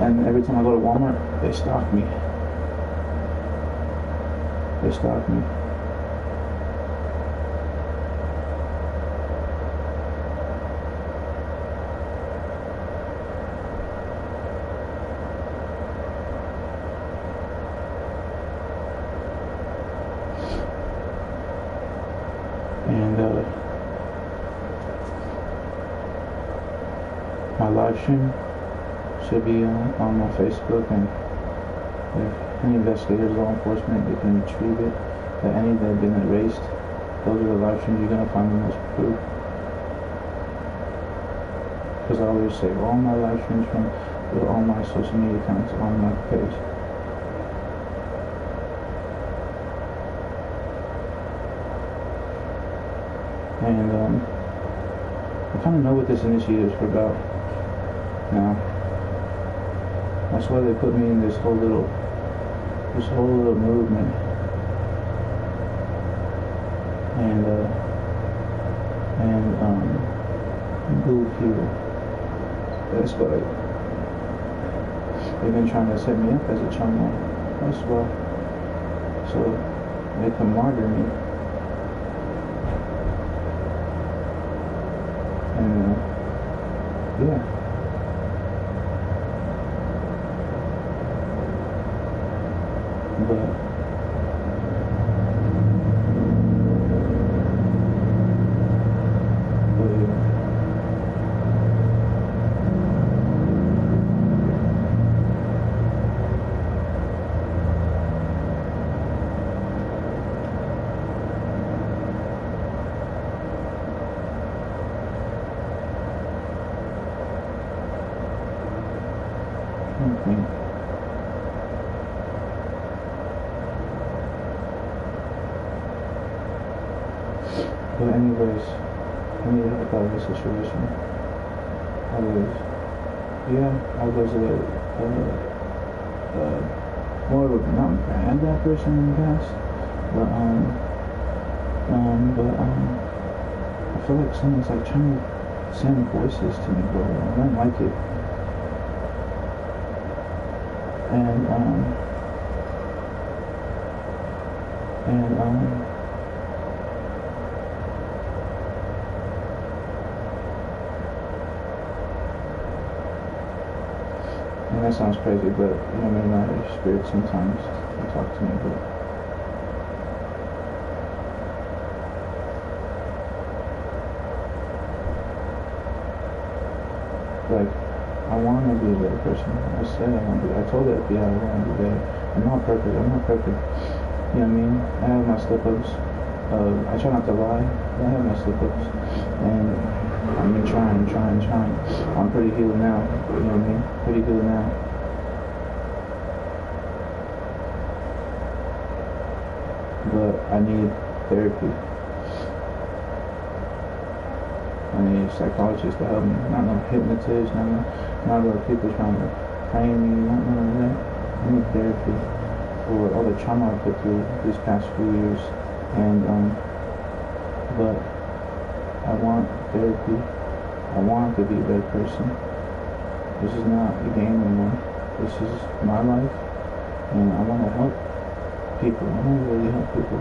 And every time I go to Walmart, they stalk me. They stalk me. And my live stream should be on my Facebook, and if any investigators, law enforcement, they can retrieve it. That any that have been erased, those are the live streams you're gonna find the most proof. Because I always say all my live streams from all my social media accounts on my page. And I kind of know what this initiative is about now. That's why they put me in this whole little movement. And move here. That's why they've been trying to set me up as a channel. That's why. So they can martyr me. And yeah. But But anyways, let me talk about the situation. I was more of a not bad person in the past, but I feel like someone's like trying to send voices to me, bro. I don't like it. And that sounds crazy, but you know, maybe not your spirit sometimes they talk to me, but like I want to be a better person. I said I want to be. I told the FBI I want to be better. I'm not perfect. You know what I mean? I have my slip-ups. I try not to lie, but I have my slip-ups, and I've been trying. I'm pretty healed now, you know what I mean? Pretty healed now. But I need therapy. I need a psychologist to help me. Not no hypnotist, not no people trying to frame me, not none of that. I need therapy for all the trauma I put through these past few years. And but I want therapy. I want to be a better person. This is not a game anymore. This is my life, and I want to help people. I want to really help people.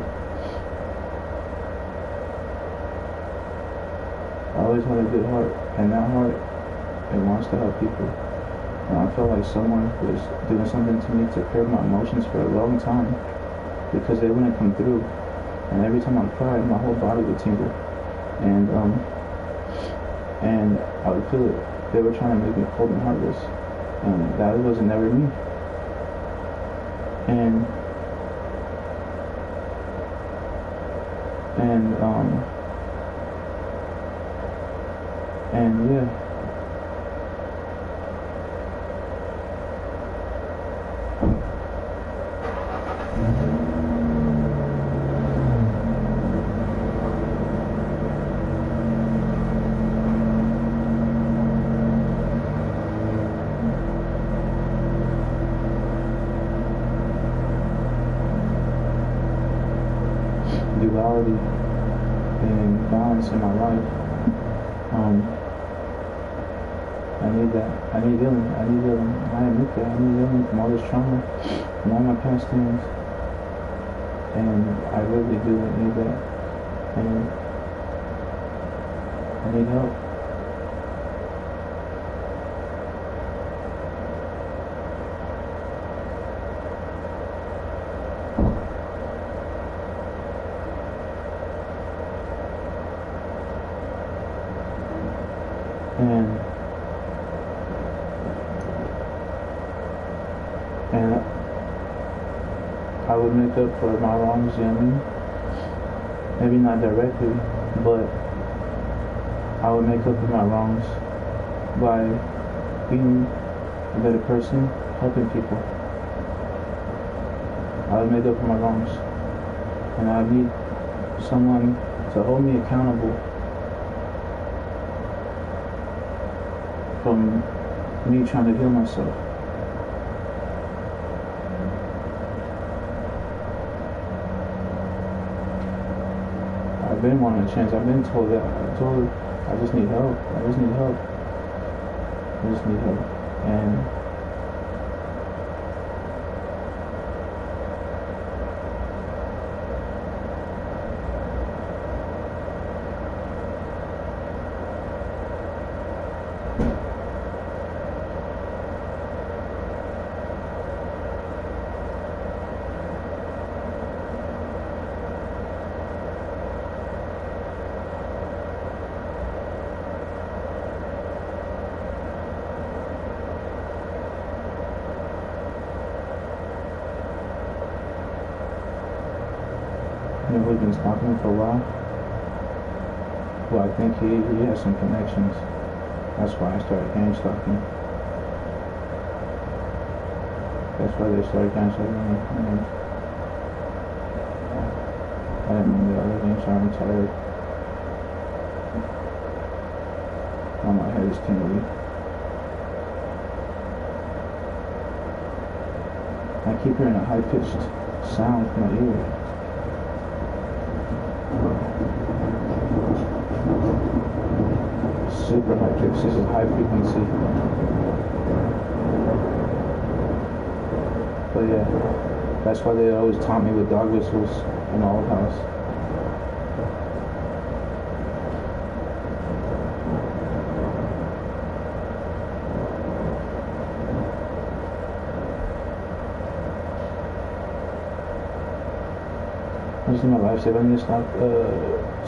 I always had a good heart, and that heart, it wants to help people. And I felt like someone was doing something to me to curb my emotions for a long time, because they wouldn't come through. And every time I cried, my whole body would tingle. And I would feel it. They were trying to make me cold and heartless. and that wasn't never me. And yeah. Duality and balance in my life. I need that. I need healing. I need healing. I admit that. I need healing from all this trauma, from all my past things. And I really do need that. And I need help. And I would make up for my wrongs, you know what I mean? Maybe not directly, but I would make up for my wrongs by being a better person, helping people. I would make up for my wrongs. And I need someone to hold me accountable from me trying to heal myself. I've been wanting a chance. I've been told that. I just need help. I just need help. I just need help. And we've been stalking for a while. Well, I think he has some connections. That's why I started gang stalking. That's why they started gang stalking me. I didn't mean the other things. I'm tired. Oh, my head is tingly. I keep hearing a high-pitched sound in my ear. Super high pitch. This is high frequency. But yeah, that's why they always taunt me with dog whistles in the old house. This is my life. So I need to stop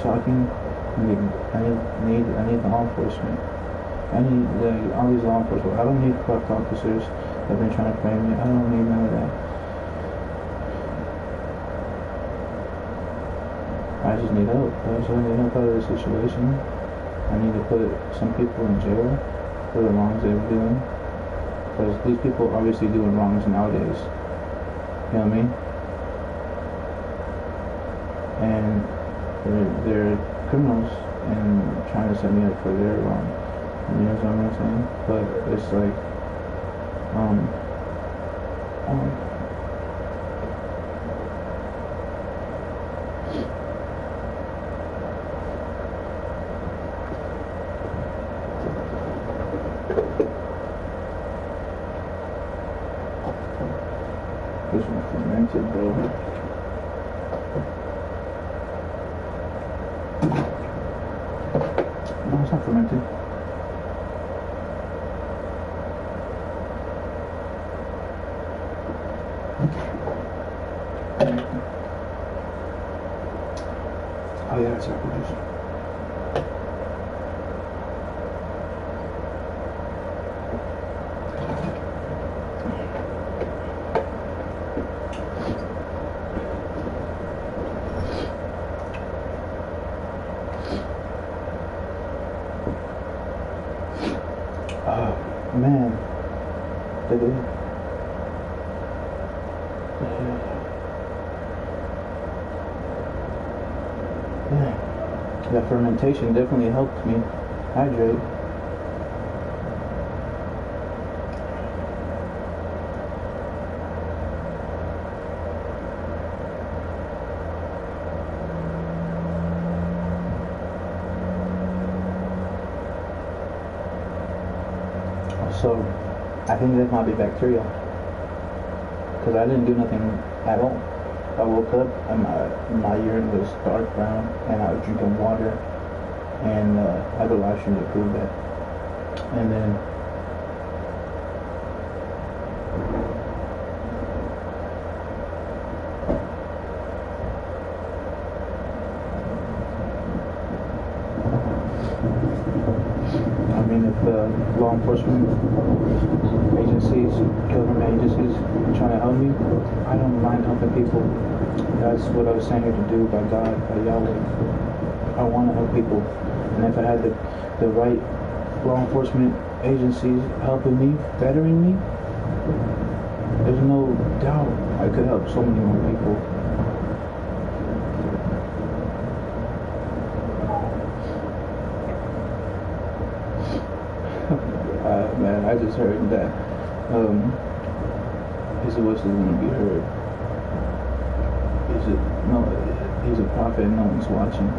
talking. I need law enforcement. I need all these law enforcement. I don't need corrupt officers that have been trying to frame me. I don't need none of that. I just need help. I just need help out of this situation. I need to put some people in jail for the wrongs they were doing. Because these people are obviously doing wrongs nowadays. You know what I mean? And they're criminals and trying to set me up for their wrong. You know what I'm saying? But it's like, this one's fermented, bro. No, it's not fermented. Oh yeah, it's apple juice. Yeah, that fermentation definitely helped me hydrate. So I think this might be bacterial because I didn't do nothing at all. I woke up and my urine was dark brown and I was drinking water, and I have a live stream to prove that. And then I mean, if law enforcement agencies, government agencies trying to help me, I don't mind helping people. That's what I was saying here to do by God, by Yahweh. I want to help people. And if I had the right law enforcement agencies helping me, bettering me, there's no doubt I could help so many more people. Man, I just heard that his voice is going to be heard. He's a prophet and no one's watching.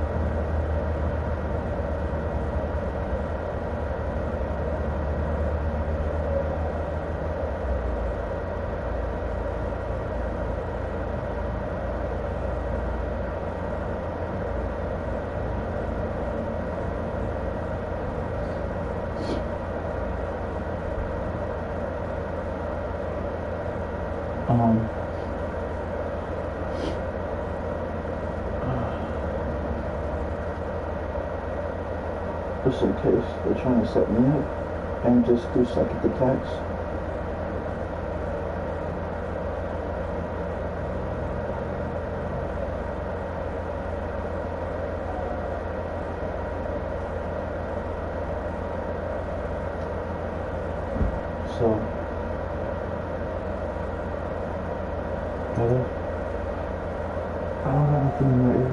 Just in case they're trying to set me up and just do psychic attacks. So, brother, I don't have anything in your ear.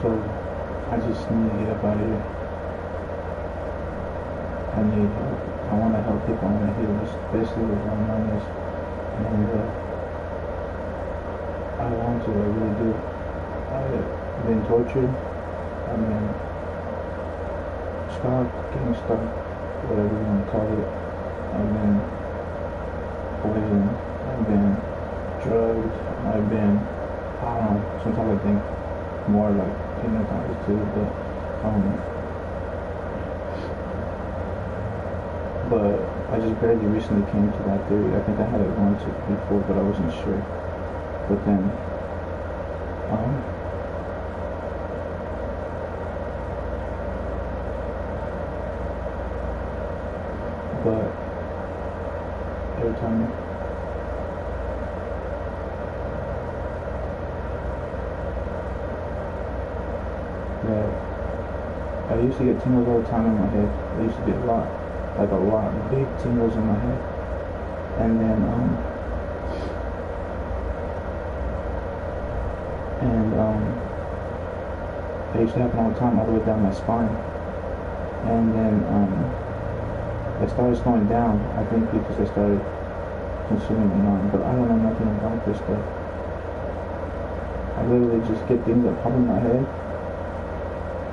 So, I just need to get up out of here. I need help. I want to help people. I want to heal. This basically what my mind is. And I want to. I really do. I've been tortured. I've been stalked, getting stalked, whatever you want to call it. I've been poisoned. I've been drugged. I've been, I don't know, sometimes I think more like hypnotized too, but I just barely recently came to that theory. I think I had it once before, but I wasn't sure. But then, but every time I used to get tingles all the time in my head. I used to get a lot, big tingles in my head. And then, it used to happen all the time, all the way down my spine. And then, it started slowing down, I think because I started consuming the mind. But I don't know nothing about this stuff. I literally just get things that pop in my head,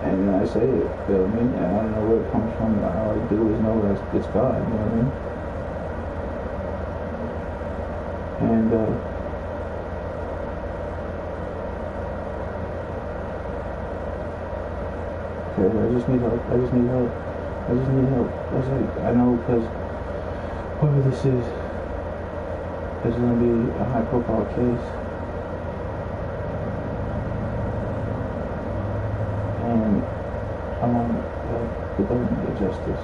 And I say it, feel me? And I don't know where it comes from. All I do is know that it's God, you know what I mean? And okay, I just need help. I just need help. I just need help. I was like, I know because whoever this is gonna be a high profile case. And I want the government to get justice.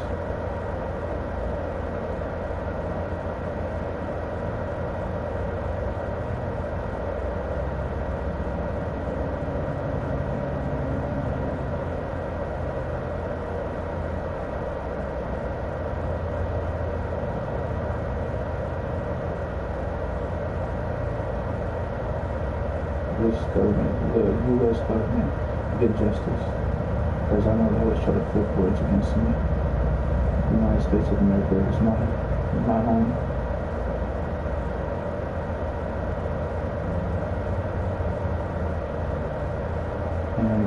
This government, the U.S. government, get justice. Because I know they always try to flip words against me. The United States of America is my home. And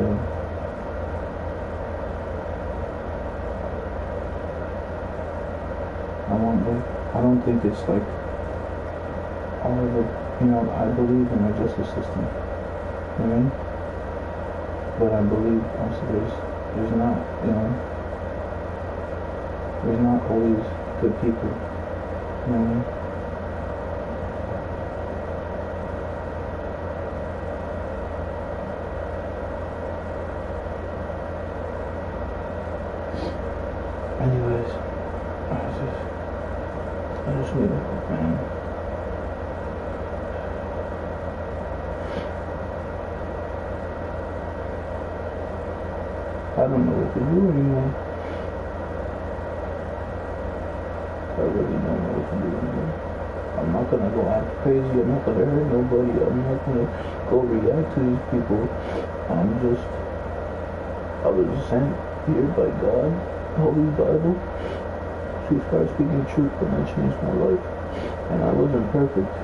I don't think it's like all of the, I believe in our justice system. You know what I mean? But I believe also there's not, there's not always good people. You know what I mean? Anyways, I just need help, man. I don't know what to do anymore. I really don't know what to do anymore. I'm not gonna go act crazy. I'm not gonna hurt nobody. I'm not gonna go react to these people. I was sent here by God, Holy Bible, to start speaking truth, and that changed my life. And I wasn't perfect.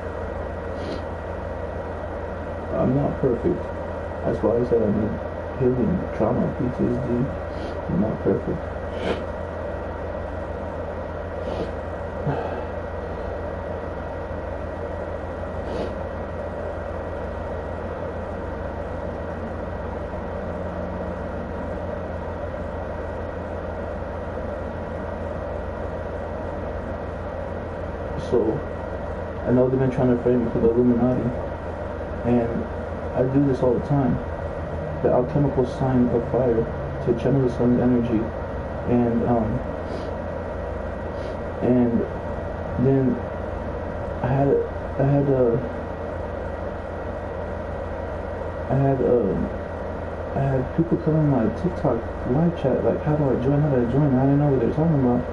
I'm not perfect. That's why I said I need healing, trauma, PTSD. I'm not perfect. So, I know they've been trying to frame me for the Illuminati, and I do this all the time. The alchemical sign of fire to channel the sun's energy, and then I had people come in my TikTok live chat like, how do I join? I didn't know what they were talking about,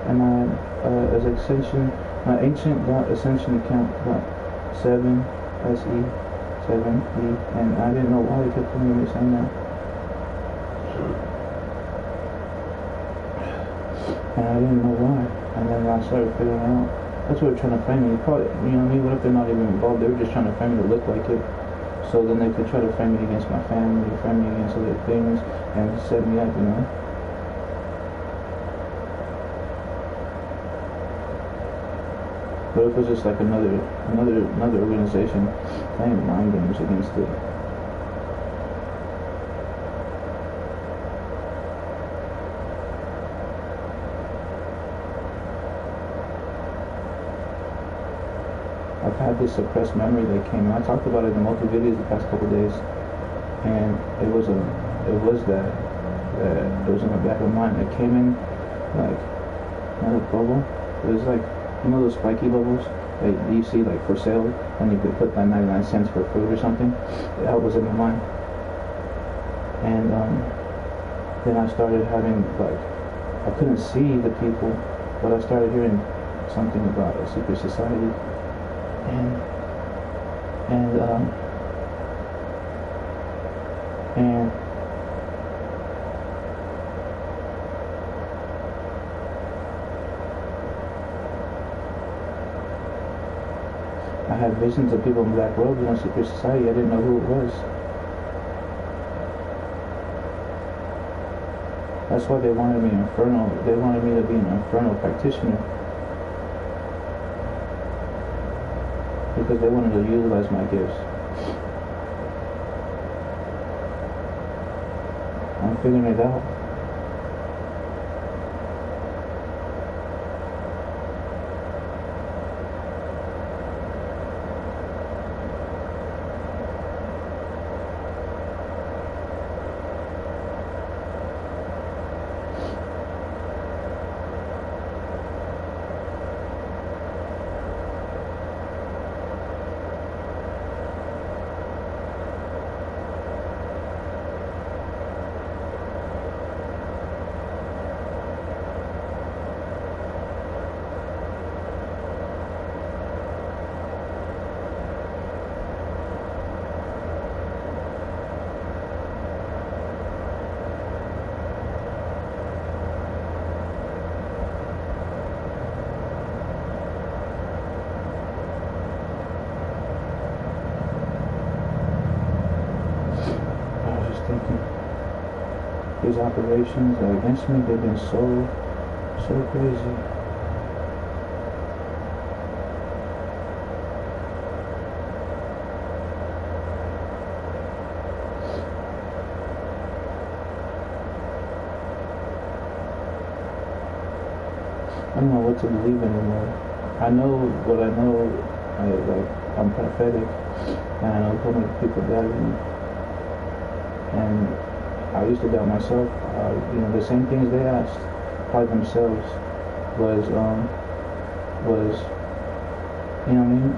and I had as extension my ancient ascension account got 7SE7E, and I didn't know why they kept telling me saying that. And I didn't know why. And then I started figuring out. That's what they're trying to frame me. Probably, you know what I mean? What if they're not even involved? They were just trying to frame me to look like it. So then they could try to frame me against my family, frame me against other things, and set me up, But if it was just like another organization playing mind games against it. I've had this suppressed memory that came in. I talked about it in multiple videos the past couple of days, and it was that it was in the back of my mind. It came in like another bubble. It was like, those spiky bubbles that you see like for sale, and you could put like 99 cents for food or something. That was in my mind. And then I started having I couldn't see the people, but I started hearing something about a secret society, and I had visions of people in black robes in a secret society. I didn't know who it was. That's why they wanted me infernal. They wanted me to be an infernal practitioner because they wanted to utilize my gifts. I'm figuring it out. Thinking these operations against me, they've been so crazy. I don't know what to believe anymore. I know what I know. I'm prophetic, and I know so many people doubted me. And I used to doubt myself. The same things they asked by themselves was,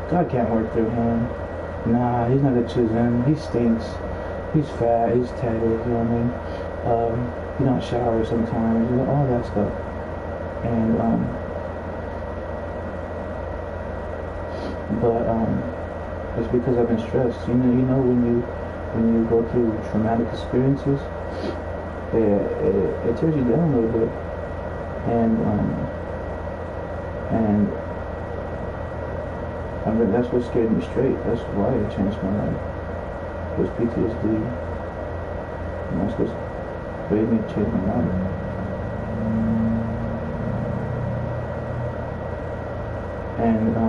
God can't work through him. Nah, he's not a chosen. He stinks. He's fat. He's tatted. He don't shower sometimes. All that stuff. And it's because I've been stressed. When you go through traumatic experiences, it tears you down a little bit, and that's what scared me straight. That's why it changed my life. It was PTSD, and that's what made me change my life. And you know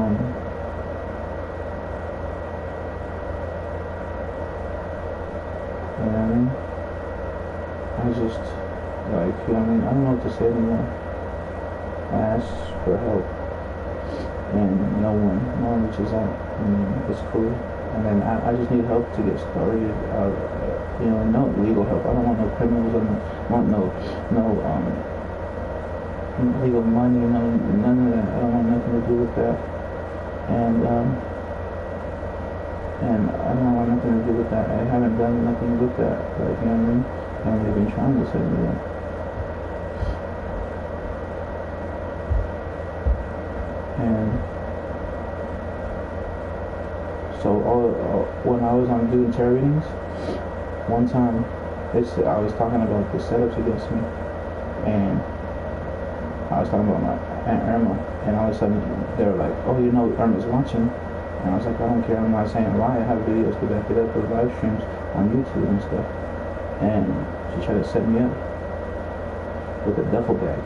what I mean? I just, I don't know what to say anymore. I asked for help, and no one reaches out. It's cool. And then I just need help to get started. No legal help. I don't want no criminals. I don't want no legal money. None of that. I don't want nothing to do with that. And I don't want nothing to do with that. I haven't done nothing with that. And they've been trying to set me up. And so when I was on doing tarot readings, one time I was talking about the setups against me, and I was talking about my Aunt Irma, and all of a sudden they were like, "Oh, Irma's watching." And I was like, I don't care, I'm not saying why. I have videos to back it up with live streams on YouTube and stuff. And she tried to set me up with a duffel bag.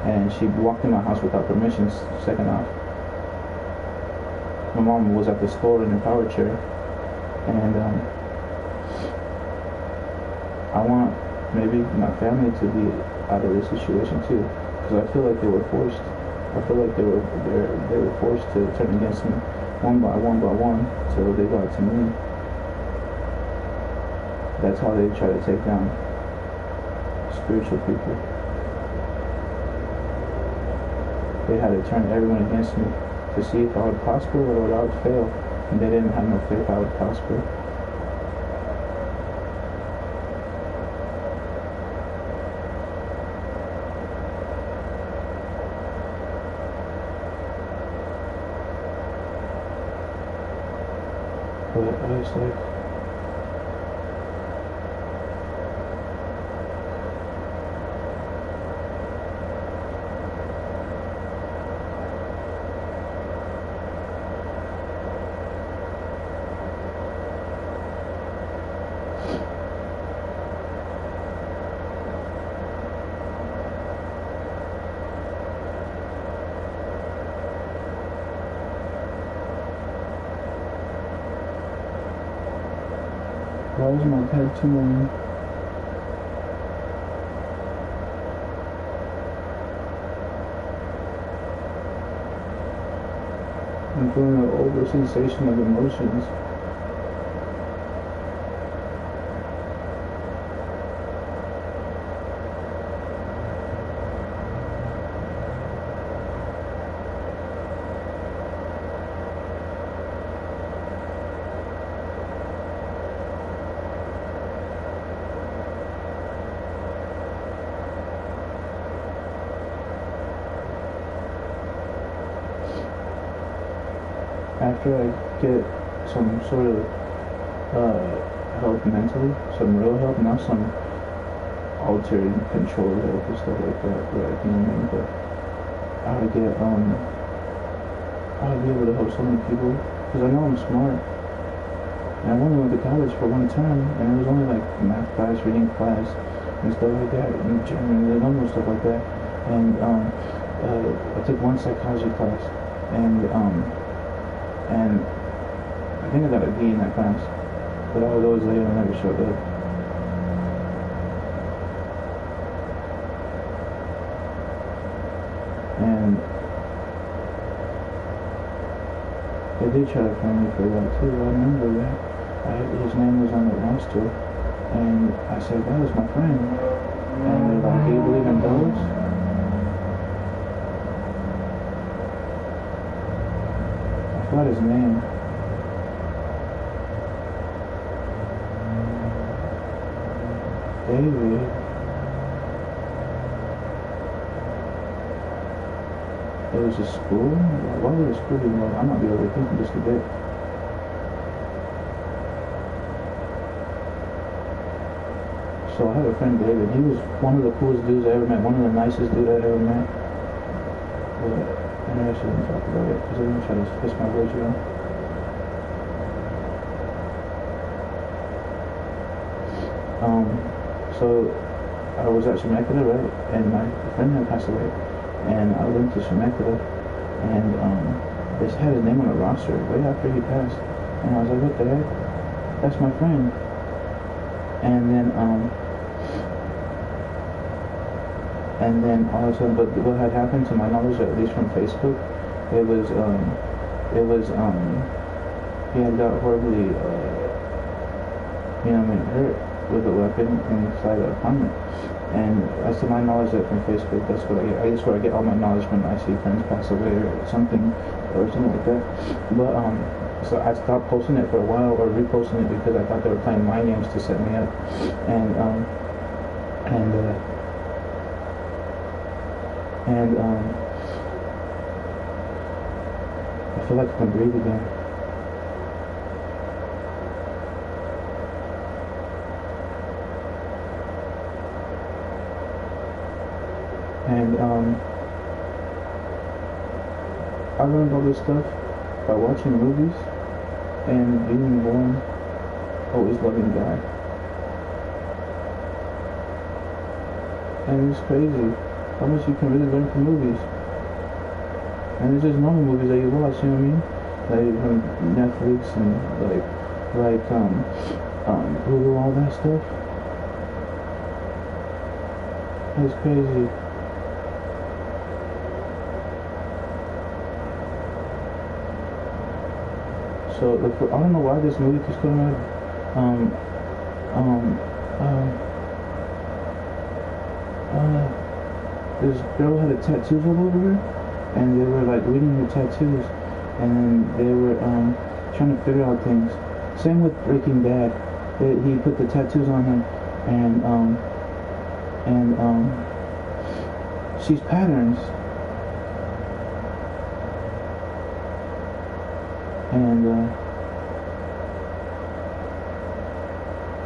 And she walked in my house without permission, second off. My mom was at the store in a power chair. And I want maybe my family to be out of this situation too. Because I feel like they were forced. I feel like they were forced to turn against me one by one till they got to me. That's how they try to take down spiritual people. They had to turn everyone against me to see if I would prosper or I would fail. And they didn't have no faith I would prosper. But I was like, Why is my tattoo on? I'm feeling an over sensation of emotions. After I get some sort of help mentally, some real help, not some altered control help and stuff like that, but you know what I mean? But I would get I would be able to help so many people because I know I'm smart. And I only went to college for one term, and it was only like math class, reading class, and stuff like that, and German, and normal stuff like that. And I took one psychology class, and I think I got a D in that class, but I was always late and I never showed up. And they did try to find me for that too. I remember that. His name was on the roster, and I said, that was my friend. And they're like, do you believe in ghosts? I forgot his name. David. It was a school? Why would a school be more? I might be overthinking just a bit. So I have a friend, David. He was one of the coolest dudes I ever met, one of the nicest dudes I ever met. But I know I shouldn't talk about it because I didn't try to twist my words around. So I was at Shemekia, right? And my friend had passed away. And I went to Shemekia, and they had his name on the roster way after he passed. And I was like, what the heck? That's my friend. And then all of a sudden, but what had happened to my knowledge, at least from Facebook, it was he had got horribly, hurt with a weapon inside the apartment. And as to my knowledge, that from Facebook, that's what I get. I guess where I get all my knowledge when I see friends pass away or something like that. But so I stopped posting it for a while, or reposting it, because I thought they were playing mind games to set me up. And I feel like I can breathe again. And I learned all this stuff by watching movies and being born always loving God. And it's crazy how much you can really learn from movies. And it's just normal movies that you watch, you know what I mean? Like from Netflix and like Hulu, all that stuff. It's crazy. So I don't know why this movie keeps coming out. This girl had tattoos all over her, and they were like reading her tattoos, and then they were trying to figure out things. Same with Breaking Bad. He put the tattoos on him, and she's patterns.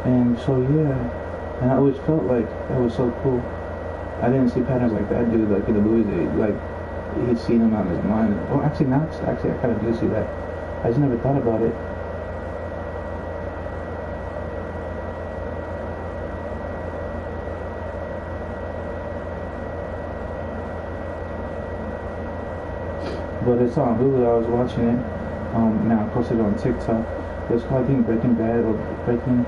And so yeah, and I always felt like that was so cool. I didn't see patterns like that dude, like in the movies, like he'd seen them on his mind. Oh, actually I kind of do see that. I just never thought about it. But it's on Hulu. I was watching it. Now I posted it on TikTok. It's called, I think, Breaking Bad or Breaking.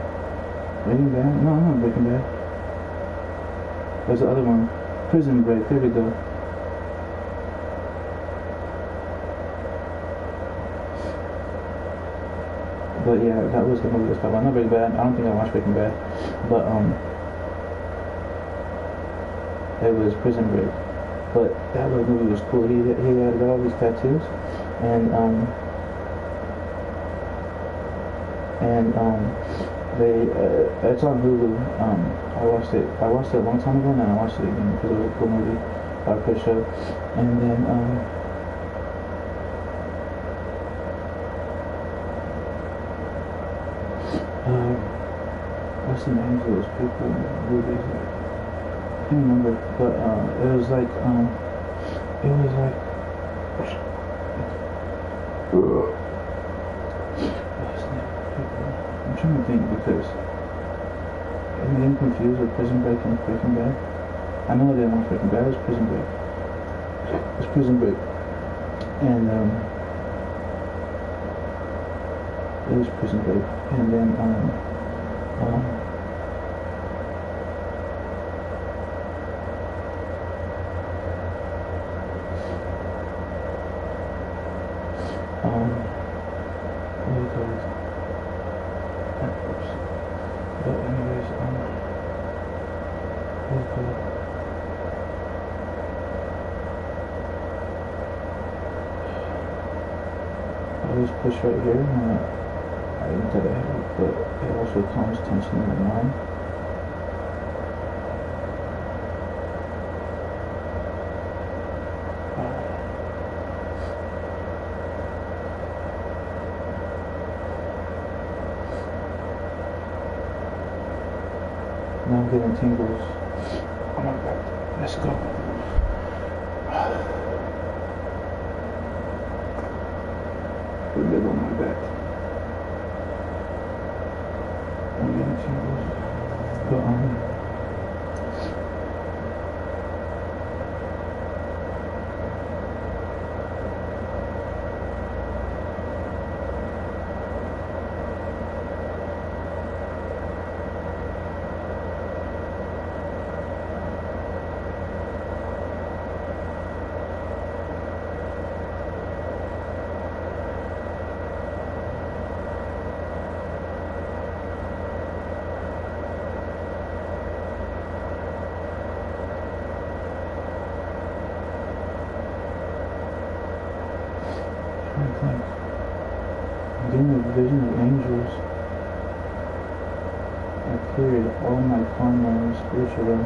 Breaking Bad? No, not Breaking Bad. There's the other one. Prison Break. There we go. But yeah, that was the movie I was talking about. Not Breaking Bad. I don't think I watched Breaking Bad. But it was Prison Break. But that little movie was cool. He had all these tattoos, and they it's on Hulu. I watched it a long time ago, and then I watched it again because it was a cool movie, good show. And then what's the names of those people in the movies? I can't remember, but it was like what's the name of the people? I'm trying to think because I'm getting confused with Prison Break and Breaking Bad. I know I didn't watch Breaking Bad. It was Prison Break. It's Prison Break, and it was Prison Break, and then what do you call it? Oops. But anyways, what do you call it? I always push right here into the head, but it also calms tension in the mind. Now I'm getting tingles on my back. Let's go. The middle of my back. I'm getting tingles. But I'm getting a vision of angels. I cleared all my karma in the spiritual realm.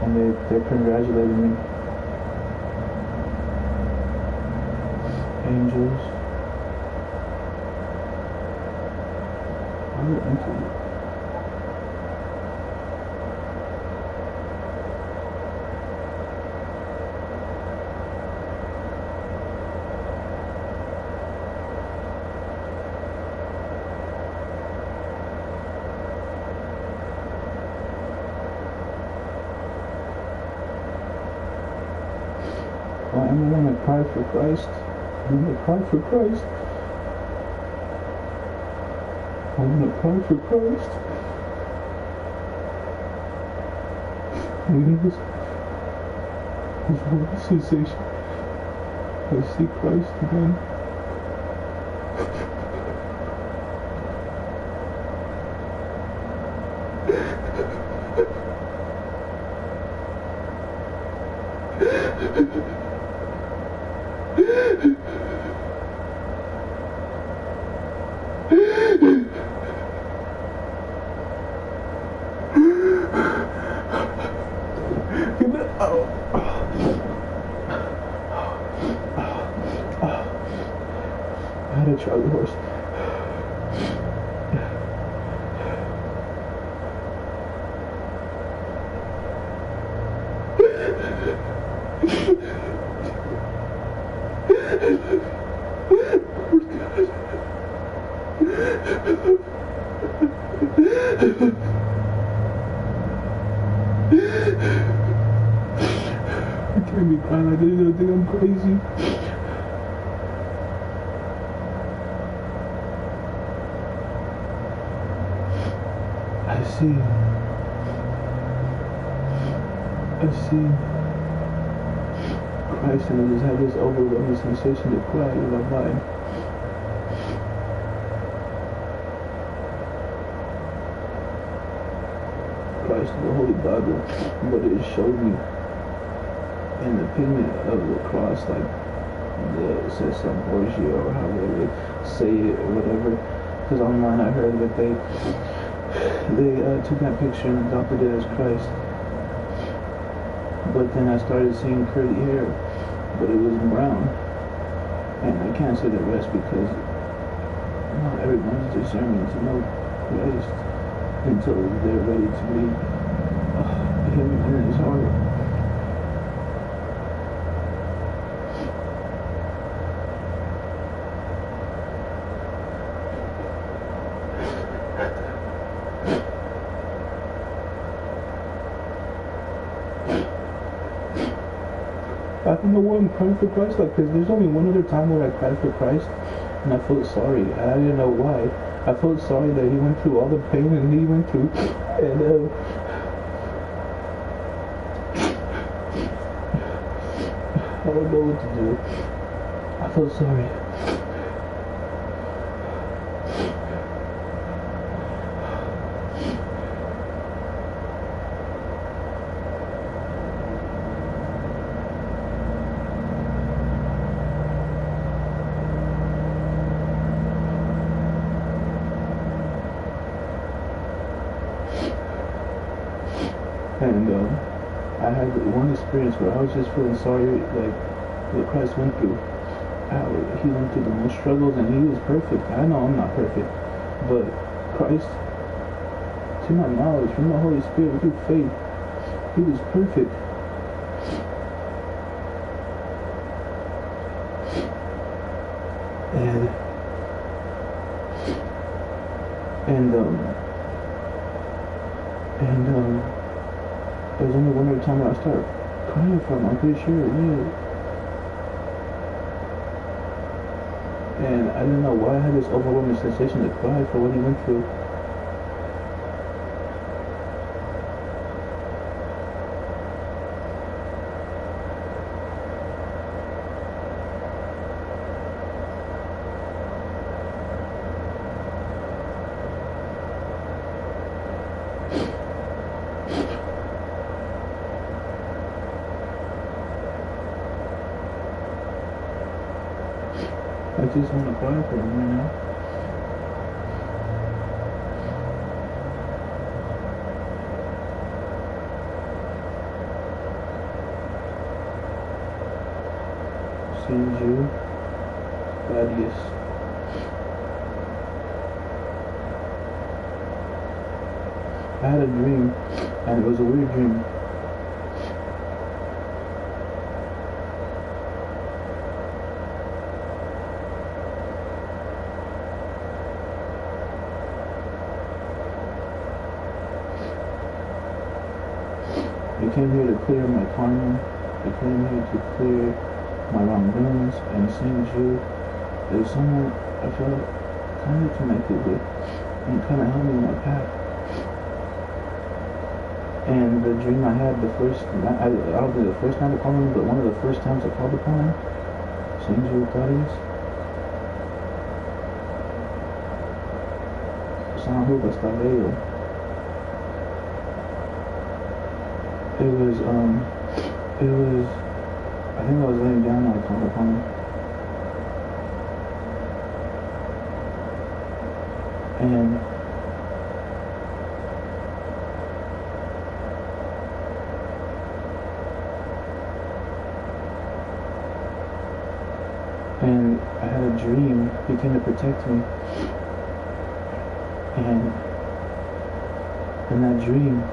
And they're congratulating me. Angels. Why is it empty? Well, I'm the one that cried for Christ. I'm gonna cry for Christ. I'm gonna cry for Christ. And what a sensation. I see Christ again. I had a Charlie horse. Oh, God. I can't be crying like this. They're gonna think I'm crazy. I see Christ, and I just had this overwhelming sensation to cry in my mind. Christ in the Holy Bible, but it showed me in the pigment of the cross, like the Cesar Borgia or however they say it or whatever. Because online I heard that they took that picture and adopted it as Christ. But then I started seeing curly hair, but it was brown. And I can't say the rest because not everyone's discerning to know Christ until they're ready to meet Him in His heart. I don't know why I'm crying for Christ, like, because there's only one other time where I cried for Christ, and I felt sorry. I didn't know why. I felt sorry that He went through all the pain that He went through, and I don't know what to do. I felt sorry. And I had one experience where I was just feeling sorry, like what Christ went through. How He went through the most struggles, and He was perfect. I know I'm not perfect, but Christ, to my knowledge, from the Holy Spirit, through faith, He was perfect. And there's only one other time where I start crying for Him, I'm pretty sure, yeah. And I didn't know why I had this overwhelming sensation to cry for what He went through. I just want to cry for Him right now. Send you, Gladius. I had a dream, and it was a weird dream. I came here to clear my karma. I came here to clear my wrongdoings and send you. There's someone I felt kind of connected with and kind of helped me in my path. And the dream I had the first night, I don't think the first night I called Him, but one of the first times I called upon Him, send you, Claudius. San Juan Estabello. I think I was laying down when I called upon Him. And I had a dream. He came to protect me. And in that dream,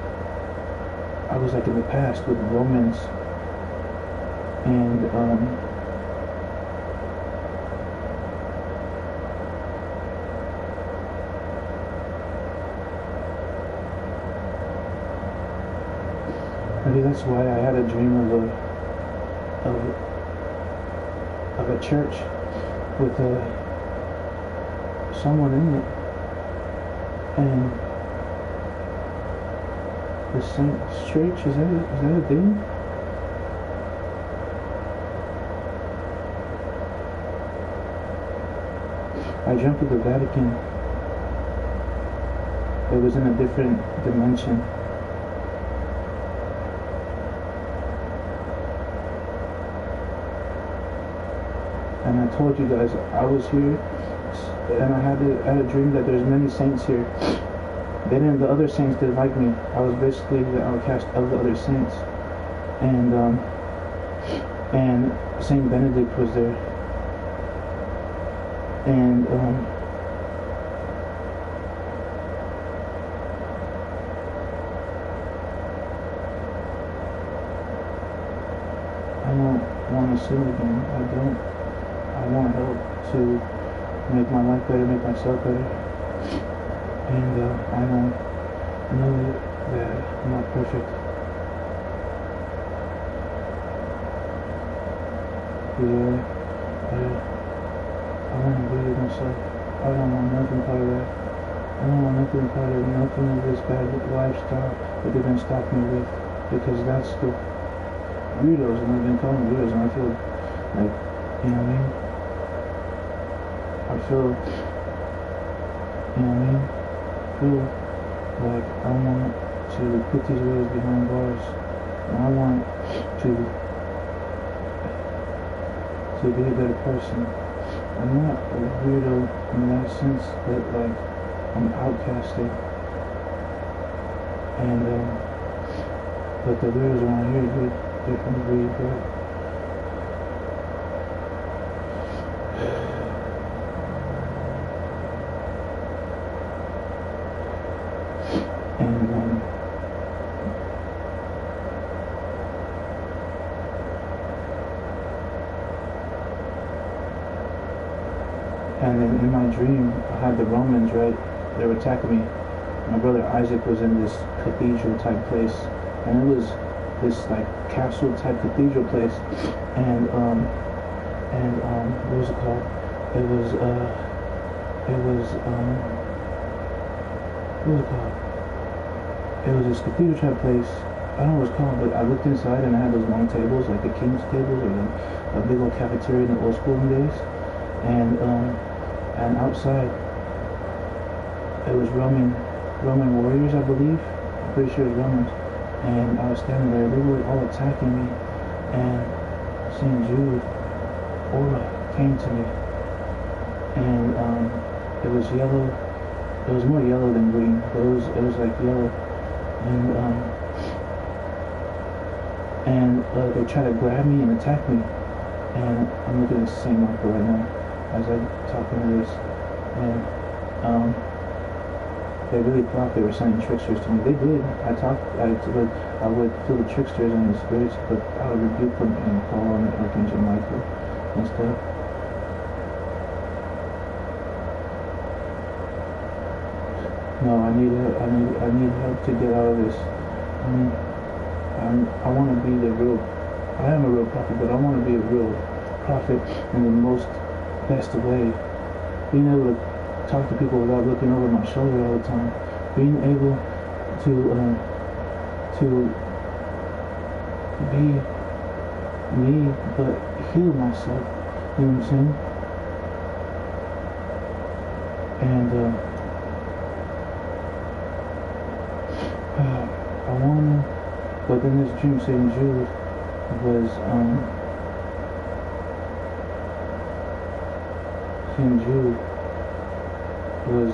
I was like in the past with Romans, and maybe that's why I had a dream of of a church with someone in it, and the Saints Church, is that a thing? I dreamt of the Vatican. It was in a different dimension. And I told you guys I was here, and I had a dream that there's many saints here. The other saints didn't like me. I was basically the outcast of the other saints. And Saint Benedict was there. And I don't want to sin again. I don't. I want help to make my life better, make myself better. And I don't know that I'm not perfect. Yeah, I want to be myself. I don't want nothing part of that. I don't want nothing part of nothing of this bad lifestyle that they've been stopping me with. Because that's the weirdos, and they've been calling me weirdos, and I feel like, you know what I mean? I feel, you know what I mean? I feel like I want to put these weirdos behind bars, and I want to be a better person. I'm not a weirdo in that sense, but like I'm outcasted, and but the weirdos around here, they're from the breed, bro. And then in my dream, I had the Romans, right? They were attacking me. My brother Isaac was in this cathedral type place, and it was this like castle type cathedral place, and what was it called? What was it called? It was this cathedral type place. I don't know what it's called, but I looked inside and I had those long tables, like the king's tables, or a big old cafeteria in the old school days, and outside it was Roman warriors, I believe. I'm pretty sure it was Romans. And I was standing there, they were all attacking me, and St. Jude aura came to me, and it was yellow. It was more yellow than green, but it was like yellow, and they tried to grab me and attack me, and I'm looking at the same marker right now as I'm talking to this, and they really thought they were sending tricksters to me. They did. I would feel the tricksters and the spirits, but I would rebuke them and call on Archangel Michael and stuff. No, I need help to get out of this. I want to be the real. I am a real prophet, but I want to be a real prophet in the most best way. Being able to talk to people without looking over my shoulder all the time. Being able to be me, but heal myself. You know what I'm saying? And I wanna, but then this dream St. Jude was St. Jude was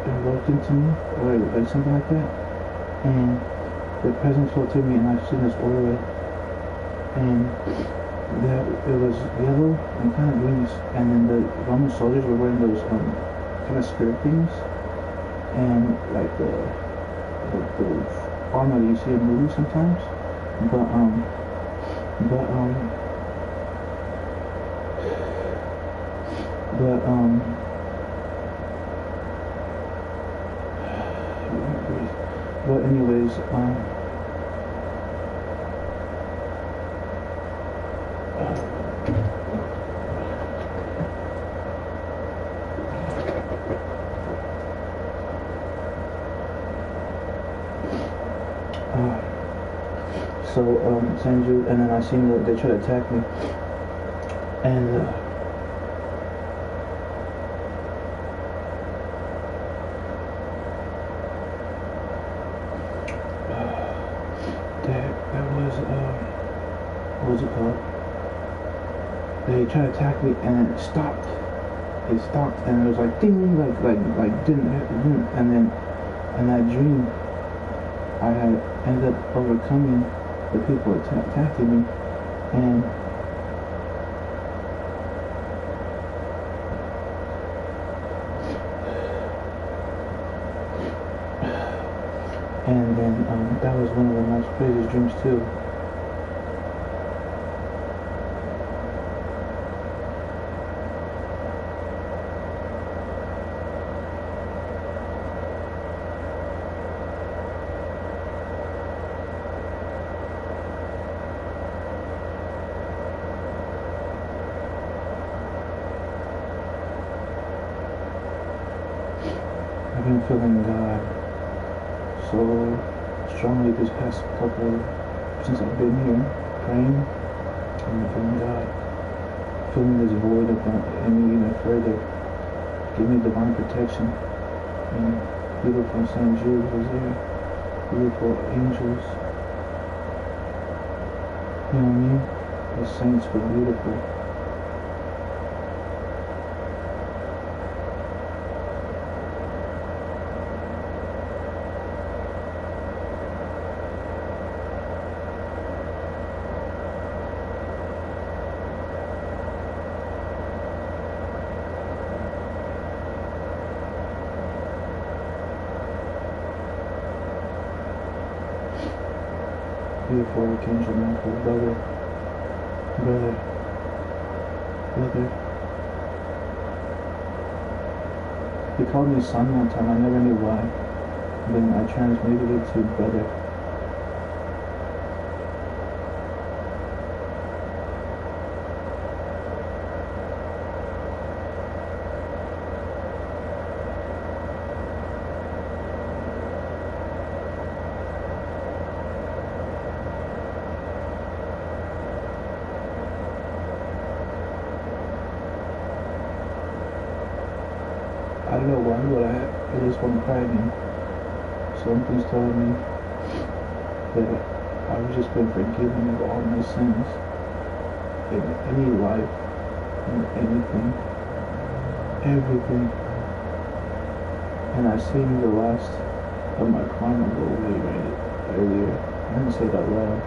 invoked into me, or like something like that, and the presence fell to me, and I've seen this aura, and that it was yellow and kind of greenish, and then the Roman soldiers were wearing those kind of skirt things, and like the armor that you see in movies sometimes, but anyways, So St. Jude, and then I seen they try to attack me, and that was what was it called? They tried to attack me, and it stopped. It stopped, and it was like ding, like didn't, and then in that dream, I had ended up overcoming the people attacking me, and then that was one of the most craziest dreams too. I've been feeling God so strongly this past since I've been here praying. I've been feeling God, feeling this void in me even further. Give me divine protection. And beautiful St. Jude was there. Beautiful angels. You know what I mean? The saints were beautiful. Beautiful Archangel Michael, brother. He called me son one time, I never knew why. Then I transmuted it to brother. I don't know why, but I just want to cry again. Something's telling me that I've just been forgiven of all my sins in any life, in anything, everything. And I seen the last of my karma go away right earlier. I didn't say that loud.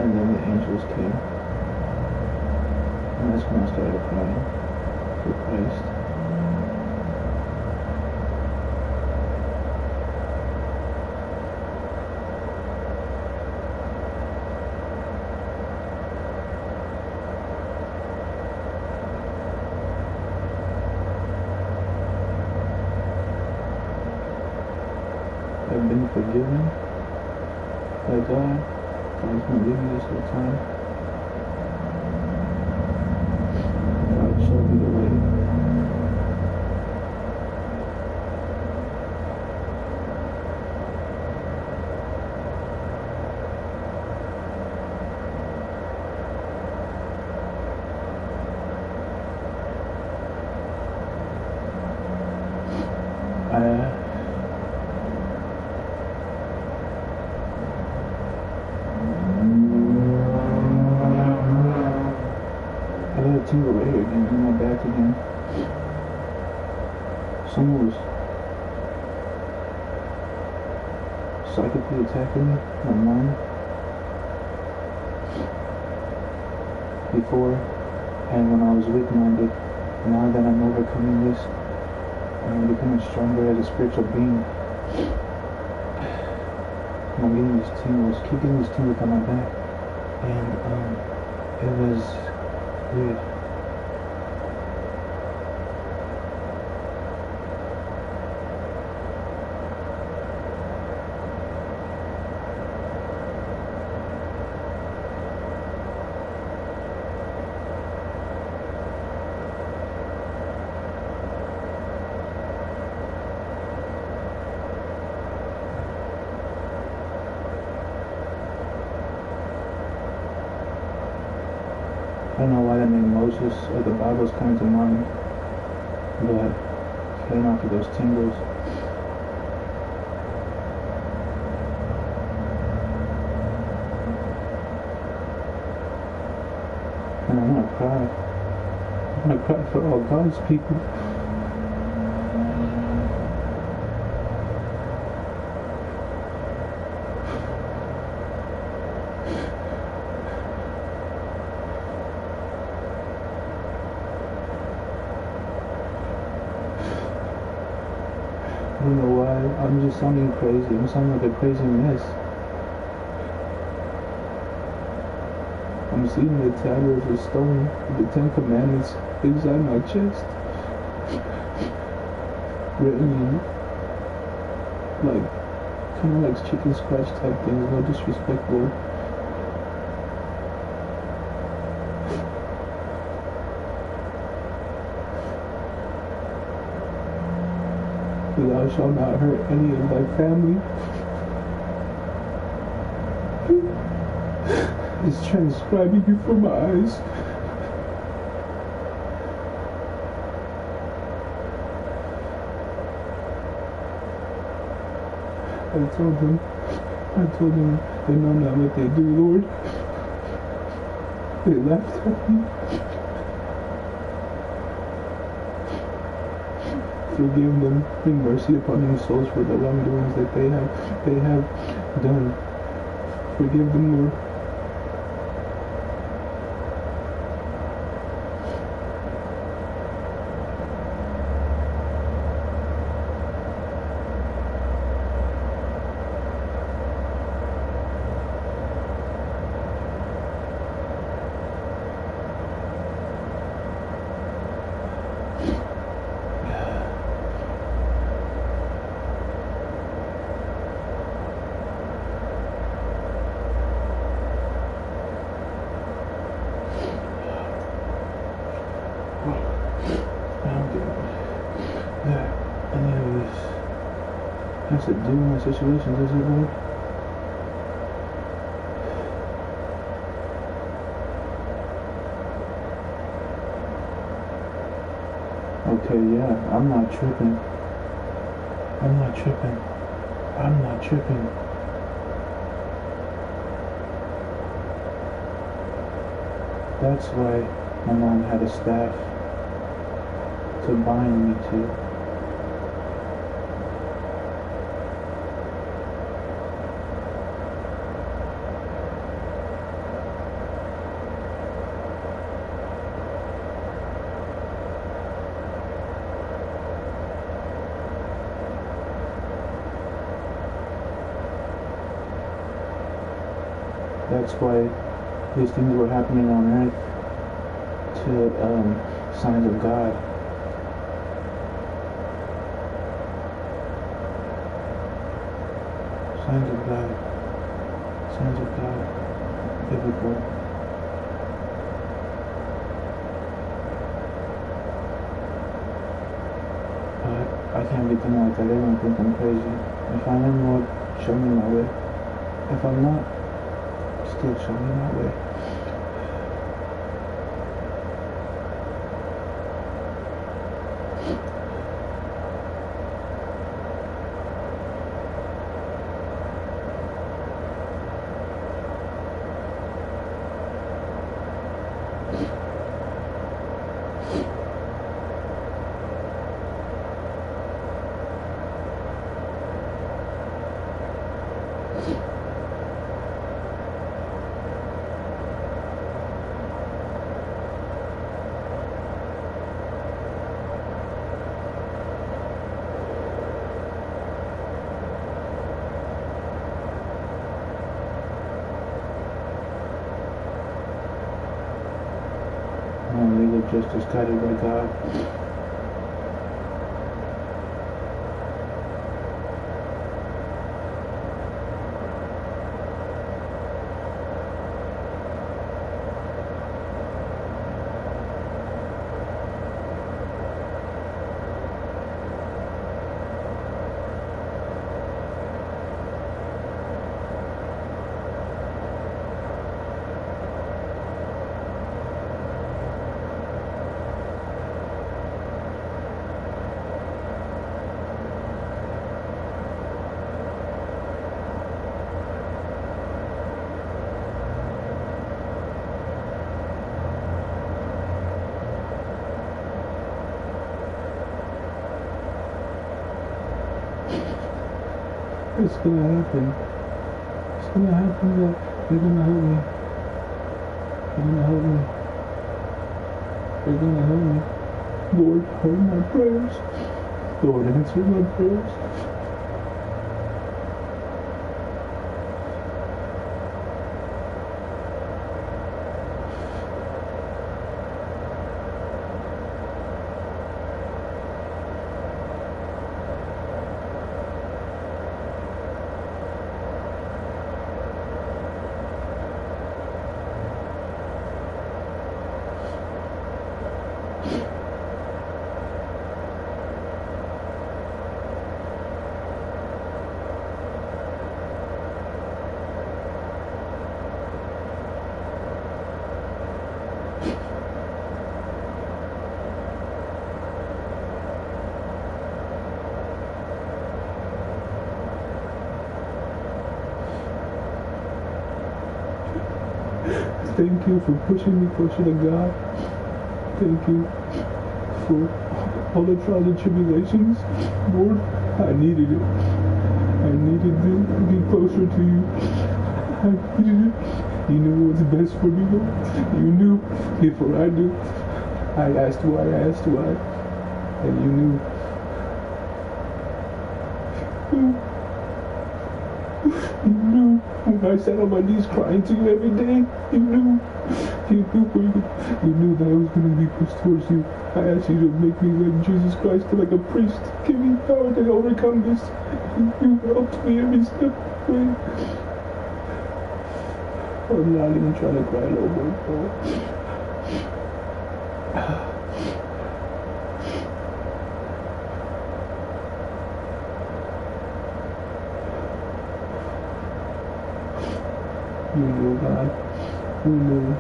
And then the angels came. And that's when I started crying for Christ. I've been forgiven by God. God's been with me this whole time. God showed me the way. I got a tingle right here again, in my back again. Someone was psychically attacking me, my mind, before, and when I was weak-minded. Now that I'm overcoming this, I'm becoming stronger as a spiritual being. I'm getting these tingles, keep getting these tingles on my back, and it was weird. don't know why that name Moses or the Bible's coming to mind, but getting off of those tingles. And I'm gonna cry. I'm gonna cry for all God's people. I don't know why. I'm just sounding crazy. I'm sounding like a crazy mess. I'm seeing the tablets of stone, the 10 Commandments inside my chest. Written in, like, kind of like chicken scratch type things, no disrespect, Lord. Thou shalt not hurt any of thy family. It's transcribing before my eyes. I told them, they know not what they do, Lord. They laughed at me. Forgive them, bring mercy upon their souls for the wrongdoings that they have done. Forgive them, Lord. Any of this has to do with my situation, does it, Lord? Okay, yeah, I'm not tripping. That's why my mom had a staff to bind me to. That's why these things were happening on earth to signs of God. Signs of God. Signs of God. Biblical. But I can't be thinking like that. They're gonna think I'm crazy. If I am, Lord, show me my way. If I'm not, still show me my way. Legal justice guided by God. It's gonna happen. It's gonna happen. You're gonna help me. You're gonna help me. You're gonna help me. Lord, heard my prayers. Lord, answer my prayers. Thank you for pushing me closer to God. Thank you for all the trials and tribulations. Lord, I needed it. I needed to be closer to you. I needed it. You knew what's best for me, Lord. You knew before I knew. I asked why, and you knew. You knew when I sat on my knees crying to you every day. You knew. You knew that I was going to be pushed towards you. I asked you to make me like Jesus Christ, like a priest. Give me power to overcome this. You helped me every step of the way. I'm not even trying to cry no more, Paul. You knew, God. You knew.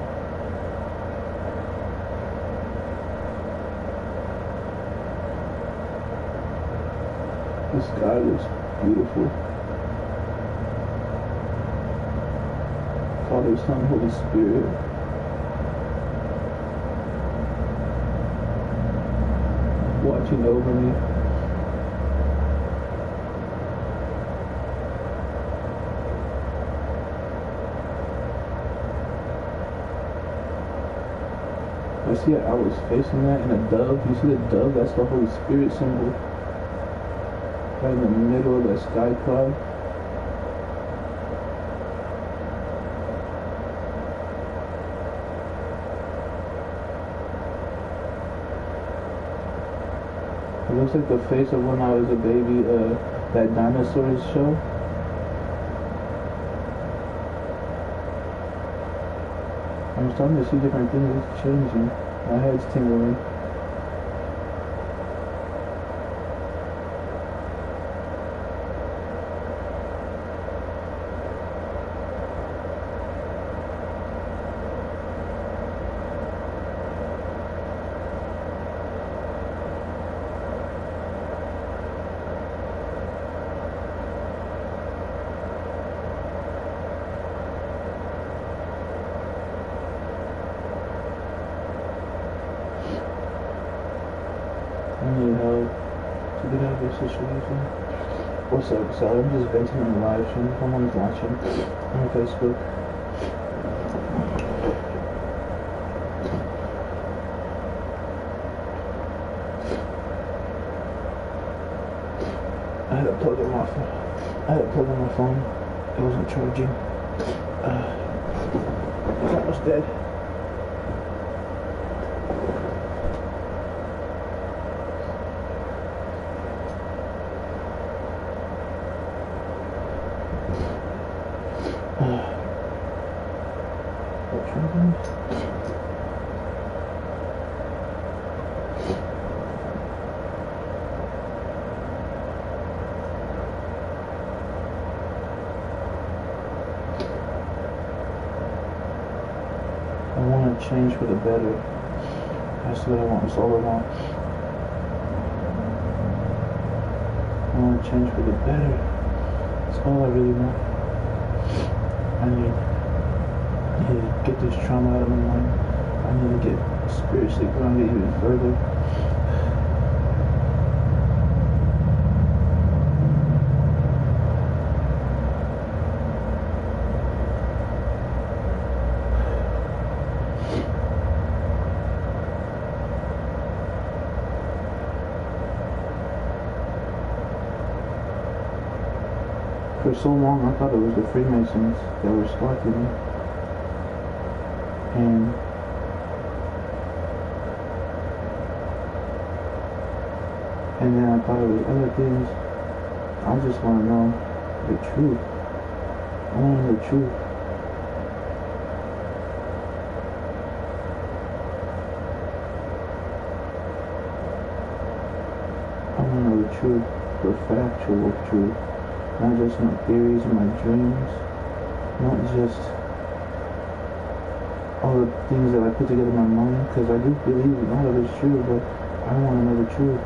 The sky looks beautiful. Father, Son, Holy Spirit. Watching over me. I see I was facing that in a dove. You see the dove? That's the Holy Spirit symbol. Right in the middle of the sky cloud. It looks like the face of when I was a baby, that dinosaurs show. I'm starting to see different things. It's changing. My head's tingling. I need help to get out of this situation. What's up? Sorry, I'm just venting on the live stream. Someone's watching on Facebook. I had to plug in my phone. It wasn't charging. It's almost dead. I want to change for the better. That's what I want. That's all I want. I want to change for the better. That's all I really want. I need to get this trauma out of my mind. I need to get spiritually grounded even further. For so long, I thought it was the Freemasons that were stalking me. And then I thought it was other things. I just want to know the truth. I want to know the truth. I want to know the truth, the factual truth. Not just my theories and my dreams. Not just all the things that I put together in my mind. Because I do believe a lot of it's true, but I want to know the truth.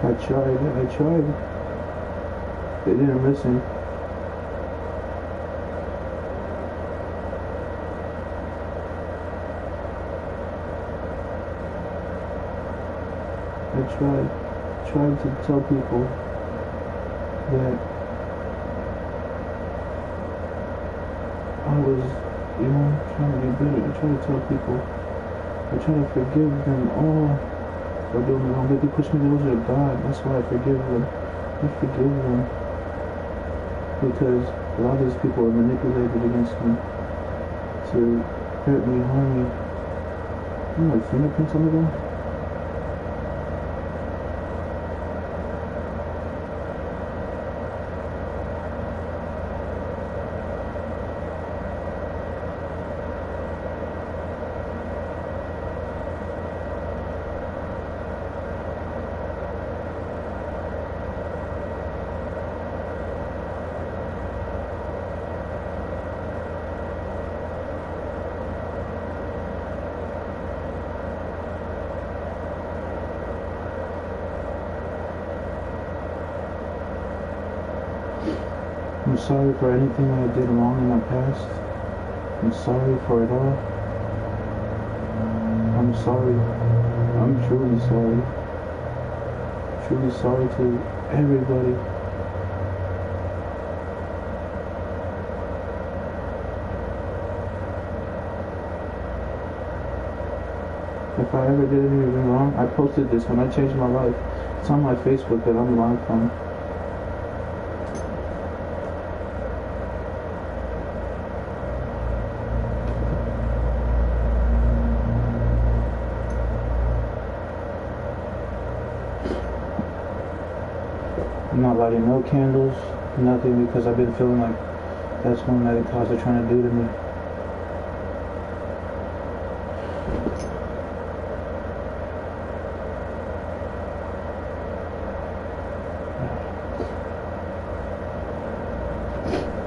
I tried. They didn't listen. I tried to tell people that I was, trying to be better. I tried to tell people, I tried to forgive them all for doing wrong, but they pushed me closer to God. That's why I forgive them. I forgive them because a lot of these people are manipulated against me to hurt me, harm me. My fingerprints on the wall. I'm sorry for anything I did wrong in my past. I'm sorry for it all. I'm sorry. I'm truly sorry. Truly sorry to everybody. If I ever did anything wrong, I posted this when I changed my life. It's on my Facebook that I'm live from. I'm not lighting no candles, nothing, because I've been feeling like that's what the cause are trying to do to me.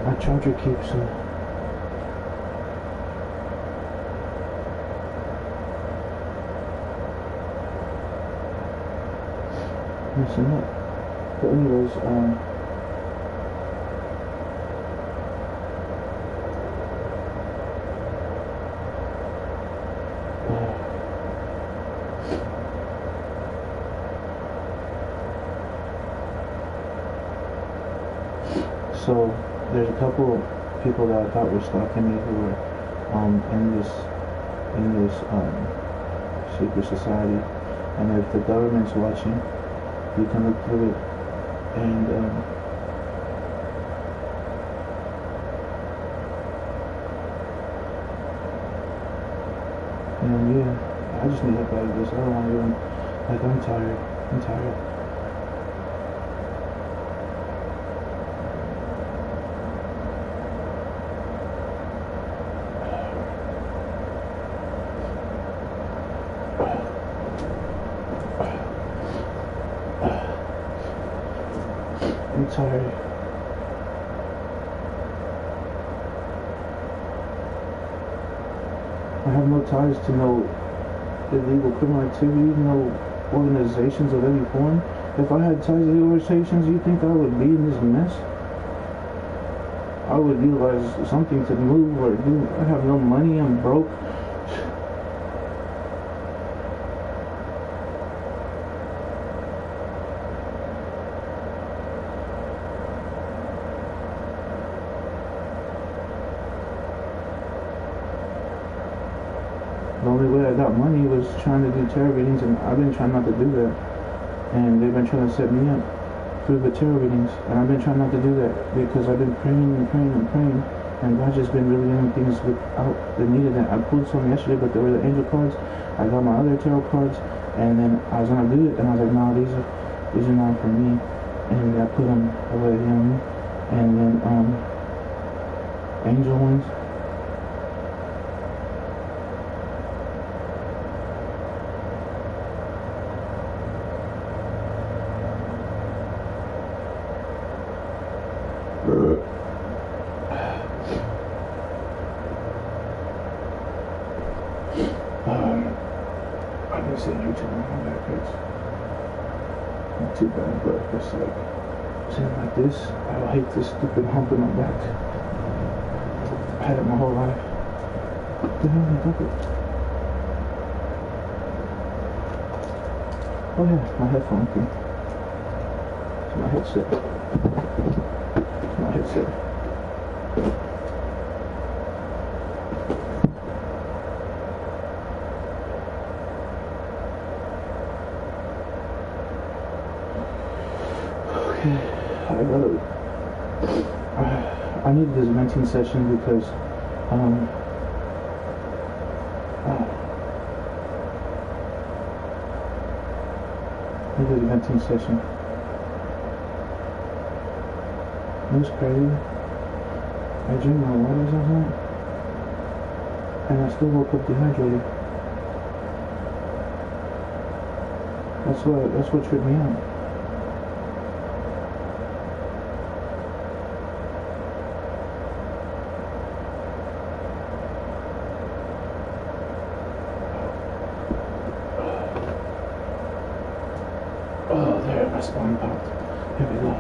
My charger keeps messing up. But anyways, so there's a couple of people that I thought were stalking me who were in this secret society, and if the government's watching, you can look through it. And yeah, I just need help out of this. I don't want to even, like, I'm tired. I'm tired. I have no ties to no illegal criminal activity, no organizations of any form. If I had ties to the organizations, you think I would be in this mess? I would utilize something to move or do. I have no money, I'm broke. The only way I got money was trying to do tarot readings, and I've been trying not to do that. And they've been trying to set me up through the tarot readings, and I've been trying not to do that because I've been praying and praying and praying, and God's just been really doing things without the need of that. I pulled some yesterday, but they were the angel cards. I got my other tarot cards, and then I was gonna do it, and I was like, no, these are not for me, and I put them away, you know. And then angel ones. I didn't say you to my back hurts. Not too bad, but it's like sitting like this. I hate this stupid hump in my back. I had it my whole life. What the hell did I do it? Oh yeah, my headphone thing. It's my headset. It's my headset. I need this venting session because I need this venting session. It was crazy. I drank my waters last night and I still woke up dehydrated. That's what tripped me out. Oh, there, my spine popped. Here we go.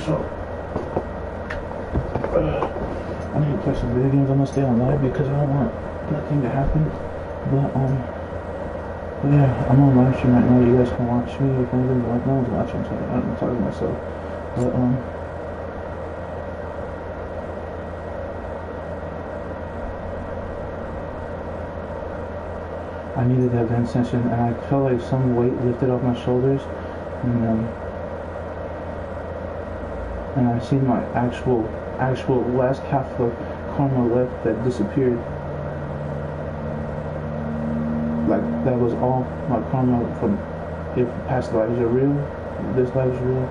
So, I need to play some video games. I'm gonna stay on live because I don't want nothing to happen. But yeah, I'm on live stream right now. You guys can watch me if anything. Like, no one's watching, so I'm talking to myself. But I needed that vent session, and I felt like some weight lifted off my shoulders, and I seen my actual last half of karma left that disappeared. Like, that was all my karma from if past lives are real, this life is real.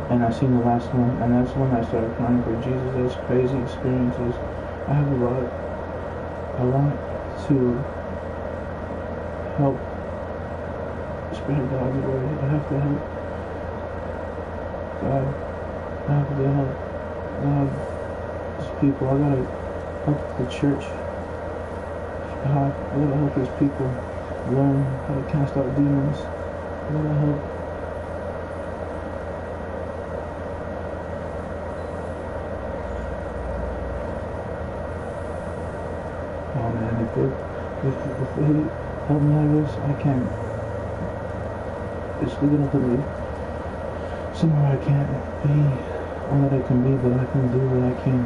And I seen the last one, and that's when I started crying for Jesus. Those crazy experiences. I have a lot to help spread God's word. I have to help God. I have to help God's people. I gotta help the church. God, I gotta help His people learn how to cast out demons. I gotta help. Oh man, if they help me like this, I can't. It's gonna put me somewhere I can't be all that I can be, but I can do what I can.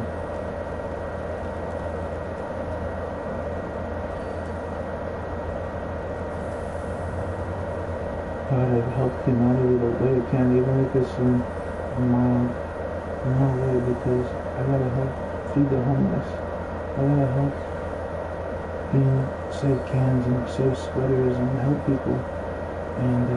God, I've helped humanity the way I can, even if it's in mild No way, because I gotta help feed the homeless. I gotta help, save cans and save sweaters and help people. And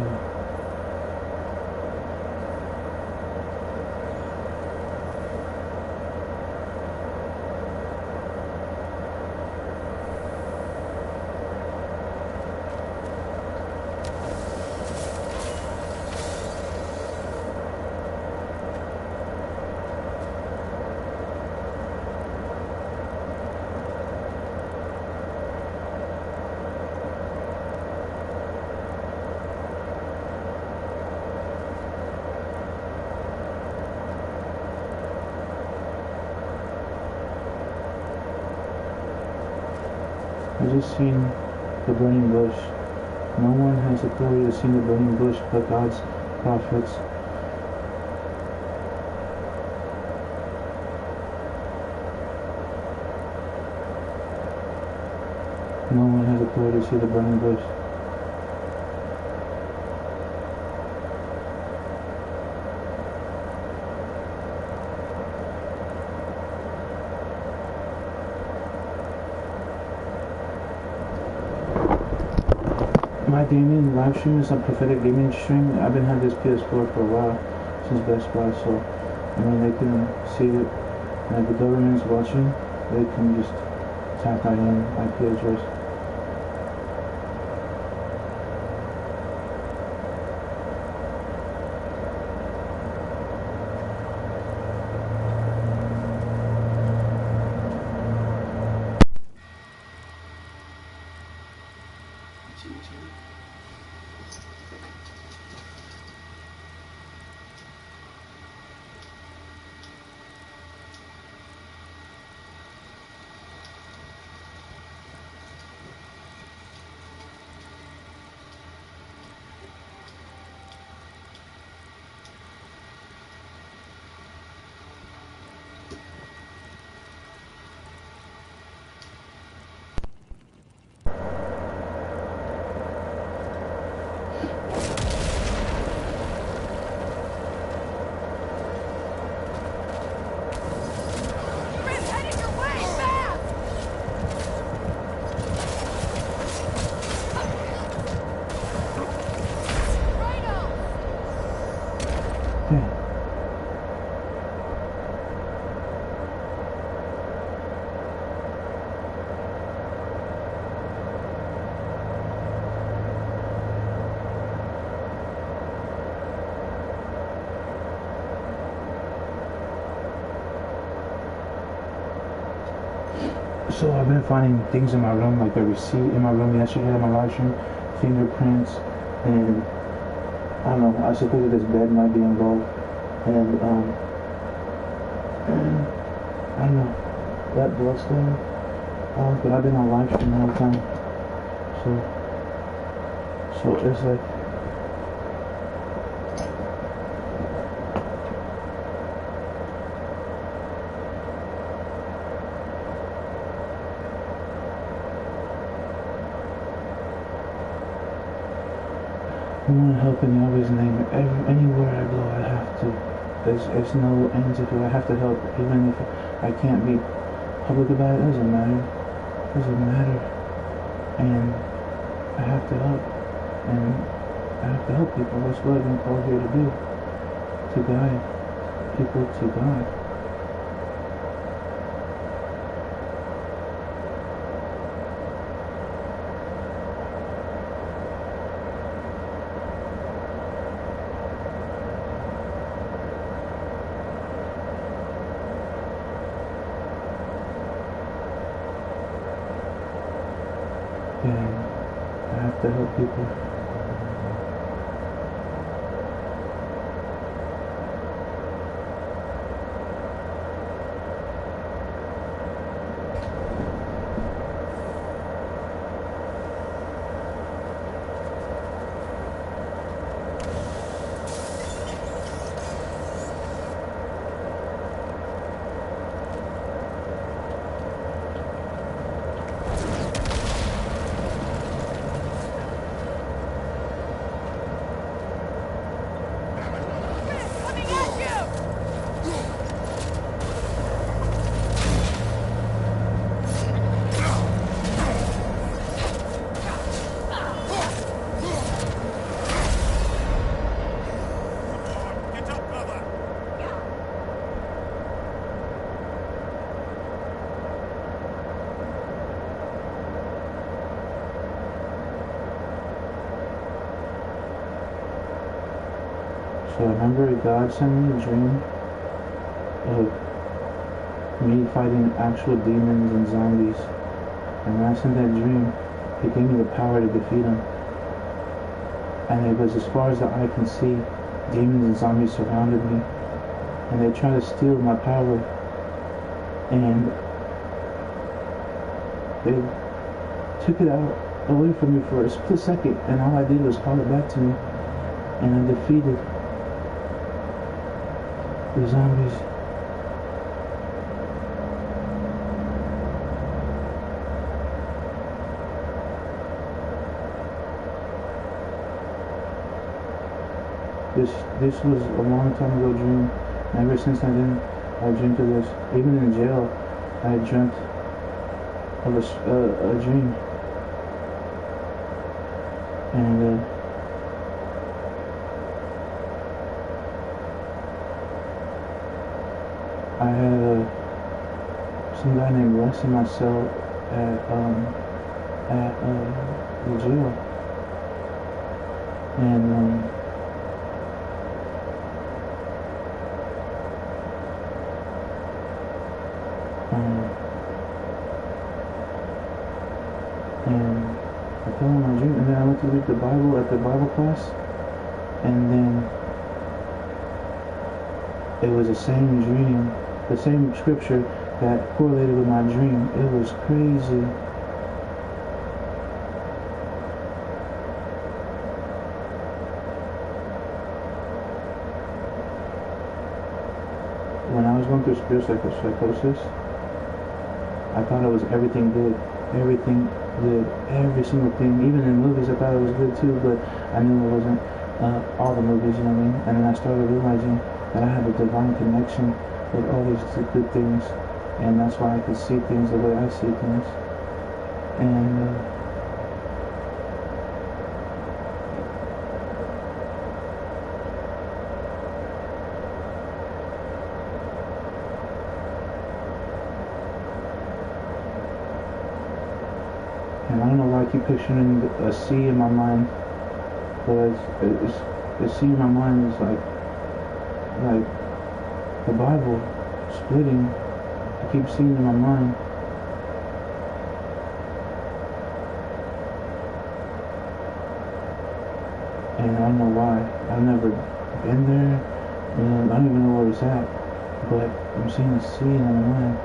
I just seen the burning bush. No one has authority to see the burning bush but God's prophets. No one has authority to see the burning bush. My gaming live stream is a prophetic gaming stream. I've been having this PS4 for a while, since Best Buy, so I mean they can see it. And if the government's watching, they can just tap that in IP address. So I've been finding things in my room, like a receipt in my room yesterday on my live stream, fingerprints, and I don't know, I suppose this bed might be involved, and I don't know, that bloodstain, but I've been on live stream the whole time, so it's like, I want to help in Yahweh's name. Anywhere I go, I have to. There's no end to it. I have to help, even if I can't be public about it. It doesn't matter. It doesn't matter. And I have to help. And I have to help people. That's what I've been called here to do. To guide people to God. And I have to help people. So I remember God sent me a dream of me fighting actual demons and zombies. And when I sent that dream, He gave me the power to defeat them. And it was as far as the eye can see, demons and zombies surrounded me. And they tried to steal my power. And they took it out away from me for a split second. And all I did was call it back to me. And I defeated the zombies. This was a long time ago dream. And ever since then, I dreamt of this. Even in jail, I dreamt of a dream. And I had some guy named Russ in my cell at the jail. And and I fell in my dream, and then I went to read the Bible at the Bible class, and then it was the same dream, the same scripture that correlated with my dream. It was crazy. When I was going through spiritual psychosis, I thought it was everything good. Everything good. Every single thing. Even in movies, I thought it was good too, but I knew it wasn't all the movies, you know what I mean? And then I started realizing that I had a divine connection with all these good things. And that's why I could see things the way I see things. And I don't know why I keep picturing a sea in my mind, but the sea in my mind is like the Bible splitting. I keep seeing it in my mind. And I don't know why. I've never been there. I don't even know where it's at, but I'm seeing a sea in my mind.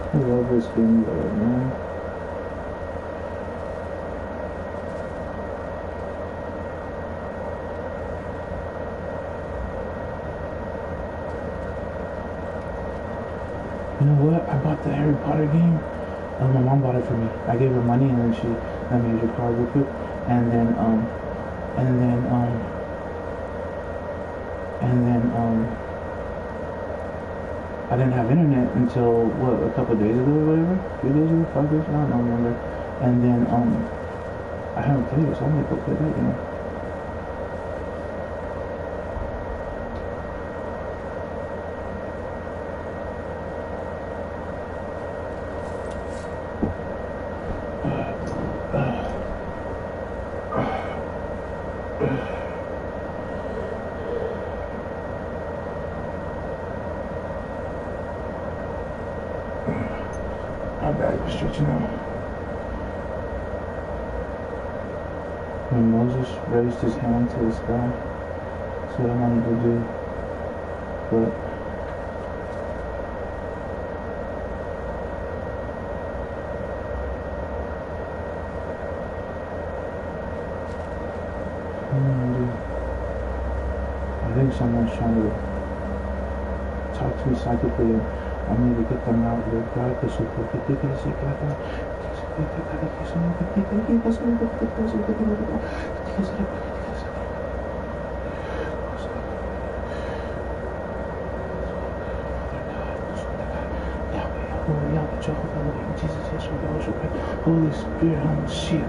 I love this game though, man. You know what? I bought the Harry Potter game. My mom bought it for me. I gave her money and then she let me use your card real quick. And then I didn't have internet until what, a couple of days ago or whatever? A few days ago, 5 days, I don't remember. And then I haven't played it, so I'm gonna go play that game. My back was stretching out. When Moses raised his hand to the sky, that's what I wanted to do. But I think someone's trying to talk to me psychically. I need to get them out, Lord God. Jehovah, Jesus, yes, we worship you. Holy Spirit, I'm shit.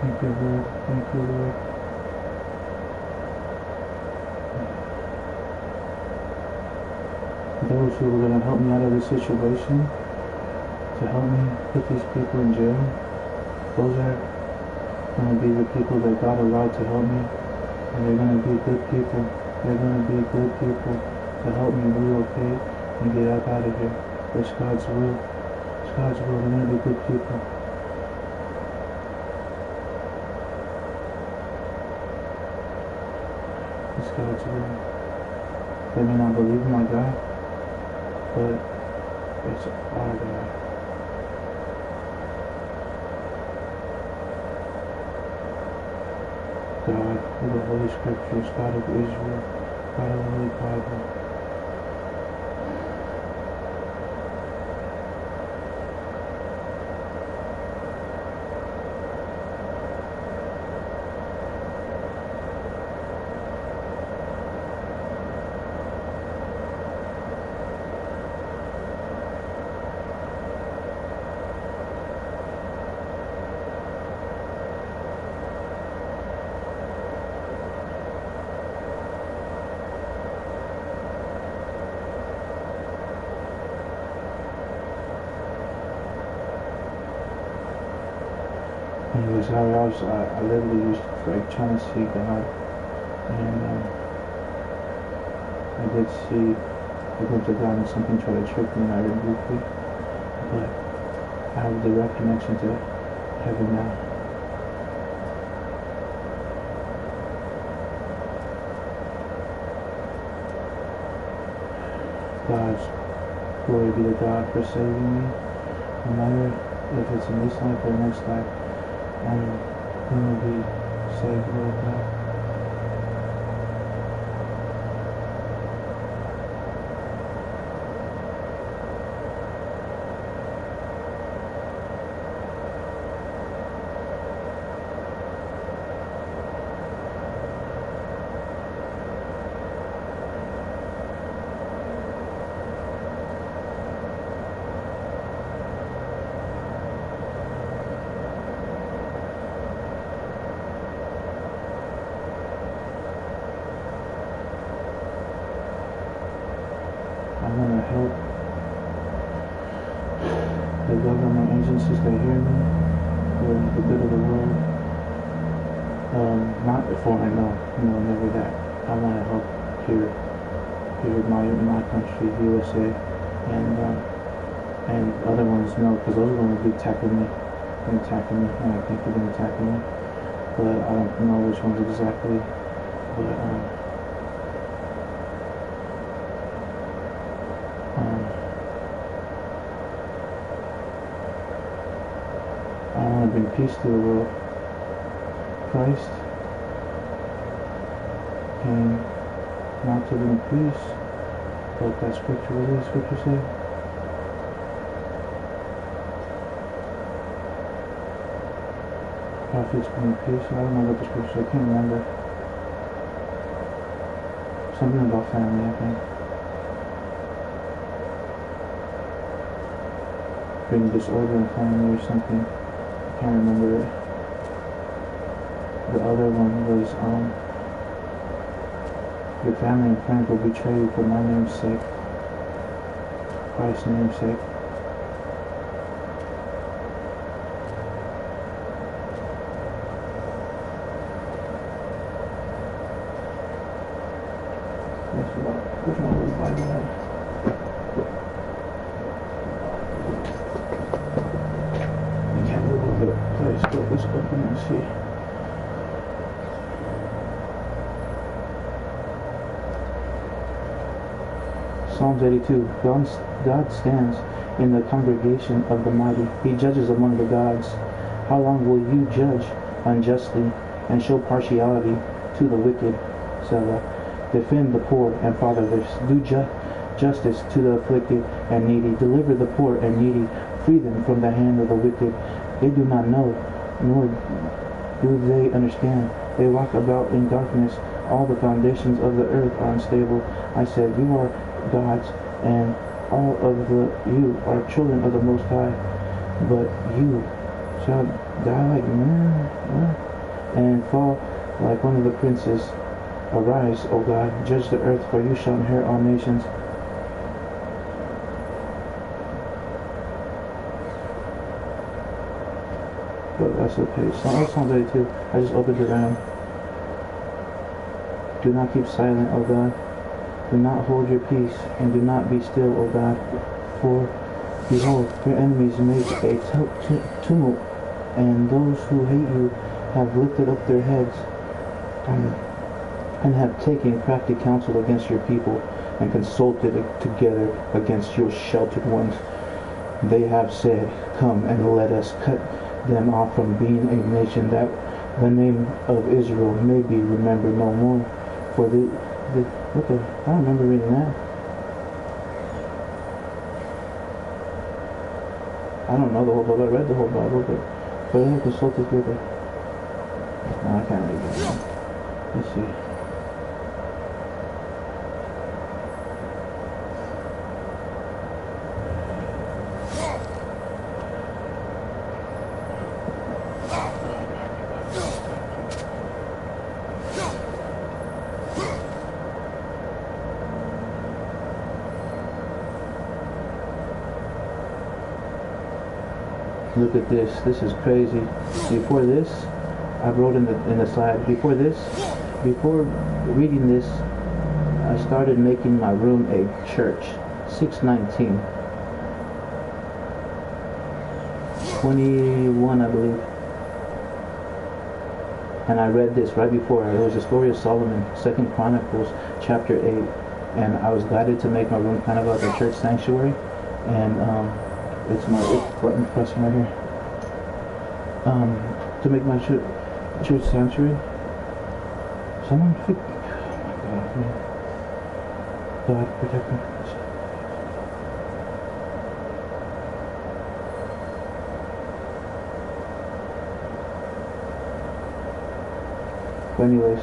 Thank you, Lord. Thank you, Lord. Those who are going to help me out of this situation, to help me put these people in jail, those are going to be the people that God allowed to help me. And they're going to be good people. They're going to be good people to help me relocate and get up out of here. It's God's will. It's God's will. They're going to be good people. It's God's will. They may not believe in my God, but it's our God. God of the Holy Scriptures, God of Israel, God of the Holy Bible. Anyways, I literally was like trying to see God, and I did see a glimpse of God and something try to trick me and I rebuked it, but I have a direct connection to heaven now. God's glory be to God for saving me, no matter if it's in this life or next life. I'm going to be saved, Lord God. agencies that hear me for the good of the world. Not foreign, no, never that. I want to help here my country, USA, and other ones, no, because those ones will be attacking me, and I think they're going to attack me, but I don't know which ones exactly, but, I want to bring peace to the world. Christ came not to bring peace, but that scripture, what does the scripture say? Prophets bring peace. I don't know what the scripture says. I can't remember. Something about family, I think. Bring disorder in family or something. I can't remember it. The other one was, your family and friends will betray you for my name's sake. Christ's name's sake. Where's my little Bible at? I can't remember the place, but let's open and see. Psalms 82. God stands in the congregation of the mighty. He judges among the gods. How long will you judge unjustly and show partiality to the wicked? Selah. Defend the poor and fatherless. Do justice to the afflicted and needy. Deliver the poor and needy. Free them from the hand of the wicked. They do not know, nor do they understand. They walk about in darkness. All the foundations of the earth are unstable. I said, you are gods, and all of you are children of the Most High, but you shall die like men, and fall like one of the princes. Arise, O God, judge the earth, for you shall inherit all nations. But that's the page. Psalm 82. I just opened it around. Do not keep silent, O God. Do not hold your peace, and do not be still, O God. For, behold, your enemies make a tumult, and those who hate you have lifted up their heads, and have taken crafty counsel against your people, and consulted together against your sheltered ones. They have said, come and let us cut them off from being a nation, that the name of Israel may be remembered no more. For I don't remember reading that. I don't know the whole Bible. I read the whole Bible, but they have consulted together. No, I can't read that. Let's see. Look at this. This is crazy. Before this, I wrote in the slide. Before reading this, I started making my room a church. 619, 21, I believe. And I read this right before. It was the story of Solomon, 2 Chronicles, chapter 8. And I was guided to make my room kind of like a church sanctuary. And it's my button pressing right here. To make my church sanctuary. Someone oh my God, man. God protect me. But anyways,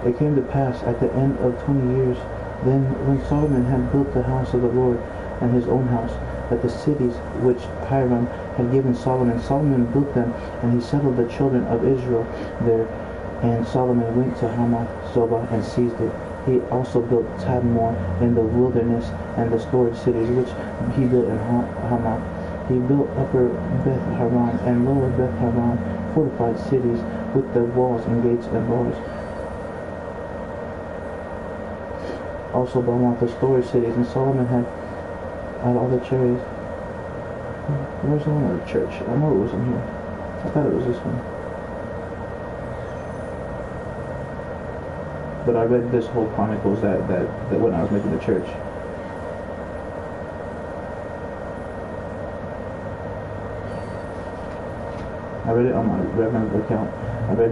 it came to pass at the end of 20 years, then when Solomon had built the house of the Lord and his own house, that the cities which Hiram had given Solomon built them, and he settled the children of Israel there. And Solomon went to Hamath Zobah and seized it. He also built Tadmor in the wilderness, and the storage cities which he built in Hamath. He built upper Beth Haran and lower Beth Haran, fortified cities with the walls and gates and bars. Also Belmont the storage cities, and Solomon had all the cherries. Where's the one of the church? I know it was in here. I thought it was this one. But I read this whole Chronicles that when I was making the church. I read it on my Reverend account. I read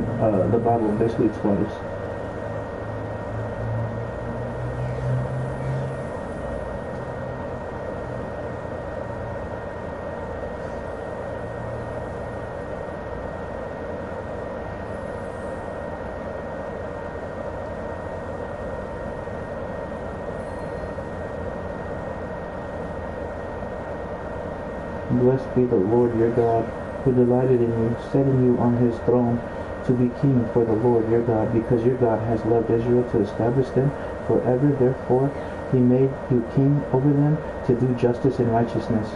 the Bible basically twice. Blessed be the Lord your God, who delighted in you, setting you on his throne to be king for the Lord your God, because your God has loved Israel to establish them forever. Therefore he made you king over them to do justice and righteousness.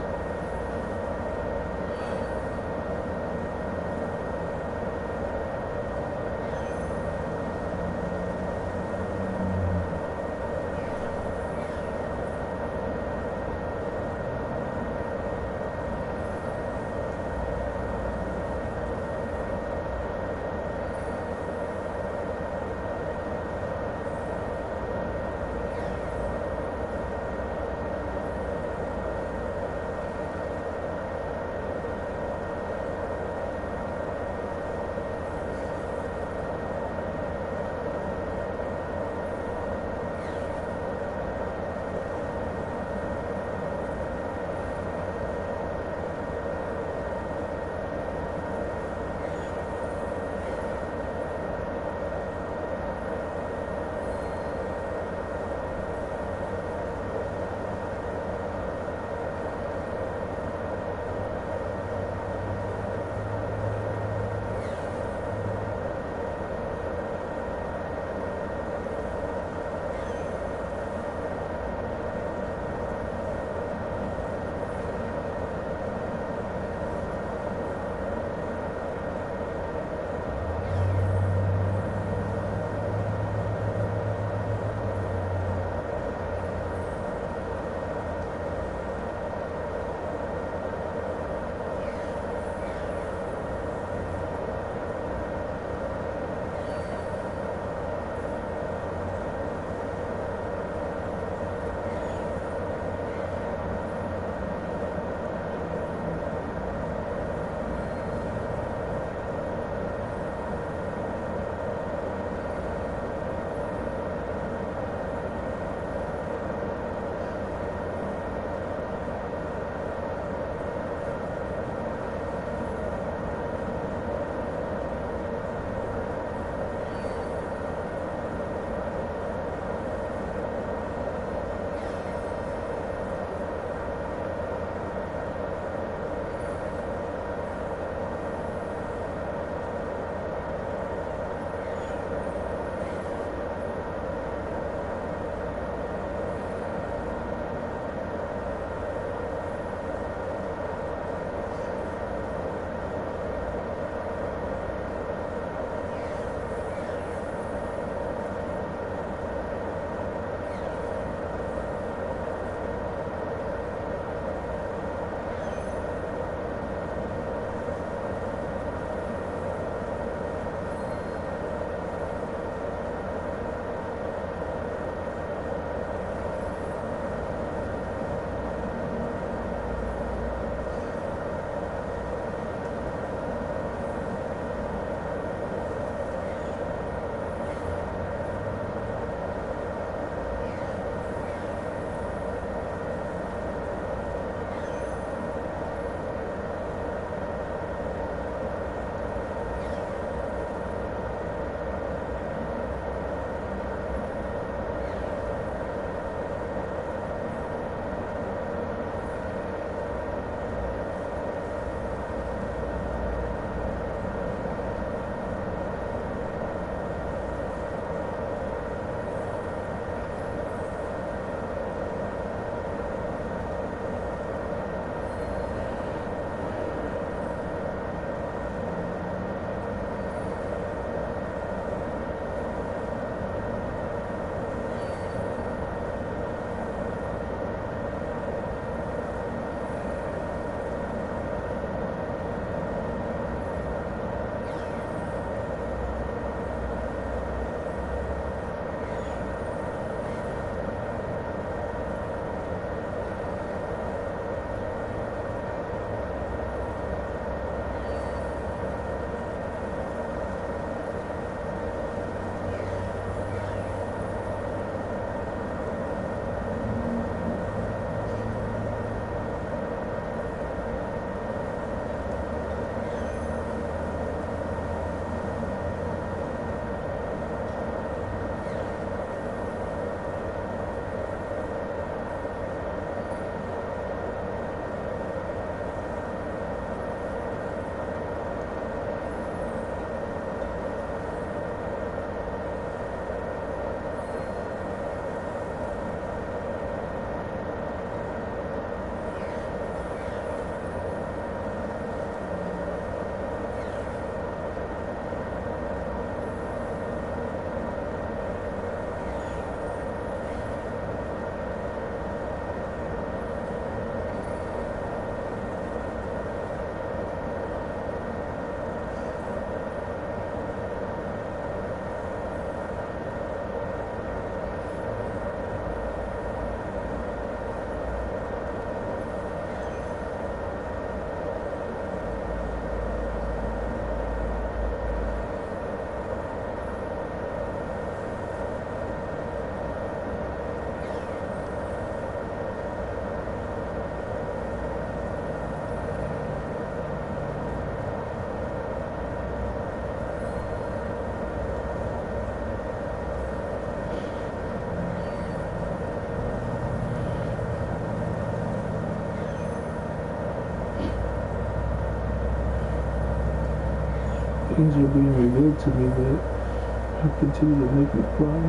things are being revealed to me that continue to make me cry.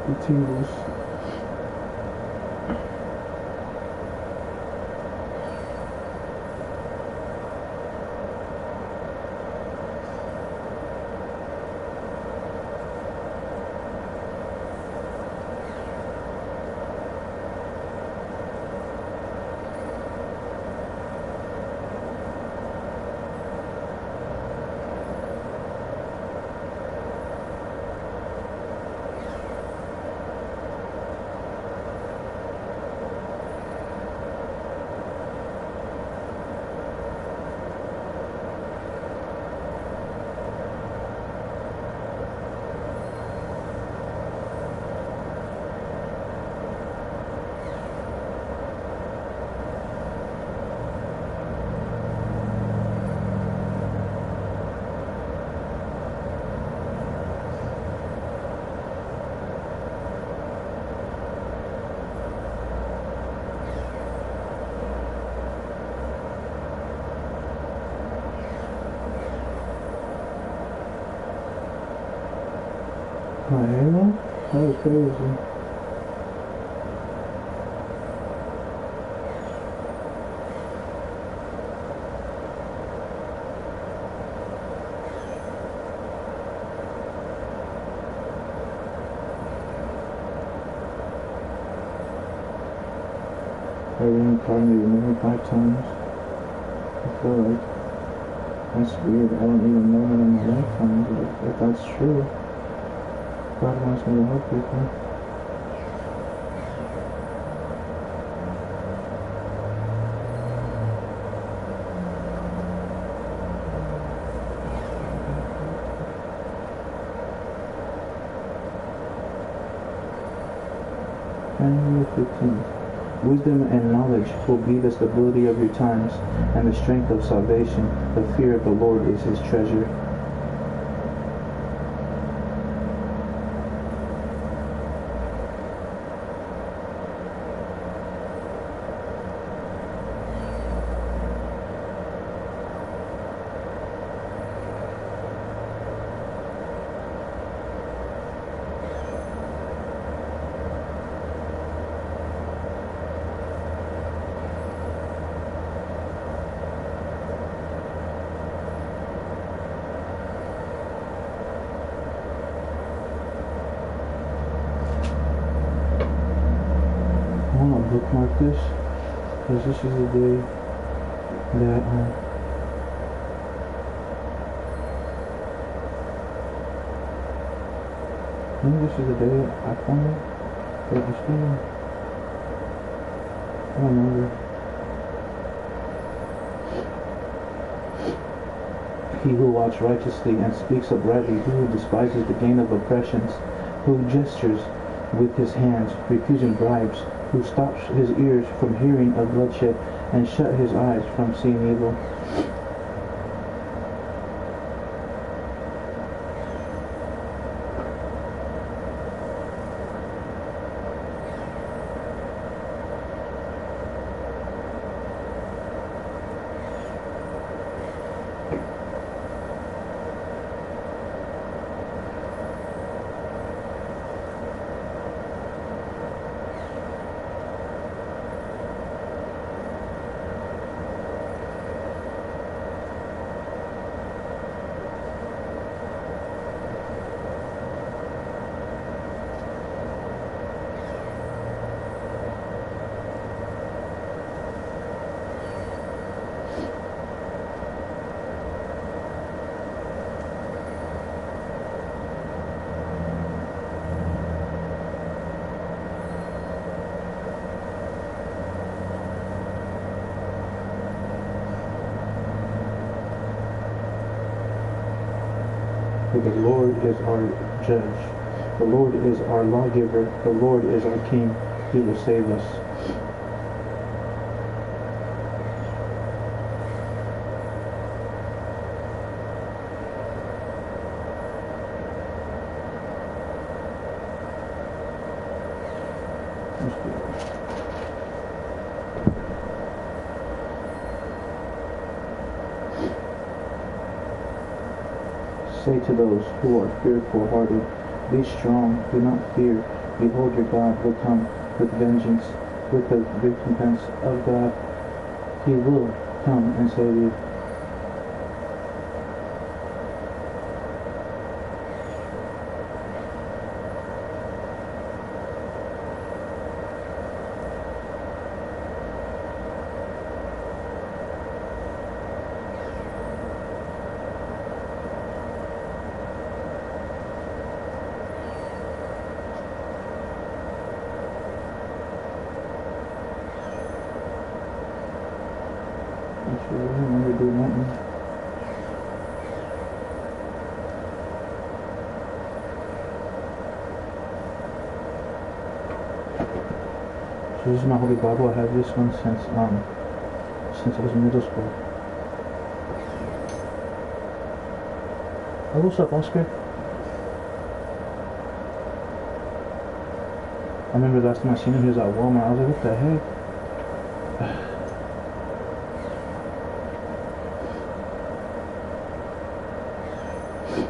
The tingles. My halo? That was crazy. I reincarnated maybe 5 times. I feel like that's weird. I don't even know when in my lifetime, but if that's true, God wants me to help people. January 15th. Wisdom and knowledge will be the stability of your times, and the strength of salvation. The fear of the Lord is his treasure. I want to bookmark this because this is the day that I think this is the day I found it was streaming. I don't remember. He who walks righteously and speaks uprightly, who despises the gain of oppressions, who gestures with his hands, refusing bribes, who stops his ears from hearing of bloodshed and shut his eyes from seeing evil. For the Lord is our judge. The Lord is our lawgiver. The Lord is our king. He will save us. Let's do it. Say to those who are fearful-hearted, be strong, do not fear. Behold, your God will come with vengeance, with the recompense of God. He will come and save you. Actually, I remember doing that one. So this is my Holy Bible. I have this one since I was in middle school. Oh, what's up, Oscar? I remember last time I seen him, he was at Walmart. I was like, what the heck?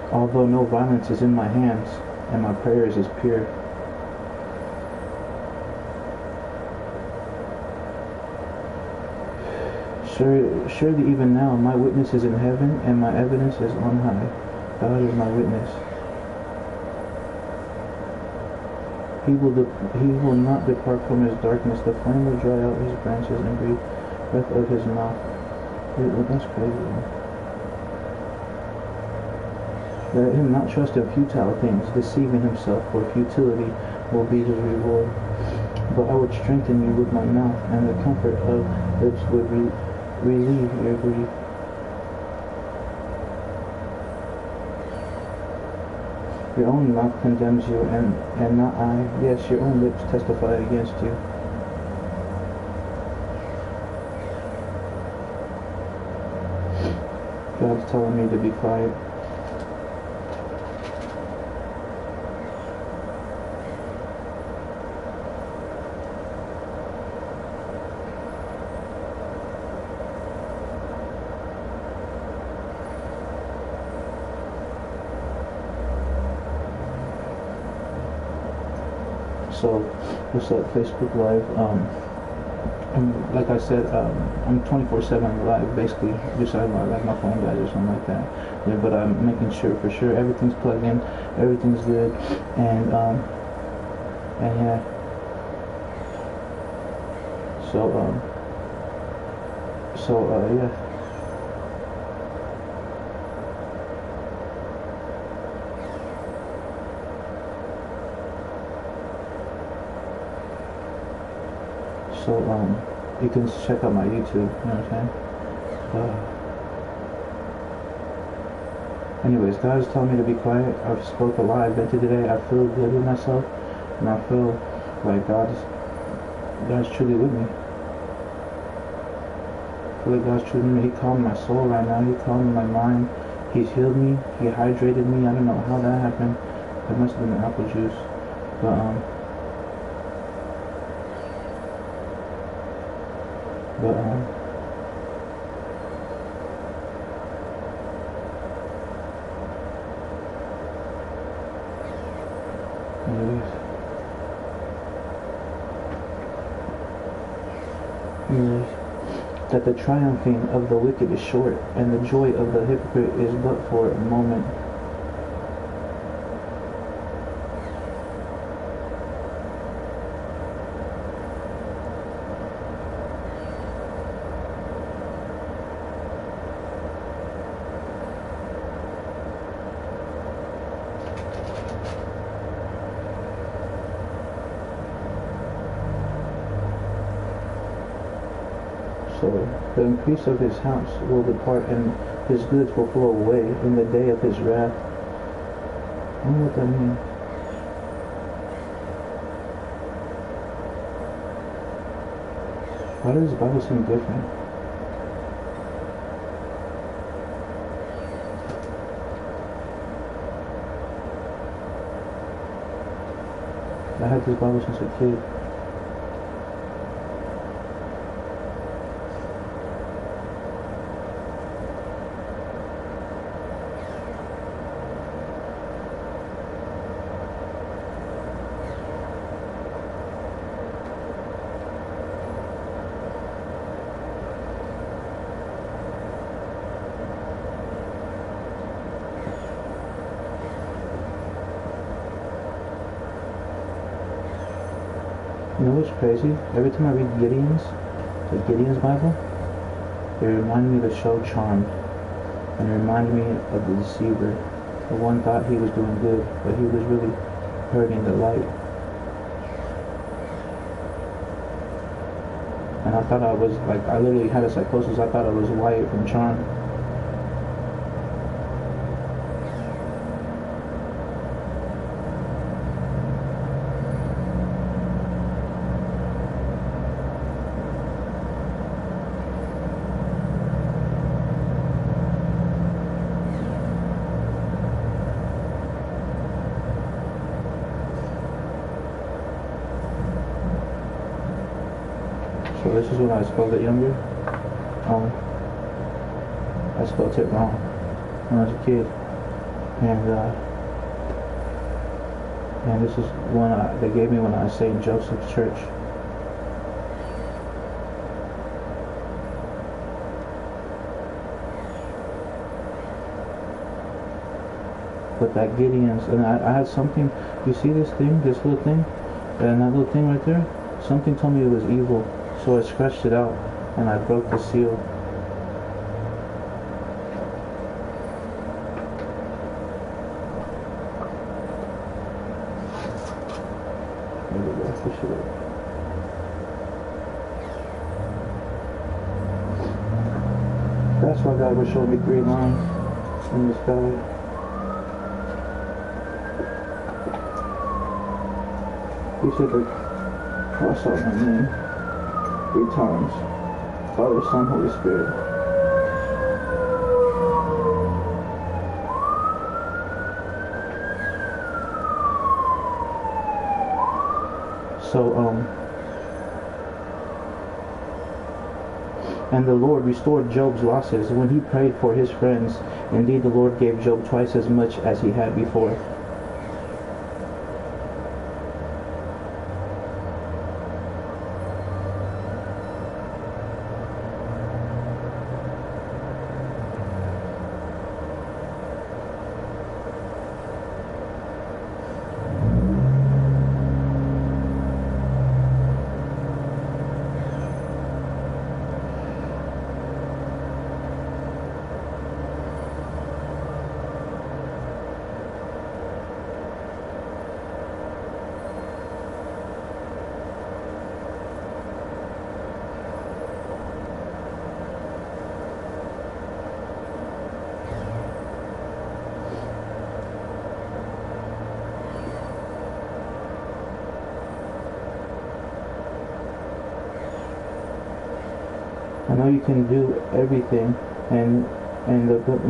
Although no violence is in my hands, and my prayers is pure. Surely even now my witness is in heaven, and my evidence is on high. God is my witness. He will not depart from his darkness. The flame will dry out his branches and breathe breath of his mouth. That's crazy. Let him not trust in futile things, deceiving himself, for futility will be his reward. But I would strengthen you with my mouth, and the comfort of lips would relieve your grief. Your own mouth condemns you, and not I. Yes, your own lips testify against you. God's telling me to be quiet. So, what's up, Facebook Live? Like I said, I'm 24/7 live, basically. Besides like my phone dies or something like that. Yeah, but I'm making sure for sure everything's plugged in, everything's good, and yeah. So yeah. So, you can check out my YouTube, you know what I'm saying? Anyways, God is telling me to be quiet. I've spoke a lot. I've been to today. I feel good with myself, and I feel like God's truly with me. I feel like God's truly with me. He calmed my soul right now. He calmed my mind. He's healed me. He hydrated me. I don't know how that happened. It must have been the apple juice, but anyways, that the triumphing of the wicked is short, and the joy of the hypocrite is but for a moment. So the increase of his house will depart, and his goods will flow away in the day of his wrath. I don't know what that means. Why does the Bible seem different? I had this Bible since a kid. You know what's crazy? Every time I read the Gideon's Bible, it reminded me of the show Charmed. And it reminded me of the deceiver. The one thought he was doing good, but he was really hurting the light. And I thought I was, like, I literally had a psychosis. I thought I was Wyatt from Charmed. So this is when I spelled it younger. I spelled it wrong when I was a kid, and this is one they gave me when I was St. Joseph's Church. But that Gideon's, and I had something. You see this thing, this little thing, and that little thing right there. Something told me it was evil. So I scratched it out, and I broke the seal. That's why God was showing me 3 lines in the sky. He said to cross out my name 3 times. Father, Son, Holy Spirit. So, and the Lord restored Job's losses. When he prayed for his friends, indeed the Lord gave Job twice as much as he had before. I know you can do everything, and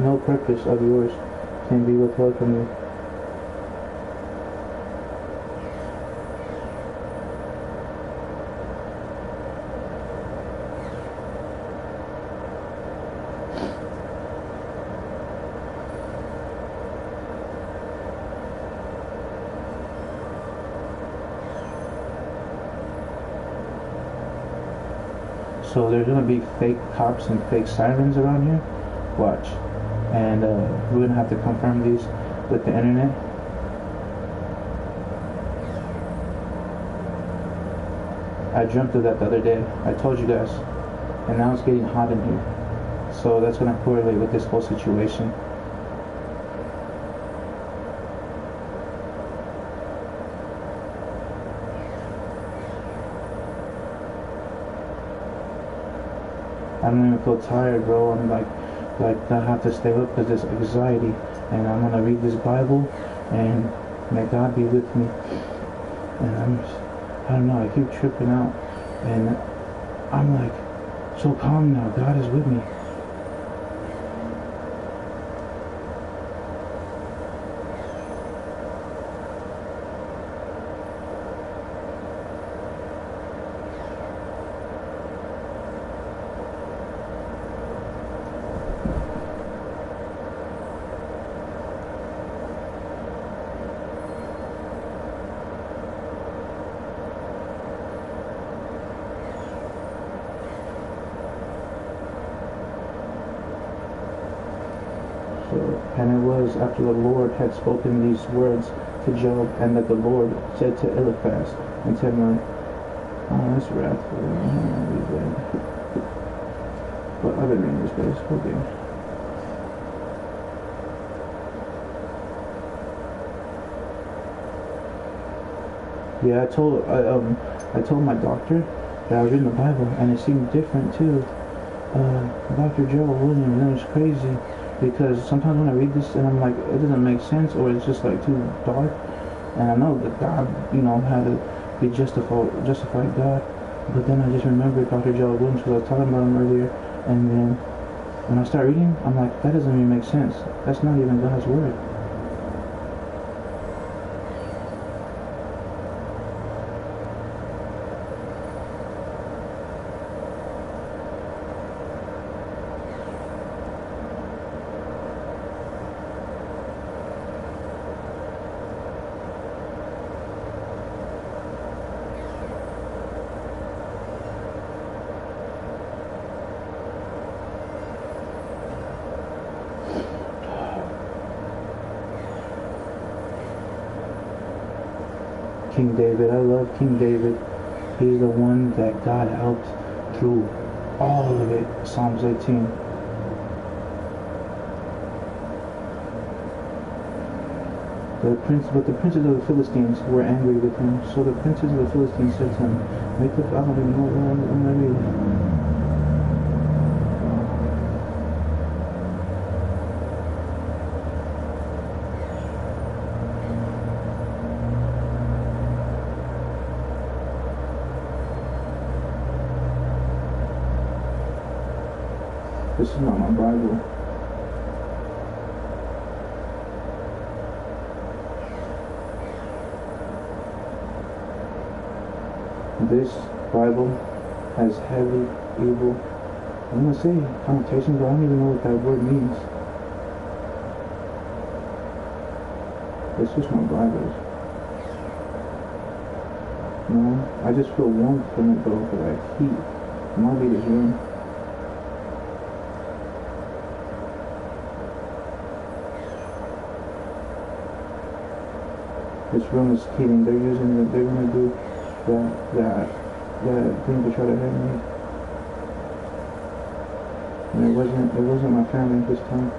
no purpose of yours can be withheld from you. So there's gonna be fake cops and fake sirens around here. Watch, and we're gonna have to confirm these with the internet. I dreamt of that the other day. I told you guys, and now it's getting hot in here. So that's gonna correlate with this whole situation. I don't even feel tired, bro. I'm like I have to stay up because there's anxiety, and I'm gonna read this Bible, and may God be with me. And I don't know, I keep tripping out, and I'm like so calm now. God is with me. And it was after the Lord had spoken these words to Job, and that the Lord said to Eliphaz and Teman, Oh, that's wrathful. I don't want to read that. But I've been reading this place. Okay. Yeah, I told my doctor that I was reading the Bible, and it seemed different too. Dr. Joe Williams, that was crazy, because sometimes when I read this and I'm like, it doesn't make sense, or it's just like too dark, and I know that God, had to be justified God, but then I just remembered Dr. Joe Williams because I was talking about him earlier, and then when I start reading, I'm like, that doesn't even make sense. That's not even God's word. King David, I love King David. He's the one that God helped through all of it. Psalms 18. But the princes of the Philistines were angry with him. So the princes of the Philistines said to him, I don't even know what I'm reading. This is not my Bible. This Bible has heavy, evil, I'm going to say connotations, but I don't even know what that word means. It's just my Bible. I just feel warmth from it though, for like heat. My beat is room. This room is heating. They're gonna do that thing to try to hurt me. And it wasn't my family this time.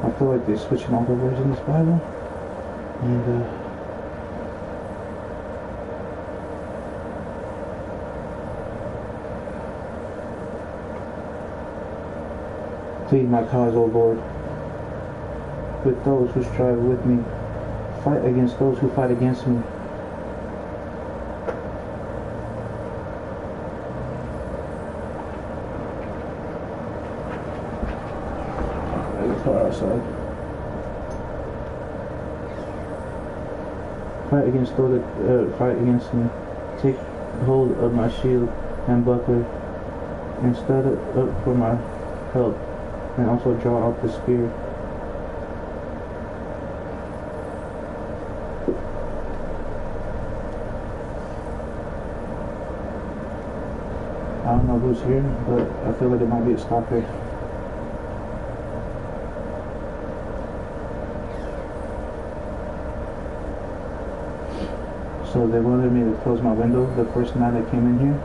I feel like they're switching all the words in this Bible, and plead my cause, O Lord, with those who strive with me. Fight against those who fight against me. There's a car outside. Fight against those that fight against me. Take hold of my shield and buckler, and stand up for my help. And also draw out the spear. I don't know who's here, but I feel like it might be a stalker. So they wanted me to close my window the first night I came in here,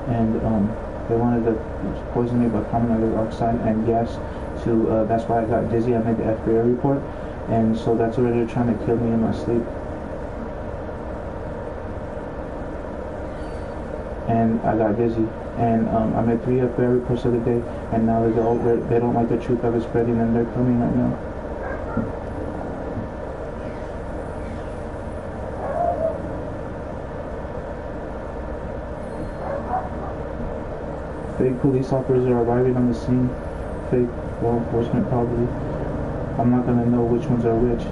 and they wanted to poison me by carbon dioxide and gas. That's why I got dizzy. I made the FBI report, and so that's why they're trying to kill me in my sleep. And I got dizzy, and I made 3 FBI reports the other day, and now they don't like the truth I've been spreading, and they're coming right now. Fake police officers are arriving on the scene. Fake law enforcement probably. I'm not gonna know which ones are which.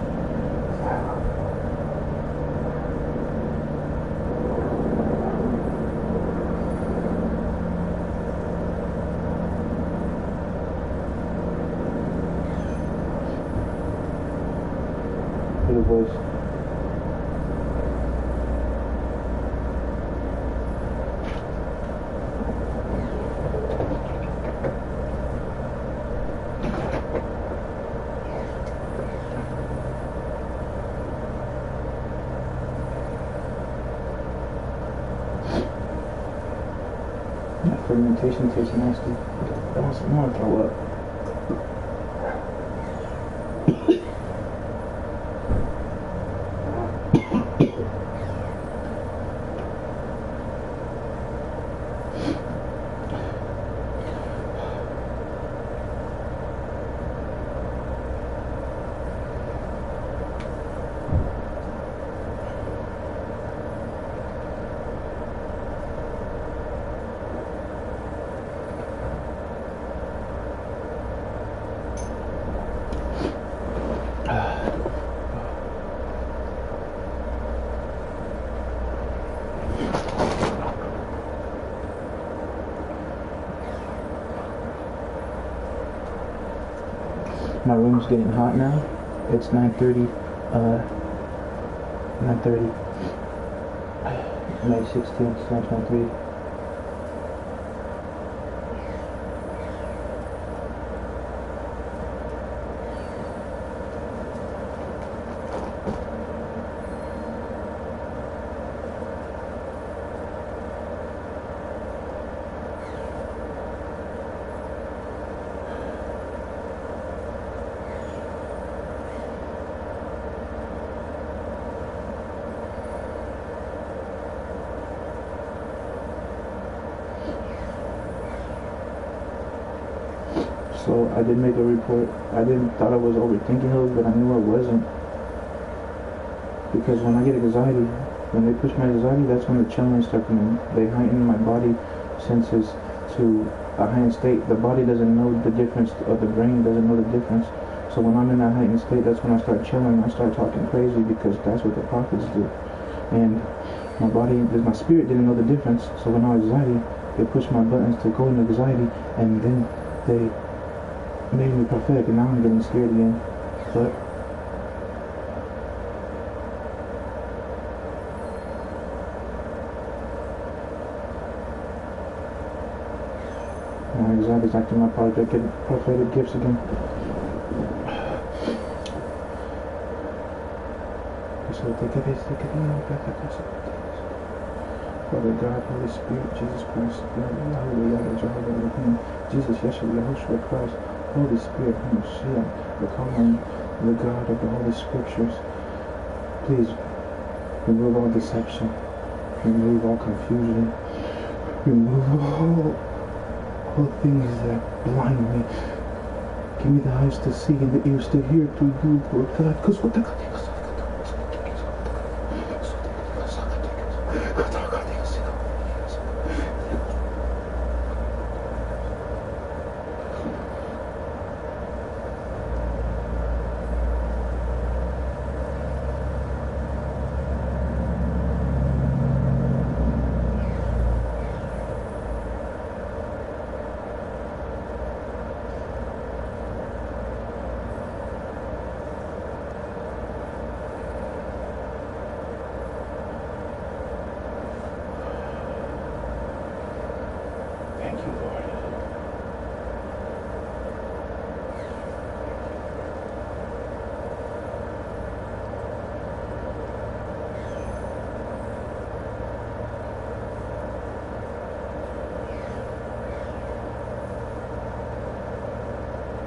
Hear the voice. fermentation tastes nasty. I want to throw up. My room's getting hot now. It's 9:30. 9:30. May 16th, 2023. So I did make a report. I didn't thought I was overthinking those, but I knew I wasn't. Because when I get anxiety, when they push my anxiety, that's when the chilling starts coming. They heighten my body senses to a heightened state. The body doesn't know the difference, or the brain doesn't know the difference. So when I'm in that heightened state, that's when I start chilling. I start talking crazy because that's what the prophets do. And my body, my spirit didn't know the difference. So when I was anxiety, they pushed my buttons to go into anxiety, and then they made me prophetic, and now I'm getting scared again. But my anxiety is acting my prophetic gifts again. Father God, Holy Spirit, Jesus Christ, Jesus, Yeshua, Yahushua Christ, Holy Spirit, Mashiach, the calling, the God of the Holy Scriptures. Please remove all deception, remove all confusion, remove all things that blind me. Give me the eyes to see and the ears to hear through you, Lord God. Because what the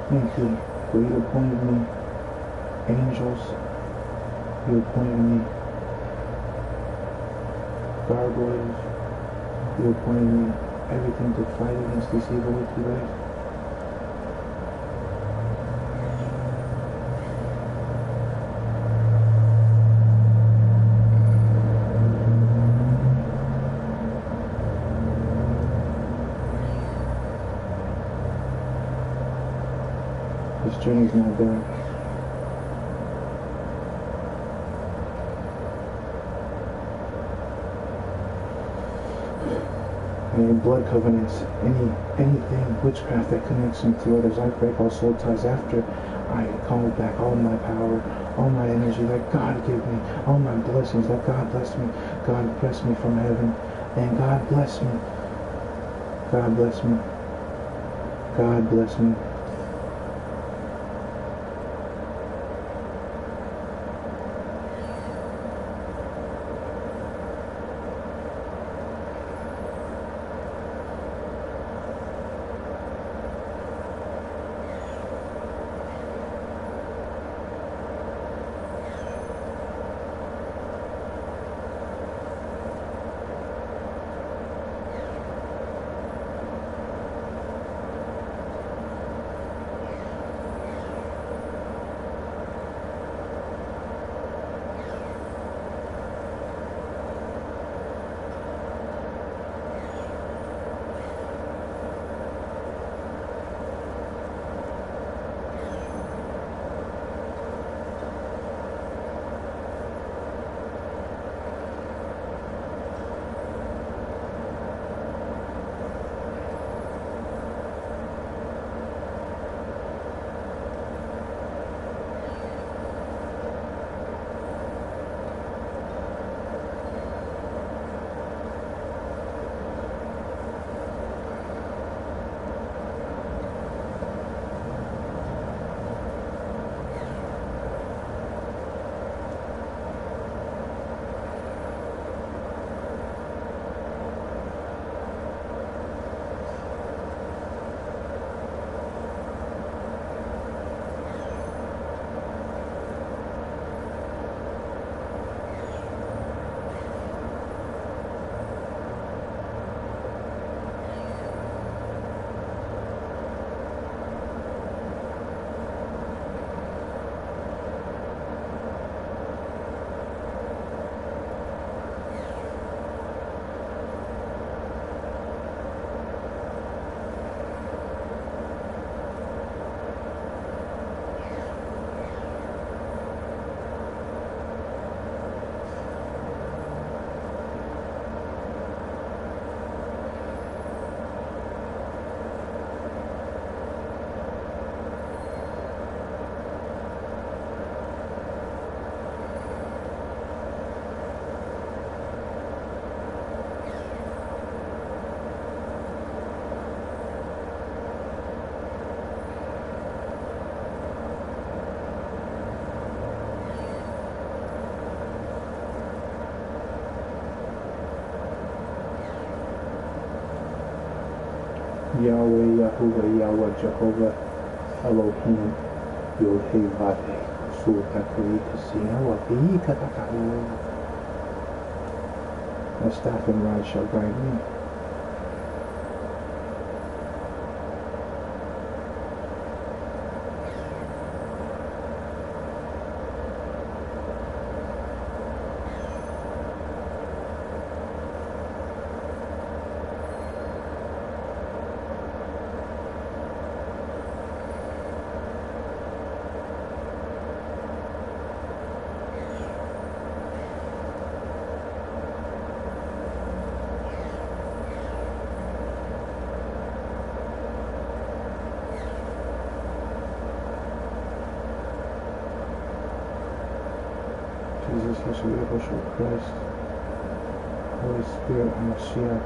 Thank you for you appointed me angels, you appointed me gargoyles, you appointed me everything to fight against this evil wicked life. This journey's not done. Any blood covenants, anything, witchcraft that connects me to others, I break all soul ties after I call back all my power, all my energy that God gave me, all my blessings that God blessed me. God bless me from heaven, and God bless me. God bless me. God bless me. Yahweh, Yahuwah, Yahweh, Jehovah, Elohim, Yod He Vav He, Sul Takuri Kasina, Wapi Katakaru. My staff and rod shall guide me. Jesus, Yeshua, Yahushua Christ, Holy Spirit, Mashiach.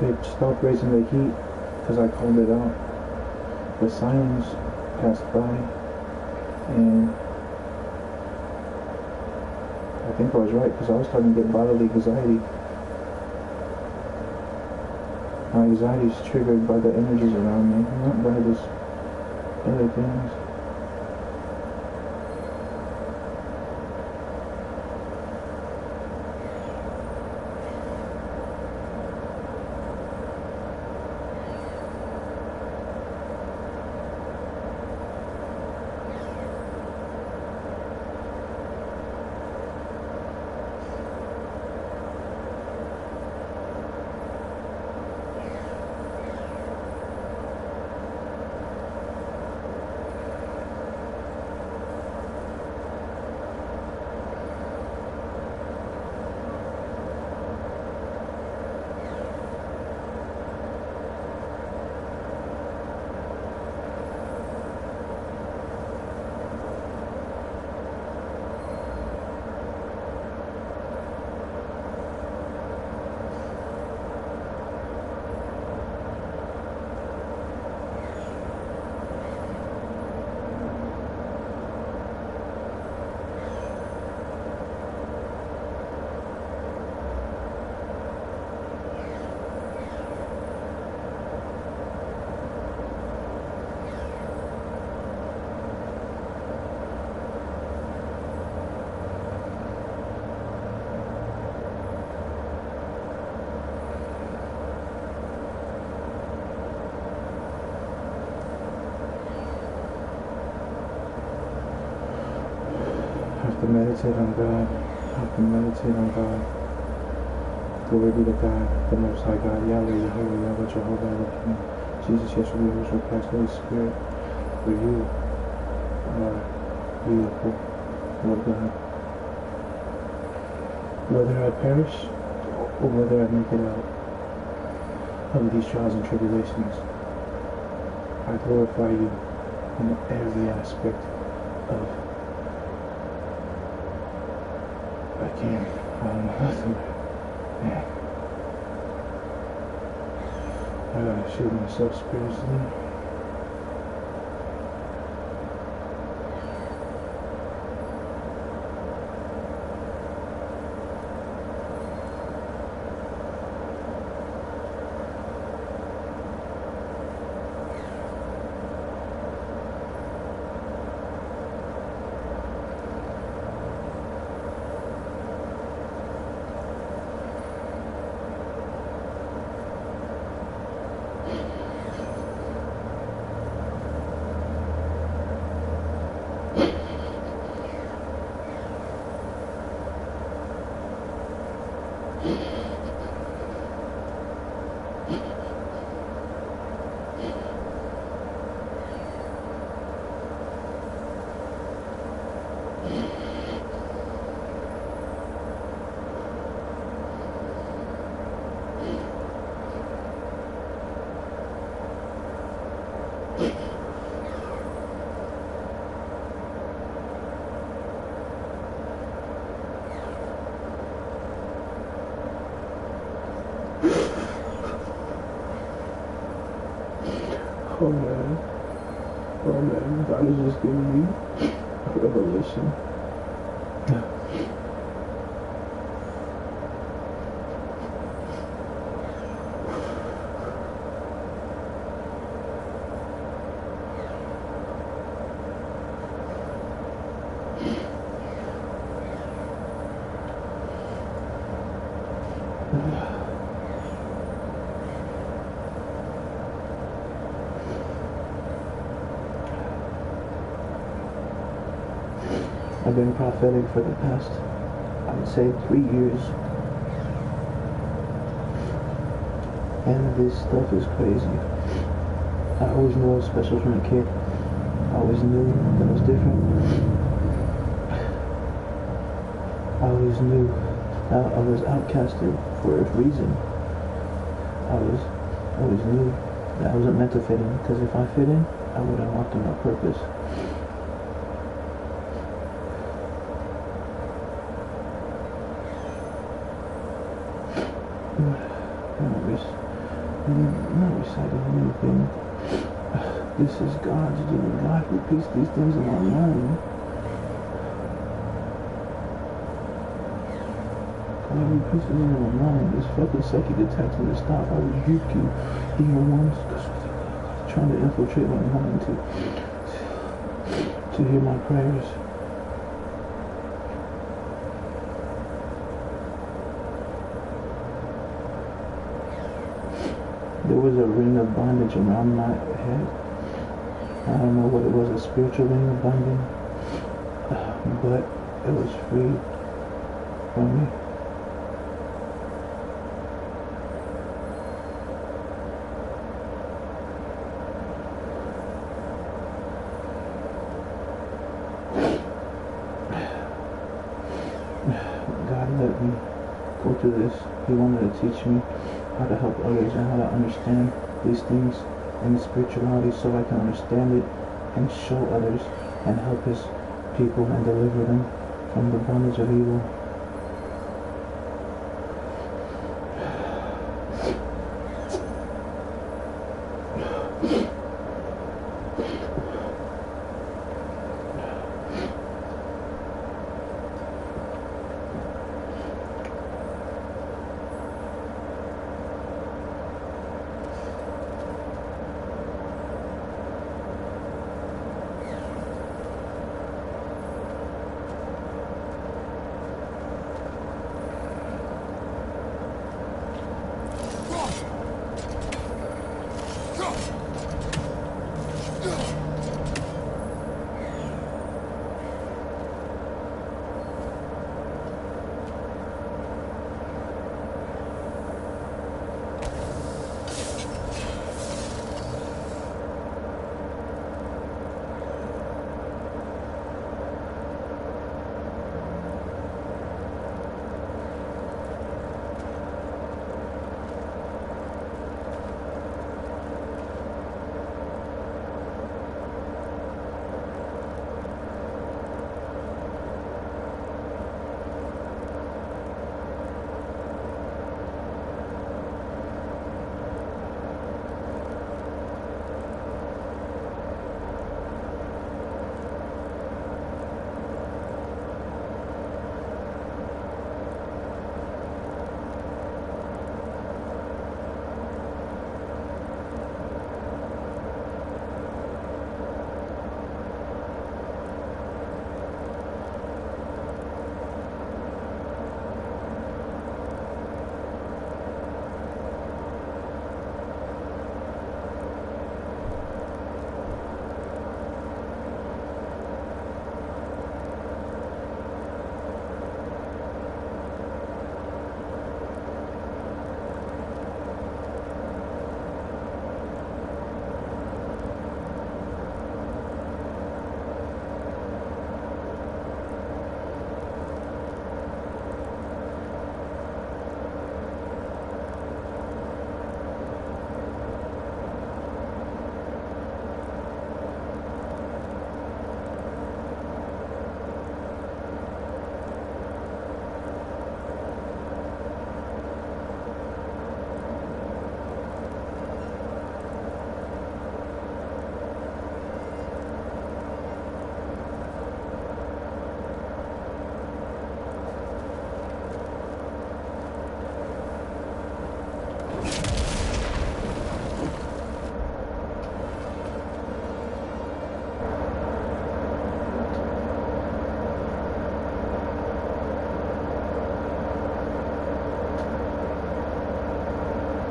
Babe, stop raising the heat, because I called it out. The sirens passed by, and I think I was right, because I was starting to get bodily anxiety. My anxiety is triggered by the energies around me, not by this other things. Have to meditate on God. Have to meditate on God. Glory be to God, the Most High God, Yahweh, Yahweh, Yahweh, Jehovah, Elohim, Jesus, Yeshua, Yahushua Christ, Holy Spirit, for you are beautiful, Lord God. whether I perish or whether I make it out of these trials and tribulations, I glorify you in every aspect of I can. I don't know how to. Yeah. I gotta shield myself spiritually. Oh man, God is just giving me a revelation. I've been prophetic for the past, I would say, 3 years. And this stuff is crazy. I always knew I was special from a kid. I always knew that I was different. I always knew that I was outcasted for a reason. I always knew that I wasn't meant to fit in, because if I fit in, I would have walked in my purpose. I'm not reciting anything. This is God's doing. God repeats these things in my mind. God repeats these in my mind. This fucking psychic attacks me to stop. I rebuke you, evil ones, trying to infiltrate my mind to hear my prayers. There was a ring of bondage around my head. I don't know what it was, a spiritual ring of bondage, but it was free from me. God let me go through this. He wanted to teach me how to help others and how to understand these things in spirituality, so I can understand it and show others and help His people and deliver them from the bondage of evil.